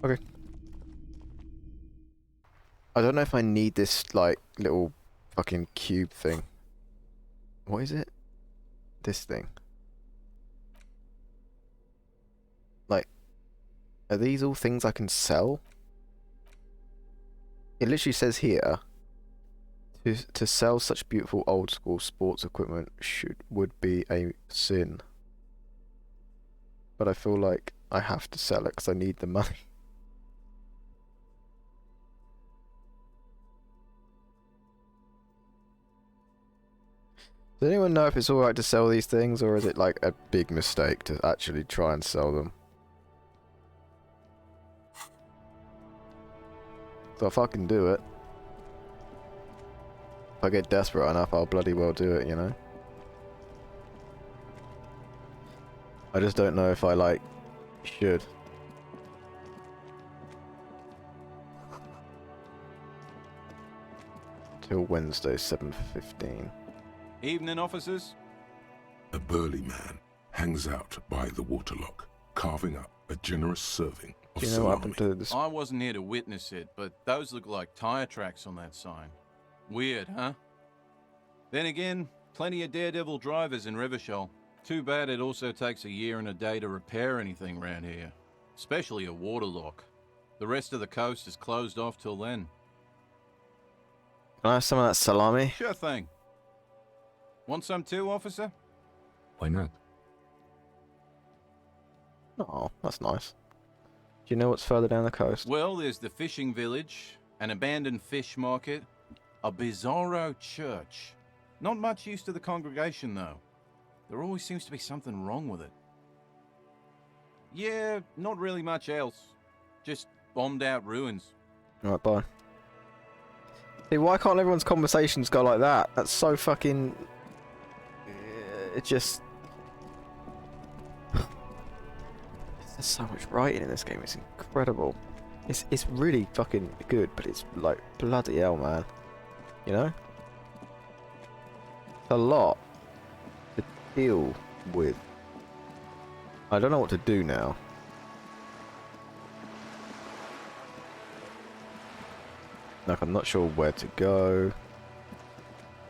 Speaker 1: Okay. I don't know if I need this, like, little fucking cube thing. What is it? This thing. Like, are these all things I can sell? It literally says here, to sell such beautiful old school sports equipment would be a sin. But I feel like I have to sell it because I need the money. Does anyone know if it's alright to sell these things, or is it like a big mistake to actually try and sell them? So if I can do it, if I get desperate enough, I'll bloody well do it, you know? I just don't know if I, like, should. Till Wednesday, 7:15.
Speaker 19: Evening, officers.
Speaker 3: A burly man hangs out by the waterlock, carving up a generous serving of
Speaker 1: Do you know what
Speaker 3: salami.
Speaker 1: happened to this?
Speaker 19: I wasn't here to witness it, but those look like tire tracks on that sign. Weird, huh? Then again, plenty of daredevil drivers in Rivershoal. Too bad it also takes a year and a day to repair anything around here. Especially a waterlock. The rest of the coast is closed off till then.
Speaker 1: Can I have some of that salami?
Speaker 19: Sure thing. Want some too, officer?
Speaker 5: Why not?
Speaker 1: Oh, that's nice. Do you know what's further down the coast?
Speaker 19: Well, there's the fishing village, an abandoned fish market, a bizarro church. Not much use to the congregation, though. There always seems to be something wrong with it. Yeah, not really much else. Just bombed out ruins.
Speaker 1: Alright, bye. See, why can't everyone's conversations go like that? That's so fucking... It just... There's so much writing in this game, it's incredible. It's really fucking good, but it's like, bloody hell, man. You know? It's a lot to deal with. I don't know what to do now. Like, I'm not sure where to go.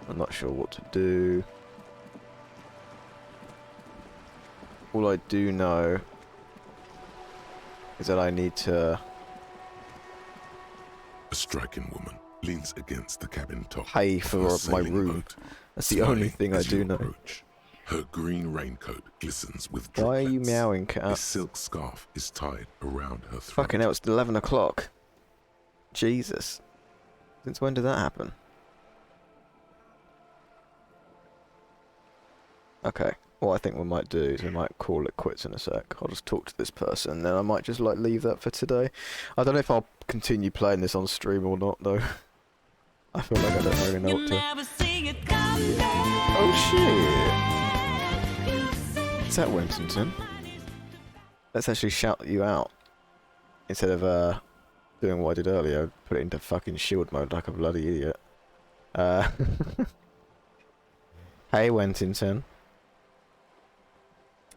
Speaker 1: I'm not sure what to do. All I do know is that I need to...
Speaker 3: A striking woman leans against the cabin top.
Speaker 1: Pay for my room. That's the only thing I do know.
Speaker 3: Approach. Her green raincoat glistens with
Speaker 1: Why are
Speaker 3: droplets.
Speaker 1: you meowing, cat?
Speaker 3: A silk scarf is tied around her throat.
Speaker 1: Fucking hell, it's 11 o'clock. Jesus. Since when did that happen? Okay. What I think we might do is we might call it quits in a sec. I'll just talk to this person, then I might just like leave that for today. I don't know if I'll continue playing this on stream or not though. I feel like I don't really know what to... Oh shit! Is that Winston? Let's actually shout you out. Instead of doing what I did earlier, put it into fucking shield mode like a bloody idiot. Hey Wentington.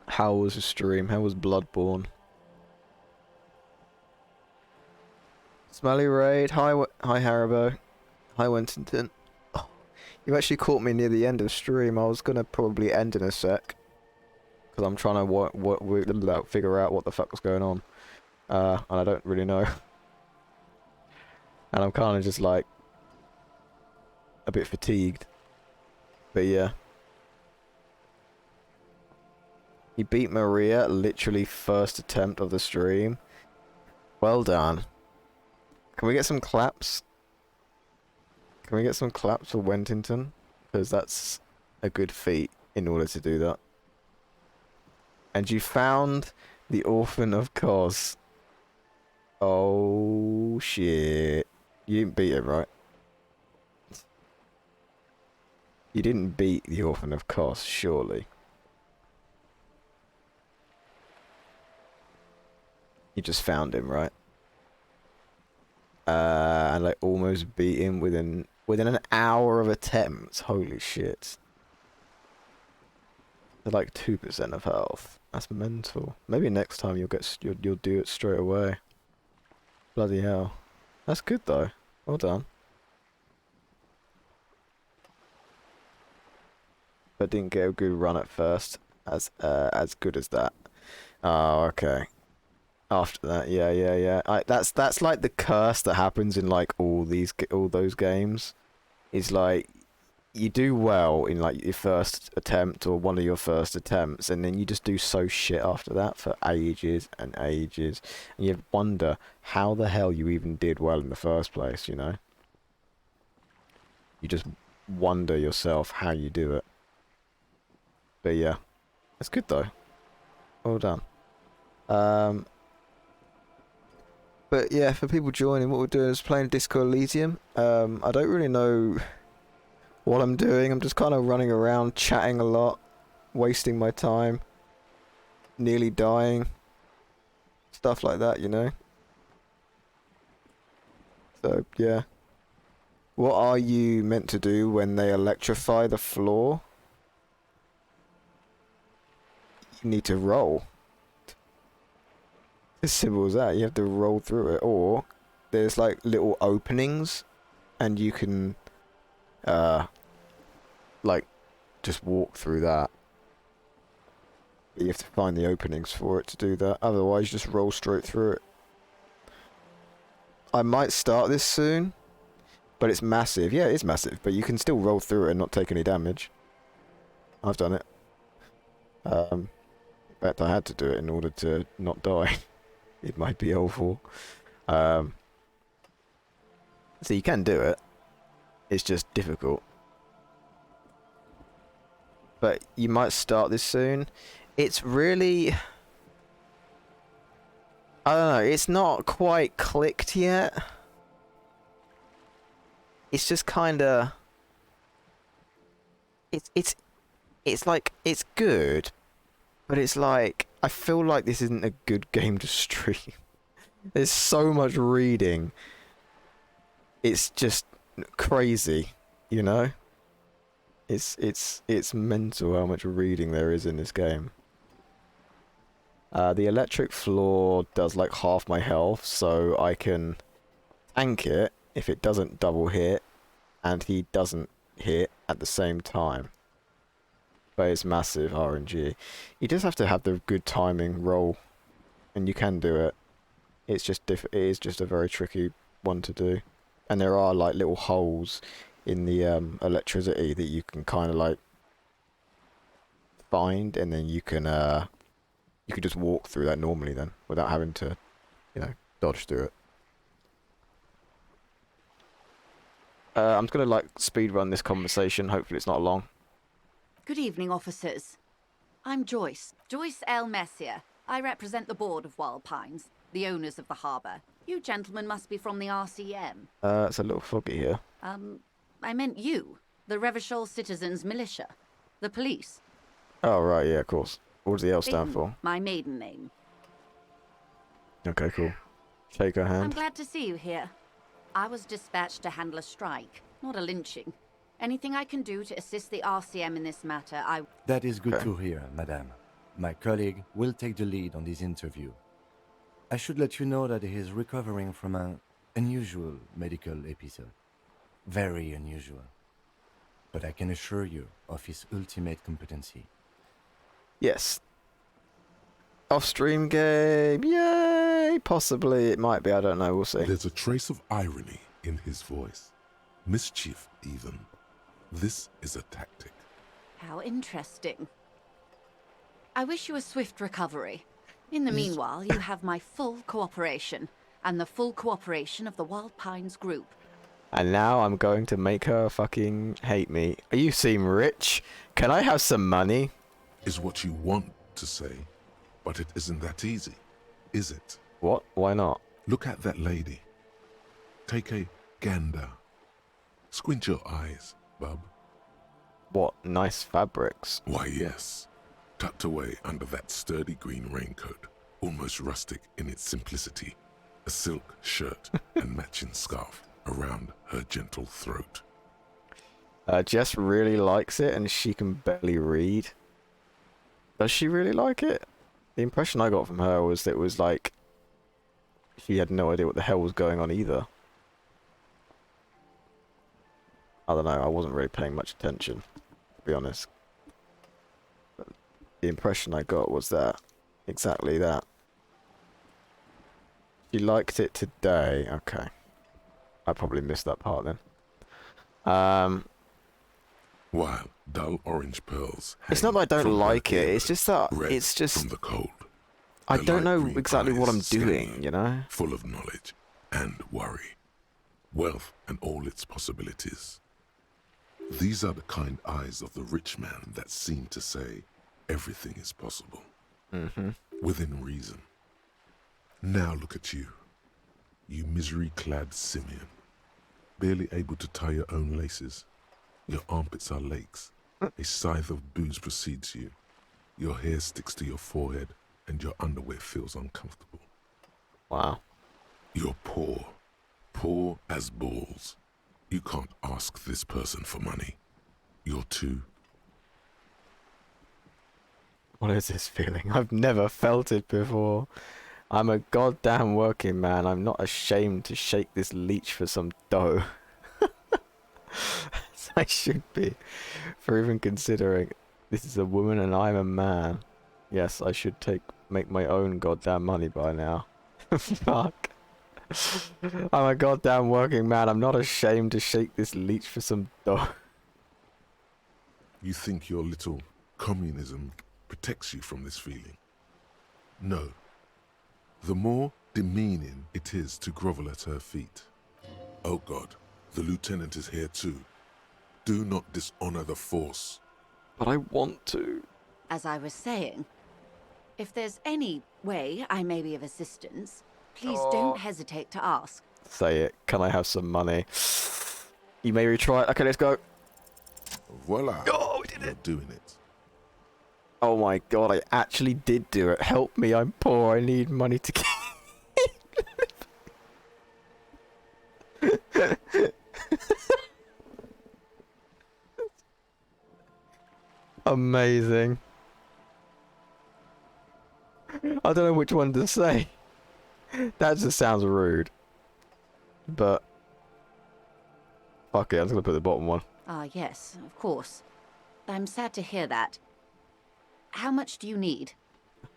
Speaker 1: How was the stream? How was Bloodborne? Smelly Raid. Hi Haribo. Hi Wentington. Oh, you actually caught me near the end of the stream. I was gonna probably end in a sec. Because I'm trying to figure out what the fuck was going on. And I don't really know. And I'm kind of just like... a bit fatigued. But yeah. He beat Maria, literally first attempt of the stream. Well done. Can we get some claps? Can we get some claps for Wentington? Because that's a good feat in order to do that. And you found the Orphan of Kos. Oh shit. You didn't beat him, right? You didn't beat the Orphan of Kos, surely. You just found him, right? and like almost beat him within an hour of attempts. Holy shit! They're like 2% of health. That's mental. Maybe next time you'll do it straight away. Bloody hell! That's good though. Well done. But didn't get a good run at first. As good as that. Oh, okay. After that, yeah. That's like the curse that happens in like all those games. Is like you do well in like your first attempt or one of your first attempts, and then you just do so shit after that for ages and ages, and you wonder how the hell you even did well in the first place. You know. You just wonder yourself how you do it. But yeah, it's good though. Well done. But yeah, for people joining, what we're doing is playing Disco Elysium. I don't really know what I'm doing. I'm just kind of running around, chatting a lot, wasting my time, nearly dying, stuff like that, you know. So yeah. What are you meant to do when they electrify the floor? You need to roll. As simple as that. You have to roll through it, or there's like little openings, and you can, like, just walk through that. You have to find the openings for it to do that. Otherwise, you just roll straight through it. I might start this soon, but it's massive. Yeah, it is massive, but you can still roll through it and not take any damage. I've done it. In fact, I had to do it in order to not die. It might be awful. So you can do it. It's just difficult. But you might start this soon. It's really... I don't know, it's not quite clicked yet. It's just kinda... It's like, it's good. But it's like, I feel like this isn't a good game to stream. There's so much reading. It's just crazy, you know? It's mental how much reading there is in this game. The electric floor does like half my health, so I can tank it if it doesn't double hit, and he doesn't hit at the same time. But it's massive RNG. You just have to have the good timing roll, and you can do it. It's just it is just a very tricky one to do, and there are like little holes in the electricity that you can kind of like find, and then you can just walk through that normally then without having to, you know, dodge through it. I'm just gonna like speed run this conversation. Hopefully it's not long.
Speaker 20: Good evening, officers. I'm Joyce L. Messier. I represent the board of Wild Pines, the owners of the harbour. You gentlemen must be from the RCM.
Speaker 1: It's a little foggy here.
Speaker 20: I meant you, the Revachol Citizens Militia, the police.
Speaker 1: Oh, right, yeah, of course. What does the L stand for?
Speaker 20: My maiden name.
Speaker 1: Okay, cool. Shake her hand.
Speaker 20: I'm glad to see you here. I was dispatched to handle a strike, not a lynching. Anything I can do to assist the RCM in this matter, I...
Speaker 5: That is good to hear, madame. My colleague will take the lead on this interview. I should let you know that he is recovering from an unusual medical episode. Very unusual. But I can assure you of his ultimate competency.
Speaker 1: Yes. Off-stream game, yay! Possibly, it might be, I don't know, we'll see.
Speaker 3: There's a trace of irony in his voice. Mischief, even. This is a tactic.
Speaker 20: How interesting. I wish you a swift recovery. In the meanwhile, you have my full cooperation, and the full cooperation of the Wild Pines group.
Speaker 1: And now I'm going to make her fucking hate me. You seem rich. Can I have some money?
Speaker 3: Is what you want to say, but it isn't that easy, is it?
Speaker 1: What? Why not?
Speaker 3: Look at that lady. Take a gander. Squint your eyes, bub.
Speaker 1: What nice fabrics.
Speaker 3: Why, yes. Tucked away under that sturdy green raincoat, almost rustic in its simplicity. a silk shirt and matching scarf around her gentle throat.
Speaker 1: Jess really likes it and she can barely read. Does she really like it? The impression I got from her was that it was like she had no idea what the hell was going on either. I don't know, I wasn't really paying much attention, to be honest. But the impression I got was that, exactly that. She liked it today, okay. I probably missed that part then.
Speaker 3: While dull orange pearls.
Speaker 1: It's not that I don't like it, it's just that it's just
Speaker 3: from the cold.
Speaker 1: I
Speaker 3: Her
Speaker 1: don't
Speaker 3: light
Speaker 1: know
Speaker 3: green
Speaker 1: exactly what I'm
Speaker 3: eyes scanning
Speaker 1: doing, you know?
Speaker 3: Full of knowledge and worry. Wealth and all its possibilities. These are the kind eyes of the rich man that seem to say everything is possible. Within reason. Now look at you. You misery-clad simian. Barely able to tie your own laces. Your armpits are lakes. A scythe of booze precedes you. Your hair sticks to your forehead and your underwear feels uncomfortable.
Speaker 1: Wow.
Speaker 3: You're poor. Poor as balls. You can't ask this person for money. You're too...
Speaker 1: What is this feeling? I've never felt it before. I'm a goddamn working man. I'm not ashamed to shake this leech for some dough. As I should be. For even considering this is a woman and I'm a man. Yes, I should make my own goddamn money by now. Fuck. I'm a goddamn working man. I'm not ashamed to shake this leech for some dough.
Speaker 3: You think your little communism protects you from this feeling? No. The more demeaning it is to grovel at her feet. Oh God, the lieutenant is here too. Do not dishonor the force.
Speaker 1: But I want to.
Speaker 20: As I was saying, if there's any way I may be of assistance, please don't hesitate to ask.
Speaker 1: Say it. Can I have some money? You may retry. Okay, let's go.
Speaker 3: Voila.
Speaker 1: Oh, we did
Speaker 3: You're doing it.
Speaker 1: Oh my God, I actually did do it. Help me, I'm poor. I need money to keep. Amazing. I don't know which one to say. That just sounds rude. But fuck it, I'm just gonna put the bottom one.
Speaker 20: Ah, yes, of course. I'm sad to hear that. How much do you need?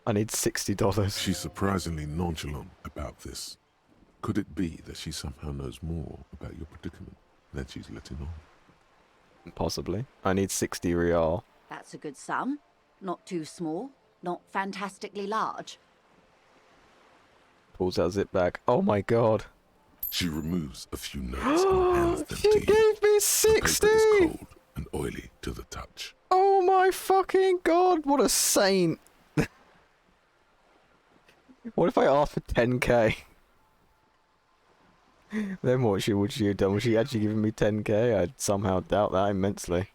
Speaker 1: I need $60.
Speaker 3: She's surprisingly nonchalant about this. Could it be that she somehow knows more about your predicament than she's letting on?
Speaker 1: Possibly. I need 60 real.
Speaker 20: That's a good sum. Not too small, not fantastically large.
Speaker 1: Pulls out zip bag. Oh my God.
Speaker 3: She removes a few notes and hands them
Speaker 1: She
Speaker 3: to you.
Speaker 1: gave me 60!
Speaker 3: The paper is cold and oily to the touch.
Speaker 1: Oh my fucking God, what a saint. What if I asked for 10k? Then what would she have done? Was she actually giving me 10k? I'd somehow doubt that immensely.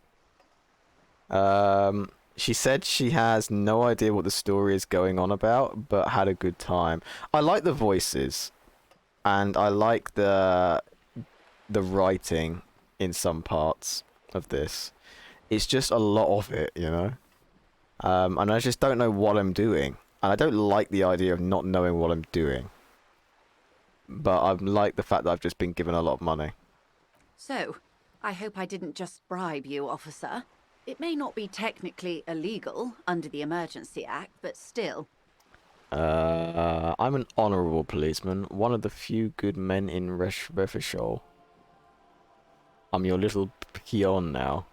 Speaker 1: She said she has no idea what the story is going on about, but had a good time. I like the voices, and I like the writing in some parts of this. It's just a lot of it, you know? And I just don't know what I'm doing. And I don't like the idea of not knowing what I'm doing. But I like the fact that I've just been given a lot of money.
Speaker 20: So, I hope I didn't just bribe you, officer. It may not be technically illegal under the Emergency Act, but still.
Speaker 1: I'm an honourable policeman, one of the few good men in Revachol. I'm your little peon now.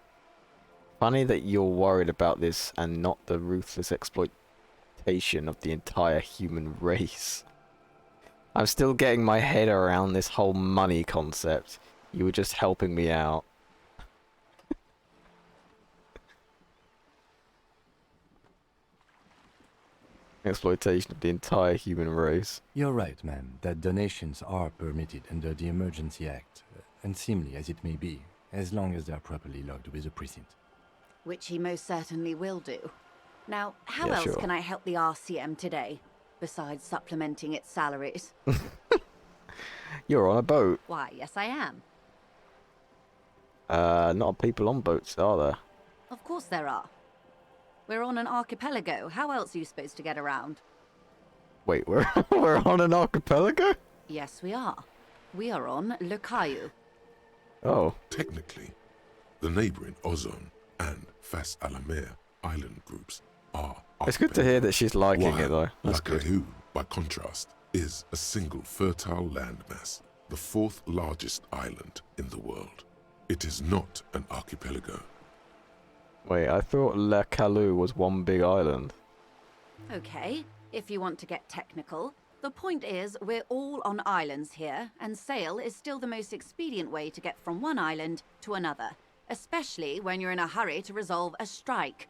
Speaker 1: Funny that you're worried about this and not the ruthless exploitation of the entire human race. I'm still getting my head around this whole money concept. You were just helping me out. Exploitation of the entire human race.
Speaker 5: You're right, ma'am, that donations are permitted under the Emergency Act, unseemly as it may be, as long as they are properly logged with the precinct.
Speaker 20: Which he most certainly will do. Now, how
Speaker 5: Yeah,
Speaker 20: else
Speaker 5: sure.
Speaker 20: can I help the RCM today, besides supplementing its salaries?
Speaker 1: You're on a boat.
Speaker 20: Why, yes, I am.
Speaker 1: Not people on boats, are there?
Speaker 20: Of course there are. We're on an archipelago. How else are you supposed to get around?
Speaker 1: Wait, we're we're on an archipelago?
Speaker 20: Yes, we are. We are on Le Caillou.
Speaker 1: Oh.
Speaker 3: Technically, the neighbouring Ozon and Fas Alamer island groups are.
Speaker 1: It's good to hear that she's liking it, though. That's
Speaker 3: La
Speaker 1: good.
Speaker 3: Caillou, by contrast, is a single fertile landmass, the 4th largest island in the world. It is not an archipelago.
Speaker 1: Wait, I thought Le Caillou was one big island.
Speaker 20: Okay, if you want to get technical, the point is we're all on islands here, and sail is still the most expedient way to get from one island to another, especially when you're in a hurry to resolve a strike.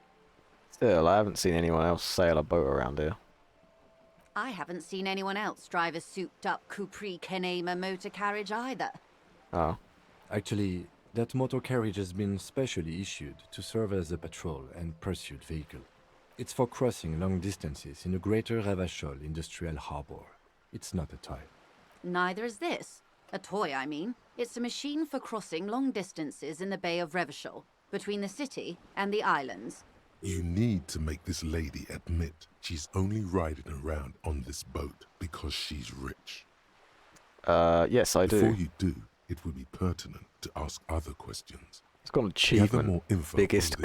Speaker 1: Still, I haven't seen anyone else sail a boat around here.
Speaker 20: I haven't seen anyone else drive a souped-up Capri Kenema motor carriage either.
Speaker 1: Oh.
Speaker 5: Actually, that motor carriage has been specially issued to serve as a patrol and pursuit vehicle. It's for crossing long distances in the greater Ravachol industrial harbor. It's not a toy.
Speaker 20: Neither is this. A toy, I mean. It's a machine for crossing long distances in the Bay of Revachol, between the city and the islands.
Speaker 3: You need to make this lady admit she's only riding around on this boat because she's rich.
Speaker 1: Yes, I do.
Speaker 3: Before you do, it would be pertinent to ask other questions.
Speaker 1: It's got an achievement. Biggest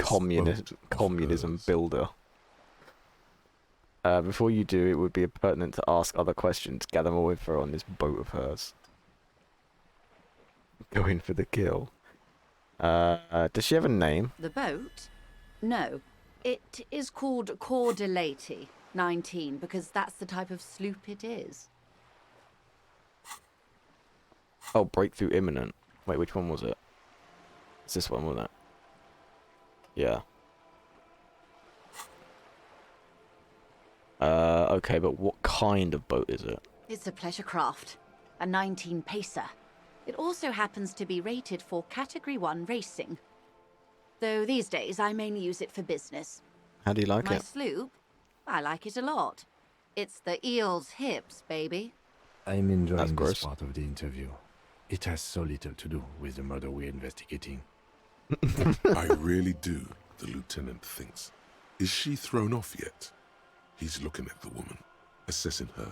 Speaker 1: communism builder. Before you do, it would be pertinent to ask other questions. Gather more info on this boat of hers. Going for the kill. Does she have a name?
Speaker 20: The boat? No. It is called Cordelati 19 because that's the type of sloop it is.
Speaker 1: Oh, breakthrough imminent. Wait, which one was it? It's this one, wasn't it? Yeah. Okay, but what kind of boat is it?
Speaker 20: It's a pleasure craft, a 19 pacer. It also happens to be rated for Category 1 racing. Though these days I mainly use it for business.
Speaker 1: How do you like
Speaker 20: My
Speaker 1: it?
Speaker 20: sloop? I like it a lot. It's the eel's hips, baby.
Speaker 5: I'm enjoying this
Speaker 1: gross.
Speaker 5: part of the interview. It has so little to do with the murder we're investigating.
Speaker 3: I really do, the lieutenant thinks. Is she thrown off yet? He's looking at the woman, assessing her.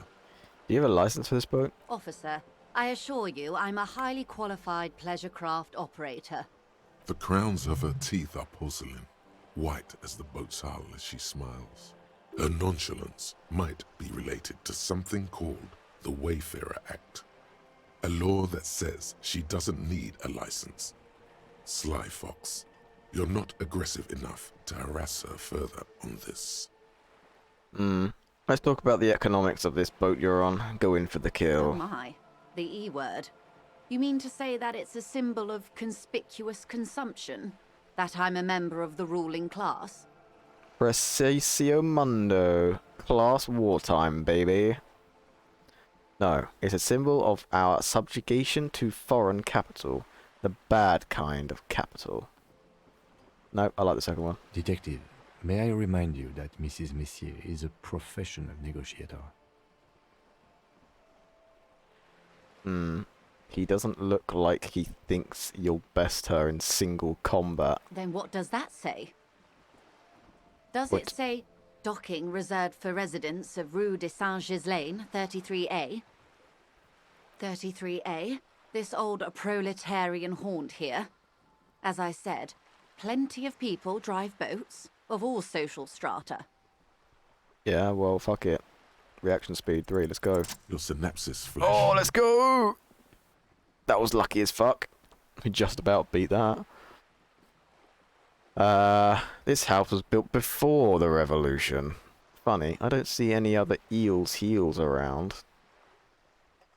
Speaker 1: Do you have a license for this boat?
Speaker 20: Officer, I assure you I'm a highly qualified pleasure craft operator.
Speaker 3: The crowns of her teeth are porcelain, white as the boat's hull as she smiles. Her nonchalance might be related to something called the Wayfarer Act, a law that says she doesn't need a license. Sly Fox, you're not aggressive enough to harass her further on this.
Speaker 1: Let's talk about the economics of this boat you're on. Go in for the
Speaker 20: Oh
Speaker 1: kill.
Speaker 20: my, the E word. You mean to say that it's a symbol of conspicuous consumption? That I'm a member of the ruling class?
Speaker 1: Precisio Mundo. Class wartime, baby. No, it's a symbol of our subjugation to foreign capital. The bad kind of capital. No, I like the second one.
Speaker 5: Detective, may I remind you that Mrs. Messier is a professional negotiator?
Speaker 1: He doesn't look like he thinks you'll best her in single combat.
Speaker 20: Then what does that say? Does
Speaker 1: What?
Speaker 20: it say docking reserved for residents of Rue de Saint-Ghislain, 33A? 33A? This old proletarian haunt here? As I said, plenty of people drive boats, of all social strata.
Speaker 1: Yeah, well, fuck it. Reaction speed 3, let's go.
Speaker 3: Your synapses flash.
Speaker 1: Oh, let's go! That was lucky as fuck. We just about beat that. This house was built before the revolution. Funny, I don't see any other eel's heels around.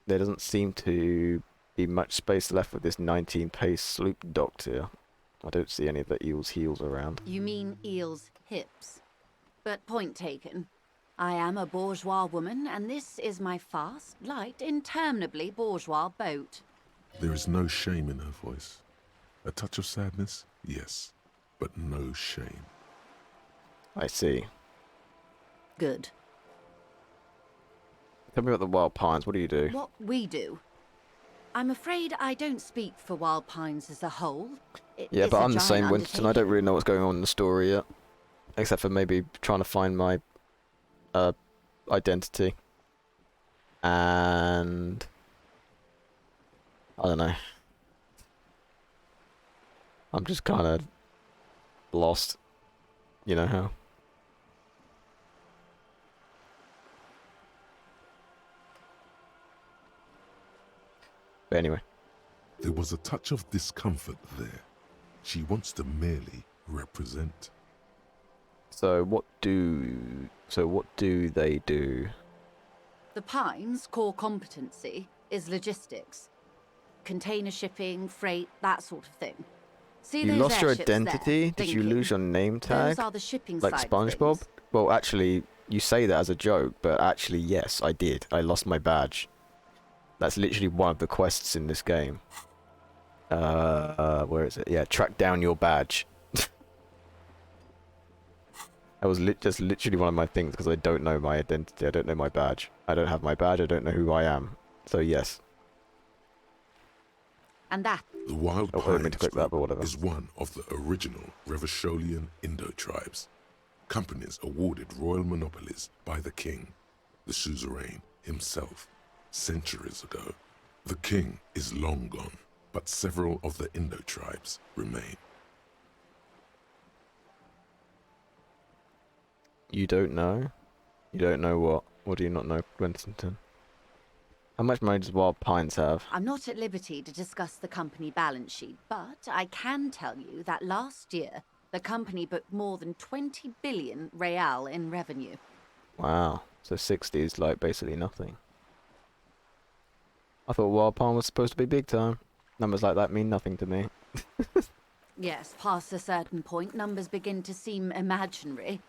Speaker 1: There doesn't seem to be much space left with this 19-pace sloop docked here. I don't see any of the eel's heels around.
Speaker 20: You mean eel's hips. But point taken. I am a bourgeois woman, and this is my fast, light, interminably bourgeois boat.
Speaker 3: There is no shame in her voice. A touch of sadness, yes, but no shame.
Speaker 1: I see.
Speaker 20: Good.
Speaker 1: Tell me about the Wild Pines, what do you do?
Speaker 20: What we do? I'm afraid I don't speak for Wild Pines as a whole.
Speaker 1: Yeah,
Speaker 20: It's
Speaker 1: but
Speaker 20: a
Speaker 1: I'm the
Speaker 20: giant
Speaker 1: same, Winston. I don't really know what's going on in the story yet. Except for maybe trying to find my identity. And I don't know. I'm just kind of lost. You know how. But anyway.
Speaker 3: There was a touch of discomfort there. She wants to merely represent.
Speaker 1: So what do they do?
Speaker 20: The Pines' core competency is logistics. Container shipping, freight, that sort of thing. See
Speaker 1: You
Speaker 20: those
Speaker 1: lost your
Speaker 20: airships there,
Speaker 1: identity? Did you
Speaker 20: blinking?
Speaker 1: lose your name tag?
Speaker 20: Those are the shipping
Speaker 1: like
Speaker 20: side of
Speaker 1: SpongeBob?
Speaker 20: things.
Speaker 1: Well, actually, you say that as a joke, but actually, yes, I did. I lost my badge. That's literally one of the quests in this game. Where is it? Yeah, track down your badge. That was just literally one of my things, because I don't know my identity, I don't know my badge. I don't have my badge, I don't know who I am. So yes.
Speaker 20: And that...
Speaker 3: The Wild
Speaker 1: I didn't mean
Speaker 3: Pines
Speaker 1: to click that, but whatever.
Speaker 3: is one of the original Revacholian Indo-tribes. Companies awarded royal monopolies by the king, the suzerain himself, centuries ago. The king is long gone, but several of the Indo-tribes remain.
Speaker 1: You don't know? You don't know what? What do you not know, Winston? How much money does Wild Pines have?
Speaker 20: I'm not at liberty to discuss the company balance sheet, but I can tell you that last year, the company booked more than 20 billion real in revenue.
Speaker 1: Wow. So 60 is like basically nothing. I thought Wild Pine was supposed to be big time. Numbers like that mean nothing to me.
Speaker 20: Yes, past a certain point, numbers begin to seem imaginary.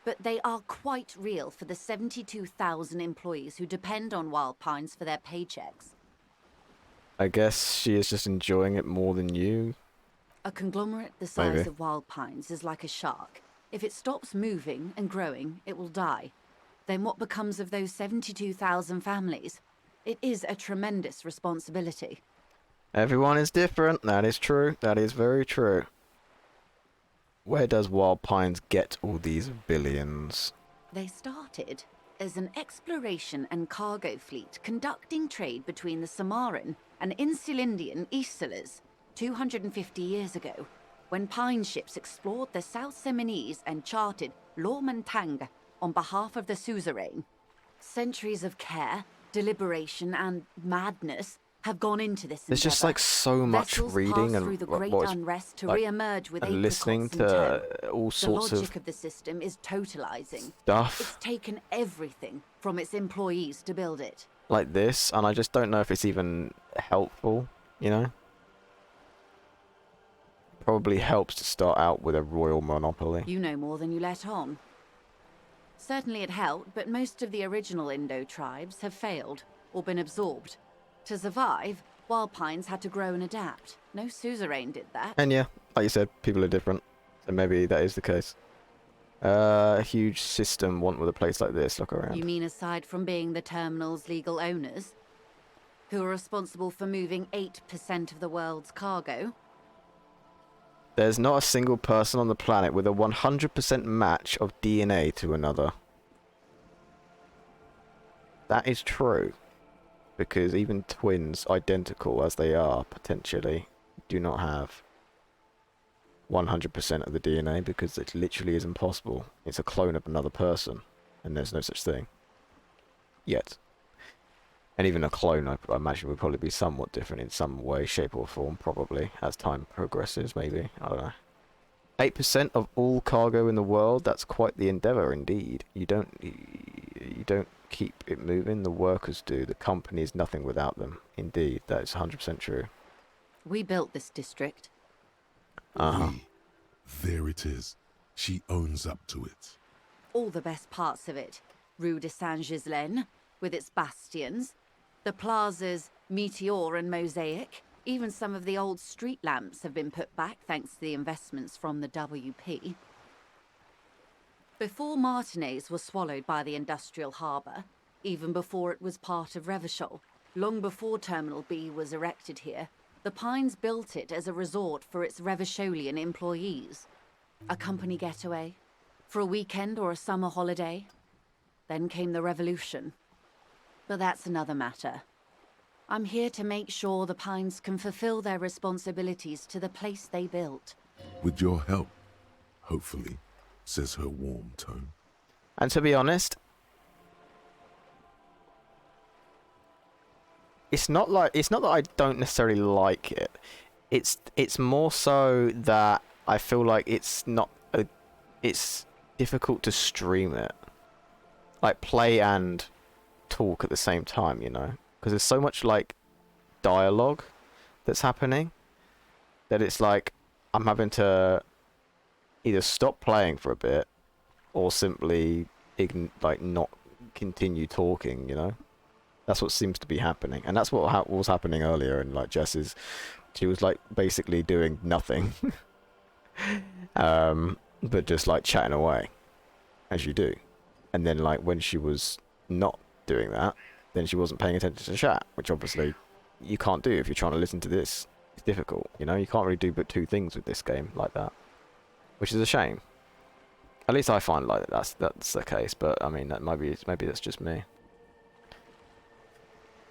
Speaker 20: But they are quite real for the 72,000 employees who depend on Wild Pines for their paychecks.
Speaker 1: I guess she is just enjoying it more than you.
Speaker 20: A conglomerate the size
Speaker 1: Maybe.
Speaker 20: of Wild Pines is like a shark. If it stops moving and growing, it will die. Then what becomes of those 72,000 families? It is a tremendous responsibility.
Speaker 1: Everyone is different. That is true. That is very true. Where does Wild Pines get all these billions?
Speaker 20: They started as an exploration and cargo fleet conducting trade between the Samaran and Insulindian Isolas 250 years ago, when Pine ships explored the South Seminese and charted Lormantang on behalf of the suzerain. Centuries of care, deliberation, and madness have gone into this
Speaker 1: There's
Speaker 20: endeavor.
Speaker 1: just like so much
Speaker 20: Vessels
Speaker 1: reading
Speaker 20: pass
Speaker 1: and
Speaker 20: through the great unrest to
Speaker 1: like,
Speaker 20: re-emerge with
Speaker 1: and listening
Speaker 20: apricots and
Speaker 1: to
Speaker 20: tow.
Speaker 1: all sorts
Speaker 20: The logic
Speaker 1: of
Speaker 20: of the system is totalizing.
Speaker 1: stuff.
Speaker 20: It's taken everything from its employees to build it.
Speaker 1: Like this, and I just don't know if it's even helpful, you know? Probably helps to start out with a royal monopoly.
Speaker 20: You know more than you let on. Certainly it helped, but most of the original Indo tribes have failed or been absorbed. To survive, Wild Pines had to grow and adapt. No suzerain did that.
Speaker 1: And yeah, like you said, people are different. So maybe that is the case. A huge system want with a place like this. Look around.
Speaker 20: You mean aside from being the terminal's legal owners, who are responsible for moving 8% of the world's cargo?
Speaker 1: There's not a single person on the planet with a 100% match of DNA to another. That is true. Because even twins, identical as they are, potentially, do not have 100% of the DNA, because it literally is impossible. It's a clone of another person, and there's no such thing. Yet. And even a clone, I imagine, would probably be somewhat different in some way, shape or form, probably, as time progresses, maybe. I don't know. 8% of all cargo in the world, that's quite the endeavour indeed. You don't keep it moving, the workers do. The company is nothing without them. Indeed, that is 100% true.
Speaker 20: We built this district.
Speaker 3: There it is. She owns up to it.
Speaker 20: All the best parts of it. Rue de Saint-Ghislain, with its bastions. The plazas Meteor and Mosaic. Even some of the old street lamps have been put back thanks to the investments from the WP. Before Martinez was swallowed by the industrial harbour, even before it was part of Revachol, Long before Terminal B was erected here, the Pines built it as a resort for its Revacholian employees. A company getaway, for a weekend or a summer holiday. Then came the revolution. But that's another matter. I'm here to make sure the Pines can fulfill their responsibilities to the place they built.
Speaker 3: With your help, hopefully, says her warm tone.
Speaker 1: And to be honest, it's not that I don't necessarily like it. It's more so that I feel like it's difficult to stream it. Like play and talk at the same time, you know? Because there's so much like dialogue that's happening that it's like I'm having to either stop playing for a bit or simply not continue talking, you know? That's what seems to be happening, and that's what was happening earlier. And like Jess's, she was like basically doing nothing, but just like chatting away, as you do. And then like when she was not doing that, then she wasn't paying attention to chat, which obviously you can't do if you're trying to listen to this. It's difficult, you know. You can't really do but two things with this game like that, which is a shame. At least I find like that's the case, but I mean that maybe that's just me.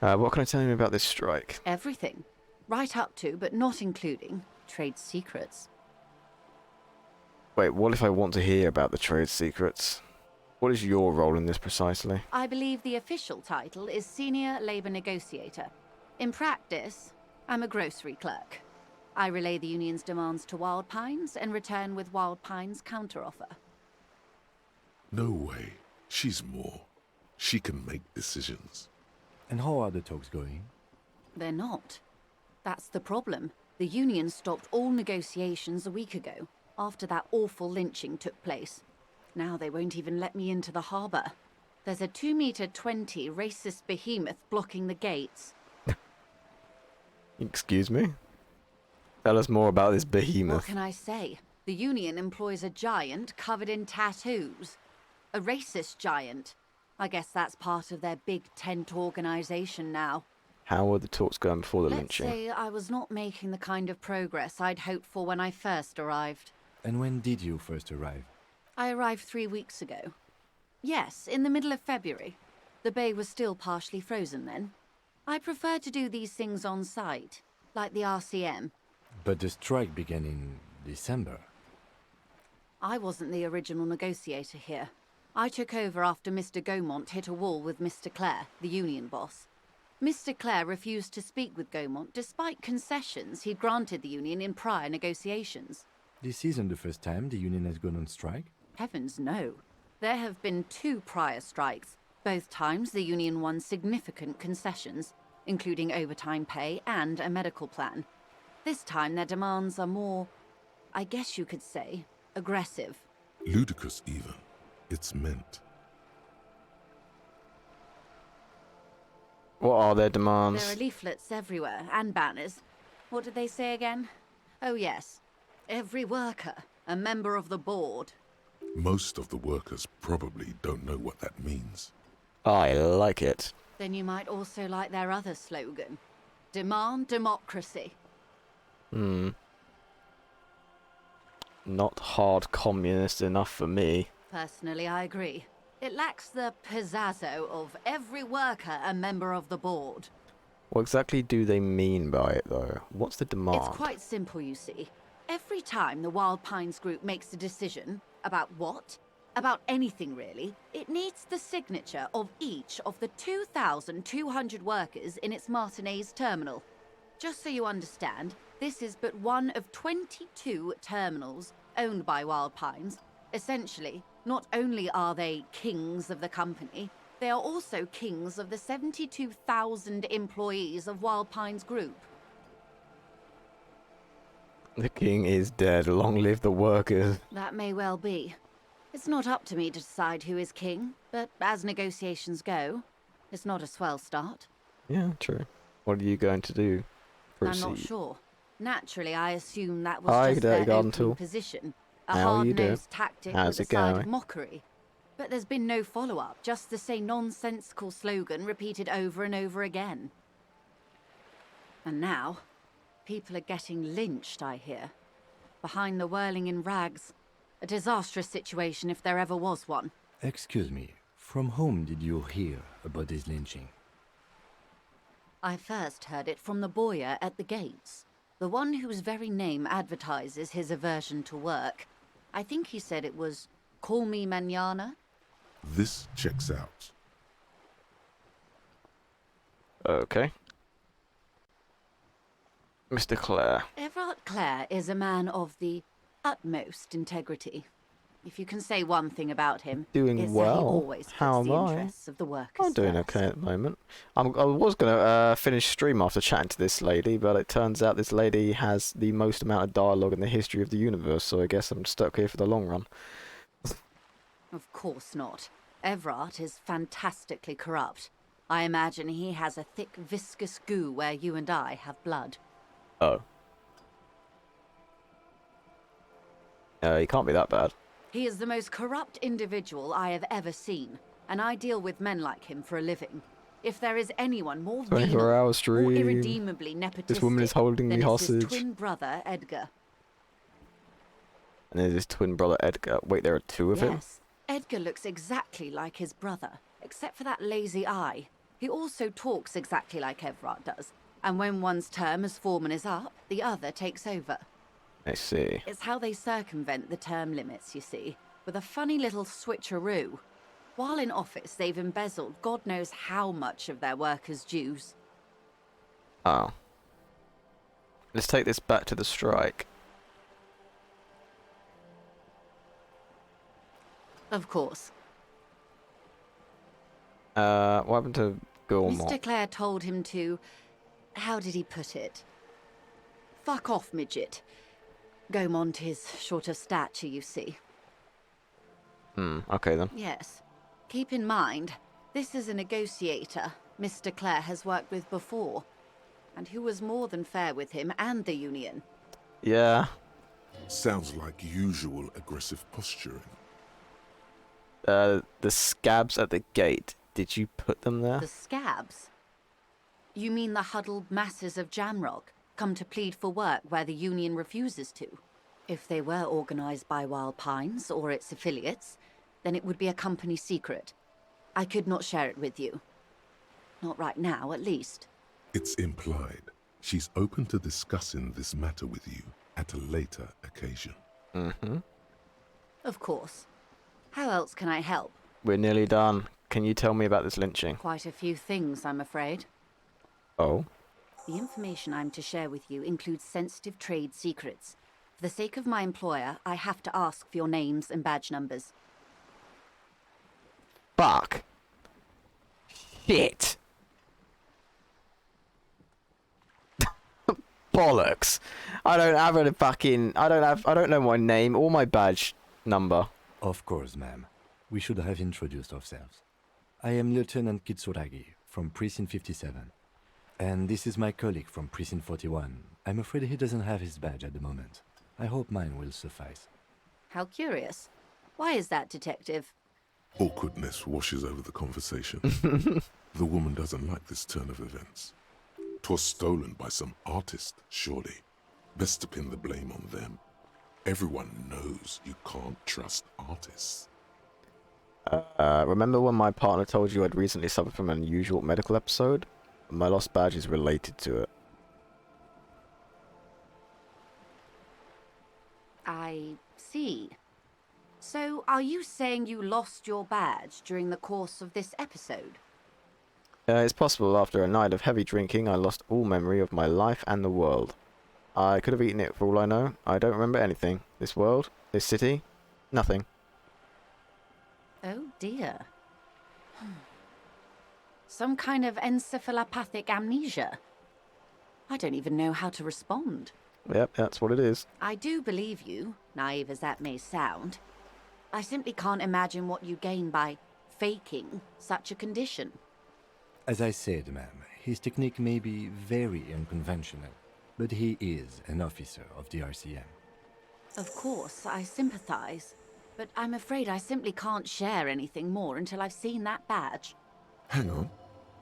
Speaker 1: What can I tell you about this strike?
Speaker 20: Everything. Right up to, but not including, trade secrets.
Speaker 1: Wait, what if I want to hear about the trade secrets? What is your role in this precisely?
Speaker 20: I believe the official title is Senior Labor Negotiator. In practice, I'm a grocery clerk. I relay the union's demands to Wild Pines and return with Wild Pines' counteroffer.
Speaker 3: No way. She's more. She can make decisions.
Speaker 5: And how are the talks going?
Speaker 20: They're not. That's the problem. The union stopped all negotiations a week ago, after that awful lynching took place. Now they won't even let me into the harbour. There's a 2-meter-20 racist behemoth blocking the gates.
Speaker 1: Excuse me? Tell us more about this behemoth.
Speaker 20: What can I say? The union employs a giant covered in tattoos. A racist giant. I guess that's part of their big tent organisation now.
Speaker 1: How were the talks going before the
Speaker 20: Let's
Speaker 1: lynching?
Speaker 20: say I was not making the kind of progress I'd hoped for when I first arrived.
Speaker 5: And when did you first arrive?
Speaker 20: I arrived 3 weeks ago. Yes, in the middle of February. The bay was still partially frozen then. I prefer to do these things on site, like the RCM.
Speaker 5: But the strike began in December.
Speaker 20: I wasn't the original negotiator here. I took over after Mr. Gaumont hit a wall with Mr. Clare, the union boss. Mr. Clare refused to speak with Gaumont despite concessions he'd granted the union in prior negotiations.
Speaker 5: This isn't the first time the union has gone on strike?
Speaker 20: Heavens no. There have been 2 prior strikes. Both times the union won significant concessions, including overtime pay and a medical plan. This time their demands are more, I guess you could say, aggressive.
Speaker 3: Ludicrous even. It's meant.
Speaker 1: What are their demands?
Speaker 20: There are leaflets everywhere, and banners. What did they say again? Oh yes. Every worker, a member of the board.
Speaker 3: Most of the workers probably don't know what that means.
Speaker 1: I like it.
Speaker 20: Then you might also like their other slogan. Demand democracy.
Speaker 1: Not hard communist enough for me.
Speaker 20: Personally, I agree. It lacks the pizzazzo of every worker a member of the board.
Speaker 1: What exactly do they mean by it, though? What's the demand?
Speaker 20: It's quite simple, you see. Every time the Wild Pines group makes a decision, about what? About anything, really, it needs the signature of each of the 2,200 workers in its Martinez terminal. Just so you understand, this is but one of 22 terminals owned by Wild Pines. Essentially, not only are they kings of the company, they are also kings of the 72,000 employees of Wild Pines Group.
Speaker 1: The king is dead. Long live the workers.
Speaker 20: That may well be. It's not up to me to decide who is king, but as negotiations go, it's not a swell start.
Speaker 1: Yeah, true. What are you going to do? Proceed.
Speaker 20: I'm not sure. Naturally, I assume that was just their opening position. A hard-nosed tactic with a side of mockery. But there's been no follow-up, just the same nonsensical slogan repeated over and over again. And now, people are getting lynched, I hear. Behind the whirling in rags. A disastrous situation if there ever was one.
Speaker 5: Excuse me, from whom did you hear about this lynching?
Speaker 20: I first heard it from the bowyer at the gates. The one whose very name advertises his aversion to work. I think he said it was, "Call me mañana."
Speaker 3: This checks out.
Speaker 1: Okay. Mr. Clare.
Speaker 20: Everard Clare is a man of the utmost integrity. If you can say one thing about him,
Speaker 1: Doing
Speaker 20: it's that
Speaker 1: well.
Speaker 20: he always puts
Speaker 1: How am
Speaker 20: the
Speaker 1: I?
Speaker 20: interests of the workers
Speaker 1: I'm doing
Speaker 20: first.
Speaker 1: okay at the moment. I was gonna finish stream after chatting to this lady, but it turns out this lady has the most amount of dialogue in the history of the universe, so I guess I'm stuck here for the long run.
Speaker 20: Of course not. Everard is fantastically corrupt. I imagine he has a thick, viscous goo where you and I have blood.
Speaker 1: Oh. He can't be that bad.
Speaker 20: He is the most corrupt individual I have ever seen, and I deal with men like him for a living. If there is anyone more
Speaker 1: 24-hour
Speaker 20: venal,
Speaker 1: stream.
Speaker 20: more irredeemably nepotistic,
Speaker 1: This woman is holding
Speaker 20: than
Speaker 1: me
Speaker 20: is his
Speaker 1: hostage.
Speaker 20: twin brother, Edgar.
Speaker 1: And there's his twin brother Edgar. Wait, there are two of him?
Speaker 20: Yes, Edgar looks exactly like his brother, except for that lazy eye. He also talks exactly like Everard does, and when one's term as foreman is up, the other takes over.
Speaker 1: I see.
Speaker 20: It's how they circumvent the term limits, you see, with a funny little switcheroo. While in office, they've embezzled God knows how much of their workers' dues.
Speaker 1: Oh. Let's take this back to the strike.
Speaker 20: Of course.
Speaker 1: What happened to Gilmore?
Speaker 20: Mr. Clare told him to... How did he put it? Fuck off, midget. Gaumont is short of stature, you see.
Speaker 1: Okay then.
Speaker 20: Yes. Keep in mind, this is a negotiator Mr. Clare has worked with before, and who was more than fair with him and the Union.
Speaker 1: Yeah.
Speaker 3: Sounds like usual aggressive posturing.
Speaker 1: The scabs at the gate. Did you put them there?
Speaker 20: The scabs? You mean the huddled masses of Jamrock, come to plead for work where the Union refuses to? If they were organized by Wild Pines or its affiliates, then it would be a company secret. I could not share it with you. Not right now, at least.
Speaker 3: It's implied. She's open to discussing this matter with you at a later occasion.
Speaker 1: Mm-hmm.
Speaker 20: Of course. How else can I help?
Speaker 1: We're nearly done. Can you tell me about this lynching?
Speaker 20: Quite a few things, I'm afraid.
Speaker 1: Oh?
Speaker 20: The information I'm to share with you includes sensitive trade secrets. For the sake of my employer, I have to ask for your names and badge numbers.
Speaker 1: Fuck. Shit. Bollocks. I don't have a fucking... I don't know my name or my badge number.
Speaker 5: Of course, ma'am. We should have introduced ourselves. I am Lieutenant Kitsuragi from Precinct 57. And this is my colleague from Precinct 41. I'm afraid he doesn't have his badge at the moment. I hope mine will suffice.
Speaker 20: How curious. Why is that, Detective?
Speaker 3: Awkwardness washes over the conversation. The woman doesn't like this turn of events. 'Twas stolen by some artist, surely. Best to pin the blame on them. Everyone knows you can't trust artists.
Speaker 1: Remember when my partner told you I'd recently suffered from an unusual medical episode? My lost badge is related to it.
Speaker 20: I see. So, are you saying you lost your badge during the course of this episode?
Speaker 1: It's possible after a night of heavy drinking I lost all memory of my life and the world. I could have eaten it for all I know. I don't remember anything. This world, this city, nothing.
Speaker 20: Oh dear. Some kind of encephalopathic amnesia. I don't even know how to respond.
Speaker 1: Yep, that's what it is.
Speaker 20: I do believe you, naive as that may sound. I simply can't imagine what you gain by faking such a condition.
Speaker 5: As I said, ma'am, his technique may be very unconventional, but he is an officer of the RCM.
Speaker 20: Of course, I sympathize, but I'm afraid I simply can't share anything more until I've seen that badge.
Speaker 3: Hang on.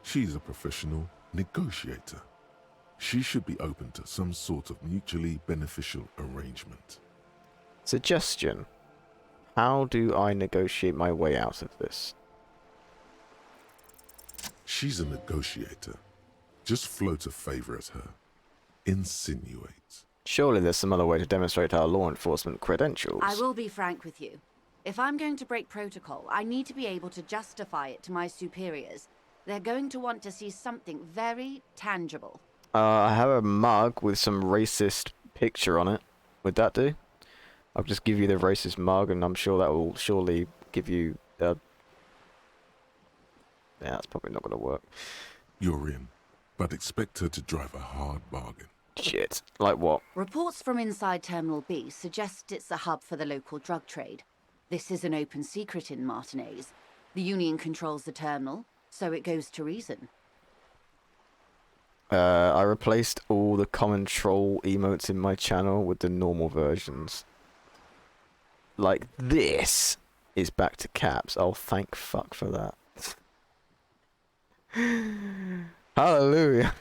Speaker 3: She's a professional negotiator. She should be open to some sort of mutually beneficial arrangement.
Speaker 1: Suggestion. How do I negotiate my way out of this?
Speaker 3: She's a negotiator. Just float a favor at her. Insinuate.
Speaker 1: Surely there's some other way to demonstrate our law enforcement credentials.
Speaker 20: I will be frank with you. If I'm going to break protocol, I need to be able to justify it to my superiors. They're going to want to see something very tangible.
Speaker 1: I have a mug with some racist picture on it. Would that do? I'll just give you the racist mug, and I'm sure that will surely give you... Yeah, that's probably not going to work.
Speaker 3: You're in, but expect her to drive a hard bargain.
Speaker 1: Shit. Like what?
Speaker 20: Reports from inside Terminal B suggest it's a hub for the local drug trade. This is an open secret in Martinez. The Union controls the terminal, so it goes to reason.
Speaker 1: I replaced all the common troll emotes in my channel with the normal versions. Like this is back to caps. Oh, thank fuck for that. Hallelujah.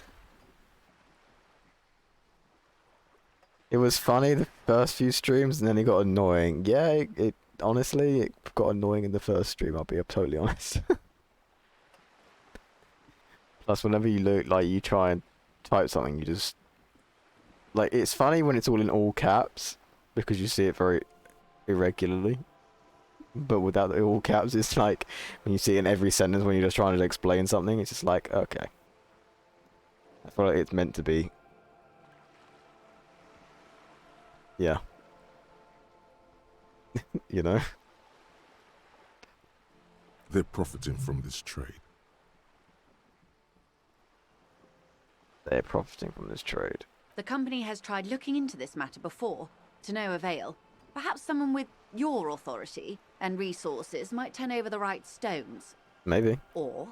Speaker 1: It was funny the first few streams, and then it got annoying. Yeah, it honestly, it got annoying in the first stream, I'll be totally honest. Plus, whenever you look, like, you try and type something, you just... Like, it's funny when it's all in all caps, because you see it very irregularly. But without the all caps, it's like, when you see it in every sentence, when you're just trying to explain something, it's just like, okay. I feel like it's meant to be. Yeah. You know?
Speaker 3: They're profiting from this trade.
Speaker 1: They're profiting from this trade.
Speaker 20: The company has tried looking into this matter before, to no avail. Perhaps someone with your authority and resources might turn over the right stones.
Speaker 1: Maybe.
Speaker 20: Or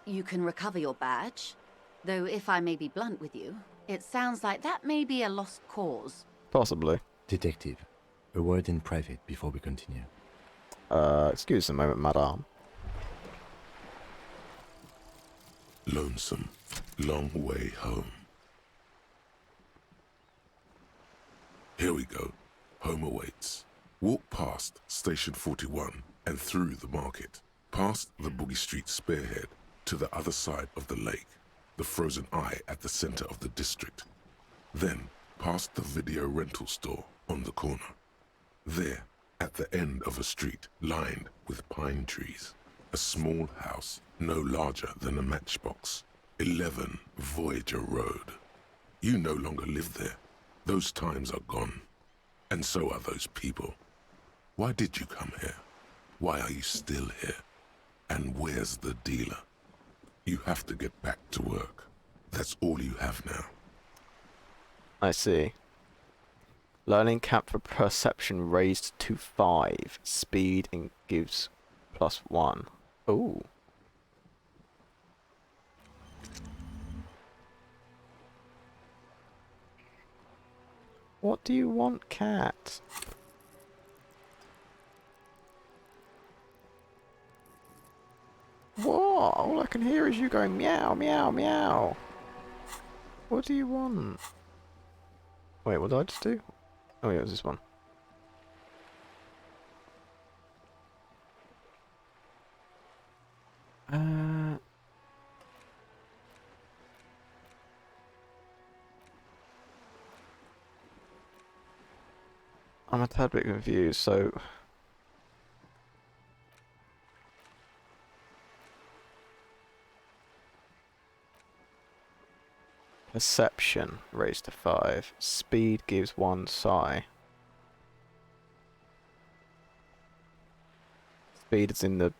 Speaker 20: you can recover your badge. Though if I may be blunt with you, it sounds like that may be a lost cause.
Speaker 1: Possibly.
Speaker 5: Detective, a word in private before we continue.
Speaker 1: Excuse a moment, madame.
Speaker 3: Lonesome. Long way home. Here we go. Home awaits. Walk past Station 41 and through the market, past the Boogie Street spearhead to the other side of the lake, the frozen eye at the center of the district. Then past the video rental store on the corner. There, at the end of a street lined with pine trees, a small house no larger than a matchbox. 11 Voyager Road. You no longer live there. Those times are gone. And so are those people. Why did you come here? Why are you still here? And where's the dealer? You have to get back to work. That's all you have now.
Speaker 1: I see. Learning cap for perception raised to 5. Speed and gives +1. Ooh. What do you want, cat? What? All I can hear is you going meow, meow, meow. What do you want? Wait, what did I just do? Oh yeah, it was this one. I'm a tad bit confused, so... Perception raised to 5. Speed gives 1 psi. Speed is in the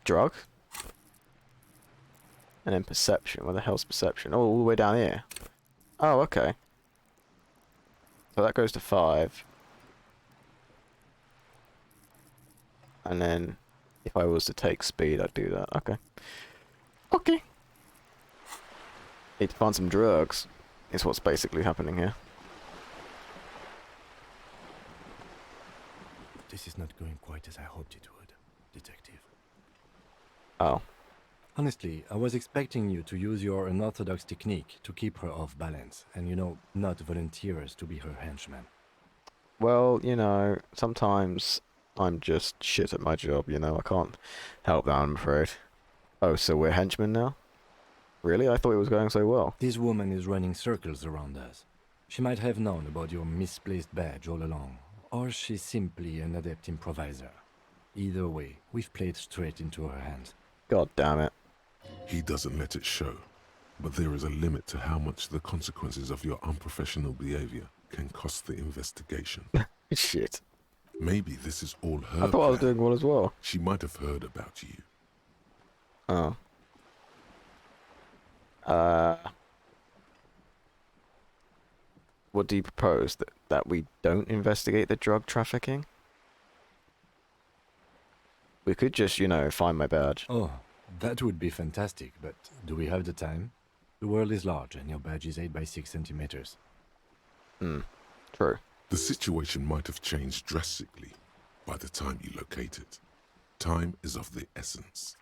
Speaker 1: drug. And then perception. Where the hell's perception? Oh, all the way down here. Oh, okay. So that goes to 5. And then if I was to take speed, I'd do that. Okay. Okay. Need to find some drugs. Is what's basically happening here.
Speaker 5: This is not going quite as I hoped it would, Detective.
Speaker 1: Oh.
Speaker 5: Honestly, I was expecting you to use your unorthodox technique to keep her off balance, and not volunteer us to be her henchman.
Speaker 1: Well, sometimes I'm just shit at my job, I can't help that, I'm afraid. Oh, so we're henchmen now? Really? I thought it was going so well.
Speaker 5: This woman is running circles around us. She might have known about your misplaced badge all along, or she's simply an adept improviser. Either way, we've played straight into her hands.
Speaker 1: God damn it.
Speaker 3: He doesn't let it show, but there is a limit to how much the consequences of your unprofessional behavior can cost the investigation.
Speaker 1: Shit.
Speaker 3: Maybe this is all her
Speaker 1: I thought I was
Speaker 3: plan.
Speaker 1: doing well as well.
Speaker 3: She might have heard about you.
Speaker 1: Oh. What do you propose? That we don't investigate the drug trafficking? We could just, find my badge.
Speaker 5: Oh, that would be fantastic, but do we have the time? The world is large, and your badge is 8 by 6 centimeters.
Speaker 1: True.
Speaker 3: The situation might have changed drastically by the time you locate it. Time is of the essence.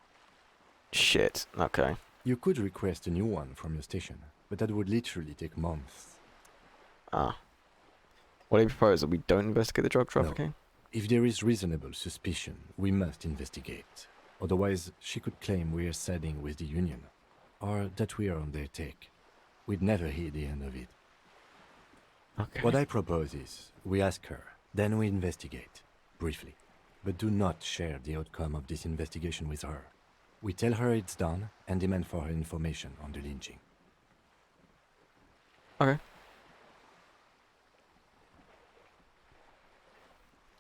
Speaker 1: Shit. Okay.
Speaker 5: You could request a new one from your station, but that would literally take months.
Speaker 1: What do you propose? That we don't investigate the drug trafficking?
Speaker 5: No. If there is reasonable suspicion, we must investigate. Otherwise, she could claim we are siding with the Union, or that we are on their take. We'd never hear the end of it.
Speaker 1: Okay.
Speaker 5: What I propose is, we ask her, then we investigate, briefly. But do not share the outcome of this investigation with her. We tell her it's done, and demand for her information on the lynching.
Speaker 1: Okay.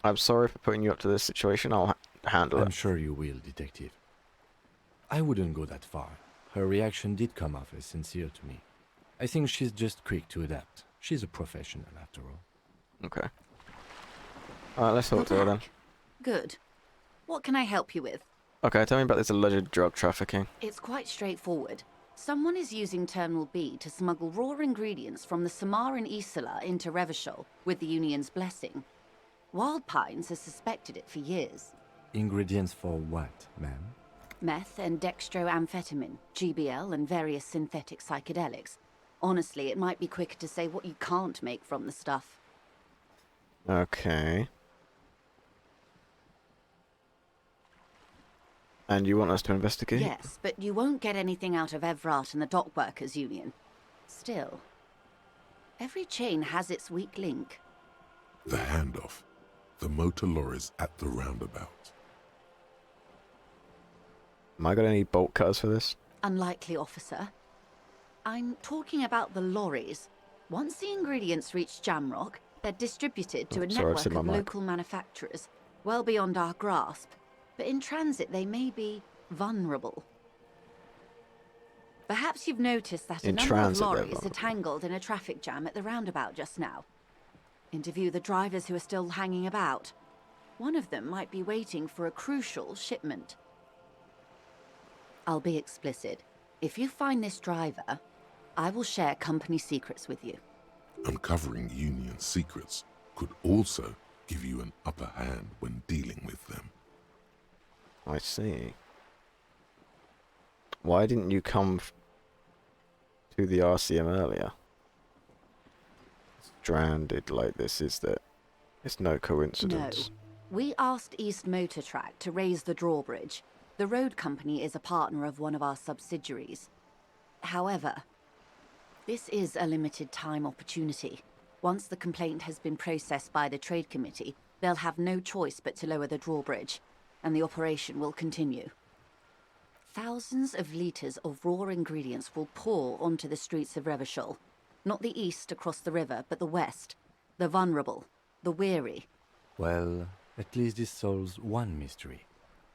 Speaker 1: I'm sorry for putting you up to this situation. I'll handle it.
Speaker 5: I'm sure you will, Detective. I wouldn't go that far. Her reaction did come off as sincere to me. I think she's just quick to adapt. She's a professional, after all.
Speaker 1: Okay. Alright, let's talk to her then.
Speaker 20: Good. What can I help you with?
Speaker 1: Okay, tell me about this alleged drug trafficking.
Speaker 20: It's quite straightforward. Someone is using Terminal B to smuggle raw ingredients from the Samar and Isola into Revachol with the Union's blessing. Wild Pines has suspected it for years.
Speaker 5: Ingredients for what, ma'am?
Speaker 20: Meth and dextroamphetamine, GBL, and various synthetic psychedelics. Honestly, it might be quicker to say what you can't make from the stuff.
Speaker 1: Okay. And you want us to investigate?
Speaker 20: Yes, but you won't get anything out of Evrat and the Dock Workers Union. Still, every chain has its weak link.
Speaker 3: The handoff. The motor lorries at the roundabout.
Speaker 1: Am I got any bolt cutters for this?
Speaker 20: Unlikely, officer. I'm talking about the lorries. Once the ingredients reach Jamrock, they're distributed to a network of local manufacturers, well beyond our grasp. But in transit, they may be vulnerable. Perhaps you've noticed that a number of lorries are tangled in a traffic jam at the roundabout just now. Interview the drivers who are still hanging about. One of them might be waiting for a crucial shipment. I'll be explicit. If you find this driver, I will share company secrets with you.
Speaker 3: Uncovering Union secrets could also give you an upper hand when dealing with them.
Speaker 1: I see. Why didn't you come to the RCM earlier? Stranded like this, is that? It's no coincidence.
Speaker 20: No. We asked East Motor Track to raise the drawbridge. The road company is a partner of one of our subsidiaries. However, this is a limited time opportunity. Once the complaint has been processed by the Trade Committee, they'll have no choice but to lower the drawbridge, and the operation will continue. Thousands of litres of raw ingredients will pour onto the streets of Revachol. Not the east across the river, but the west. The vulnerable, the weary.
Speaker 5: Well, at least this solves one mystery.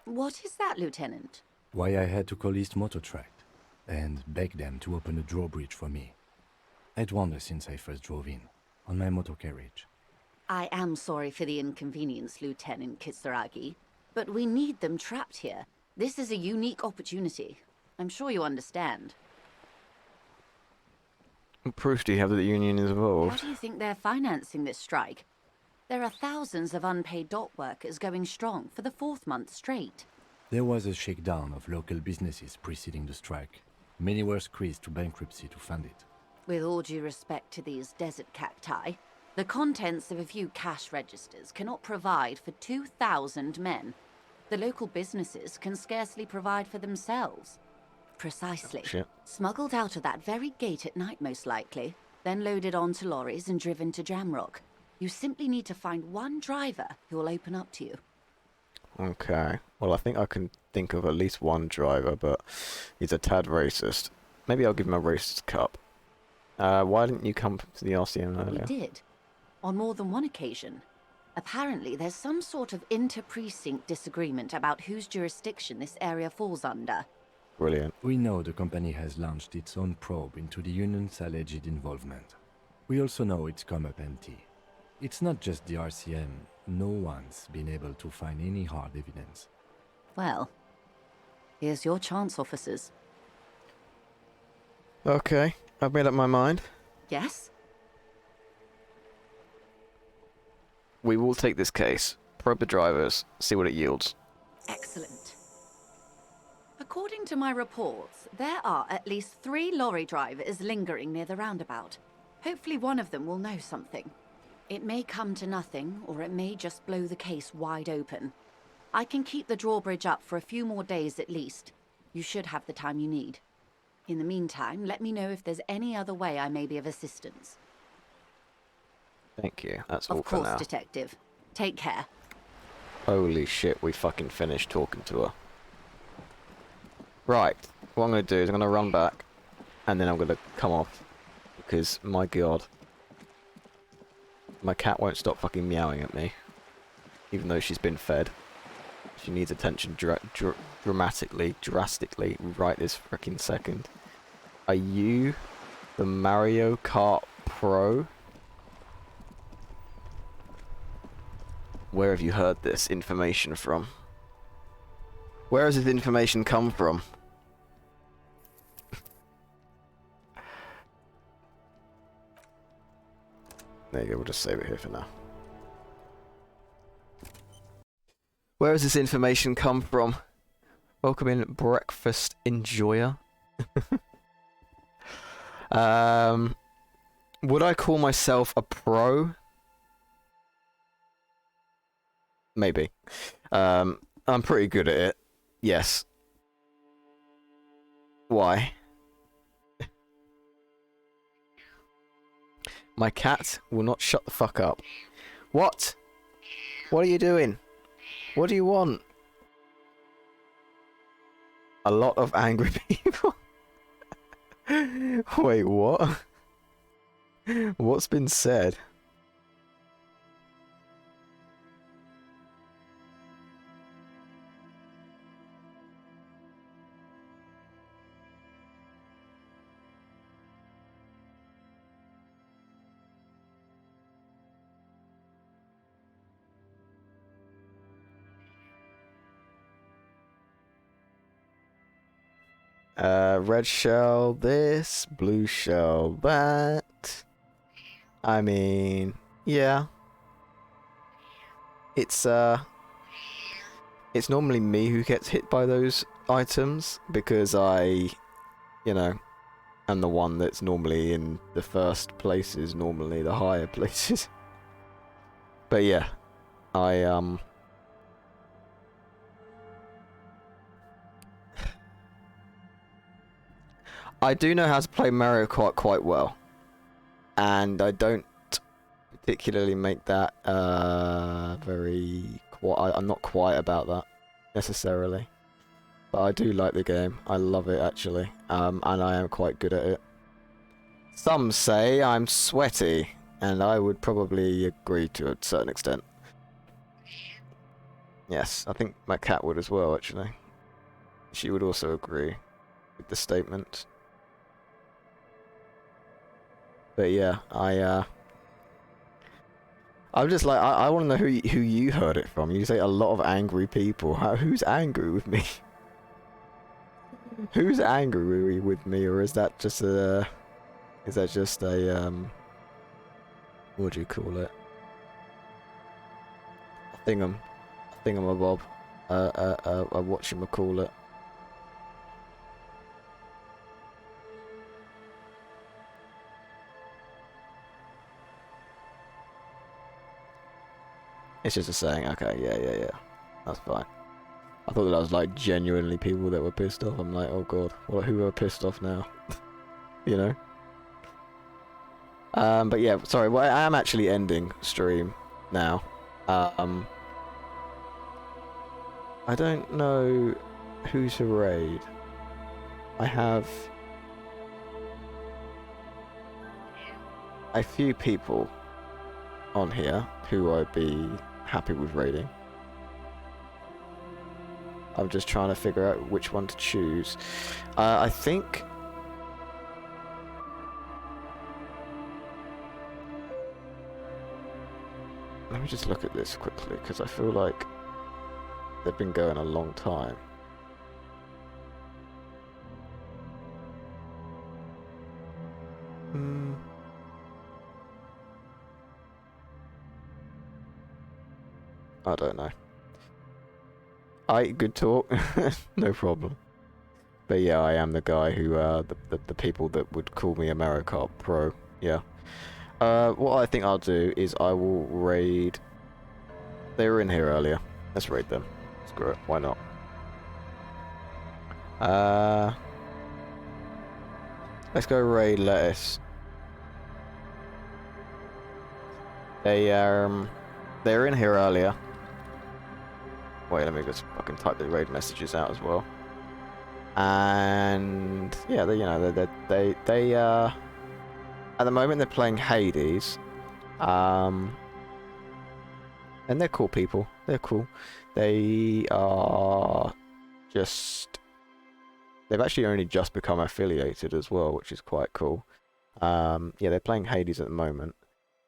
Speaker 20: What is that, Lieutenant?
Speaker 5: Why I had to call East Motor Track and beg them to open a drawbridge for me. I'd wondered since I first drove in, on my motor carriage.
Speaker 20: I am sorry for the inconvenience, Lieutenant Kisaragi, but we need them trapped here. This is a unique opportunity. I'm sure you understand.
Speaker 1: What proof do you have that the Union is involved?
Speaker 20: How do you think they're financing this strike? There are thousands of unpaid dock workers going strong for the 4th month straight.
Speaker 5: There was a shakedown of local businesses preceding the strike. Many were squeezed to bankruptcy to fund it.
Speaker 20: With all due respect to these desert cacti, the contents of a few cash registers cannot provide for 2,000 men. The local businesses can scarcely provide for themselves. Precisely.
Speaker 1: Oh, shit.
Speaker 20: Smuggled out of that very gate at night, most likely, then loaded onto lorries and driven to Jamrock. You simply need to find one driver who will open up to you.
Speaker 1: Okay. Well, I think I can think of at least one driver, but he's a tad racist. Maybe I'll give him a racist cup. Why didn't you come to the RCM
Speaker 20: We
Speaker 1: earlier?
Speaker 20: did. On more than one occasion. Apparently, there's some sort of inter-precinct disagreement about whose jurisdiction this area falls under.
Speaker 1: Brilliant.
Speaker 5: We know the company has launched its own probe into the union's alleged involvement. We also know it's come up empty. It's not just the RCM. No one's been able to find any hard evidence.
Speaker 20: Well, here's your chance, officers.
Speaker 1: Okay, I've made up my mind.
Speaker 20: Yes?
Speaker 1: We will take this case, probe the drivers, see what it yields.
Speaker 20: Excellent. According to my reports, there are at least 3 lorry drivers lingering near the roundabout. Hopefully one of them will know something. It may come to nothing, or it may just blow the case wide open. I can keep the drawbridge up for a few more days at least. You should have the time you need. In the meantime, let me know if there's any other way I may be of assistance.
Speaker 1: Thank you. That's all
Speaker 20: Of
Speaker 1: for
Speaker 20: course,
Speaker 1: now.
Speaker 20: Detective. Take care.
Speaker 1: Holy shit, we fucking finished talking to her. Right, what I'm going to do is I'm going to run back, and then I'm going to come off, because, my god, my cat won't stop fucking meowing at me, even though she's been fed. She needs attention drastically, right this freaking second. Are you the Mario Kart Pro? Where have you heard this information from? Where has this information come from? There you go, we'll just save it here for now. Where has this information come from? Welcome in, breakfast enjoyer. Would I call myself a pro? Maybe. I'm pretty good at it. Yes. Why? My cat will not shut the fuck up. What? What are you doing? What do you want? A lot of angry people. Wait, what? What's been said? Red shell this, blue shell that. I mean, yeah. It's normally me who gets hit by those items because I, you know, am the one that's normally in the first places, normally the higher places. But yeah, I do know how to play Mario Kart quite well, and I don't particularly make that I'm not quiet about that necessarily, but I do like the game. I love it actually, and I am quite good at it. Some say I'm sweaty, and I would probably agree to a certain extent. Yes, I think my cat would as well actually. She would also agree with the statement. But yeah, I'm just like, I want to know who you heard it from. You say a lot of angry people. Who's angry with me? Who's angry with me, or is that just a, what do you call it? A thingamabob. whatchamacallit. It's just a saying. Okay, yeah. That's fine. I thought that was like genuinely people that were pissed off. I'm like, oh god, who are pissed off now? You know. But yeah, sorry. Well, I am actually ending stream now. I don't know who to raid. I have a few people on here who I'd be happy with raiding. I'm just trying to figure out which one to choose. I think... Let me just look at this quickly, because I feel like they've been going a long time. I don't know. Good talk. No problem. But yeah, I am the guy who, the people that would call me a Mario Kart Pro. Yeah. What I think I'll do is I will raid... They were in here earlier. Let's raid them. Screw it. Why not? Let's go raid Lettuce. They're in here earlier. Wait, let me just fucking type the raid messages out as well. And yeah, they at the moment they're playing Hades. And they're cool people. They're cool. They are just... They've actually only just become affiliated as well, which is quite cool. Yeah, they're playing Hades at the moment.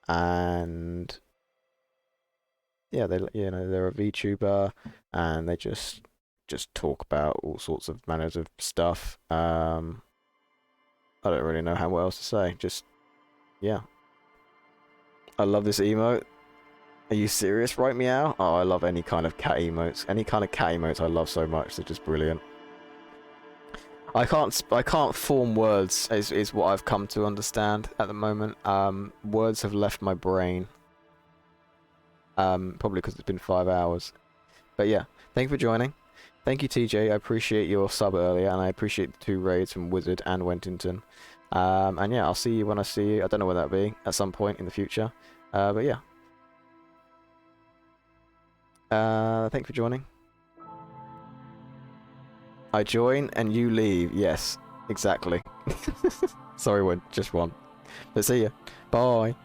Speaker 1: And... Yeah, they're a VTuber, and they just talk about all sorts of manners of stuff. I don't really know what else to say. Just, yeah. I love this emote. Are you serious? Right meow? Oh, I love any kind of cat emotes. Any kind of cat emotes I love so much. They're just brilliant. I can't form words, is what I've come to understand at the moment. Words have left my brain. Probably because it's been 5 hours. But yeah, thank you for joining. Thank you, TJ. I appreciate your sub earlier, and I appreciate the 2 raids from Wizard and Wentington. And yeah, I'll see you when I see you. I don't know when that'll be, at some point in the future. But yeah. Thank you for joining. I join and you leave. Yes, exactly. Sorry, just one. But see ya. Bye.